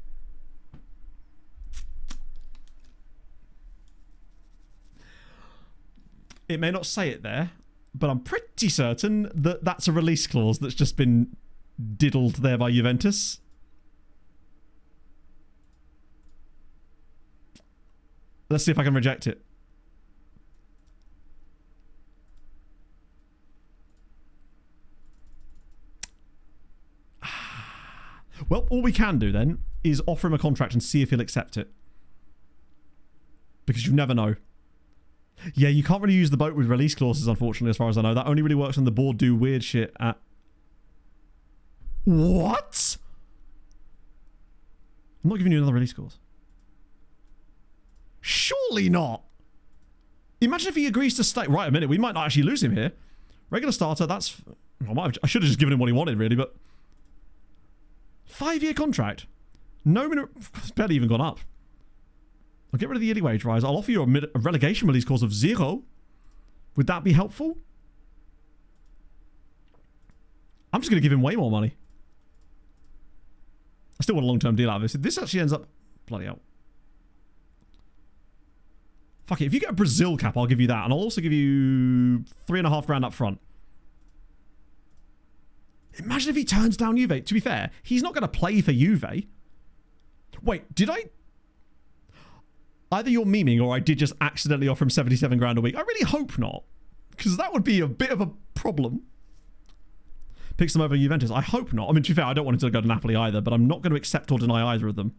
It may not say it there, but I'm pretty certain that that's a release clause that's just been diddled there by Juventus. Let's see if I can reject it. Well, all we can do then is offer him a contract and see if he'll accept it. Because you never know. Yeah, you can't really use the boat with release clauses, unfortunately, as far as I know. That only really works when the board do weird shit at... What? I'm not giving you another release clause. Surely not. Imagine if he agrees to stay. Right, a minute. We might not actually lose him here. Regular starter, that's... I should have just given him what he wanted, really, but... 5-year contract. No minute... It's barely even gone up. I'll get rid of the yearly wage rise. I'll offer you a relegation release clause of 0. Would that be helpful? I'm just going to give him way more money. I still want a long-term deal out of this. This actually ends up... Bloody hell. Fuck it. If you get a Brazil cap, I'll give you that. And I'll also give you 3.5 grand up front. Imagine if he turns down Juve. To be fair, he's not going to play for Juve. Wait, did I... Either you're memeing or I did just accidentally offer him 77 grand a week. I really hope not. Because that would be a bit of a problem. Picks them over Juventus. I hope not. I mean, to be fair, I don't want him to go to Napoli either, but I'm not going to accept or deny either of them.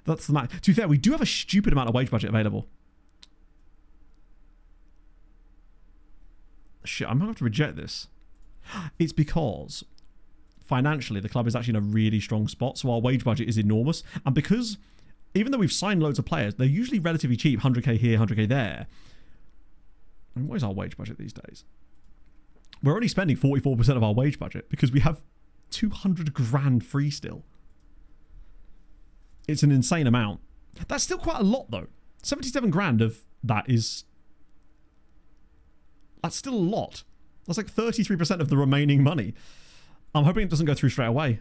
That's the matter. To be fair, we do have a stupid amount of wage budget available. Shit, I'm going to have to reject this. It's because financially the club is actually in a really strong spot, so our wage budget is enormous. And because, even though we've signed loads of players, they're usually relatively cheap, 100k here, 100k there. And what is our wage budget these days? We're only spending 44% of our wage budget because we have 200 grand free still. It's an insane amount. That's still quite a lot though. 77 grand of that is... That's still a lot. That's like 33% of the remaining money. I'm hoping it doesn't go through straight away.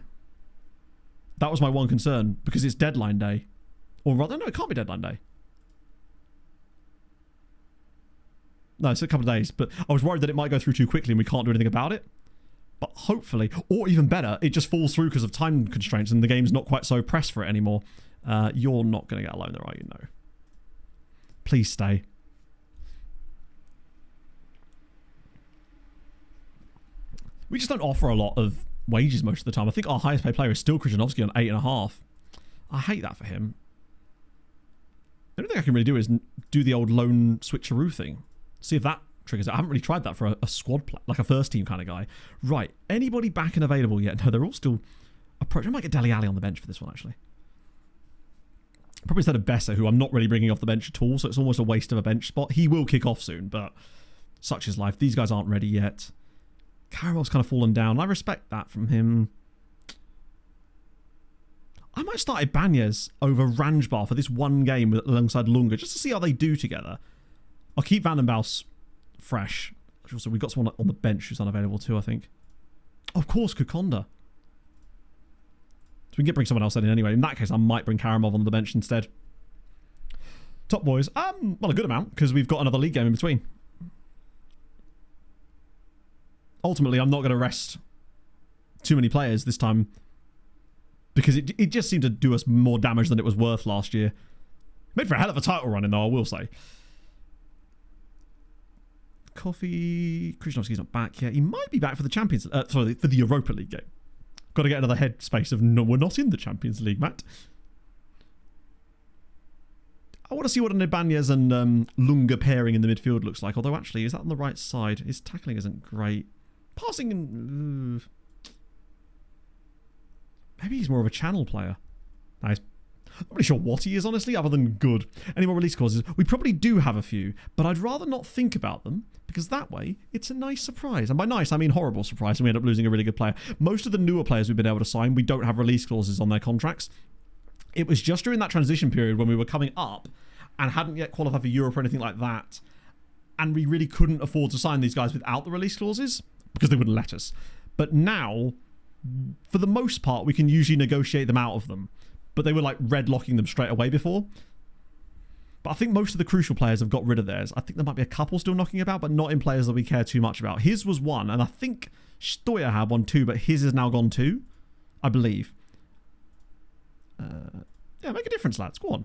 That was my one concern because it's deadline day. Or rather, no, it can't be deadline day. No, it's a couple of days, but I was worried that it might go through too quickly and we can't do anything about it. But hopefully, or even better, it just falls through because of time constraints and the game's not quite so pressed for it anymore. You're not going to get a loan there, are you? No. Please stay. We just don't offer a lot of wages most of the time. I think our highest paid player is still Krzyżanowski on 8.5. I hate that for him. The only thing I can really do is do the old loan switcheroo thing. See if that triggers it. I haven't really tried that for a squad play, like a first team kind of guy. Right. Anybody back and available yet? No, they're all still approaching. I might get Dele Alli on the bench for this one, actually. Probably instead of Besser, who I'm not really bringing off the bench at all, so it's almost a waste of a bench spot. He will kick off soon, but such is life. These guys aren't ready yet. Caramel's kind of fallen down. I respect that from him. I might start Ibanez over Ranjbar for this one game alongside Lunga, just to see how they do together. I'll keep Van den Bosch fresh. Also, we've got someone on the bench who's unavailable too, I think. Of course, Kukonda. So we can bring someone else in anyway. In that case, I might bring Karamov on the bench instead. Top boys. Well, a good amount, because we've got another league game in between. Ultimately, I'm not going to rest too many players this time, because it just seemed to do us more damage than it was worth last year. Made for a hell of a title run in, though, I will say. Coffee. Krishnovsky's not back yet. He might be back for the Champions... sorry, for the Europa League game. Got to get another headspace of, no, we're not in the Champions League, Matt. I want to see what an Ibanez and Lunga pairing in the midfield looks like. Although, actually, is that on the right side? His tackling isn't great. Passing in... maybe he's more of a channel player. Nice. I'm not really sure what he is, honestly, other than good. Any more release clauses? We probably do have a few, but I'd rather not think about them, because that way, it's a nice surprise. And by nice, I mean horrible surprise, and we end up losing a really good player. Most of the newer players we've been able to sign, we don't have release clauses on their contracts. It was just during that transition period when we were coming up and hadn't yet qualified for Europe or anything like that, and we really couldn't afford to sign these guys without the release clauses, because they wouldn't let us. But now, for the most part, we can usually negotiate them out of them. But they were like red locking them straight away before. But I think most of the crucial players have got rid of theirs. I think there might be a couple still knocking about, but not in players that we care too much about. His was one, and I think Stoya had one too, but his is now gone too, I believe. Yeah, make a difference, lads. Go on.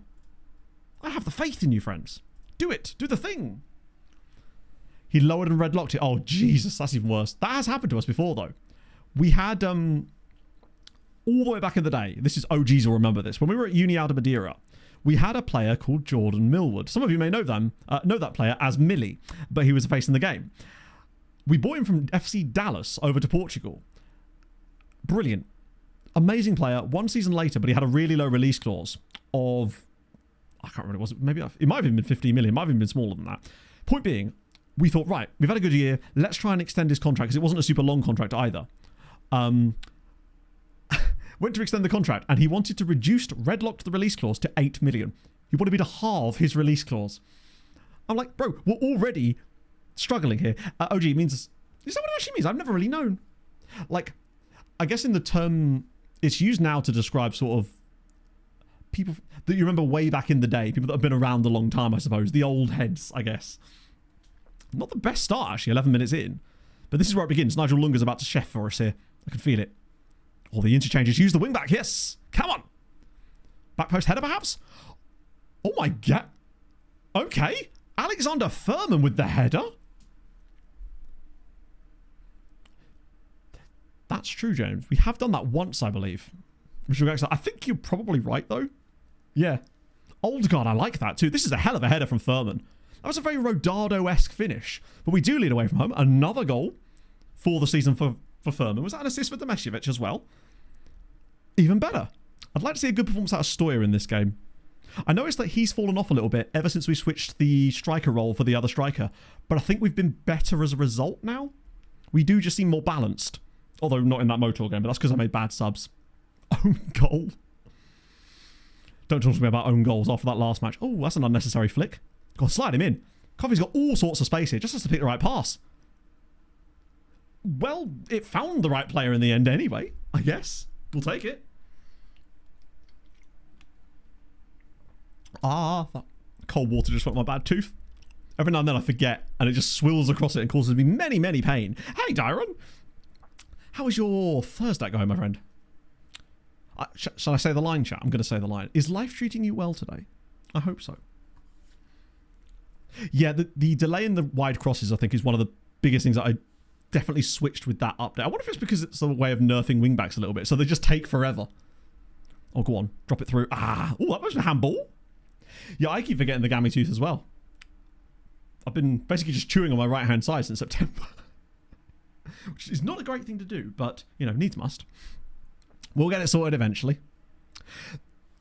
I have the faith in you, friends. Do it. Do the thing. He lowered and red locked it. Oh, Jesus, that's even worse. That has happened to us before, though. We had... all the way back in the day, this is OGs will remember this. When we were at Uni Alda Madeira, we had a player called Jordan Millwood. Some of you may know that player as Millie, but he was a face in the game. We bought him from FC Dallas over to Portugal. Brilliant. Amazing player. One season later, but he had a really low release clause of... I can't remember what it was. Maybe it might have even been 15 million. It might have even been smaller than that. Point being, we thought, right, we've had a good year. Let's try and extend his contract, because it wasn't a super long contract either. Went to extend the contract, and he wanted to reduce redlocked the release clause to 8 million. He wanted me to halve his release clause. I'm like, bro, we're already struggling here. OG means... is that what it actually means? I've never really known. Like, I guess in the term... it's used now to describe sort of people that you remember way back in the day. People that have been around a long time, I suppose. The old heads, I guess. Not the best start, actually, 11 minutes in. But this is where it begins. Nigel Lunga's about to chef for us here. I can feel it. All the interchanges. Use the wing back. Yes. Come on. Back post header, perhaps? Oh, my God. Okay. Alexander Furman with the header. That's true, James. We have done that once, I believe. I think you're probably right, though. Yeah. Old God, I like that, too. This is a hell of a header from Furman. That was a very Rodado-esque finish. But we do lead away from home. Another goal for the season for Furman. Was that an assist for Demesjevic as well? Even better. I'd like to see a good performance out of Stoya in this game. I noticed that he's fallen off a little bit ever since we switched the striker role for the other striker. But I think we've been better as a result now. We do just seem more balanced. Although not in that Motor game, but that's because I made bad subs. Own goal. Don't talk to me about own goals after that last match. Oh, that's an unnecessary flick. Go on, slide him in. Coffee's got all sorts of space here. Just has to pick the right pass. Well, it found the right player in the end anyway, I guess. We'll take it. That cold water just went my bad tooth. Every now and then I forget, and it just swills across it and causes me many, many pain. Hey, Dyron. How is your Thursday going, my friend? Shall I say the line, chat? I'm going to say the line. Is life treating you well today? I hope so. Yeah, the delay in the wide crosses, I think, is one of the biggest things that I definitely switched with that update. I wonder if it's because it's a way of nerfing wingbacks a little bit, so they just take forever. Oh, go on. Drop it through. Oh, that was a handball. Yeah, I keep forgetting the gammy tooth as well. I've been basically just chewing on my right-hand side since September. Which is not a great thing to do, but, you know, needs must. We'll get it sorted eventually.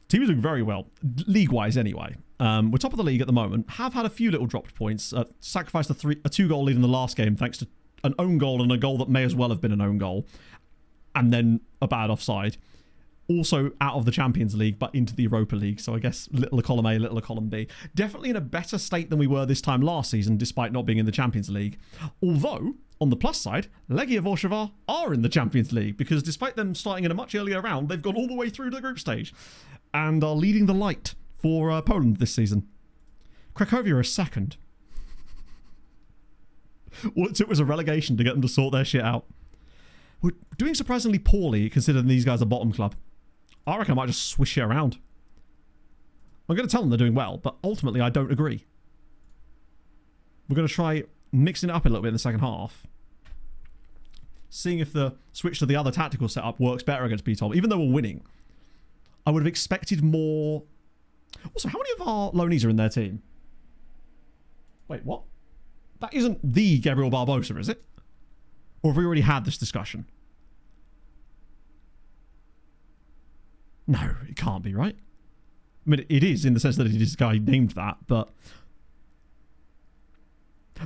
Team is doing very well, league-wise anyway. We're top of the league at the moment. Have had a few little dropped points. Sacrificed a 2-goal lead in the last game thanks to an own goal and a goal that may as well have been an own goal. And then a bad offside. Also out of the Champions League, but into the Europa League. So I guess little a column A, little a column B. Definitely in a better state than we were this time last season, despite not being in the Champions League. Although, On the plus side, Legia Warszawa are in the Champions League because despite them starting in a much earlier round, they've gone all the way through to the group stage and are leading the light for Poland this season. Cracovia are second. All it took was a relegation to get them to sort their shit out. We're doing surprisingly poorly considering these guys are bottom club. I reckon I might just swish it around. I'm going to tell them they're doing well, but ultimately I don't agree. We're going to try mixing it up a little bit in the second half. Seeing if the switch to the other tactical setup works better against B-Top. Even though we're winning, I would have expected more... Also, how many of our loanees are in their team? Wait, what? That isn't the Gabriel Barbosa, is it? Or have we already had this discussion? No, it can't be, right? I mean, it is in the sense that it is a guy named that, but...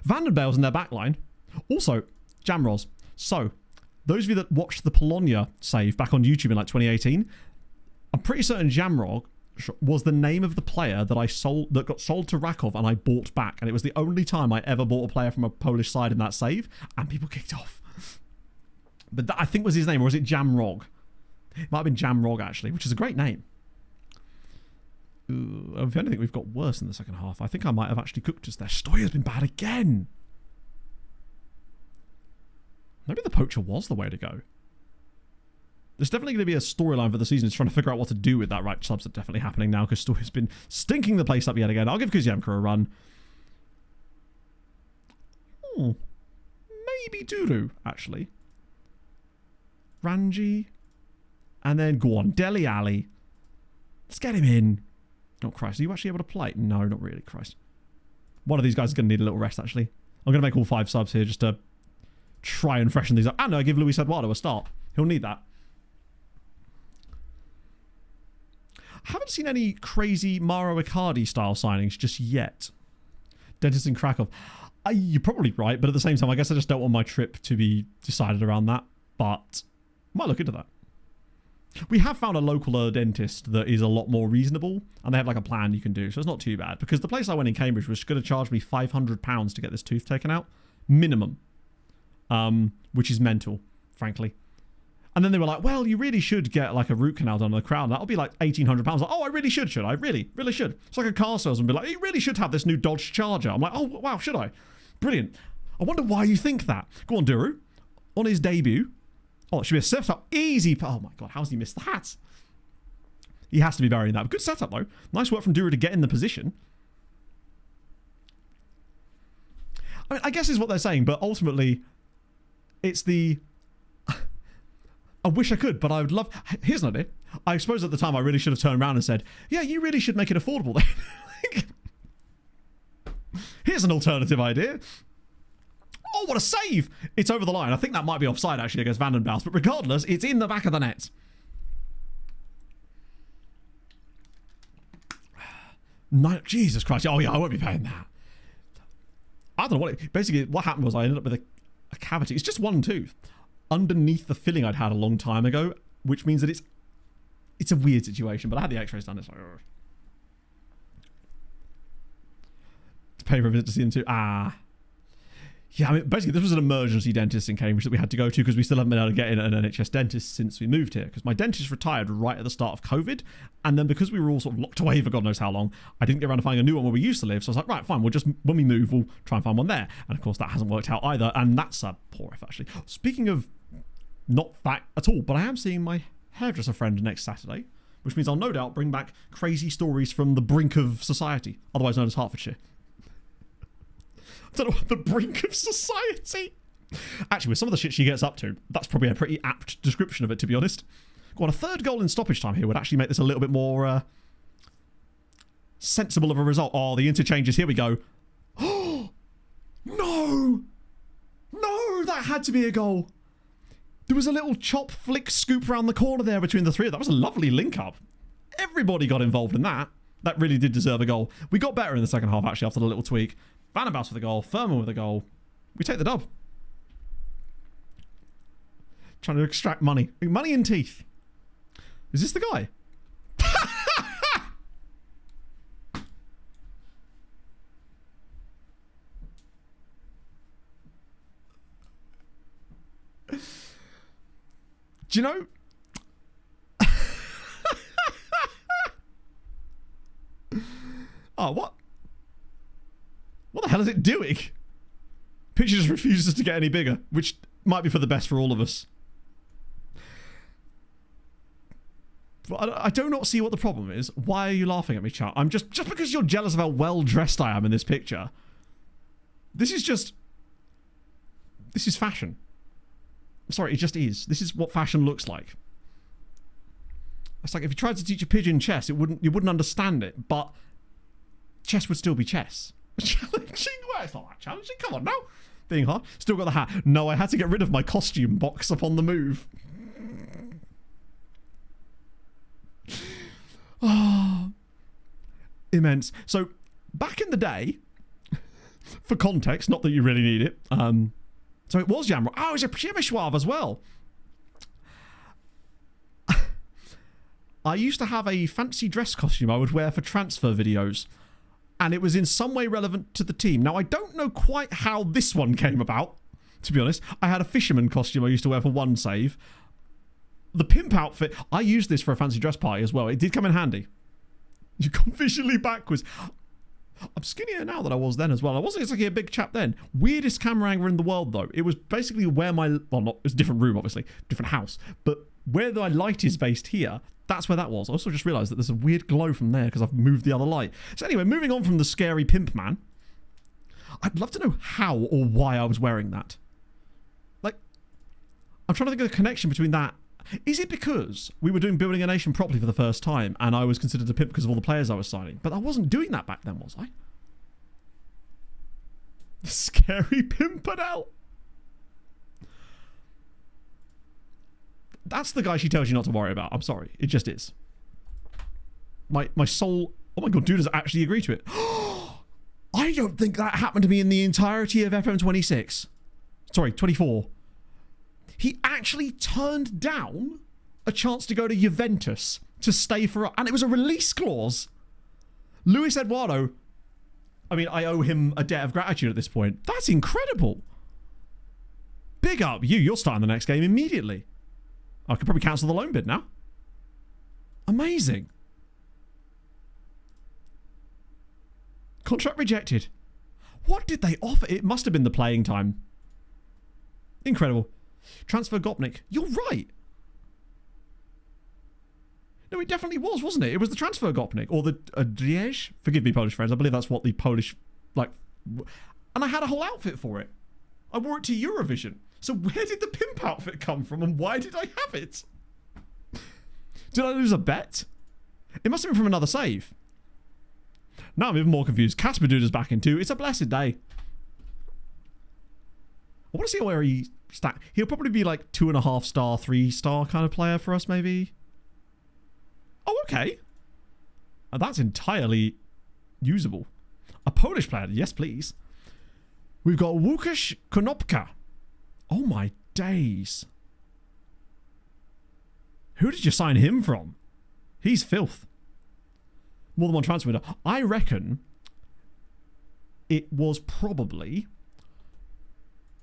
Vandenbale's in their backline. Also, Jamroz. So, those of you that watched the Polonia save back on YouTube in like 2018, I'm pretty certain Jamrog was the name of the player that got sold to Rakov and I bought back. And it was the only time I ever bought a player from a Polish side in that save, and people kicked off. But that, I think, was his name, or was it Jamrog? It might have been Jamrog, actually, which is a great name. If anything, we've got worse in the second half. I think I might have actually cooked us there. Stoyer's been bad again. Maybe the poacher was the way to go. There's definitely going to be a storyline for the season. Is trying to figure out what to do with that. Right, subs are definitely happening now because Stoyer's been stinking the place up yet again. I'll give Kuzyemka a run. Maybe Duru, actually. Ranji. And then go on, Deli Ali. Let's get him in. Oh, Christ. Are you actually able to play? No, not really, Christ. One of these guys is going to need a little rest, actually. I'm going to make all 5 subs here just to try and freshen these up. And I give Luis Eduardo a start. He'll need that. I haven't seen any crazy Mauro Icardi style signings just yet. Dentist in Krakow. You're probably right, but at the same time, I guess I just don't want my trip to be decided around that. But I might look into that. We have found a local dentist that is a lot more reasonable, and they have like a plan you can do, so it's not too bad. Because the place I went in Cambridge was going to charge me £500 to get this tooth taken out, minimum, which is mental, frankly. And then they were like, "Well, you really should get like a root canal done on the crown. That'll be like £1,800." Like, oh, I really should I? Really should. It's like a car salesman be like, "You really should have this new Dodge Charger." I'm like, "Oh wow, should I?" Brilliant. I wonder why you think that. Go on, Duru. On his debut. Oh, it should be a setup. Easy. Oh my God, how's he missed that? He has to be burying that. But good setup, though. Nice work from Duru to get in the position. I mean, I guess is what they're saying, but ultimately, it's the... I wish I could, but I would love... Here's an idea. I suppose at the time I really should have turned around and said, yeah, you really should make it affordable then. Here's an alternative idea. Oh, what a save! It's over the line. I think that might be offside, actually, against Vandenbals. But regardless, it's in the back of the net. No, Jesus Christ. Oh, yeah, I won't be paying that. I don't know what... Basically, what happened was I ended up with a cavity. It's just one tooth underneath the filling I'd had a long time ago, which means that it's a weird situation. But I had the x-rays done. It's like... Ugh. To pay for a visit to see them too. Yeah, I mean, basically, this was an emergency dentist in Cambridge that we had to go to because we still haven't been able to get in an NHS dentist since we moved here. Because my dentist retired right at the start of COVID. And then because we were all sort of locked away for God knows how long, I didn't get around to finding a new one where we used to live. So I was like, right, fine, when we move, we'll try and find one there. And of course, that hasn't worked out either. And that's a poor if, actually. Speaking of not that at all, but I am seeing my hairdresser friend next Saturday, which means I'll no doubt bring back crazy stories from the brink of society, otherwise known as Hertfordshire. I don't know what the brink of society. Actually, with some of the shit she gets up to, that's probably a pretty apt description of it, to be honest. Go on, a third goal in stoppage time here would actually make this a little bit more sensible of a result. Oh, the interchanges. Here we go. Oh, no. No, that had to be a goal. There was a little chop, flick, scoop around the corner there between the three. That was a lovely link-up. Everybody got involved in that. That really did deserve a goal. We got better in the second half, actually, after the little tweak. Vandenbals with a goal. Furman with a goal. We take the dub. Trying to extract money. Money in teeth. Is this the guy? Do you know? Oh, what? What the hell is it doing? Picture just refuses to get any bigger, which might be for the best for all of us. But I do not see what the problem is. Why are you laughing at me, chat? I'm just because you're jealous of how well dressed I am in this picture. This is fashion. I'm sorry, it just is. This is what fashion looks like. It's like if you tried to teach a pigeon chess, you wouldn't understand it, but chess would still be chess. Challenging? Well, it's not that challenging. Come on, no. Being hard. Still got the hat. No, I had to get rid of my costume box upon the move. Oh, immense. So, back in the day, for context, not that you really need it, so it was Jamrock. Oh, it was a Przemysław as well. I used to have a fancy dress costume I would wear for transfer videos, and it was in some way relevant to the team. Now, I don't know quite how this one came about, to be honest. I had a fisherman costume I used to wear for one save. The pimp outfit, I used this for a fancy dress party as well. It did come in handy. You got visually backwards. I'm skinnier now than I was then as well. I wasn't exactly a big chap then. Weirdest camera angle in the world, though. It was basically where my... Well, not... It's a different room, obviously. Different house. But where my light is based here, that's where that was. I also just realised that there's a weird glow from there because I've moved the other light. So anyway, moving on from the scary pimp man. I'd love to know how or why I was wearing that. Like, I'm trying to think of the connection between that. Is it because we were doing Building a Nation properly for the first time and I was considered a pimp because of all the players I was signing? But I wasn't doing that back then, was I? The scary pimpernel. That's the guy she tells you not to worry about. I'm sorry. It just is. My soul... Oh my god, dude has actually agreed to it. I don't think that happened to me in the entirety of FM26. Sorry, 24. He actually turned down a chance to go to Juventus to stay for... And it was a release clause. Luis Eduardo... I mean, I owe him a debt of gratitude at this point. That's incredible. Big up you. You're starting the next game immediately. I could probably cancel the loan bid now. Amazing. Contract rejected. What did they offer? It must have been the playing time. Incredible. Transfer Gopnik. You're right. No, it definitely was, wasn't it? It was the transfer Gopnik. Or the Driege. Forgive me, Polish friends. I believe that's what the Polish... Like... And I had a whole outfit for it. I wore it to Eurovision. So where did the pimp outfit come from and why did I have it? Did I lose a bet? It must have been from another save. Now I'm even more confused. Casper Duda's back in too. It's a blessed day. I want to see where he... He'll probably be like 2.5 star, 3 star kind of player for us, maybe. Oh, okay. And that's entirely usable. A Polish player, yes, please. We've got Łukasz Konopka. Oh my days. Who did you sign him from? He's filth. More than one transfer window. I reckon it was probably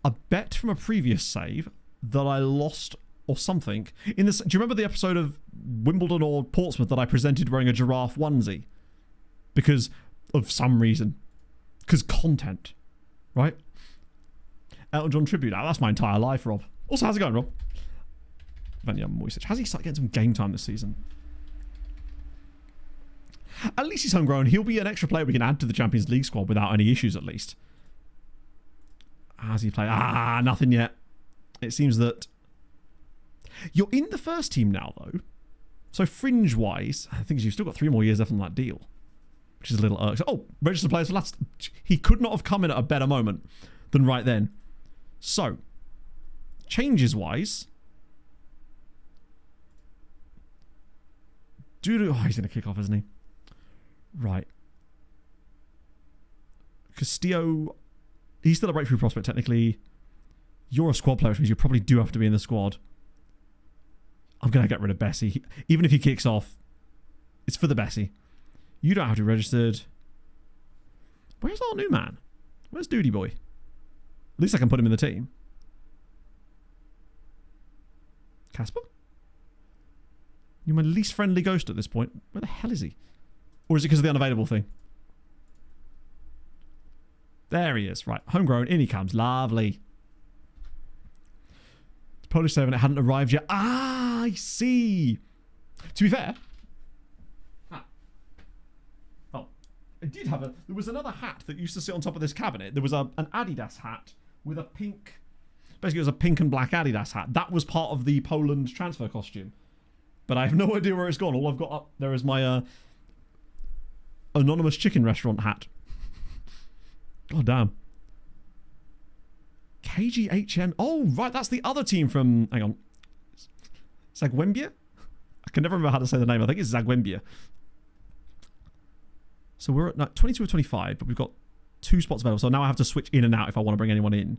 a bet from a previous save that I lost or something. In this, do you remember the episode of Wimbledon or Portsmouth that I presented wearing a giraffe onesie? Because of some reason. Because content. Right? Elton John tribute. That's my entire life, Rob. Also, how's it going, Rob? Vanya Moisic. How's he started getting some game time this season? At least he's homegrown. He'll be an extra player we can add to the Champions League squad without any issues, at least. How's he played? Nothing yet. It seems that... You're in the first team now, though. So, fringe-wise, I think you've still got 3 more years left on that deal. Which is a little irksome. Oh, registered players for last... He could not have come in at a better moment than right then. So, changes-wise... he's going to kick off, isn't he? Right. Castillo... He's still a breakthrough prospect, technically. You're a squad player, which means you probably do have to be in the squad. I'm going to get rid of Bessie. Even if he kicks off, it's for the Bessie. You don't have to be registered. Where's our new man? Where's Duty Boy? At least I can put him in the team. Casper? You're my least friendly ghost at this point. Where the hell is he? Or is it because of the unavailable thing? There he is. Right. Homegrown. In he comes. Lovely. Polish 7, it hadn't arrived yet. Ah, I see. To be fair. Oh. It did have a... There was another hat that used to sit on top of this cabinet. There was an Adidas hat with a pink... Basically, it was a pink and black Adidas hat. That was part of the Poland transfer costume. But I have no idea where it's gone. All I've got up there is my anonymous chicken restaurant hat. God damn. KGHM. Oh, right. That's the other team from... Hang on. Zagłębie? I can never remember how to say the name. I think it's Zagłębie. So we're at 22 or 25, but we've got 2 spots available. So now I have to switch in and out if I want to bring anyone in.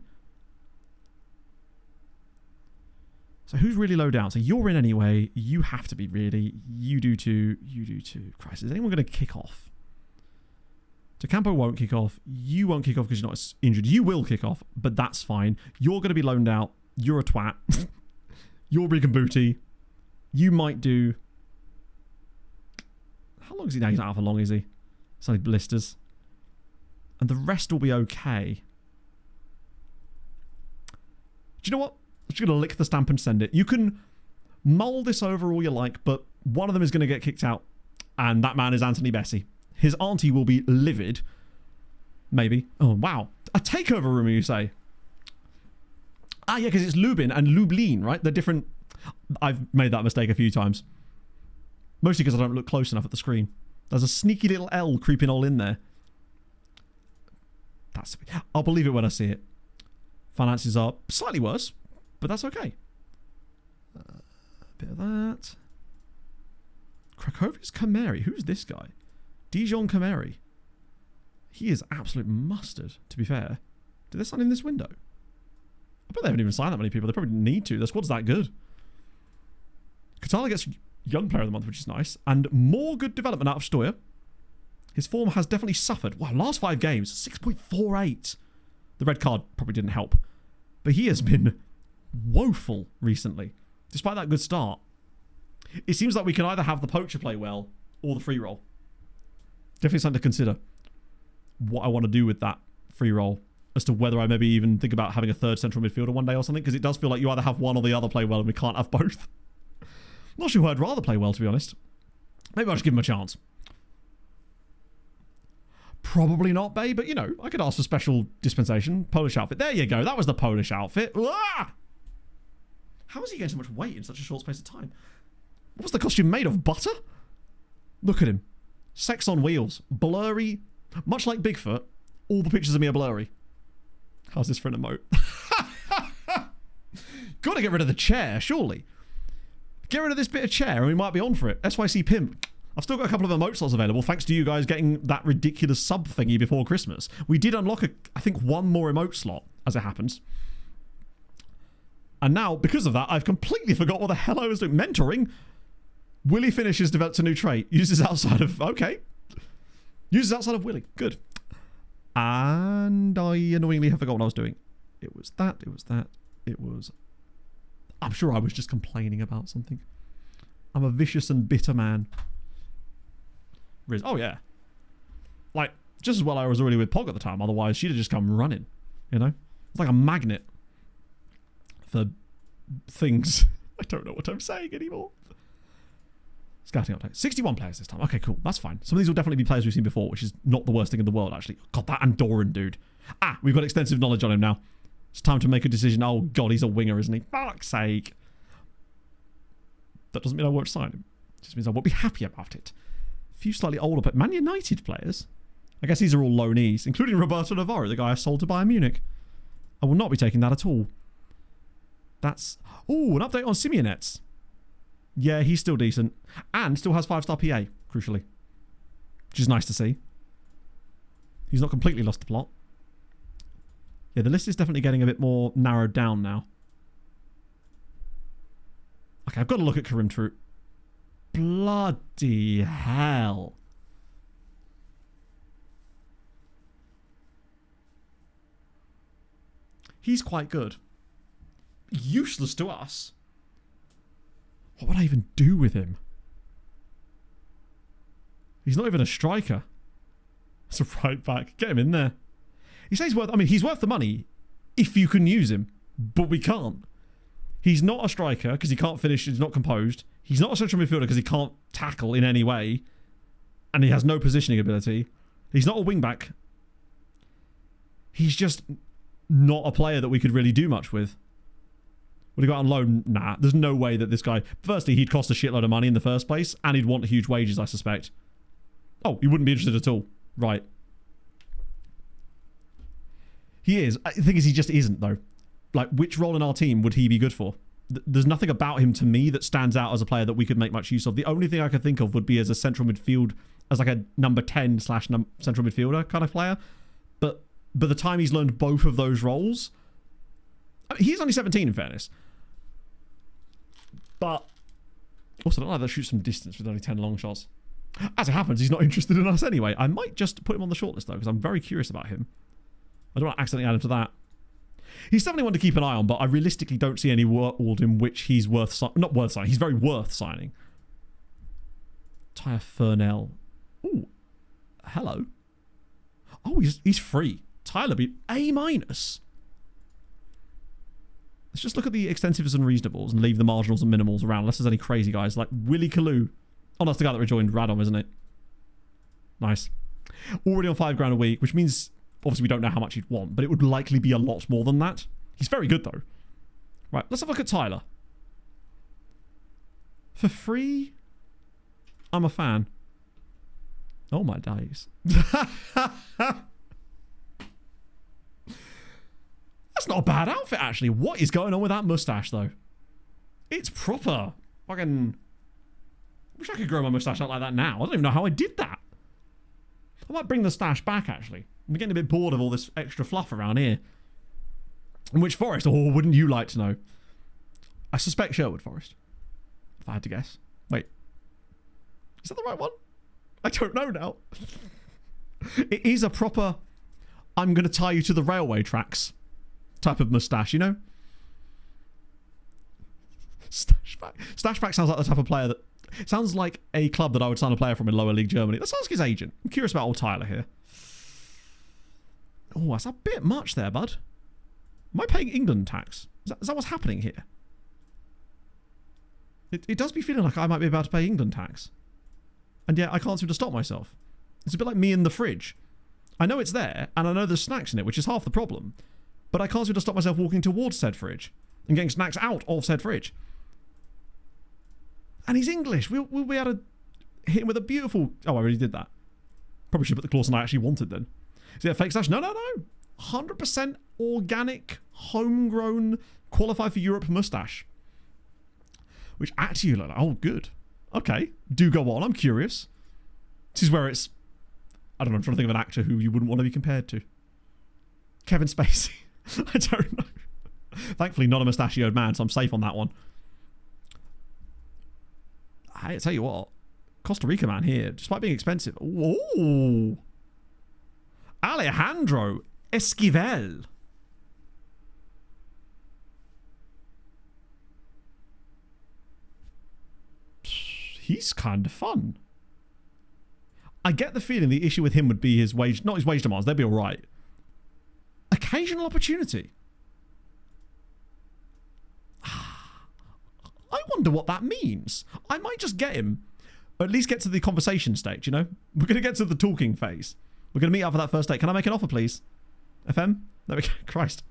So who's really low down? So you're in anyway. You have to be really. You do too. You do too. Christ, is anyone going to kick off? So Campo won't kick off. You won't kick off because you're not injured. You will kick off, but that's fine. You're going to be loaned out. You're a twat. You're Regan Booty. You might do... How long is he now? He's not out for long, is he? It's only blisters. And the rest will be okay. Do you know what? I'm just going to lick the stamp and send it. You can mull this over all you like, but one of them is going to get kicked out. And that man is Anthony Bessie. His auntie will be livid. Maybe. Oh, wow. A takeover rumor, you say? Ah, yeah, because it's Lubin and Lublin, right? They're different. I've made that mistake a few times. Mostly because I don't look close enough at the screen. There's a sneaky little L creeping all in there. I'll believe it when I see it. Finances are slightly worse, but that's okay. A bit of that. Krakowia's Kameri. Who's this guy? Dijon Kameri. He is absolute mustard, to be fair. Did they sign in this window? I bet they haven't even signed that many people. They probably didn't need to. Their squad's that good. Katala gets Young Player of the Month, which is nice. And more good development out of Stoya. His form has definitely suffered. Wow, last 5 games, 6.48. The red card probably didn't help. But he has been woeful recently, despite that good start. It seems like we can either have the poacher play well or the free roll. Definitely something to consider what I want to do with that free roll as to whether I maybe even think about having a third central midfielder one day or something, because it does feel like you either have one or the other play well and we can't have both. Not sure who I'd rather play well, to be honest. Maybe I'll just give him a chance. Probably not, babe, but you know, I could ask for special dispensation. Polish outfit. There you go. That was the Polish outfit. Ah! How is he getting so much weight in such a short space of time? What was the costume made of? Butter? Look at him. Sex on wheels. Blurry. Much like Bigfoot, all the pictures of me are blurry. How's this for an emote? Gotta get rid of the chair, surely. Get rid of this bit of chair and we might be on for it. SYC Pimp. I've still got a couple of emote slots available thanks to you guys getting that ridiculous sub thingy before Christmas. We did unlock, I think, 1 more emote slot, as it happens. And now, because of that, I've completely forgot what the hell I was doing. Mentoring. Willie finishes, develops a new trait. Uses outside of... Okay. Uses outside of Willie. Good. And I annoyingly have forgotten what I was doing. It was that. It was that. It was... I'm sure I was just complaining about something. I'm a vicious and bitter man. Riz. Oh, yeah. Like, just as well I was already with Pog at the time. Otherwise, she'd have just come running. You know? It's like a magnet. For things. I don't know what I'm saying anymore. Scouting update. 61 players this time. Okay, cool. That's fine. Some of these will definitely be players we've seen before, which is not the worst thing in the world, actually. God, that Andorran dude. Ah, we've got extensive knowledge on him now. It's time to make a decision. Oh, God, he's a winger, isn't he? Fuck's sake. That doesn't mean I won't sign him. It just means I won't be happy about it. A few slightly older, but Man United players. I guess these are all loanees, including Roberto Navarro, the guy I sold to Bayern Munich. I will not be taking that at all. That's... Oh, an update on Simeonets. Yeah, he's still decent. And still has 5-star PA, crucially. Which is nice to see. He's not completely lost the plot. Yeah, the list is definitely getting a bit more narrowed down now. Okay, I've got to look at Karim Troop. Bloody hell. He's quite good. Useless to us. What would I even do with him? He's not even a striker. It's a right back. Get him in there. He says he's worth the money if you can use him, but we can't. He's not a striker because he can't finish. He's not composed. He's not a central midfielder because he can't tackle in any way, and he has no positioning ability. He's not a wing back. He's just not a player that we could really do much with. Would he go out on loan? Nah, there's no way that this guy... Firstly, he'd cost a shitload of money in the first place, and he'd want huge wages, I suspect. Oh, he wouldn't be interested at all. Right. He is. The thing is, he just isn't, though. Like, which role in our team would he be good for? There's nothing about him, to me, that stands out as a player that we could make much use of. The only thing I could think of would be as a central midfield, as like a number 10 / central midfielder kind of player. But by the time he's learned both of those roles... I mean, he's only 17, in fairness. But also, I don't like that shoots from distance with only 10 long shots. As it happens, he's not interested in us anyway. I might just put him on the shortlist, though, because I'm very curious about him. I don't want to accidentally add him to that. He's definitely one to keep an eye on, but I realistically don't see any world in which he's not worth signing. He's very worth signing. Tyre Furnell. Ooh. Hello. Oh, he's free. Tyler beat A-. Let's just look at the extensives and reasonables and leave the marginals and minimals around, unless there's any crazy guys like Willie Kalou. Oh, that's the guy that rejoined Radom, isn't it? Nice. Already on £5 a week, which means obviously we don't know how much he'd want, but it would likely be a lot more than that. He's very good, though. Right, let's have a look at Tyler. For free, I'm a fan. Oh, my days. That's not a bad outfit, actually. What is going on with that mustache, though? It's proper. Fucking... Wish I could grow my mustache out like that now. I don't even know how I did that. I might bring the stash back, actually. I'm getting a bit bored of all this extra fluff around here. And which forest? Oh, wouldn't you like to know? I suspect Sherwood Forest. If I had to guess. Wait. Is that the right one? I don't know now. It is a proper... I'm going to tie you to the railway tracks type of mustache, you know? Stashback. Stashback sounds like the type of player that... Sounds like a club that I would sign a player from in lower league Germany. Let's ask his agent. I'm curious about old Tyler here. Oh, that's a bit much there, bud. Am I paying England tax? Is that what's happening here? It does be feeling like I might be about to pay England tax. And yet I can't seem to stop myself. It's a bit like me in the fridge. I know it's there, and I know there's snacks in it, which is half the problem. But I can't seem to stop myself walking towards said fridge and getting snacks out of said fridge. And he's English. We'll be able to hit him with a beautiful... Oh, I already did that. Probably should put the clause on I actually wanted then. Is it a fake stash? No. 100% organic, homegrown, qualified for Europe mustache. Which actually you look like... Oh, good. Okay. Do go on. I'm curious. This is where it's... I don't know. I'm trying to think of an actor who you wouldn't want to be compared to. Kevin Spacey. I don't know. Thankfully, not a mustachioed man, so I'm safe on that one. I tell you what, Costa Rica man here, despite being expensive. Ooh. Alejandro Esquivel. He's kind of fun. I get the feeling the issue with him would be his wage, not his wage demands, they'd be all right. Occasional opportunity. I wonder what that means. I might just get him, or at least get to the conversation stage, you know? We're going to get to the talking phase. We're going to meet up for that first date. Can I make an offer, please? FM? There we go. Christ.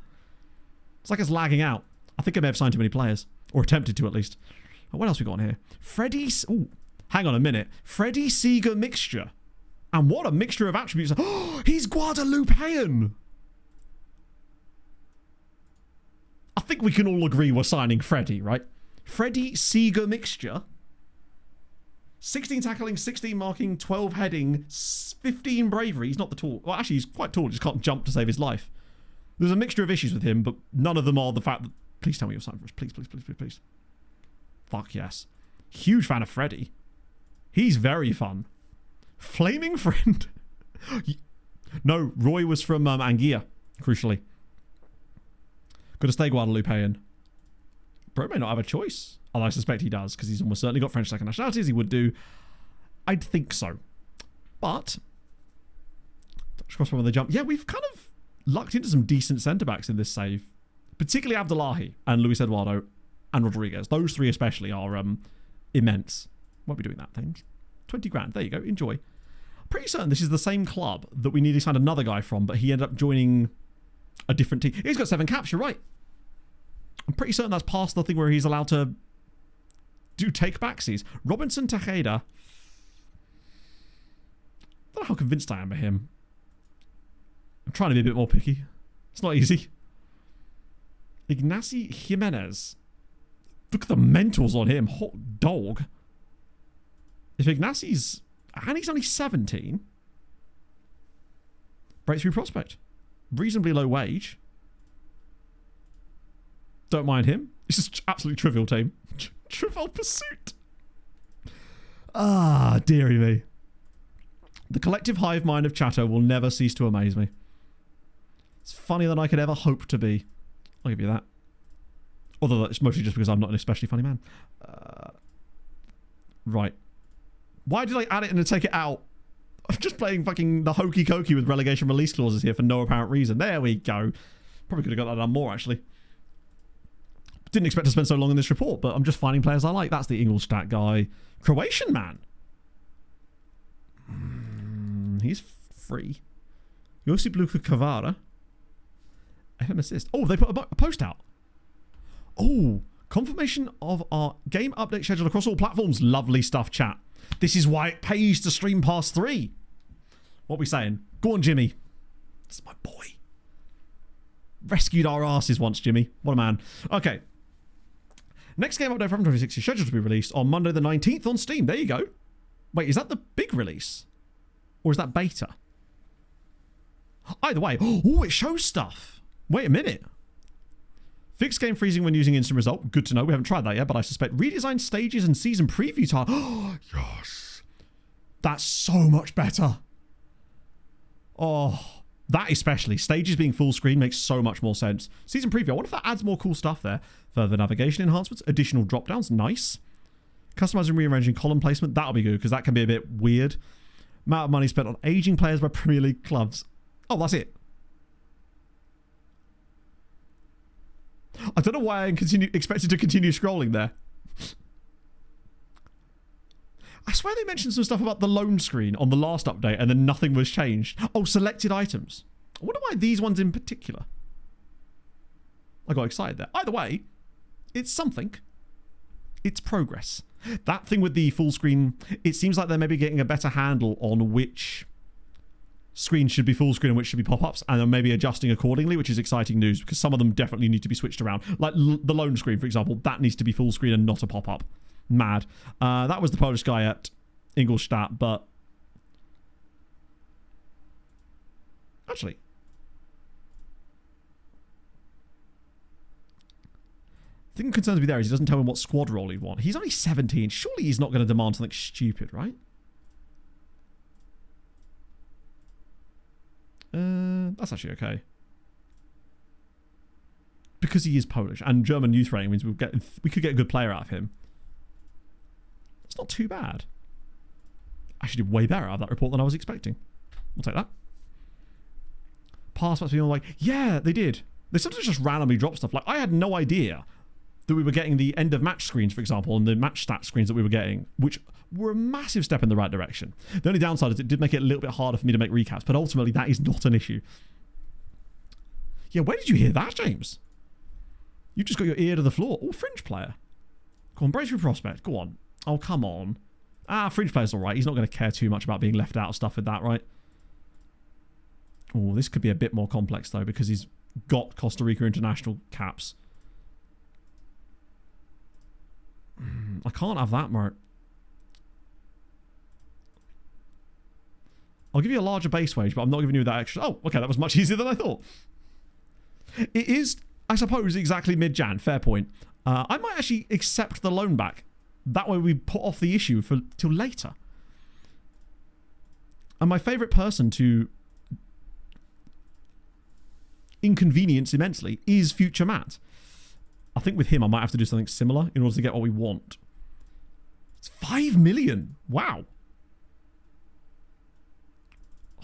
It's like it's lagging out. I think I may have signed too many players, or attempted to at least. Oh, what else we got on here? Freddie... Ooh, hang on a minute. Freddie Seeger mixture. And what a mixture of attributes. Oh, he's Guadalupean. I think we can all agree we're signing Freddie, right? Freddie Seeger mixture. 16 tackling, 16 marking, 12 heading, 15 bravery. He's not the tall. Well, actually, he's quite tall. He just can't jump to save his life. There's a mixture of issues with him, but none of them are the fact that... Please tell me you're signing for us. Please, please, please, please, please. Fuck yes. Huge fan of Freddie. He's very fun. Flaming friend. No, Roy was from Anguilla, crucially. Gotta stay Guadalupean. Bro may not have a choice. Although I suspect he does, because he's almost certainly got French second nationality, as he would do. I'd think so. But cross from the jump. Yeah, we've kind of lucked into some decent centre-backs in this save. Particularly Abdullahi and Luis Eduardo and Rodriguez. Those three especially are immense. Won't be doing that, thanks. 20 grand. There you go. Enjoy. Pretty certain this is the same club that we nearly signed another guy from, but he ended up joining a different team. He's got 7 caps, you're right. I'm pretty certain that's past the thing where he's allowed to do take-backsies. Robinson Tejeda. I don't know how convinced I am of him. I'm trying to be a bit more picky. It's not easy. Ignacy Jimenez. Look at the mentals on him. Hot dog. If Ignacy's... And he's only 17. Breakthrough prospect. Reasonably low wage. Don't mind him. It's just absolutely trivial team. Trivial pursuit. Ah, dearie me. The collective hive mind of Chateau will never cease to amaze me. It's funnier than I could ever hope to be. I'll give you that. Although that's mostly just because I'm not an especially funny man. Right. Why did I add it and then take it out? I'm just playing fucking the hokey cokey with relegation release clauses here for no apparent reason. There we go. Probably could have got that done more, actually. Didn't expect to spend so long in this report, but I'm just finding players I like. That's the Ingolstadt guy. Croatian man. He's free. Josip Luka Kavara. FM assist. Oh, they put a post out. Oh, confirmation of our game update schedule across all platforms. Lovely stuff, chat. This is why it pays to stream past 3. What are we saying? Go on, Jimmy. This is my boy. Rescued our asses once, Jimmy. What a man. Okay. Next game update for 2060 scheduled to be released on Monday the 19th on Steam. There you go. Wait, is that the big release? Or is that beta? Either way. Oh, it shows stuff. Wait a minute. Fixed game freezing when using instant result. Good to know. We haven't tried that yet, but I suspect redesigned stages and season preview time. Oh, yes. That's so much better. Oh, that especially. Stages being full screen makes so much more sense. Season preview. I wonder if that adds more cool stuff there. Further navigation enhancements. Additional drop downs. Nice. Customizing and rearranging column placement. That'll be good because that can be a bit weird. Amount of money spent on aging players by Premier League clubs. Oh, that's it. I don't know why I'm expected to continue scrolling there. I swear they mentioned some stuff about the loan screen on the last update and then nothing was changed. Oh, selected items. I wonder why these ones in particular. I got excited there. Either way, it's something. It's progress. That thing with the full screen, it seems like they're maybe getting a better handle on which screen should be full screen and which should be pop-ups, and then maybe adjusting accordingly, which is exciting news because some of them definitely need to be switched around. Like the loan screen, for example, that needs to be full screen and not a pop-up. Mad. That was the Polish guy at Ingolstadt, but actually, the thing that concerns me there is he doesn't tell him what squad role he'd want. He's only 17. Surely he's not going to demand something stupid, right? That's actually okay. Because he is Polish and German youth rating means we could get a good player out of him. It's not too bad. Actually did way better out of that report than I was expecting. We'll take that. Pass must be all like, yeah, they did. They sometimes just randomly drop stuff. Like, I had no idea that we were getting the end of match screens, for example, and the match stat screens that we were getting, which were a massive step in the right direction. The only downside is it did make it a little bit harder for me to make recaps, but ultimately that is not an issue. Yeah, where did you hear that, James? You just got your ear to the floor. Oh, fringe player. Go on, breakthrough prospect. Go on. Oh, come on. Fringe player's all right. He's not going to care too much about being left out of stuff with that, right? Oh, this could be a bit more complex, though, because he's got Costa Rica international caps. I can't have that, Mert. I'll give you a larger base wage, but I'm not giving you that extra. Oh, okay, that was much easier than I thought. It is, I suppose, exactly mid-Jan. Fair point. I might actually accept the loan back. That way we put off the issue till later. And my favourite person to inconvenience immensely is Future Matt. I think with him I might have to do something similar in order to get what we want. It's 5 million. Wow.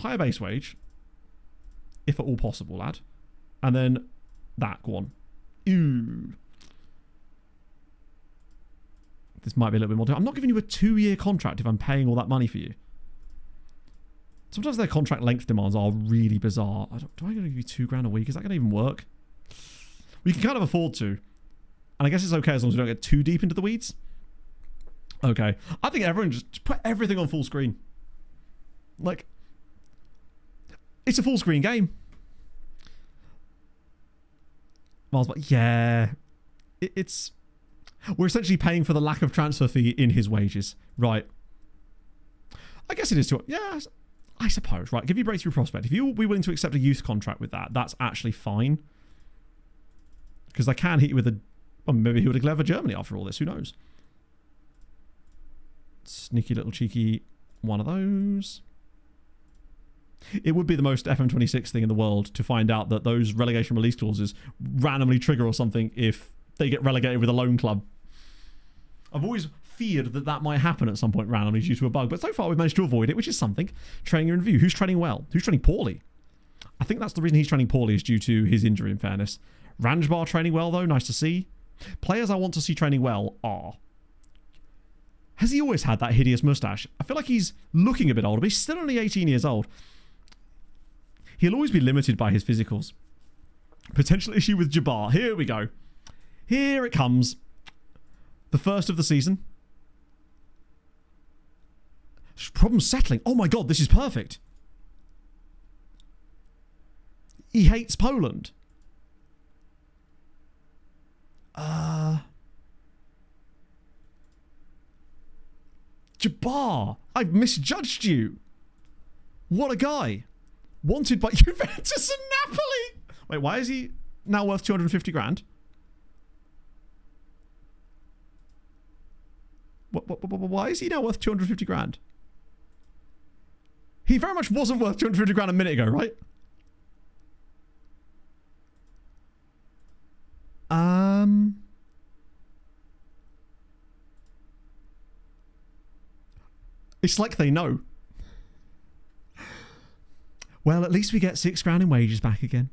higher base wage, if at all possible, lad. And then that, go on. Ooh. This might be a little bit more. I'm not giving you a 2-year contract if I'm paying all that money for you. Sometimes their contract length demands are really bizarre. Do I going to give you $2,000 a week? Is that going to even work? We can kind of afford to. And I guess it's okay as long as we don't get too deep into the weeds. Okay. I think everyone just put everything on full screen. Like, it's a full screen game. Miles, but yeah. It's... We're essentially paying for the lack of transfer fee in his wages. Right. I guess it is too... Yeah, I suppose. Right, give you breakthrough prospect. If you'll be willing to accept a youth contract with that, that's actually fine. Because I can hit you with a... Well, maybe he would declare for Germany after all this. Who knows? Sneaky little cheeky one of those. It would be the most FM26 thing in the world to find out that those relegation release clauses randomly trigger or something if they get relegated with a loan club. I've always feared that that might happen at some point randomly due to a bug, but so far we've managed to avoid it, which is something. Training in review. Who's training well? Who's training poorly? I think that's the reason he's training poorly is due to his injury, in fairness. Ranjbar training well, though. Nice to see. Players I want to see training well are... Has he always had that hideous moustache? I feel like he's looking a bit older, but he's still only 18 years old. He'll always be limited by his physicals. Potential issue with Jabbar. Here we go. Here it comes. The first of the season. Problem settling. Oh my god, this is perfect. He hates Poland. Jabbar, I've misjudged you. What a guy. Wanted by Juventus and Napoli. Wait, why is he now worth 250 grand? Why is he now worth 250 grand? He very much wasn't worth 250 grand a minute ago, right? It's like they know. Well, at least we get £6,000 in wages back again.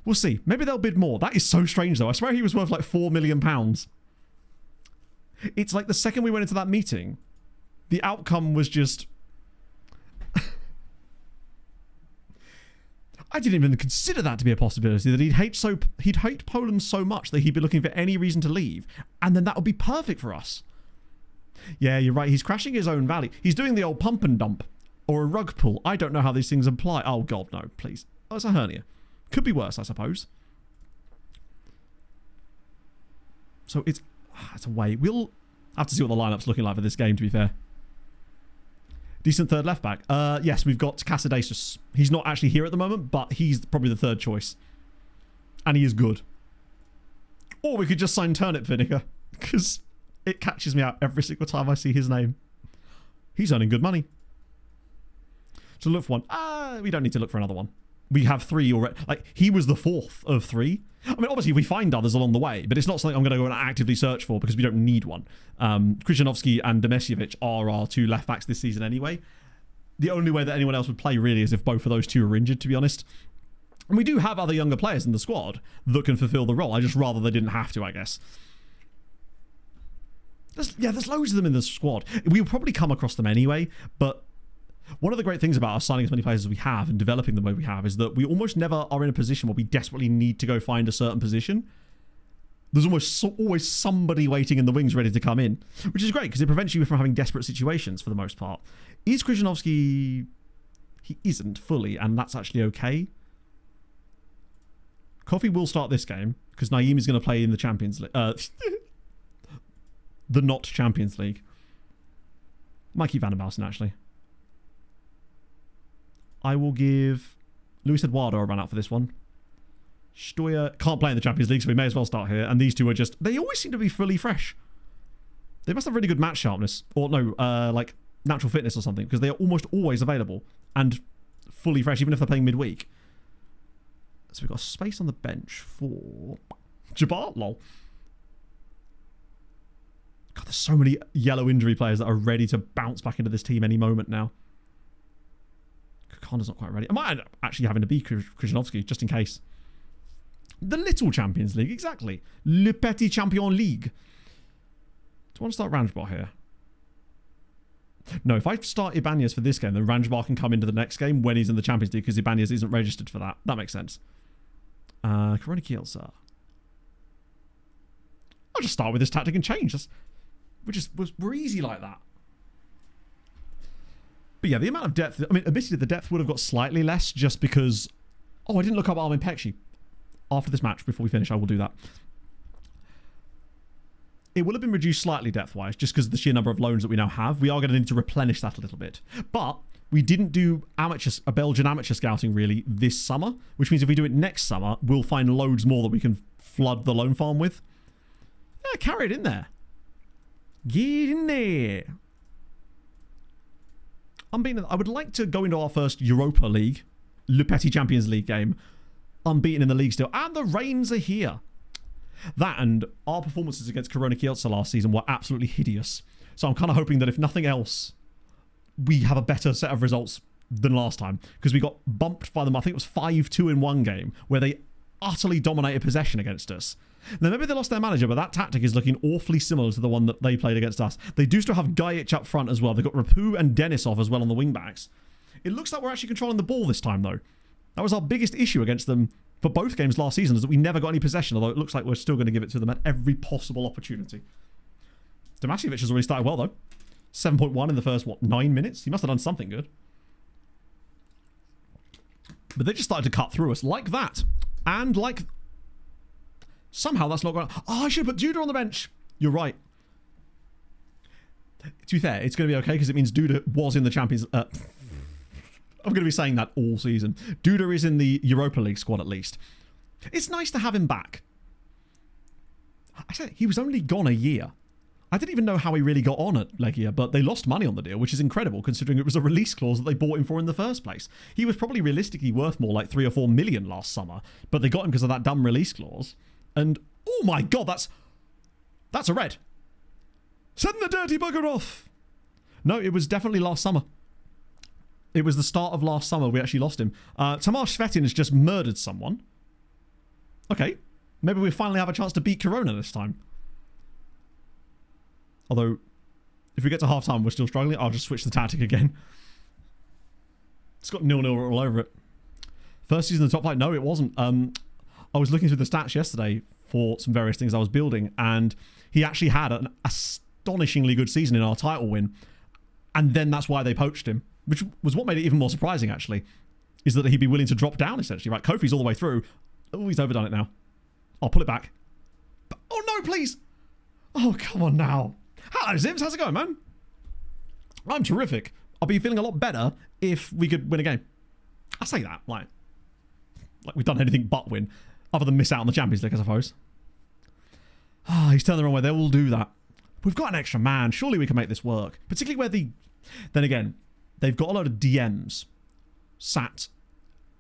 We'll see. Maybe they'll bid more. That is so strange, though. I swear he was worth like £4 million. It's like the second we went into that meeting, the outcome was just... I didn't even consider that to be a possibility, that he'd hate Poland so much that he'd be looking for any reason to leave, and then that would be perfect for us. Yeah, you're right. He's crashing his own value. He's doing the old pump and dump. Or a rug pull. I don't know how these things apply. Oh, God, no, please. Oh, it's a hernia. Could be worse, I suppose. So it's a way. We'll have to see what the lineup's looking like for this game, to be fair. Decent third left back. Yes, we've got Casadeisus. He's not actually here at the moment, but he's probably the third choice. And he is good. Or we could just sign Turnip Vinegar, because it catches me out every single time I see his name. He's earning good money. To look for one. We don't need to look for another one. We have 3 already. Like, he was the 4th of 3. I mean, obviously, we find others along the way, but it's not something I'm going to go and actively search for because we don't need one. Krzyzanowski and Demesjevic are our 2 left backs this season anyway. The only way that anyone else would play really is if both of those 2 are injured, to be honest. And we do have other younger players in the squad that can fulfill the role. I just rather they didn't have to, I guess. There's loads of them in the squad. We'll probably come across them anyway, but one of the great things about us signing as many players as we have and developing the way we have is that we almost never are in a position where we desperately need to go find a certain position. There's almost always somebody waiting in the wings ready to come in, which is great because it prevents you from having desperate situations for the most part. Is Krzyzanowski... He isn't fully, and that's actually okay. Coffee will start this game because Naeem is going to play in the Champions League. The not Champions League. Mikey Van der Mousen, actually. I will give Luis Eduardo a run out for this one. Steuer can't play in the Champions League, so we may as well start here. And these 2 are just... They always seem to be fully fresh. They must have really good match sharpness. Or no, like natural fitness or something. Because they are almost always available. And fully fresh, even if they're playing midweek. So we've got space on the bench for... Jabbar, lol. God, there's so many yellow injury players that are ready to bounce back into this team any moment now. Honda's not quite ready. I might end up actually having to be Krzyzanowski, just in case. The Little Champions League, exactly. Le Petit Champion League. Do I want to start Ranjbar here? No, if I start Ibanez for this game, then Ranjbar can come into the next game when he's in the Champions League because Ibanez isn't registered for that. That makes sense. Corona Kielce. I'll just start with this tactic and change. We're easy like that. But yeah, the amount of depth... I mean, admittedly, the depth would have got slightly less just because... Oh, I didn't look up Armin Pekshi. After this match, before we finish, I will do that. It will have been reduced slightly depth-wise, just because of the sheer number of loans that we now have. We are going to need to replenish that a little bit. But we didn't do a Belgian amateur scouting, really, this summer, which means if we do it next summer, we'll find loads more that we can flood the loan farm with. Yeah, carry it in there. Get in there. Unbeaten. I would like to go into our first Europa League, Le Petit Champions League game, unbeaten in the league still, and the Reigns are here. That and our performances against Corona Kielce last season were absolutely hideous. So I'm kind of hoping that if nothing else, we have a better set of results than last time, because we got bumped by them. I think it was 5-2 in one game where they utterly dominated possession against us. Now, maybe they lost their manager, but that tactic is looking awfully similar to the one that they played against us. They do still have Gajic up front as well. They've got Rapu and Denisov as well on the wing-backs. It looks like we're actually controlling the ball this time, though. That was our biggest issue against them for both games last season, is that we never got any possession, although it looks like we're still going to give it to them at every possible opportunity. Damasiewicz has already started well, though. 7.1 in the first, 9 minutes? He must have done something good. But they just started to cut through us like that. And like... Somehow that's not going to... Oh, I should put Duda on the bench. You're right. To be fair, it's going to be okay because it means Duda was in the Champions... I'm going to be saying that all season. Duda is in the Europa League squad at least. It's nice to have him back. I said he was only gone a year. I didn't even know how he really got on at Legia, but they lost money on the deal, which is incredible considering it was a release clause that they bought him for in the first place. He was probably realistically worth more like 3 or 4 million last summer, but they got him because of that dumb release clause. And, oh my god, that's a red. Send the dirty bugger off. No, it was definitely last summer. It was the start of last summer we actually lost him. Tamar Svetin has just murdered someone. Okay, maybe we finally have a chance to beat Corona this time. Although, if we get to half-time we're still struggling, I'll just switch the tactic again. It's got 0-0 all over it. First season in the top flight? No, it wasn't. I was looking through the stats yesterday for some various things I was building, and he actually had an astonishingly good season in our title win. And then that's why they poached him, which was what made it even more surprising, actually, is that he'd be willing to drop down, essentially. Right, Kofi's all the way through. Oh, he's overdone it now. I'll pull it back. Oh, no, please. Oh, come on now. Hello, Zims. How's it going, man? I'm terrific. I'll be feeling a lot better if we could win a game. I say that, like we've done anything but win, other than miss out on the Champions League, I suppose. Ah, he's turned the wrong way. They will do that. We've got an extra man. Surely we can make this work. Particularly where then again, they've got a lot of DMs sat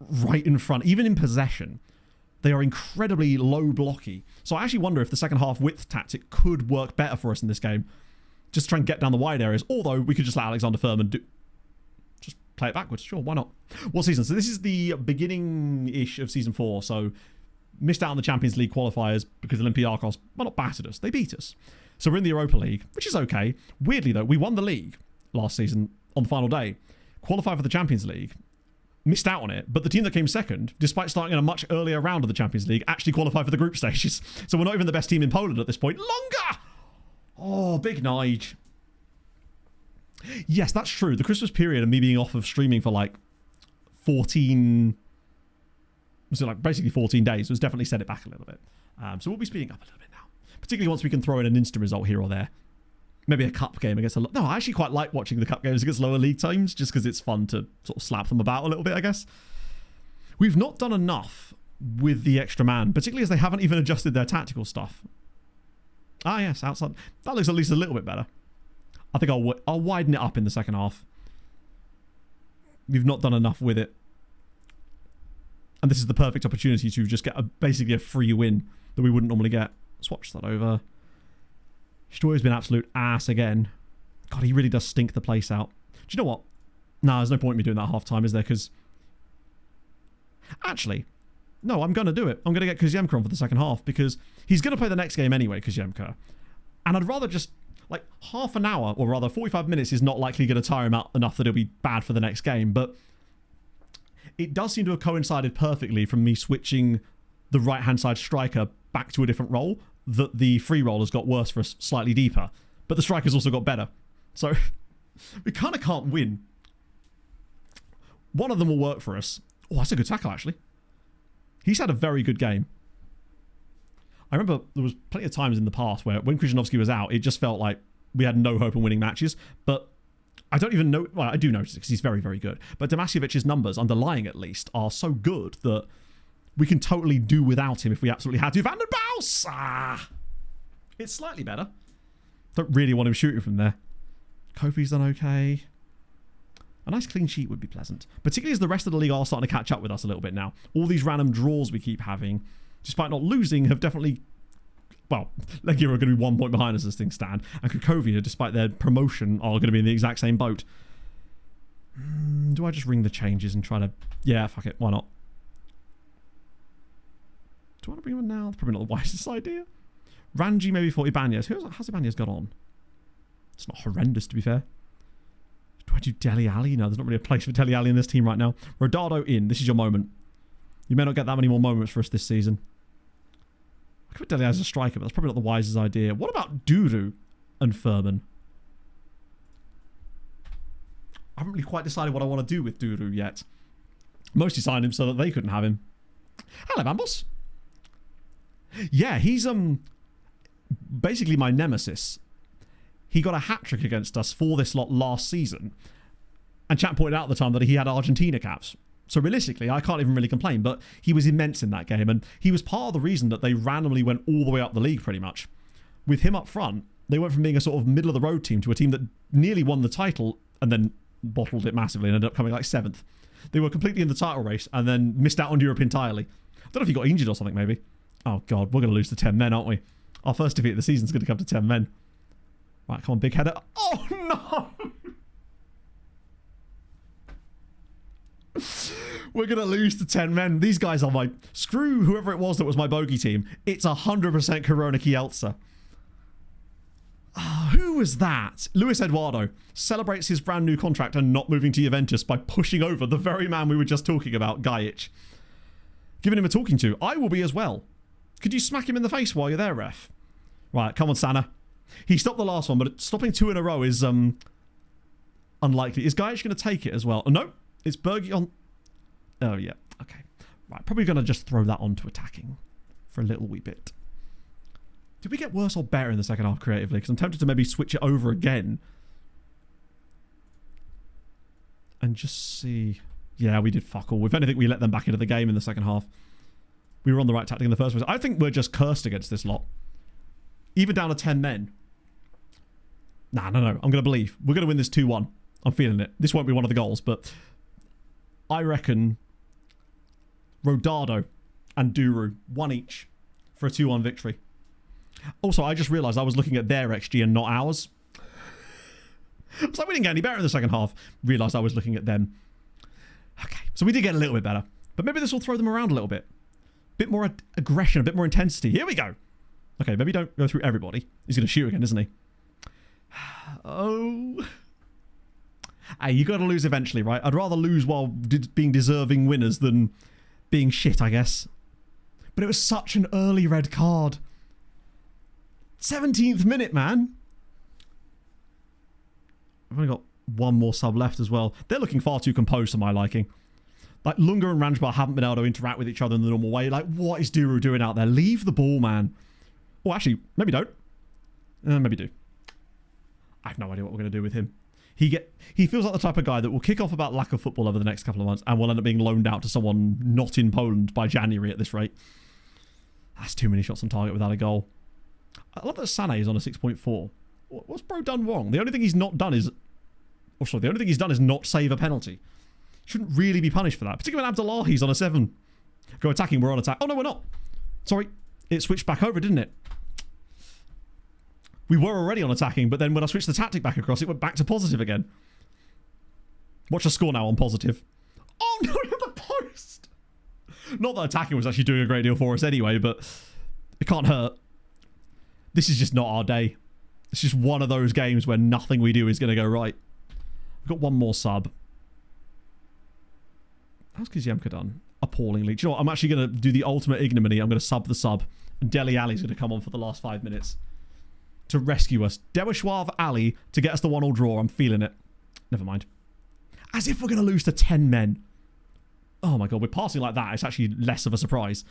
right in front, even in possession. They are incredibly low blocky. So I actually wonder if the second half width tactic could work better for us in this game. Just to try and get down the wide areas. Although we could just let Alexander Furman just play it backwards. Sure, why not? What season? So this is the beginning-ish of season 4. So missed out on the Champions League qualifiers because Olympiacos, well, not battered us. They beat us. So we're in the Europa League, which is okay. Weirdly, though, we won the league last season on the final day. Qualified for the Champions League. Missed out on it, but the team that came second, despite starting in a much earlier round of the Champions League, actually qualified for the group stages. So we're not even the best team in Poland at this point. Longer! Oh, big Nige. Yes, that's true. The Christmas period and me being off of streaming for like 14... So like basically 14 days was definitely set it back a little bit. So we'll be speeding up a little bit now. Particularly once we can throw in an instant result here or there. Maybe a cup game against no, I actually quite like watching the cup games against lower league teams just because it's fun to sort of slap them about a little bit, I guess. We've not done enough with the extra man, particularly as they haven't even adjusted their tactical stuff. Ah, yes, outside. That looks at least a little bit better. I think I'll widen it up in the second half. We've not done enough with it. And this is the perfect opportunity to just get basically a free win that we wouldn't normally get. Swatch that over. Stoy's been absolute ass again. God, he really does stink the place out. Do you know what? No, there's no point in me doing that half time, is there? Because actually, no, I'm going to do it. I'm going to get Kuziemka on for the second half because he's going to play the next game anyway, Kuziemka. And I'd rather just, like, half an hour, or rather 45 minutes is not likely going to tire him out enough that it'll be bad for the next game. But it does seem to have coincided perfectly from me switching the right-hand side striker back to a different role that the free roll has got worse for us slightly deeper. But the striker's also got better. So we kind of can't win. One of them will work for us. Oh, that's a good tackle, actually. He's had a very good game. I remember there was plenty of times in the past where when Krzyzanowski was out, it just felt like we had no hope in winning matches. But I don't even know... Well, I do notice it because he's very, very good. But Damasiewicz' numbers, underlying at least, are so good that we can totally do without him if we absolutely had to. Van der Baus! Ah! It's slightly better. Don't really want him shooting from there. Kofi's done okay. A nice clean sheet would be pleasant. Particularly as the rest of the league are starting to catch up with us a little bit now. All these random draws we keep having, despite not losing, have definitely... Well, Legia are going to be 1 point behind us as things stand. And Cracovia, despite their promotion, are going to be in the exact same boat. Do I just ring the changes and try to... Yeah, fuck it. Why not? Do I want to bring him in now? That's probably not the wisest idea. Ranji maybe for Ibanez. How's Ibanez got on? It's not horrendous, to be fair. Do I do Dele Alli? No, there's not really a place for Dele Alli in this team right now. Rodado in. This is your moment. You may not get that many more moments for us this season. I could put Dele Alli as a striker, but that's probably not the wisest idea. What about Duru and Furman? I haven't really quite decided what I want to do with Duru yet. Mostly signed him so that they couldn't have him. Hello, Bambos. Yeah, he's basically my nemesis. He got a hat-trick against us for this lot last season. And chat pointed out at the time that he had Argentina caps. So realistically, I can't even really complain, but he was immense in that game. And he was part of the reason that they randomly went all the way up the league, pretty much. With him up front, they went from being a sort of middle-of-the-road team to a team that nearly won the title and then bottled it massively and ended up coming like 7th. They were completely in the title race and then missed out on Europe entirely. I don't know if he got injured or something, maybe. Oh, God, we're going to lose to 10 men, aren't we? Our first defeat of the season is going to come to 10 men. Right, come on, big header. Oh, no! We're going to lose to 10 men. These guys are my... Screw whoever it was that was my bogey team. It's 100% Corona Kielce. Oh, who was that? Luis Eduardo celebrates his brand new contract and not moving to Juventus by pushing over the very man we were just talking about, Gajic. Giving him a talking to. I will be as well. Could you smack him in the face while you're there, ref? Right, come on, Sana. He stopped the last one, but stopping 2 in a row is unlikely. Is Gajic going to take it as well? Oh, no, it's Bergie on... Oh, yeah. Okay. Right, probably going to just throw that on to attacking for a little wee bit. Did we get worse or better in the second half creatively? Because I'm tempted to maybe switch it over again. And just see... Yeah, we did fuck all. If anything, we let them back into the game in the second half. We were on the right tactic in the first place. I think we're just cursed against this lot. Even down to 10 men. Nah, no. I'm going to believe. We're going to win this 2-1. I'm feeling it. This won't be one of the goals, but I reckon Rodado and Duru, 1 each for a 2-1 victory. Also, I just realised I was looking at their XG and not ours. I was like, we didn't get any better in the second half. Realised I was looking at them. Okay, so we did get a little bit better. But maybe this will throw them around a little bit. Bit more aggression, a bit more intensity. Here we go. Okay, maybe don't go through everybody. He's going to shoot again, isn't he? Oh. Hey, you got to lose eventually, right? I'd rather lose while being deserving winners than being shit, I guess. But it was such an early red card. 17th minute, man. I've only got one more sub left as well. They're looking far too composed to my liking. Like, Lunga and Ranjbar haven't been able to interact with each other in the normal way. Like, what is Duru doing out there? Leave the ball, man. Oh, actually, maybe don't. Maybe do. I have no idea what we're going to do with him. He feels like the type of guy that will kick off about lack of football over the next couple of months and will end up being loaned out to someone not in Poland by January at this rate. That's too many shots on target without a goal. I love that Sané is on a 6.4. What's bro done wrong? The only thing he's not done is... Oh, sorry, the only thing he's done is not save a penalty. Shouldn't really be punished for that. Particularly when Abdullahi's on a 7. Go attacking, we're on attack. Oh, no, we're not. Sorry. It switched back over, didn't it? We were already on attacking, but then when I switched the tactic back across, it went back to positive again. Watch the score now on positive. Oh, no, hit the post. Not that attacking was actually doing a great deal for us anyway, but it can't hurt. This is just not our day. It's just one of those games where nothing we do is going to go right. We've got one more sub. How's Kizemka done? Appallingly. Do you know what? I'm actually going to do the ultimate ignominy. I'm going to sub the sub. And Deli Ali's going to come on for the last 5 minutes to rescue us. Dewishwav Ali to get us the 1-1 draw. I'm feeling it. Never mind. As if we're going to lose to 10 men. Oh my god, we're passing like that. It's actually less of a surprise.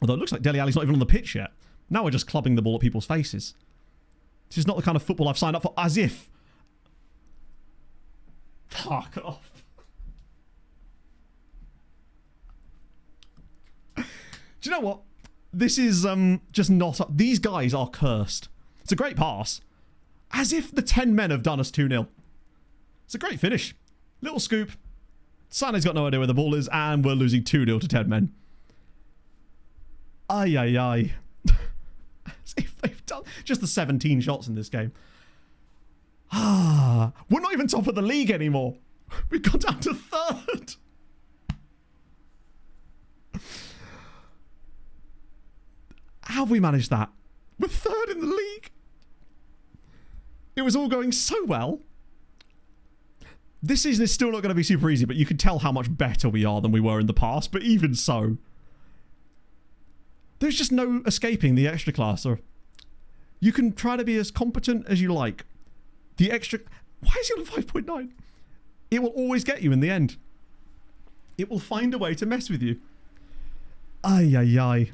Although it looks like Deli Ali's not even on the pitch yet. Now we're just clubbing the ball at people's faces. This is not the kind of football I've signed up for. As if. Fuck off. Do you know what? This is just not... These guys are cursed. It's a great pass. As if the 10 men have done us 2-0. It's a great finish. Little scoop. Sane's got no idea where the ball is, and we're losing 2-0 to 10 men. Ay, ay, ay. As if they've done just the 17 shots in this game. Ah, we're not even top of the league anymore. We've gone down to 3rd. How have we managed that? We're 3rd in the league. It was all going so well. This season is still not going to be super easy, but you can tell how much better we are than we were in the past. But even so, there's just no escaping the extra class. Or you can try to be as competent as you like. The extra... Why is he on 5.9? It will always get you in the end. It will find a way to mess with you. Ay, ay, ay.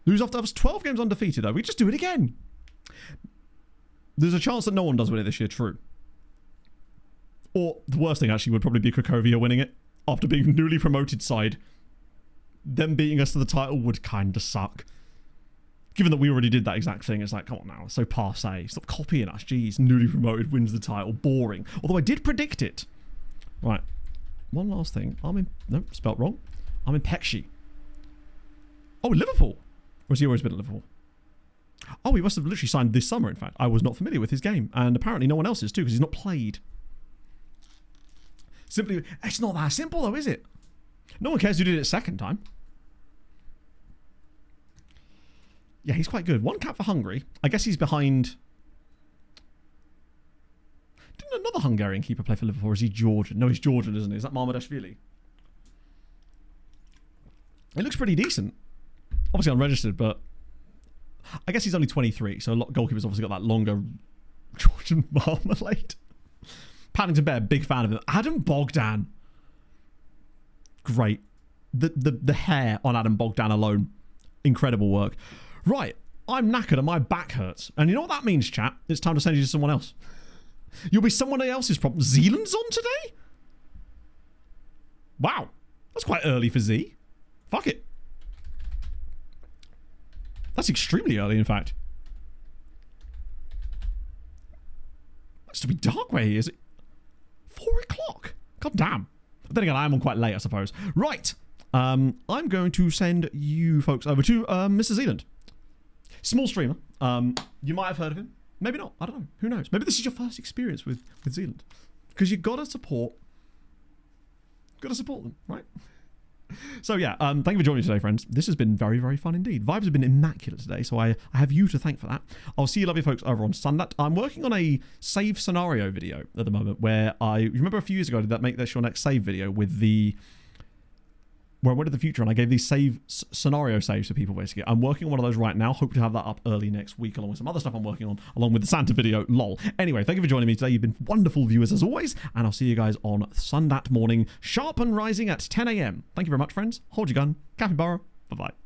Lose after us 12 games undefeated, though. We just do it again. There's a chance that no one does win it this year, true. Or the worst thing, actually, would probably be Cracovia winning it. After being newly promoted side. Them beating us to the title would kind of suck. Given that we already did that exact thing, it's like, come on now, it's so passe. Stop copying us. Jeez, newly promoted wins the title. Boring. Although I did predict it. Right. One last thing. Nope, spelt wrong. I'm in Pekshi. Oh, Liverpool. Or has he always been at Liverpool? Oh, he must have literally signed this summer, in fact. I was not familiar with his game. And apparently no one else is too, because he's not played. Simply, it's not that simple though, is it? No one cares who did it second time. Yeah, he's quite good. 1 cap for Hungary. I guess he's behind... Didn't another Hungarian keeper play for Liverpool, or is he Georgian? No, he's Georgian, isn't he? Is that Marmadashvili? It looks pretty decent. Obviously unregistered, but... I guess he's only 23, so a lot goalkeepers obviously got that longer Georgian marmalade. Paddington Bear, big fan of him. Adam Bogdan. Great. The hair on Adam Bogdan alone. Incredible work. Right. I'm knackered and my back hurts. And you know what that means, chat? It's time to send you to someone else. You'll be someone else's problem. Zealand's on today? Wow. That's quite early for Z. Fuck it. That's extremely early, in fact. That's to be dark where he is. 4 o'clock. God damn. But then again, I am on quite late, I suppose. Right. I'm going to send you folks over to Mr. Zealand. Small streamer. You might have heard of him. Maybe not. I don't know. Who knows? Maybe this is your first experience with Zealand. Because you've got to support... them, right? So yeah, thank you for joining me today, friends. This has been very, very fun indeed. Vibes have been immaculate today, so I have you to thank for that. I'll see you lovely folks over on Sunday. I'm working on a save scenario video at the moment where you remember a few years ago I did that Make This Your Next Save video with the... where I went to the future and I gave these scenario saves for people, basically. I'm working on one of those right now. Hope to have that up early next week, along with some other stuff I'm working on, along with the Santa video, lol. Anyway, thank you for joining me today. You've been wonderful viewers as always, and I'll see you guys on Sunday morning, sharp and rising at 10 a.m. Thank you very much, friends. Hold your gun. Capybara. Bye-bye.